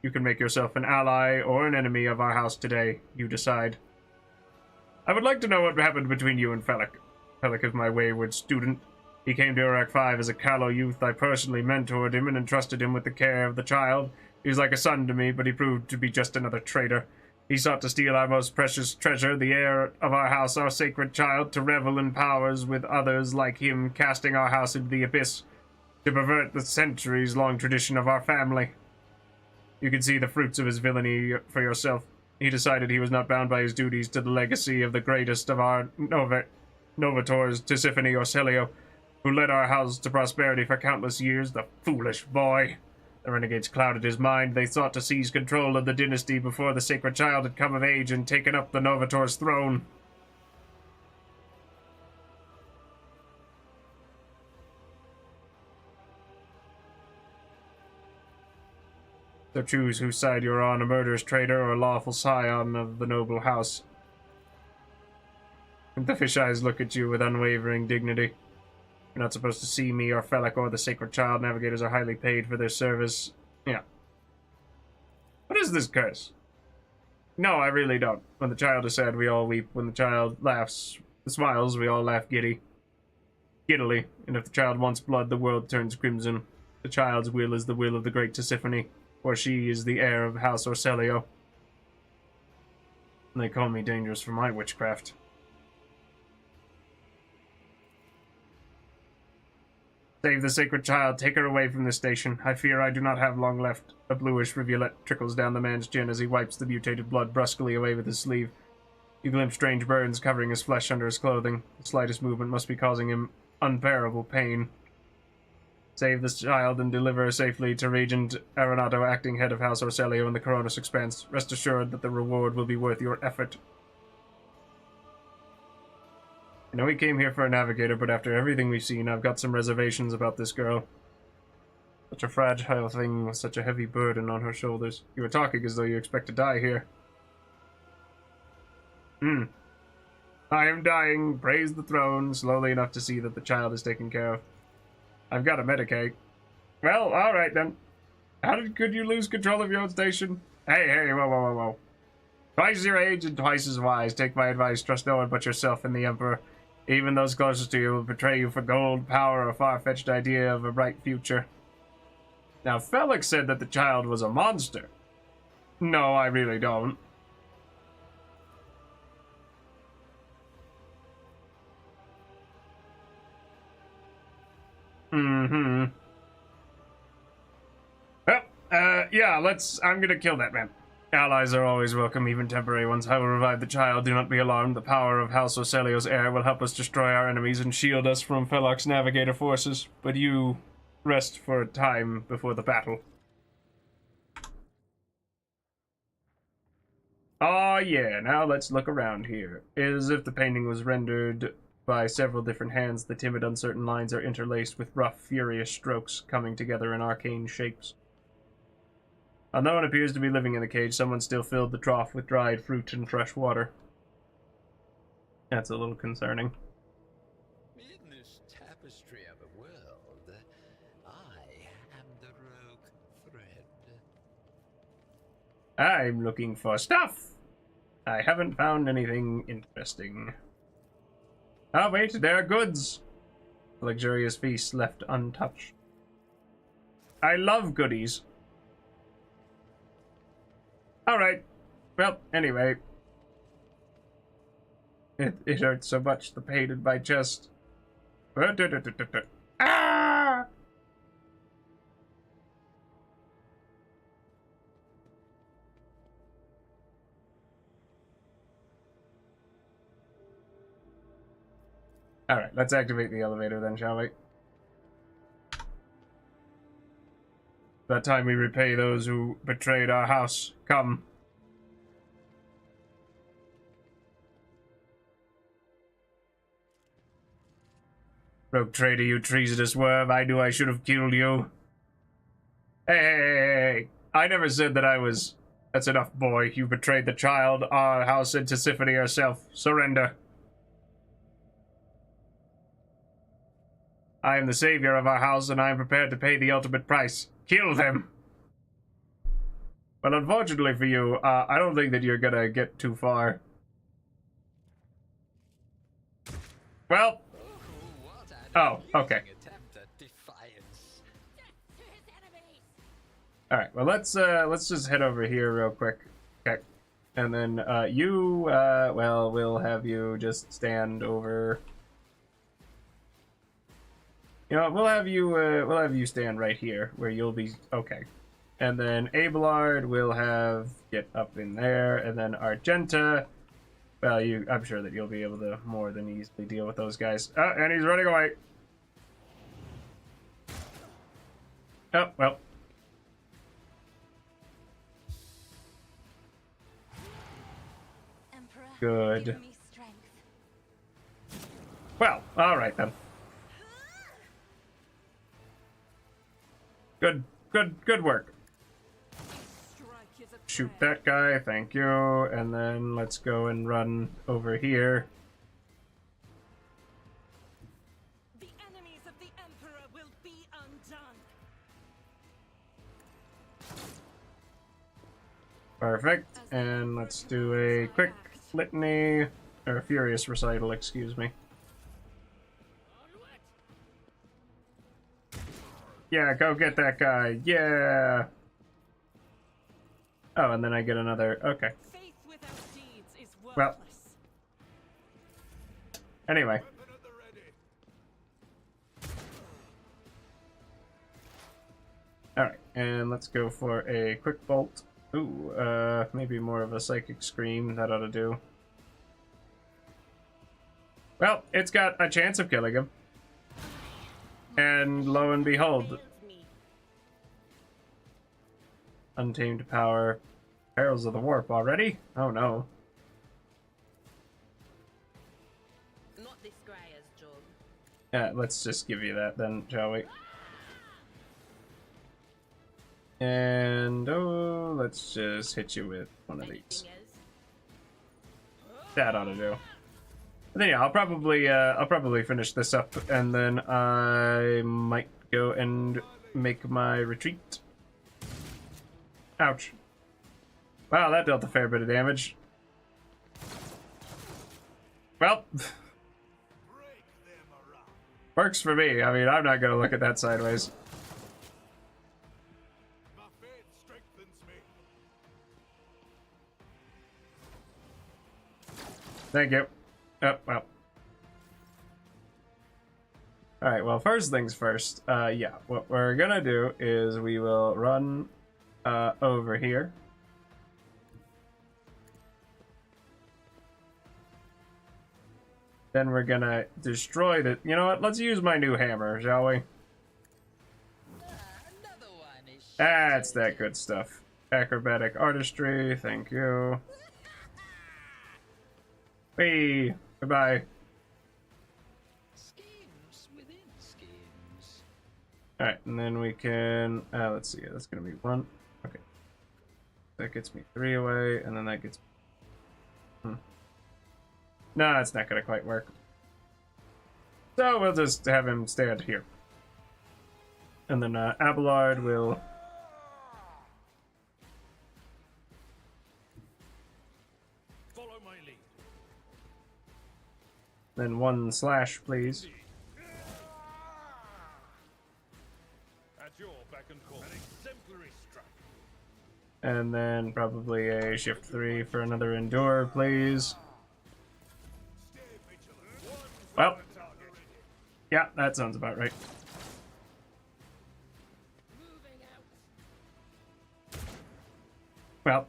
You can make yourself an ally or an enemy of our house today. You decide. I would like to know what happened between you and Felix. Felix is my wayward student. He came to Urak 5 as a callow youth. I personally mentored him and entrusted him with the care of the child. He was like a son to me, but he proved to be just another traitor. He sought to steal our most precious treasure, the heir of our house, our sacred child, to revel in powers with others like him, casting our house into the abyss, to pervert the centuries-long tradition of our family. You can see the fruits of his villainy for yourself. He decided he was not bound by his duties to the legacy of the greatest of our novators, Tisiphone Orcelio, who led our house to prosperity for countless years. The foolish boy! The renegades clouded his mind. They sought to seize control of the dynasty before the sacred child had come of age and taken up the Novator's throne. So choose whose side you're on, a murderous traitor or a lawful scion of the noble house. And the fish eyes look at you with unwavering dignity. You're not supposed to see me or Felix or the sacred child. Navigators are highly paid for their service. Yeah. What is this curse? No, I really don't. When the child is sad, we all weep. When the child smiles, we all laugh giddily. And if the child wants blood, the world turns crimson. The child's will is the will of the great Tisiphone, for she is the heir of House Orcelio. And they call me dangerous for my witchcraft. Save the sacred child. Take her away from this station. I fear I do not have long left. A bluish rivulet trickles down the man's chin as he wipes the mutated blood brusquely away with his sleeve. You glimpse strange burns covering his flesh under his clothing. The slightest movement must be causing him unbearable pain. Save this child and deliver her safely to Regent Arenato, acting head of House Orcelio in the Kronus Expanse. Rest assured that the reward will be worth your effort. I know he came here for a navigator, but after everything we've seen, I've got some reservations about this girl. Such a fragile thing with such a heavy burden on her shoulders. You were talking as though you expect to die here. I am dying. Praise the throne, slowly enough to see that the child is taken care of. I've got to medicate. Well, alright then. Could you lose control of your own station? Hey, whoa. Twice your age and twice as wise. Take my advice, trust no one but yourself and the Emperor. Even those closest to you will betray you for gold, power, or a far-fetched idea of a bright future. Now, Felix said that the child was a monster. No, I really don't. Mm-hmm. Well, yeah, I'm gonna kill that man. Allies are always welcome, even temporary ones. I will revive the child. Do not be alarmed. The power of House Ocelio's heir will help us destroy our enemies and shield us from Felok's navigator forces. But you rest for a time before the battle. Oh yeah, now let's look around here. As if the painting was rendered by several different hands, the timid, uncertain lines are interlaced with rough, furious strokes coming together in arcane shapes. While no one appears to be living in the cage, someone still filled the trough with dried fruit and fresh water. That's a little concerning. In this tapestry of a world, I am the rogue thread. I'm looking for stuff. I haven't found anything interesting. Oh wait, there are goods. A luxurious feast left untouched. I love goodies. Alright. Well, anyway. It hurts so much, the pain in my chest. Ah! Alright, let's activate the elevator then, shall we? About time we repay those who betrayed our house. Come. Rogue Trader, you treasonous worm. I knew I should have killed you. Hey. I never said that I was... That's enough, boy. You betrayed the child, our house, and Tisiphone herself. Surrender. I am the savior of our house, and I am prepared to pay the ultimate price. Kill them! Well, unfortunately for you, I don't think that you're gonna get too far. Well... Oh, okay. Alright, well, let's just head over here real quick. Okay. And then, well, we'll have you just stand over... You know, we'll have you stand right here where you'll be okay. And then Abelard will get up in there, and then Argenta. Well, I'm sure that you'll be able to more than easily deal with those guys. Oh, and he's running away. Oh, well. Emperor, good. give me strength. Well, all right then. Good work. Shoot that guy, thank you. And then let's go and run over here. The enemies of the Emperor will be undone. Perfect. And let's do a quick litany, or furious recital, excuse me. Yeah, go get that guy. Yeah. Oh, and then I get another. Okay. Well. Anyway. Alright, and let's go for a quick bolt. Ooh, maybe more of a psychic scream. That ought to do. Well, it's got a chance of killing him. And lo and behold, untamed power, perils of the warp already? Oh no. Not this Greyer's job. Yeah, let's just give you that then, shall we? And oh, let's just hit you with one of these. That ought to do. But then yeah, I'll probably finish this up, and then I might go and make my retreat. Ouch. Wow, that dealt a fair bit of damage. Well, works for me. I mean, I'm not gonna look at that sideways. Thank you. Oh, well. Alright, well, first things first. Yeah, what we're gonna do is we will run over here. Then we're gonna destroy the... You know what? Let's use my new hammer, shall we? That's that good stuff. Acrobatic artistry, thank you. Hey, goodbye. Schemes within schemes. Alright, and then we can... let's see, that's gonna be 1. Okay. That gets me 3 away, and then that gets... No, it's not gonna quite work. So we'll just have him stand here. And then Abelard will... Follow my lead. Then 1 slash, please. At your beck and call. An exemplary strike. And then probably a shift 3 for another endure, please. Well, yeah, that sounds about right. Well.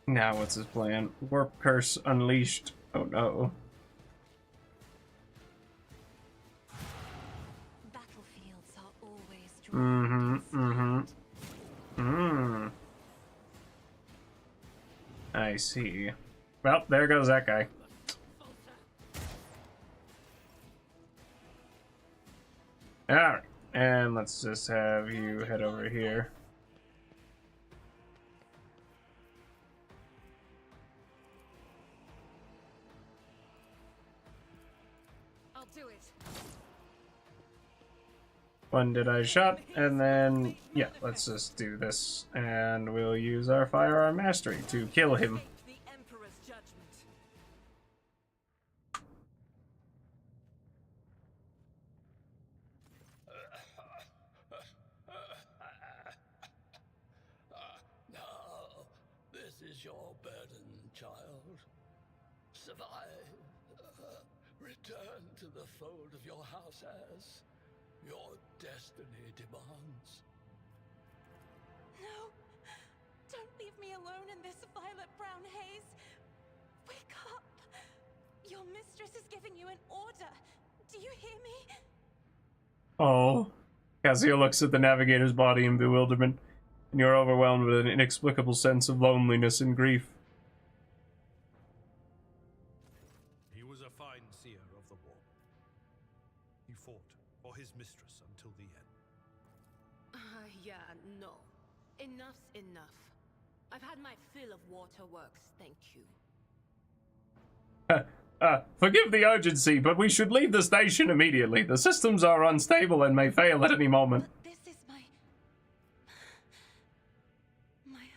Now what's his plan? Warp Curse unleashed. Oh no. Battlefields are always I see. Well, there goes that guy. Alright, and let's just have you head over here. I'll do it. One did I shot, and then, yeah, let's just do this. And we'll use our firearm mastery to kill him. The Emperor's judgment. Now, this is your burden, child. Survive. Return to the fold of your house as your destiny demands. No! Don't leave me alone in this violet-brown haze! Wake up! Your mistress is giving you an order! Do you hear me? Oh. Cassio looks at the navigator's body in bewilderment, and you're overwhelmed with an inexplicable sense of loneliness and grief. He was a fine seer of the war. He fought for his mistress until the end. Yeah, no. Enough's enough. I've had my fill of waterworks, thank you. Forgive the urgency, but we should leave the station immediately. The systems are unstable and may fail at any moment. But this is my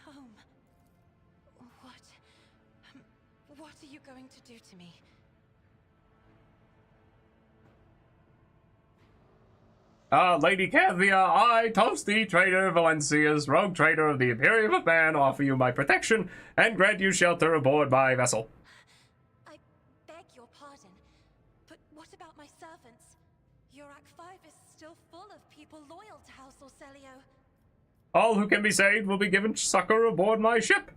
home. What are you going to do to me? Lady Cathia, I, Toasty Trader Valencia's Rogue Trader of the Imperium of Man, offer you my protection and grant you shelter aboard my vessel. I beg your pardon, but what about my servants? Your Act 5 is still full of people loyal to House Orselio. All who can be saved will be given succor aboard my ship.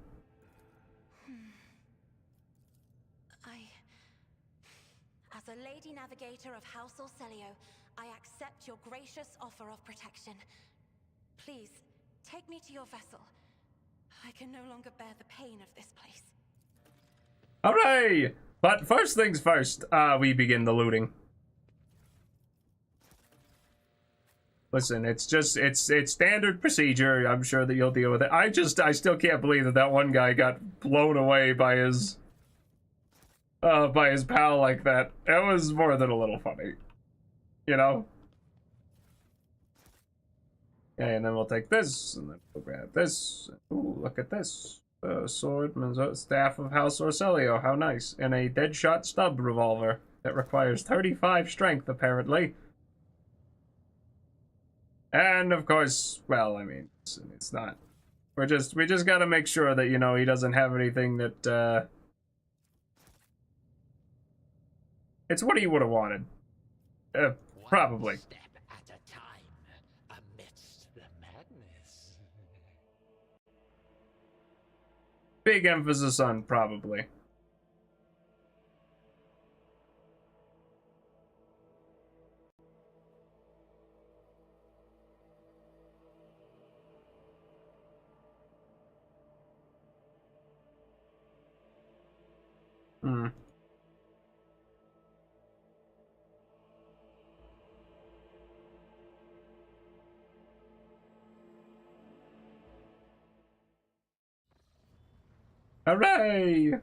As a Lady Navigator of House Orselio, I accept your gracious offer of protection. Please, take me to your vessel. I can no longer bear the pain of this place. Hooray! But first things first, we begin the looting. Listen, it's standard procedure. I'm sure that you'll deal with it. I still can't believe that one guy got blown away by his pal like that. It was more than a little funny. You know? Okay, and then we'll take this, and then we'll grab this. Ooh, look at this. Sword, staff of House Orselio, how nice. And a Deadshot stub revolver. that requires 35 strength, apparently. And, of course, well, I mean, it's not... we just gotta make sure that, you know, he doesn't have anything that, It's what he would have wanted. Probably. Step at a time, amidst the madness. Big emphasis on probably. Hmm. Hooray!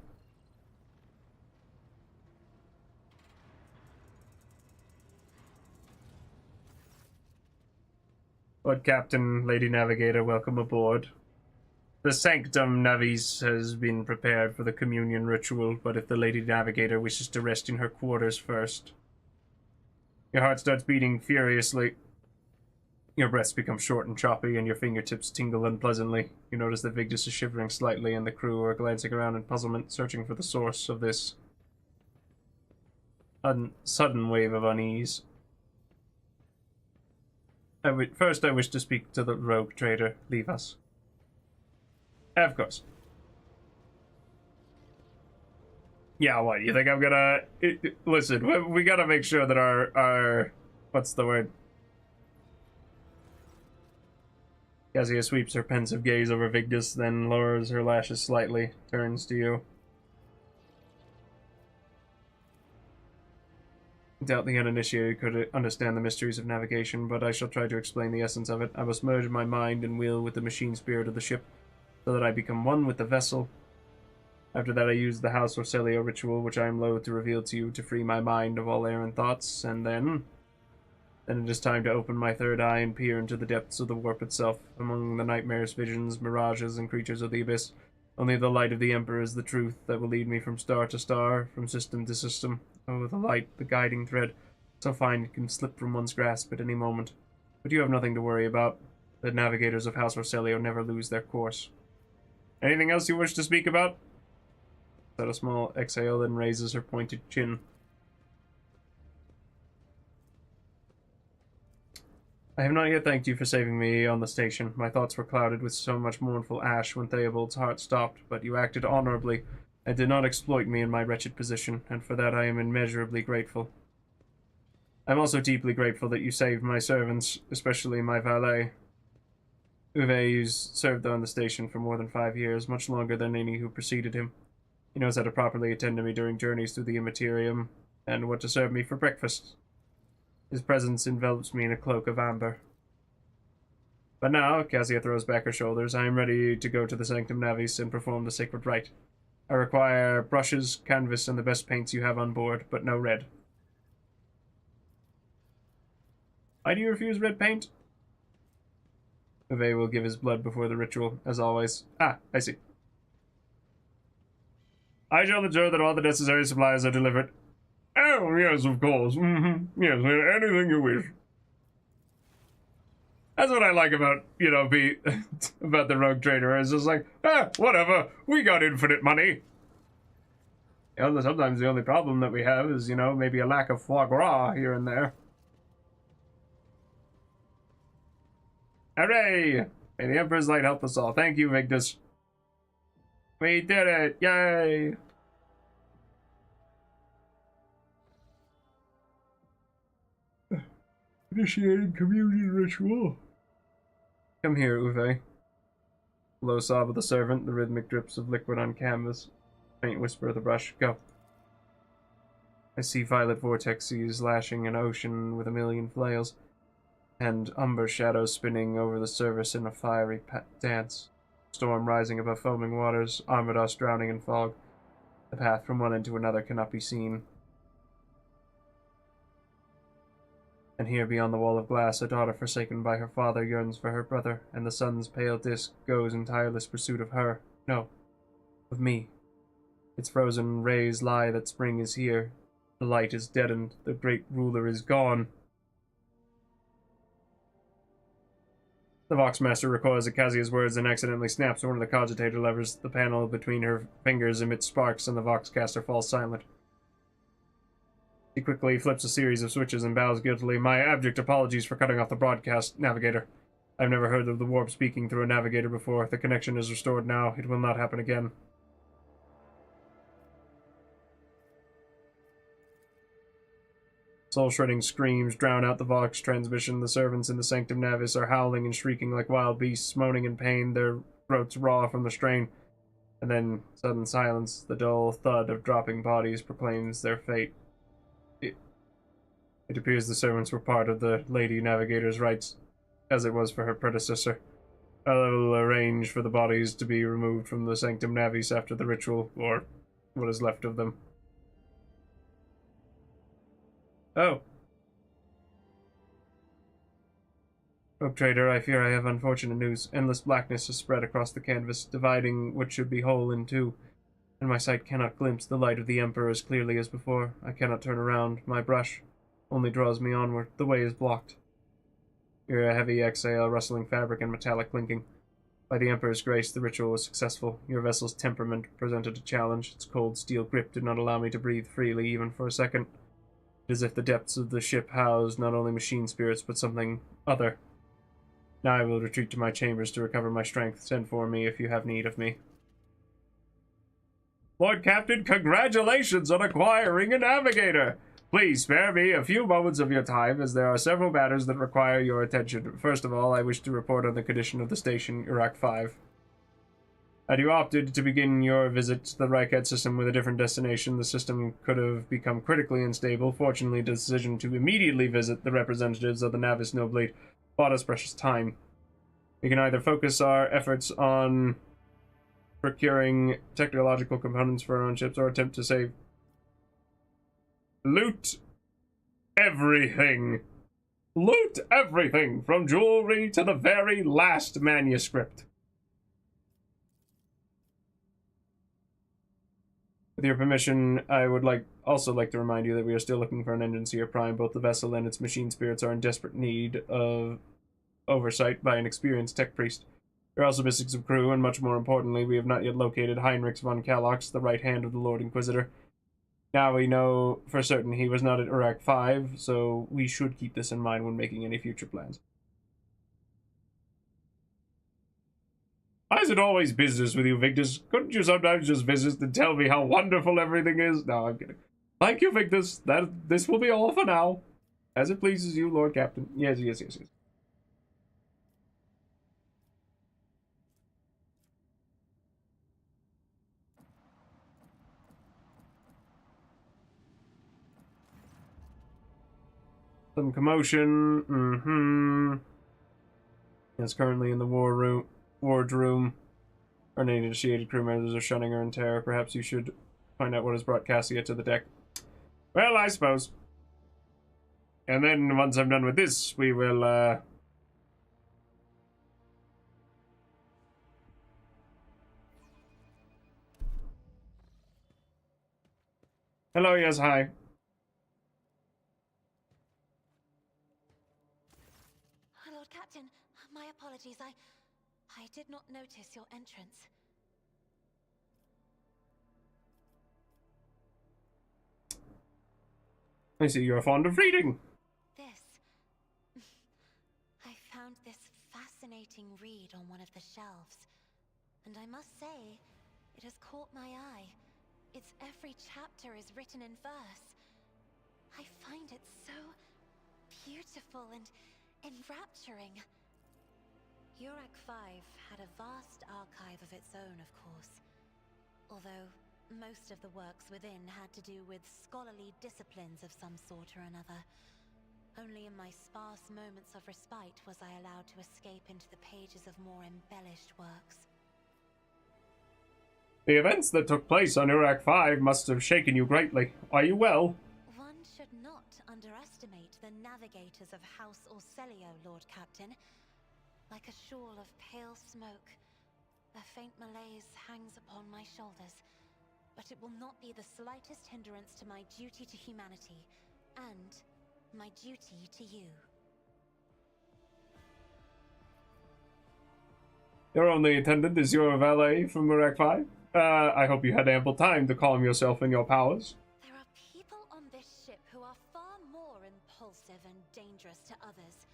Lord Captain, Lady Navigator, welcome aboard. The Sanctum Navis has been prepared for the communion ritual, but if the Lady Navigator wishes to rest in her quarters first. Your heart starts beating furiously. Your breaths become short and choppy, and your fingertips tingle unpleasantly. You notice that Vigdis is shivering slightly, and the crew are glancing around in puzzlement, searching for the source of this sudden wave of unease. First, I wish to speak to the Rogue Trader. Leave us. Of course. Yeah, what? You think I'm gonna... listen, we gotta make sure that our... what's the word? Kezia sweeps her pensive gaze over Vigdis, then lowers her lashes slightly, turns to you. Doubt the uninitiated could understand the mysteries of navigation, but I shall try to explain the essence of it. I must merge my mind and will with the machine spirit of the ship, so that I become one with the vessel. After that I use the House Orselio ritual, which I am loath to reveal to you, to free my mind of all errant thoughts, and then it is time to open my third eye and peer into the depths of the warp itself. Among the nightmares, visions, mirages, and creatures of the abyss, only the light of the Emperor is the truth that will lead me from star to star, from system to system. Oh, the light, the guiding thread, so fine it can slip from one's grasp at any moment. But you have nothing to worry about. The navigators of House Orselio never lose their course. Anything else you wish to speak about? Said a small exhale, then raises her pointed chin. I have not yet thanked you for saving me on the station. My thoughts were clouded with so much mournful ash when Theobald's heart stopped, but you acted honorably and did not exploit me in my wretched position, and for that I am immeasurably grateful. I am also deeply grateful that you saved my servants, especially my valet. Uwe served on the station for more than 5 years, much longer than any who preceded him. He knows how to properly attend to me during journeys through the Immaterium, and what to serve me for breakfast. His presence envelops me in a cloak of amber. But now, Kezia throws back her shoulders, I am ready to go to the Sanctum Navis and perform the sacred rite. I require brushes, canvas, and the best paints you have on board, but no red. Why do you refuse red paint? Uwe will give his blood before the ritual, as always. Ah, I see. I shall ensure that all the necessary supplies are delivered. Oh, yes, of course. Yes, anything you wish. That's what I like about, you know, about the Rogue Trader. It's just like, whatever. We got infinite money. You know, sometimes the only problem that we have is, you know, maybe a lack of foie gras here and there. Hooray! May the Emperor's light help us all. Thank you, Vigdis. We did it! Yay! Initiating communion ritual. Come here, Uwe. Low sob of the servant, the rhythmic drips of liquid on canvas. Faint whisper of the brush. Go. I see violet vortexes lashing an ocean with a million flails, and umber shadows spinning over the surface in a fiery dance. Storm rising above foaming waters, Armados drowning in fog. The path from one end to another cannot be seen. And here beyond the wall of glass, a daughter forsaken by her father yearns for her brother, and the sun's pale disk goes in tireless pursuit of her. No, of me. Its frozen rays lie that spring is here. The light is deadened. The great ruler is gone. The Voxmaster recoils at Kazia's words and accidentally snaps one of the cogitator levers. The panel between her fingers emits sparks and the Voxcaster falls silent. She quickly flips a series of switches and bows guiltily. My abject apologies for cutting off the broadcast, Navigator. I've never heard of the warp speaking through a navigator before. The connection is restored now. It will not happen again. Soul-shredding screams drown out the Vox transmission. The servants in the Sanctum Navis are howling and shrieking like wild beasts, moaning in pain, their throats raw from the strain. And then, sudden silence. The dull thud of dropping bodies proclaims their fate. It appears the servants were part of the Lady Navigator's rites, as it was for her predecessor. I will arrange for the bodies to be removed from the Sanctum Navis after the ritual, or what is left of them. Oh. Rogue Trader, I fear I have unfortunate news. Endless blackness has spread across the canvas, dividing what should be whole in two, and my sight cannot glimpse the light of the Emperor as clearly as before. I cannot turn around. My brush only draws me onward. The way is blocked. Hear a heavy exhale, rustling fabric, and metallic clinking. By the Emperor's grace, the ritual was successful. Your vessel's temperament presented a challenge. Its cold steel grip did not allow me to breathe freely, even for a second. It is as if the depths of the ship housed not only machine spirits, but something other. Now I will retreat to my chambers to recover my strength. Send for me if you have need of me. Lord Captain, congratulations on acquiring a navigator! Please spare me a few moments of your time, as there are several matters that require your attention. First of all, I wish to report on the condition of the station, Iraq 5. Had you opted to begin your visit to the Reichhead system with a different destination, the system could have become critically unstable. Fortunately, the decision to immediately visit the representatives of the Navis Noblate bought us precious time. We can either focus our efforts on procuring technological components for our own ships or attempt to save... Loot everything! Loot everything, from jewelry to the very last manuscript. With your permission, I would also like to remind you that we are still looking for an engine seer prime. Both the vessel and its machine spirits are in desperate need of oversight by an experienced tech priest. We're also missing some crew, and much more importantly, we have not yet located Heinrich von Kalox, the right hand of the Lord Inquisitor. Now we know for certain he was not at Iraq 5, so we should keep this in mind when making any future plans. Why is it always business with you, Victus? Couldn't you sometimes just visit and tell me how wonderful everything is? No, I'm kidding. Thank you, Victus. This will be all for now. As it pleases you, Lord Captain. Yes. Some commotion. Is currently in the wardroom. Our initiated crew members are shunning her in terror. Perhaps you should find out what has brought Cassia to the deck. Well, I suppose. And then, once I'm done with this, we will, Hello, yes, hi. Lord Captain, my apologies. I did not notice your entrance. I see you're fond of reading. I found this fascinating read on one of the shelves, and I must say, it has caught my eye. Its every chapter is written in verse. I find it so beautiful and enrapturing. Urak 5 had a vast archive of its own, of course. Although most of the works within had to do with scholarly disciplines of some sort or another. Only in my sparse moments of respite was I allowed to escape into the pages of more embellished works. The events that took place on Urak 5 must have shaken you greatly. Are you well? One should not underestimate the navigators of House Orselio, Lord Captain. Like a shawl of pale smoke, a faint malaise hangs upon my shoulders. but it will not be the slightest hindrance to my duty to humanity, and my duty to you. Your only attendant is your valet from Marque 5? I hope you had ample time to calm yourself in your powers. There are people on this ship who are far more impulsive and dangerous to others,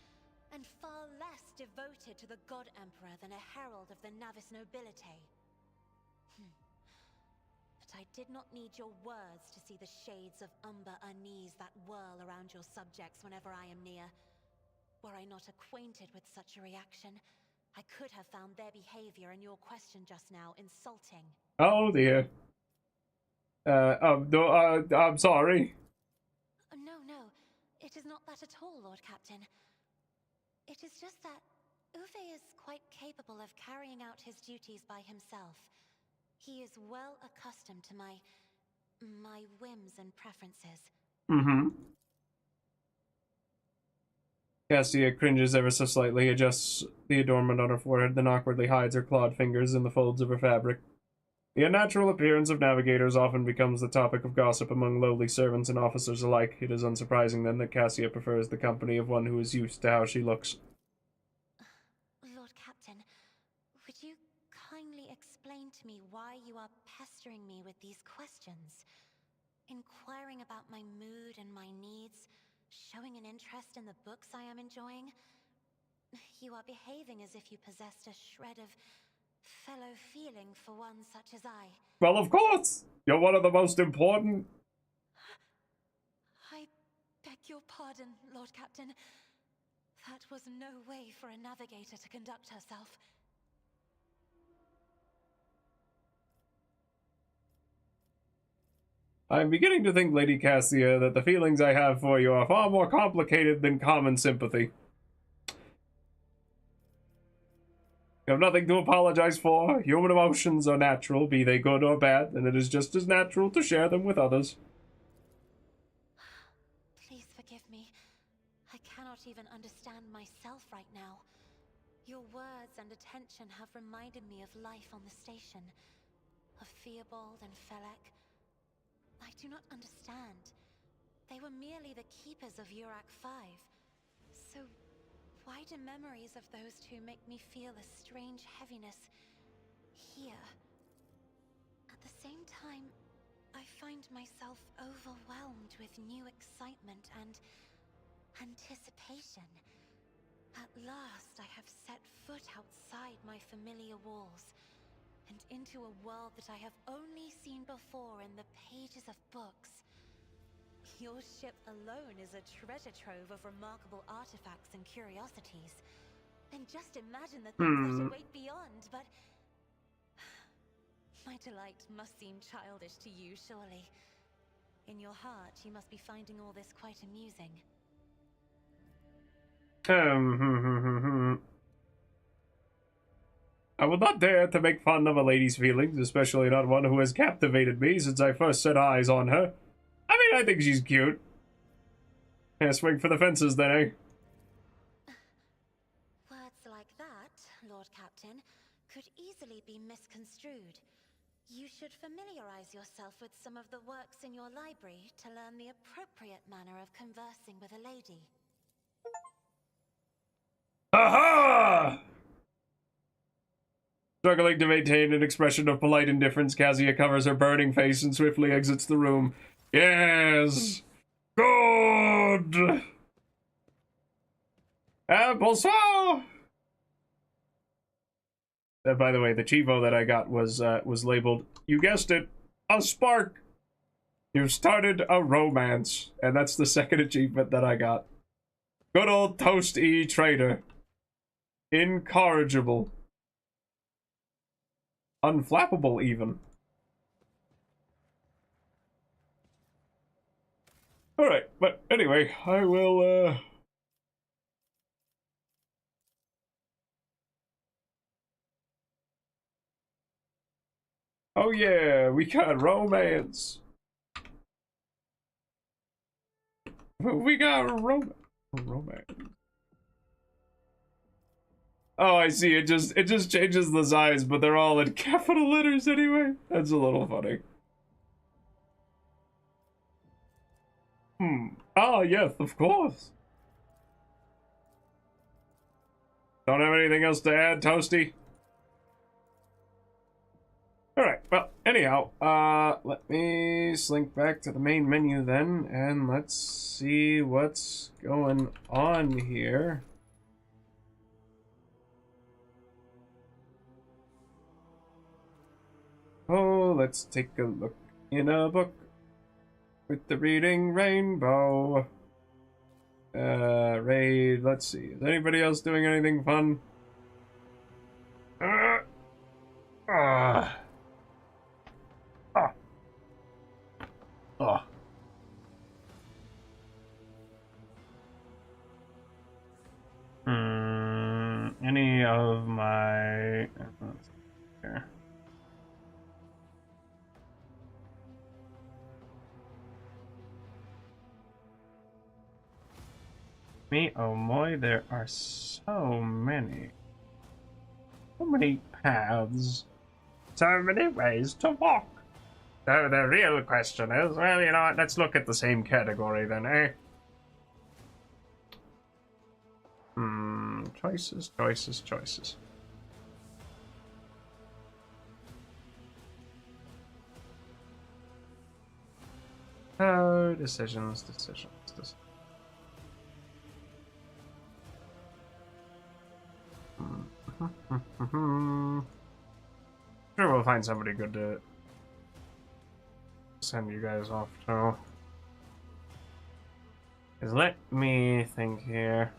and far less devoted to the God Emperor than a herald of the Navis nobility. But I did not need your words to see the shades of umber unease that whirl around your subjects whenever I am near. Were I not acquainted with such a reaction, I could have found their behavior in your question just now insulting. Oh dear. I'm sorry. No, it is not that at all, Lord Captain. It is just that Uwe is quite capable of carrying out his duties by himself. He is well accustomed to my whims and preferences. Mm-hmm. Cassia cringes ever so slightly, adjusts the adornment on her forehead, then awkwardly hides her clawed fingers in the folds of her fabric. The unnatural appearance of navigators often becomes the topic of gossip among lowly servants and officers alike. It is unsurprising, then, that Cassia prefers the company of one who is used to how she looks. Lord Captain, would you kindly explain to me why you are pestering me with these questions? Inquiring about my mood and my needs, showing an interest in the books I am enjoying. You are behaving as if you possessed a shred of fellow feeling for one such as I. Well, of course! You're one of the most important... I beg your pardon, Lord Captain. That was no way for a navigator to conduct herself. I'm beginning to think, Lady Cassia, that the feelings I have for you are far more complicated than common sympathy. You have nothing to apologize for. Human emotions are natural, be they good or bad, and it is just as natural to share them with others. Please forgive me. I cannot even understand myself right now. Your words and attention have reminded me of life on the station, of Theobald and Felek. I do not understand. They were merely the keepers of Urak 5. So why do memories of those two make me feel a strange heaviness here? At the same time, I find myself overwhelmed with new excitement and anticipation. At last, I have set foot outside my familiar walls and into a world that I have only seen before in the pages of books. Your ship alone is a treasure trove of remarkable artifacts and curiosities. And just imagine the things that await beyond, but... My delight must seem childish to you, surely. In your heart, you must be finding all this quite amusing. I will not dare to make fun of a lady's feelings, especially not one who has captivated me since I first set eyes on her. I mean, I think she's cute. Yeah, swing for the fences then, eh? Words like that, Lord Captain, could easily be misconstrued. You should familiarize yourself with some of the works in your library to learn the appropriate manner of conversing with a lady. Aha! Struggling to maintain an expression of polite indifference, Cassia covers her burning face and swiftly exits the room. Yes! Good! Bonsoir! By the way, the Chivo that I got was labeled, you guessed it, a spark! You've started a romance, and that's the second achievement that I got. Good old Toast E Trader. Incorrigible. Unflappable, even. Alright, but anyway, I will, Oh yeah, we got romance. We got romance. Oh, I see. It just changes the size, but they're all in capital letters anyway. That's a little funny. Ah, yes, of course. Don't have anything else to add, Toasty? Alright, well, anyhow, let me slink back to the main menu then, and let's see what's going on here. Oh, let's take a look in a book with the reading rainbow. Raid, let's see. Is anybody else doing anything fun? Any of my... let's see here. Me, oh my, there are so many. So many paths. So many ways to walk. So the real question is, well, you know what, let's look at the same category then, eh? Choices, choices, choices. Oh, decisions, decisions, decisions. Sure, we'll find somebody good to send you guys off to. Just let me think here.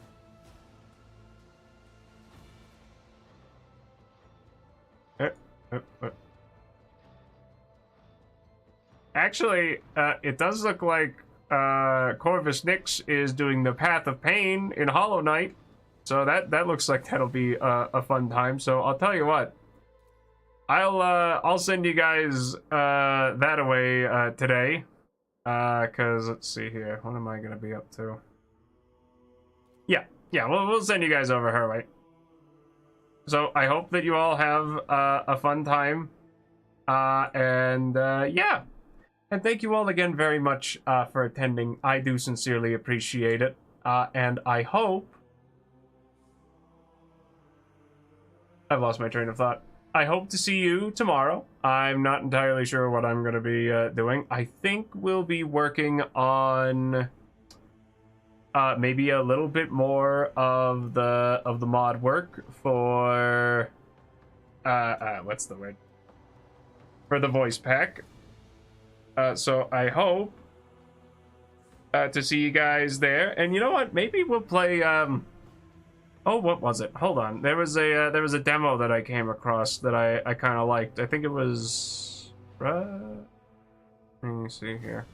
Actually, it does look like Corvus Nix is doing the Path of Pain in Hollow Knight, so that looks like that'll be a fun time. So I'll tell you what, I'll send you guys that away today, cause let's see here, what am I gonna be up to? Yeah, we'll send you guys over her way. So I hope that you all have a fun time, and yeah. And thank you all again very much for attending. I do sincerely appreciate it. And I hope... I've lost my train of thought. I hope to see you tomorrow. I'm not entirely sure what I'm going to be doing. I think we'll be working on maybe a little bit more of the mod work for... what's the word? For the voice pack. So I hope to see you guys there. And you know what? Maybe we'll play. Oh, what was it? Hold on. There was a demo that I came across that I kind of liked. I think it was. Let me see here.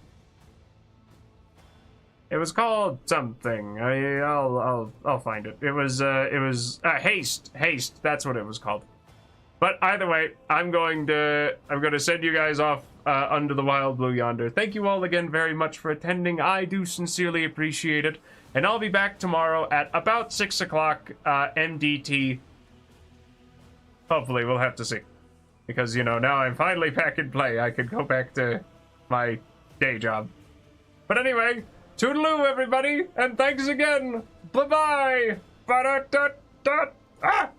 It was called something. I'll find it. It was Haste. Haste. That's what it was called. But either way, I'm going to send you guys off under the wild blue yonder. Thank you all again very much for attending. I do sincerely appreciate it. And I'll be back tomorrow at about 6 o'clock MDT. Hopefully, we'll have to see. Because, you know, now I'm finally back in play. I could go back to my day job. But anyway, toodaloo, everybody. And thanks again. Bye-bye. Ba-da-da-da. Ah!